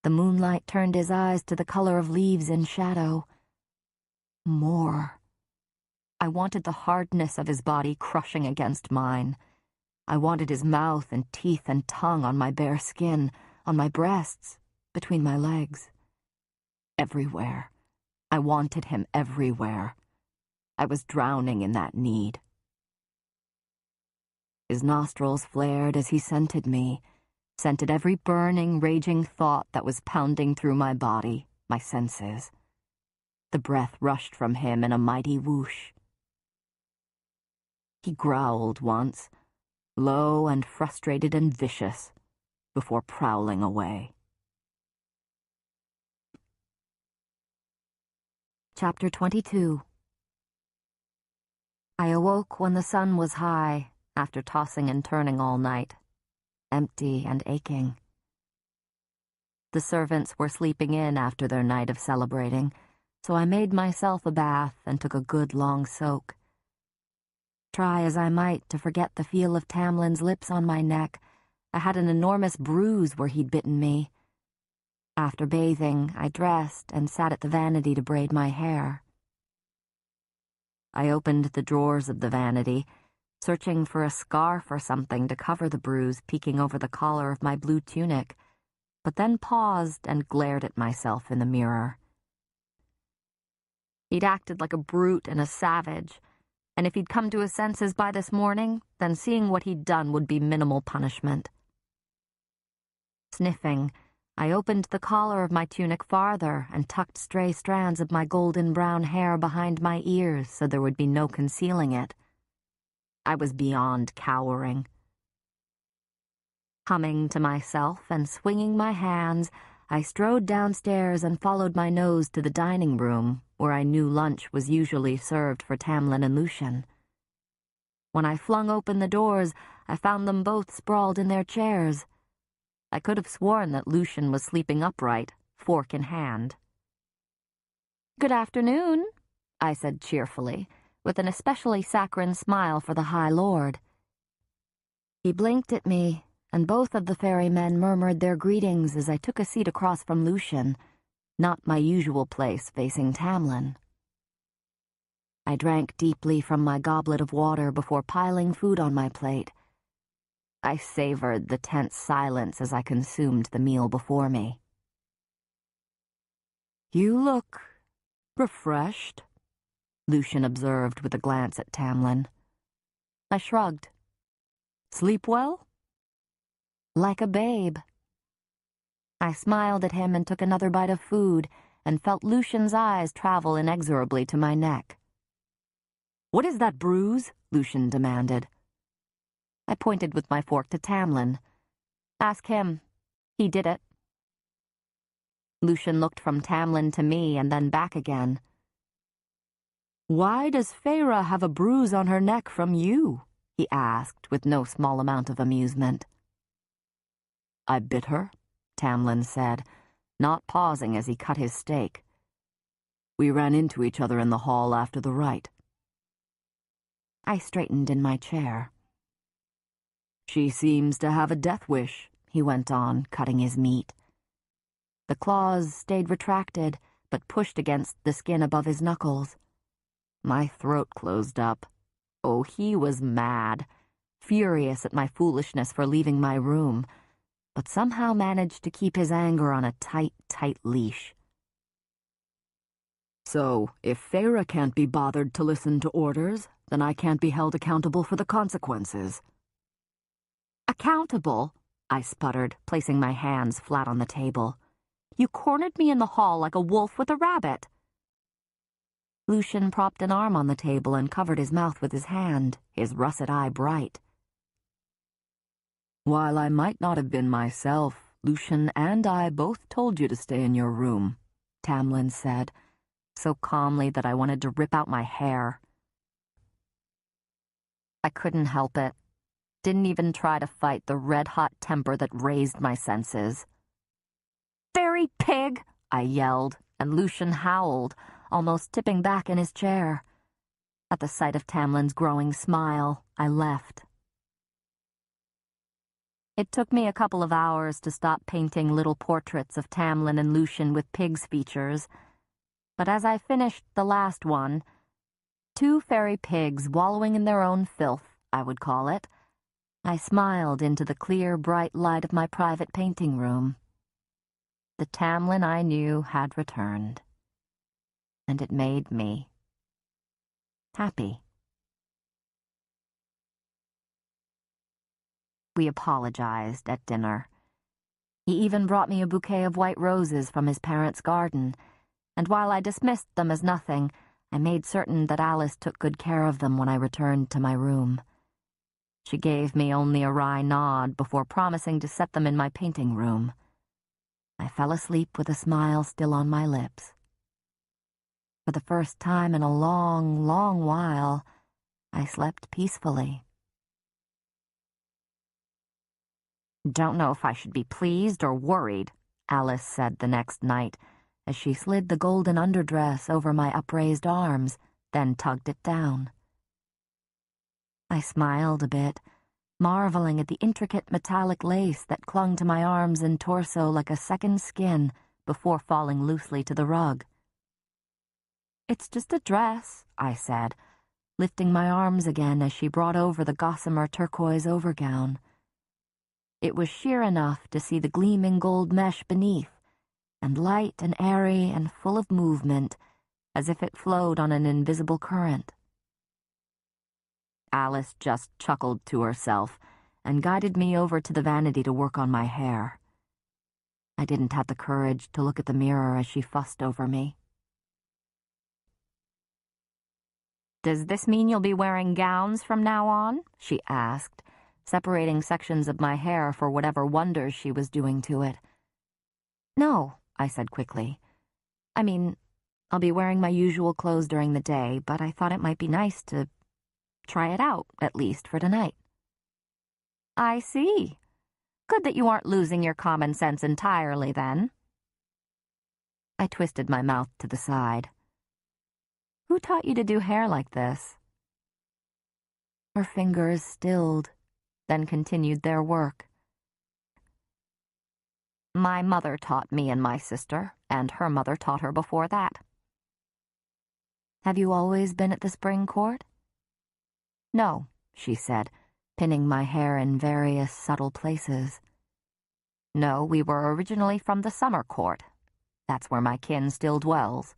The moonlight turned his eyes to the color of leaves in shadow. More. I wanted the hardness of his body crushing against mine. I wanted his mouth and teeth and tongue on my bare skin, on my breasts, between my legs. Everywhere. I wanted him everywhere. I was drowning in that need. His nostrils flared as he scented me, scented every burning, raging thought that was pounding through my body, my senses. The breath rushed from him in a mighty whoosh. He growled once, low and frustrated and vicious, before prowling away. Chapter 22. I awoke when the sun was high, after tossing and turning all night, empty and aching. The servants were sleeping in after their night of celebrating, so I made myself a bath and took a good long soak. Try as I might to forget the feel of Tamlin's lips on my neck, I had an enormous bruise where he'd bitten me. After bathing, I dressed and sat at the vanity to braid my hair. I opened the drawers of the vanity, searching for a scarf or something to cover the bruise peeking over the collar of my blue tunic, but then paused and glared at myself in the mirror. He'd acted like a brute and a savage, and if he'd come to his senses by this morning, then seeing what he'd done would be minimal punishment. Sniffing, I opened the collar of my tunic farther and tucked stray strands of my golden brown hair behind my ears so there would be no concealing it. I was beyond cowering. Humming to myself and swinging my hands, I strode downstairs and followed my nose to the dining room, where I knew lunch was usually served for Tamlin and Lucien. When I flung open the doors, I found them both sprawled in their chairs. I could have sworn that Lucien was sleeping upright, fork in hand. "Good afternoon," I said cheerfully, with an especially saccharine smile for the High Lord. He blinked at me, and both of the ferrymen murmured their greetings as I took a seat across from Lucien, not my usual place facing Tamlin. I drank deeply from my goblet of water before piling food on my plate. I savored the tense silence as I consumed the meal before me. "You look refreshed," Lucien observed with a glance at Tamlin. I shrugged. "Sleep well?" "Like a babe." I smiled at him and took another bite of food and felt Lucien's eyes travel inexorably to my neck. "What is that bruise?" Lucien demanded. I pointed with my fork to Tamlin. "Ask him. He did it." Lucien looked from Tamlin to me and then back again. "Why does Feyre have a bruise on her neck from you?" he asked with no small amount of amusement. "I bit her," Tamlin said, not pausing as he cut his steak. "We ran into each other in the hall after the rite." I straightened in my chair. "She seems to have a death wish," he went on, cutting his meat. The claws stayed retracted, but pushed against the skin above his knuckles. My throat closed up. Oh, he was mad, furious at my foolishness for leaving my room, but somehow managed to keep his anger on a tight, tight leash. "So, if Feyre can't be bothered to listen to orders, then I can't be held accountable for the consequences." "Accountable?" I sputtered, placing my hands flat on the table. "You cornered me in the hall like a wolf with a rabbit." Lucien propped an arm on the table and covered his mouth with his hand, his russet eye bright. "While I might not have been myself, Lucien and I both told you to stay in your room," Tamlin said, so calmly that I wanted to rip out my hair. I couldn't help it. Didn't even try to fight the red-hot temper that raised my senses. "Fairy pig!" I yelled, and Lucien howled, almost tipping back in his chair. At the sight of Tamlin's growing smile, I left. It took me a couple of hours to stop painting little portraits of Tamlin and Lucien with pig's features, but as I finished the last one, two fairy pigs wallowing in their own filth, I would call it, I smiled into the clear, bright light of my private painting room. The Tamlin I knew had returned, and it made me happy. We apologized at dinner. He even brought me a bouquet of white roses from his parents' garden, and while I dismissed them as nothing, I made certain that Alice took good care of them when I returned to my room. She gave me only a wry nod before promising to set them in my painting room. I fell asleep with a smile still on my lips. For the first time in a long, long while, I slept peacefully. "Don't know if I should be pleased or worried," Alice said the next night, as she slid the golden underdress over my upraised arms, then tugged it down. I smiled a bit, marveling at the intricate metallic lace that clung to my arms and torso like a second skin before falling loosely to the rug. "It's just a dress," I said, lifting my arms again as she brought over the gossamer turquoise overgown. It was sheer enough to see the gleaming gold mesh beneath, and light and airy and full of movement, as if it flowed on an invisible current. Alice just chuckled to herself and guided me over to the vanity to work on my hair. I didn't have the courage to look at the mirror as she fussed over me. "Does this mean you'll be wearing gowns from now on?" she asked, separating sections of my hair for whatever wonders she was doing to it. "No," I said quickly. "I mean, I'll be wearing my usual clothes during the day, but I thought it might be nice to try it out, at least for tonight." "I see. Good that you aren't losing your common sense entirely, then." I twisted my mouth to the side. "Who taught you to do hair like this?" Her fingers stilled, then continued their work. "My mother taught me and my sister, and her mother taught her before that." "Have you always been at the spring court?" "No," she said, pinning my hair in various subtle places. "No, we were originally from the summer court. That's where my kin still dwells."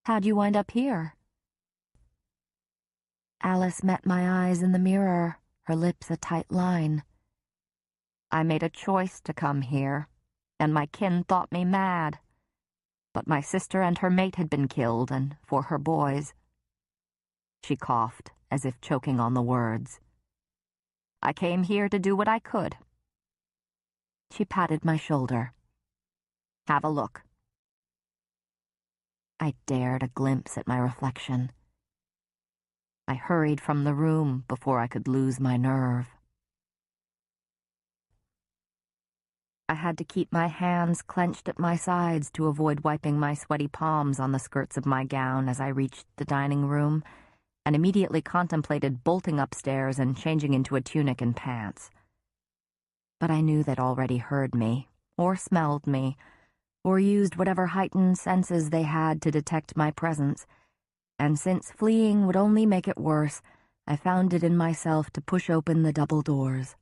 "How'd you wind up here?" Alice met my eyes in the mirror, her lips a tight line. "I made a choice to come here, and my kin thought me mad. But my sister and her mate had been killed, and for her boys—" She coughed, as if choking on the words. "I came here to do what I could." She patted my shoulder. "Have a look." I dared a glimpse at my reflection. I hurried from the room before I could lose my nerve. I had to keep my hands clenched at my sides to avoid wiping my sweaty palms on the skirts of my gown as I reached the dining room, and immediately contemplated bolting upstairs and changing into a tunic and pants. But I knew they'd already heard me, or smelled me, or used whatever heightened senses they had to detect my presence, and since fleeing would only make it worse, I found it in myself to push open the double doors.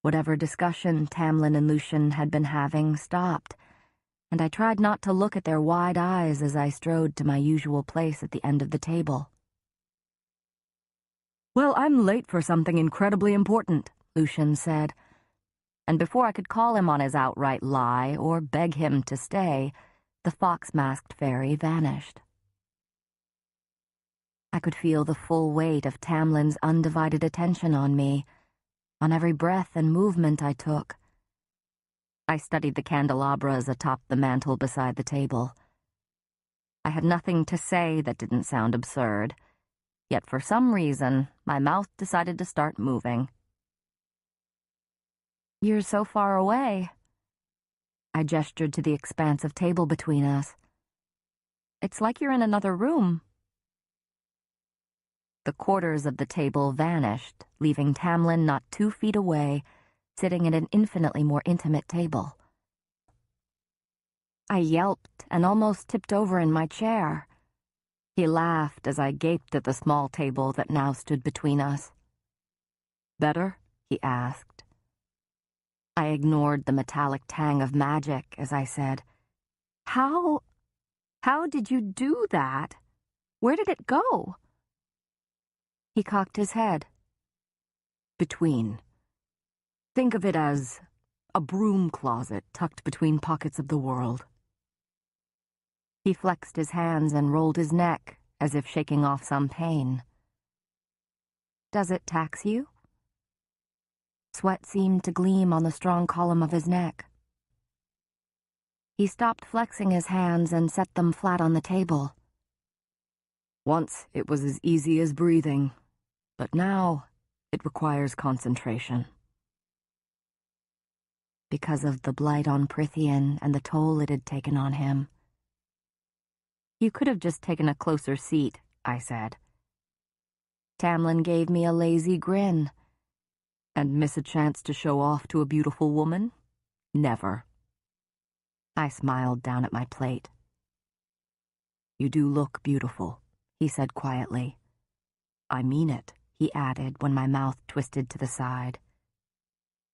Whatever discussion Tamlin and Lucien had been having stopped, and I tried not to look at their wide eyes as I strode to my usual place at the end of the table. "Well, I'm late for something incredibly important," Lucien said, and before I could call him on his outright lie or beg him to stay, the fox-masked fairy vanished. I could feel the full weight of Tamlin's undivided attention on me, on every breath and movement I took. I studied the candelabras atop the mantel beside the table. I had nothing to say that didn't sound absurd, yet for some reason, my mouth decided to start moving. "You're so far away." I gestured to the expanse of table between us. "It's like you're in another room." The quarters of the table vanished, leaving Tamlin not 2 feet away, sitting at an infinitely more intimate table. I yelped and almost tipped over in my chair. He laughed as I gaped at the small table that now stood between us. "Better?" he asked. I ignored the metallic tang of magic as I said, How did you do that? Where did it go?" He cocked his head. "Between. Think of it as a broom closet tucked between pockets of the world." He flexed his hands and rolled his neck, as if shaking off some pain. "Does it tax you?" Sweat seemed to gleam on the strong column of his neck. He stopped flexing his hands and set them flat on the table. "Once it was as easy as breathing, but now it requires concentration." Because of the blight on Prythian and the toll it had taken on him. "You could have just taken a closer seat," I said. Tamlin gave me a lazy grin. "And miss a chance to show off to a beautiful woman? Never." I smiled down at my plate. "You do look beautiful," he said quietly. "I mean it," he added when my mouth twisted to the side.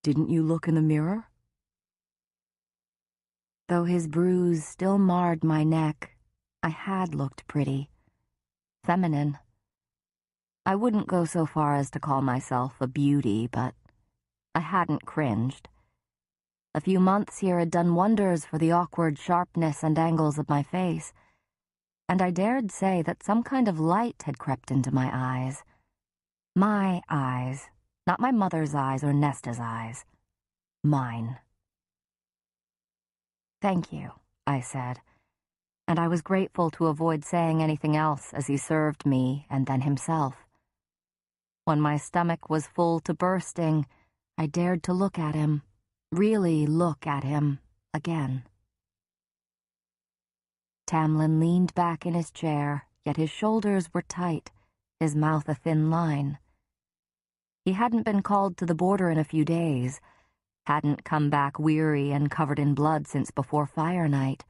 "Didn't you look in the mirror?" Though his bruise still marred my neck, I had looked pretty. Feminine. I wouldn't go so far as to call myself a beauty, but I hadn't cringed. A few months here had done wonders for the awkward sharpness and angles of my face, and I dared say that some kind of light had crept into my eyes. My eyes, not my mother's eyes or Nesta's eyes. Mine. "Thank you," I said, and I was grateful to avoid saying anything else as he served me and then himself. When my stomach was full to bursting, I dared to look at him, really look at him, again. Tamlin leaned back in his chair, yet his shoulders were tight, his mouth a thin line. He hadn't been called to the border in a few days, hadn't come back weary and covered in blood since before Fire Night,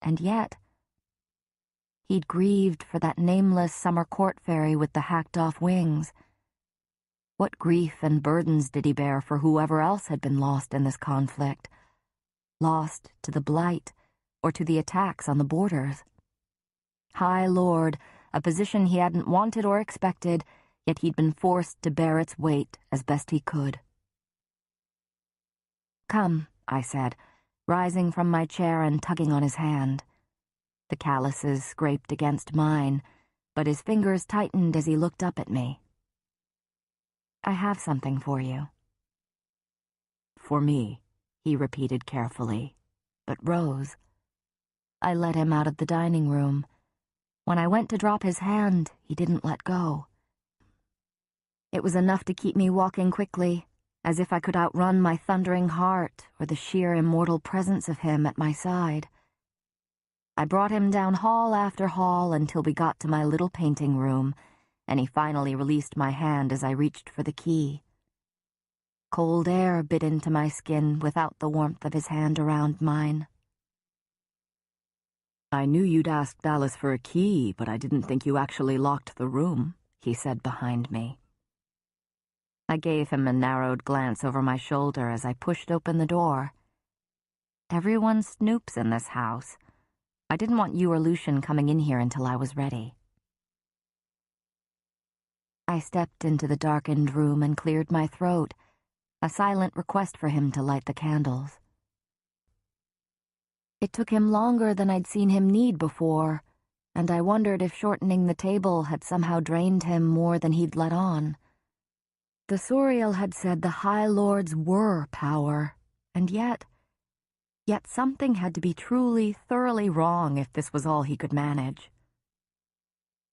and yet he'd grieved for that nameless summer court fairy with the hacked-off wings. What grief and burdens did he bear for whoever else had been lost in this conflict? Lost to the blight, or to the attacks on the borders? High Lord, a position he hadn't wanted or expected, yet he'd been forced to bear its weight as best he could. "Come," I said, rising from my chair and tugging on his hand. The calluses scraped against mine, but his fingers tightened as he looked up at me. "I have something for you." "For me," he repeated carefully, but rose. I led him out of the dining room. When I went to drop his hand, he didn't let go. It was enough to keep me walking quickly, as if I could outrun my thundering heart or the sheer immortal presence of him at my side. I brought him down hall after hall until we got to my little painting room, and he finally released my hand as I reached for the key. Cold air bit into my skin without the warmth of his hand around mine. "I knew you'd asked Alice for a key, but I didn't think you actually locked the room," he said behind me. I gave him a narrowed glance over my shoulder as I pushed open the door. "Everyone snoops in this house. I didn't want you or Lucian coming in here until I was ready." I stepped into the darkened room and cleared my throat, a silent request for him to light the candles. It took him longer than I'd seen him need before, and I wondered if shortening the table had somehow drained him more than he'd let on. The Suriel had said the High Lords were power, and yet Yet something had to be truly, thoroughly wrong if this was all he could manage.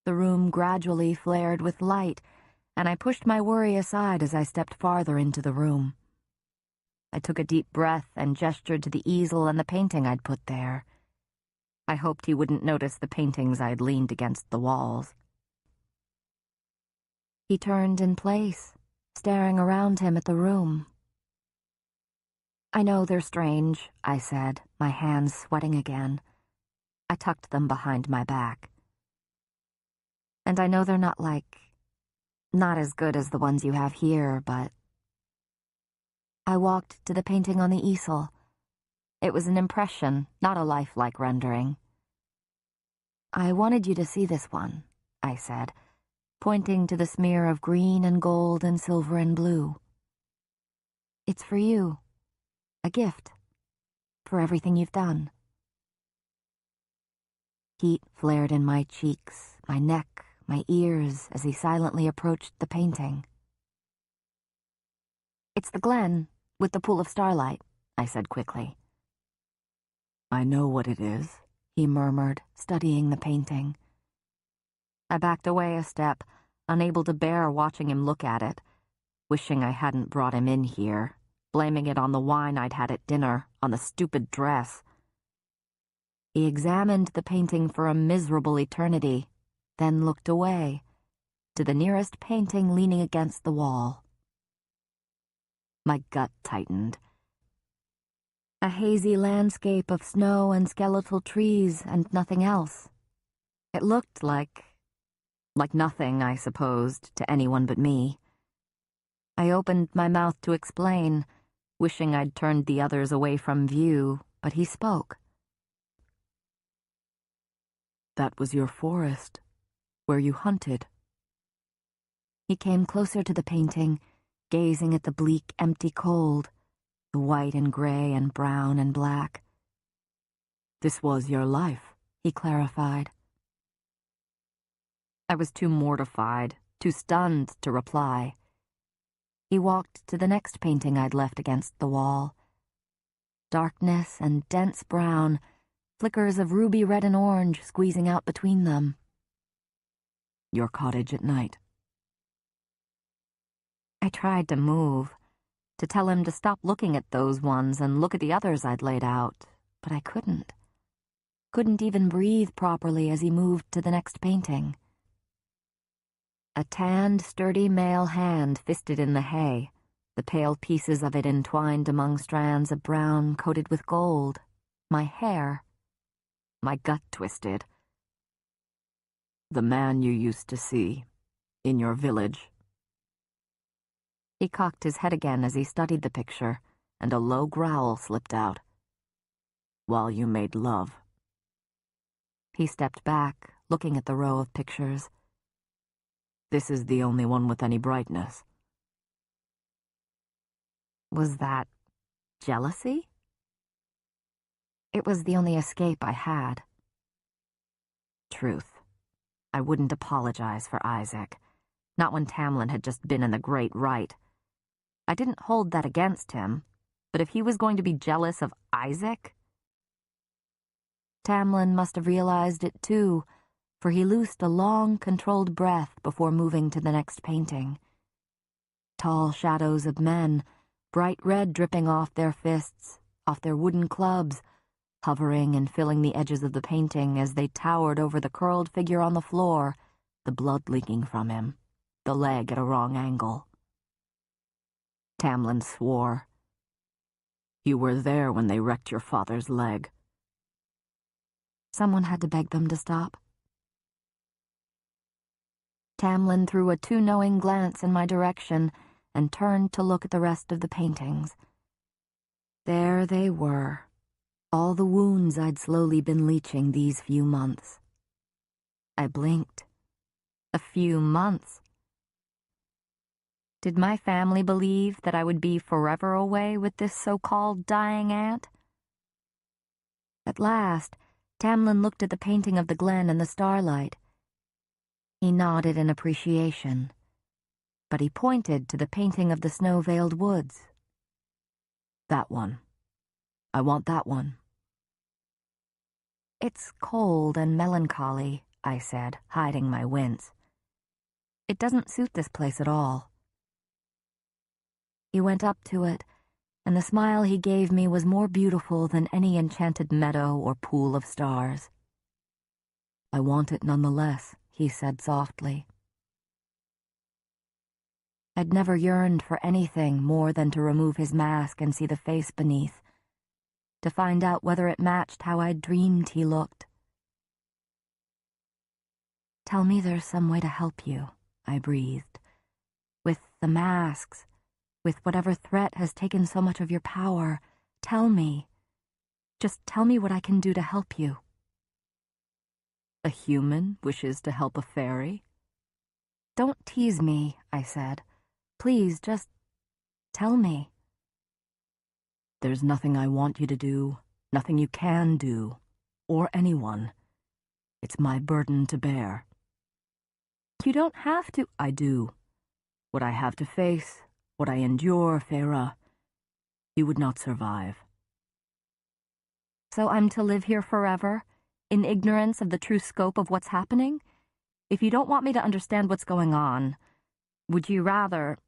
The room gradually flared with light, and I pushed my worry aside as I stepped farther into the room. I took a deep breath and gestured to the easel and the painting I'd put there. I hoped he wouldn't notice the paintings I'd leaned against the walls. He turned in place, staring around him at the room. "I know they're strange," I said, my hands sweating again. I tucked them behind my back. "And I know they're not as good as the ones you have here, but..." I walked to the painting on the easel. It was an impression, not a lifelike rendering. "I wanted you to see this one," I said, pointing to the smear of green and gold and silver and blue. "It's for you. A gift. For everything you've done." Heat flared in my cheeks, my neck, my ears as he silently approached the painting. "It's the glen with the pool of starlight," I said quickly. "I know what it is," he murmured, studying the painting. I backed away a step, unable to bear watching him look at it, wishing I hadn't brought him in here, blaming it on the wine I'd had at dinner, on the stupid dress. He examined the painting for a miserable eternity, then looked away, to the nearest painting leaning against the wall. My gut tightened. A hazy landscape of snow and skeletal trees and nothing else. It looked like nothing, I supposed, to anyone but me. I opened my mouth to explain, wishing I'd turned the others away from view, but he spoke. "That was your forest, where you hunted." He came closer to the painting, gazing at the bleak, empty cold, the white and gray and brown and black. "This was your life," he clarified. I was too mortified, too stunned to reply. He walked to the next painting I'd left against the wall. Darkness and dense brown, flickers of ruby red and orange squeezing out between them. "Your cottage at night." I tried to move, to tell him to stop looking at those ones and look at the others I'd laid out, but I couldn't. Couldn't even breathe properly as he moved to the next painting. A tanned, sturdy male hand fisted in the hay, the pale pieces of it entwined among strands of brown coated with gold. My hair. My gut twisted. "The man you used to see, in your village." He cocked his head again as he studied the picture, and a low growl slipped out. "While you made love." He stepped back, looking at the row of pictures. "This is the only one with any brightness." Was that jealousy? It was the only escape I had. Truth. I wouldn't apologize for Isaac, not when Tamlin had just been in the great right. I didn't hold that against him, but if he was going to be jealous of Isaac... Tamlin must have realized it too, for he loosed a long, controlled breath before moving to the next painting. Tall shadows of men, bright red dripping off their fists, off their wooden clubs, hovering and filling the edges of the painting as they towered over the curled figure on the floor, the blood leaking from him, the leg at a wrong angle. Tamlin swore. "You were there when they wrecked your father's leg." Someone had to beg them to stop. Tamlin threw a too knowing glance in my direction and turned to look at the rest of the paintings. There they were, all the wounds I'd slowly been leeching these few months. I blinked. A few months. Did my family believe that I would be forever away with this so-called dying aunt? At last, Tamlin looked at the painting of the glen and the starlight. He nodded in appreciation, but he pointed to the painting of the snow-veiled woods. "That one." I want that one. It's cold and melancholy, I said, hiding my wince. It doesn't suit this place at all. He went up to it, and the smile he gave me was more beautiful than any enchanted meadow or pool of stars. I want it nonetheless, he said softly. I'd never yearned for anything more than to remove his mask and see the face beneath, to find out whether it matched how I'd dreamed he looked. Tell me there's some way to help you, I breathed. With the masks, with whatever threat has taken so much of your power, tell me. Just tell me what I can do to help you. A human wishes to help a fairy? Don't tease me, I said. Please, just tell me. There's nothing I want you to do, nothing you can do, or anyone. It's my burden to bear. You don't have to. I do. What I have to face, what I endure, Feyre, you would not survive. So I'm to live here forever, in ignorance of the true scope of what's happening? If you don't want me to understand what's going on, would you rather...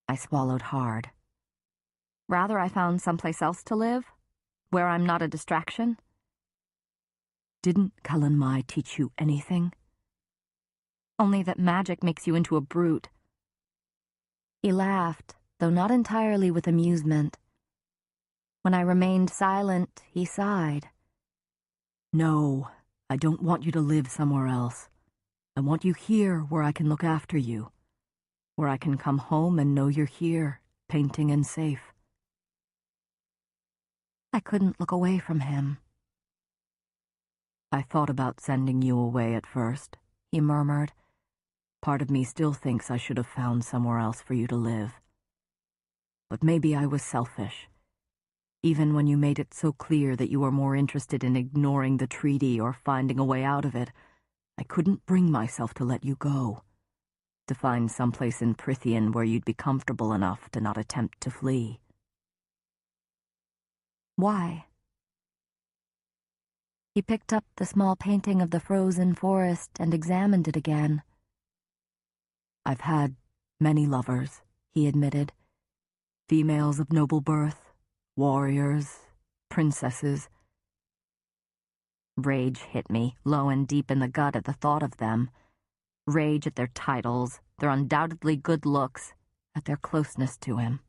I swallowed hard. Rather I found someplace else to live, where I'm not a distraction? Didn't Cullen Mai teach you anything? Only that magic makes you into a brute. He laughed, though not entirely with amusement. When I remained silent, he sighed. No, I don't want you to live somewhere else. I want you here where I can look after you, where I can come home and know you're here, painting and safe. I couldn't look away from him. I thought about sending you away at first, he murmured. Part of me still thinks I should have found somewhere else for you to live. But maybe I was selfish. Even when you made it so clear that you were more interested in ignoring the treaty or finding a way out of it, I couldn't bring myself to let you go. To find someplace in Prythian where you'd be comfortable enough to not attempt to flee. Why? He picked up the small painting of the frozen forest and examined it again. I've had many lovers, he admitted. Females of noble birth, warriors, princesses. Rage hit me, low and deep in the gut at the thought of them. Rage at their titles, their undoubtedly good looks, at their closeness to him.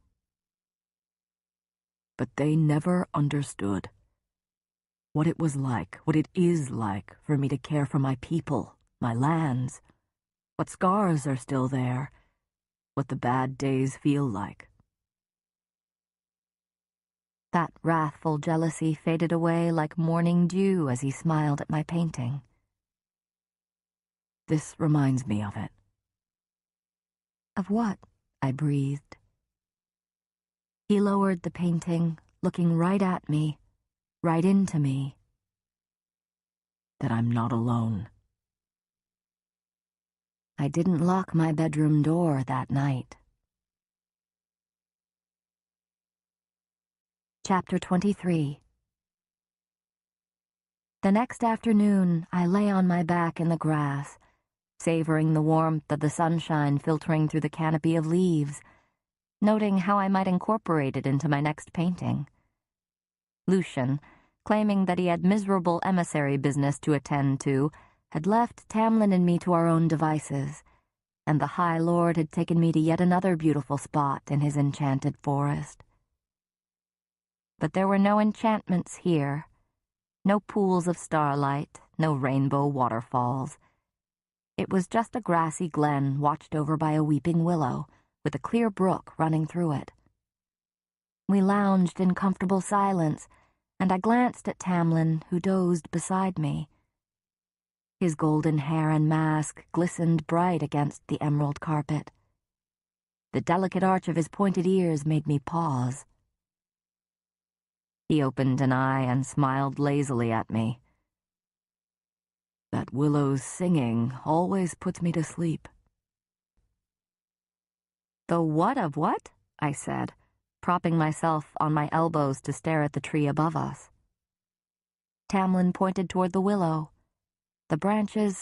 But they never understood what it was like, what it is like for me to care for my people, my lands, what scars are still there, what the bad days feel like. That wrathful jealousy faded away like morning dew as he smiled at my painting. This reminds me of it. Of what? I breathed. He lowered the painting, looking right at me, right into me. That I'm not alone. I didn't lock my bedroom door that night. Chapter 23. The next afternoon, I lay on my back in the grass, savoring the warmth of the sunshine filtering through the canopy of leaves, noting how I might incorporate it into my next painting. Lucien, claiming that he had miserable emissary business to attend to, had left Tamlin and me to our own devices, and the High Lord had taken me to yet another beautiful spot in his enchanted forest. But there were no enchantments here, no pools of starlight, no rainbow waterfalls. It was just a grassy glen watched over by a weeping willow, with a clear brook running through it. We lounged in comfortable silence, and I glanced at Tamlin, who dozed beside me. His golden hair and mask glistened bright against the emerald carpet. The delicate arch of his pointed ears made me pause. He opened an eye and smiled lazily at me. That willow's singing always puts me to sleep. The what of what? I said. propping myself on my elbows to stare at the tree above us. Tamlin pointed toward the willow. The branches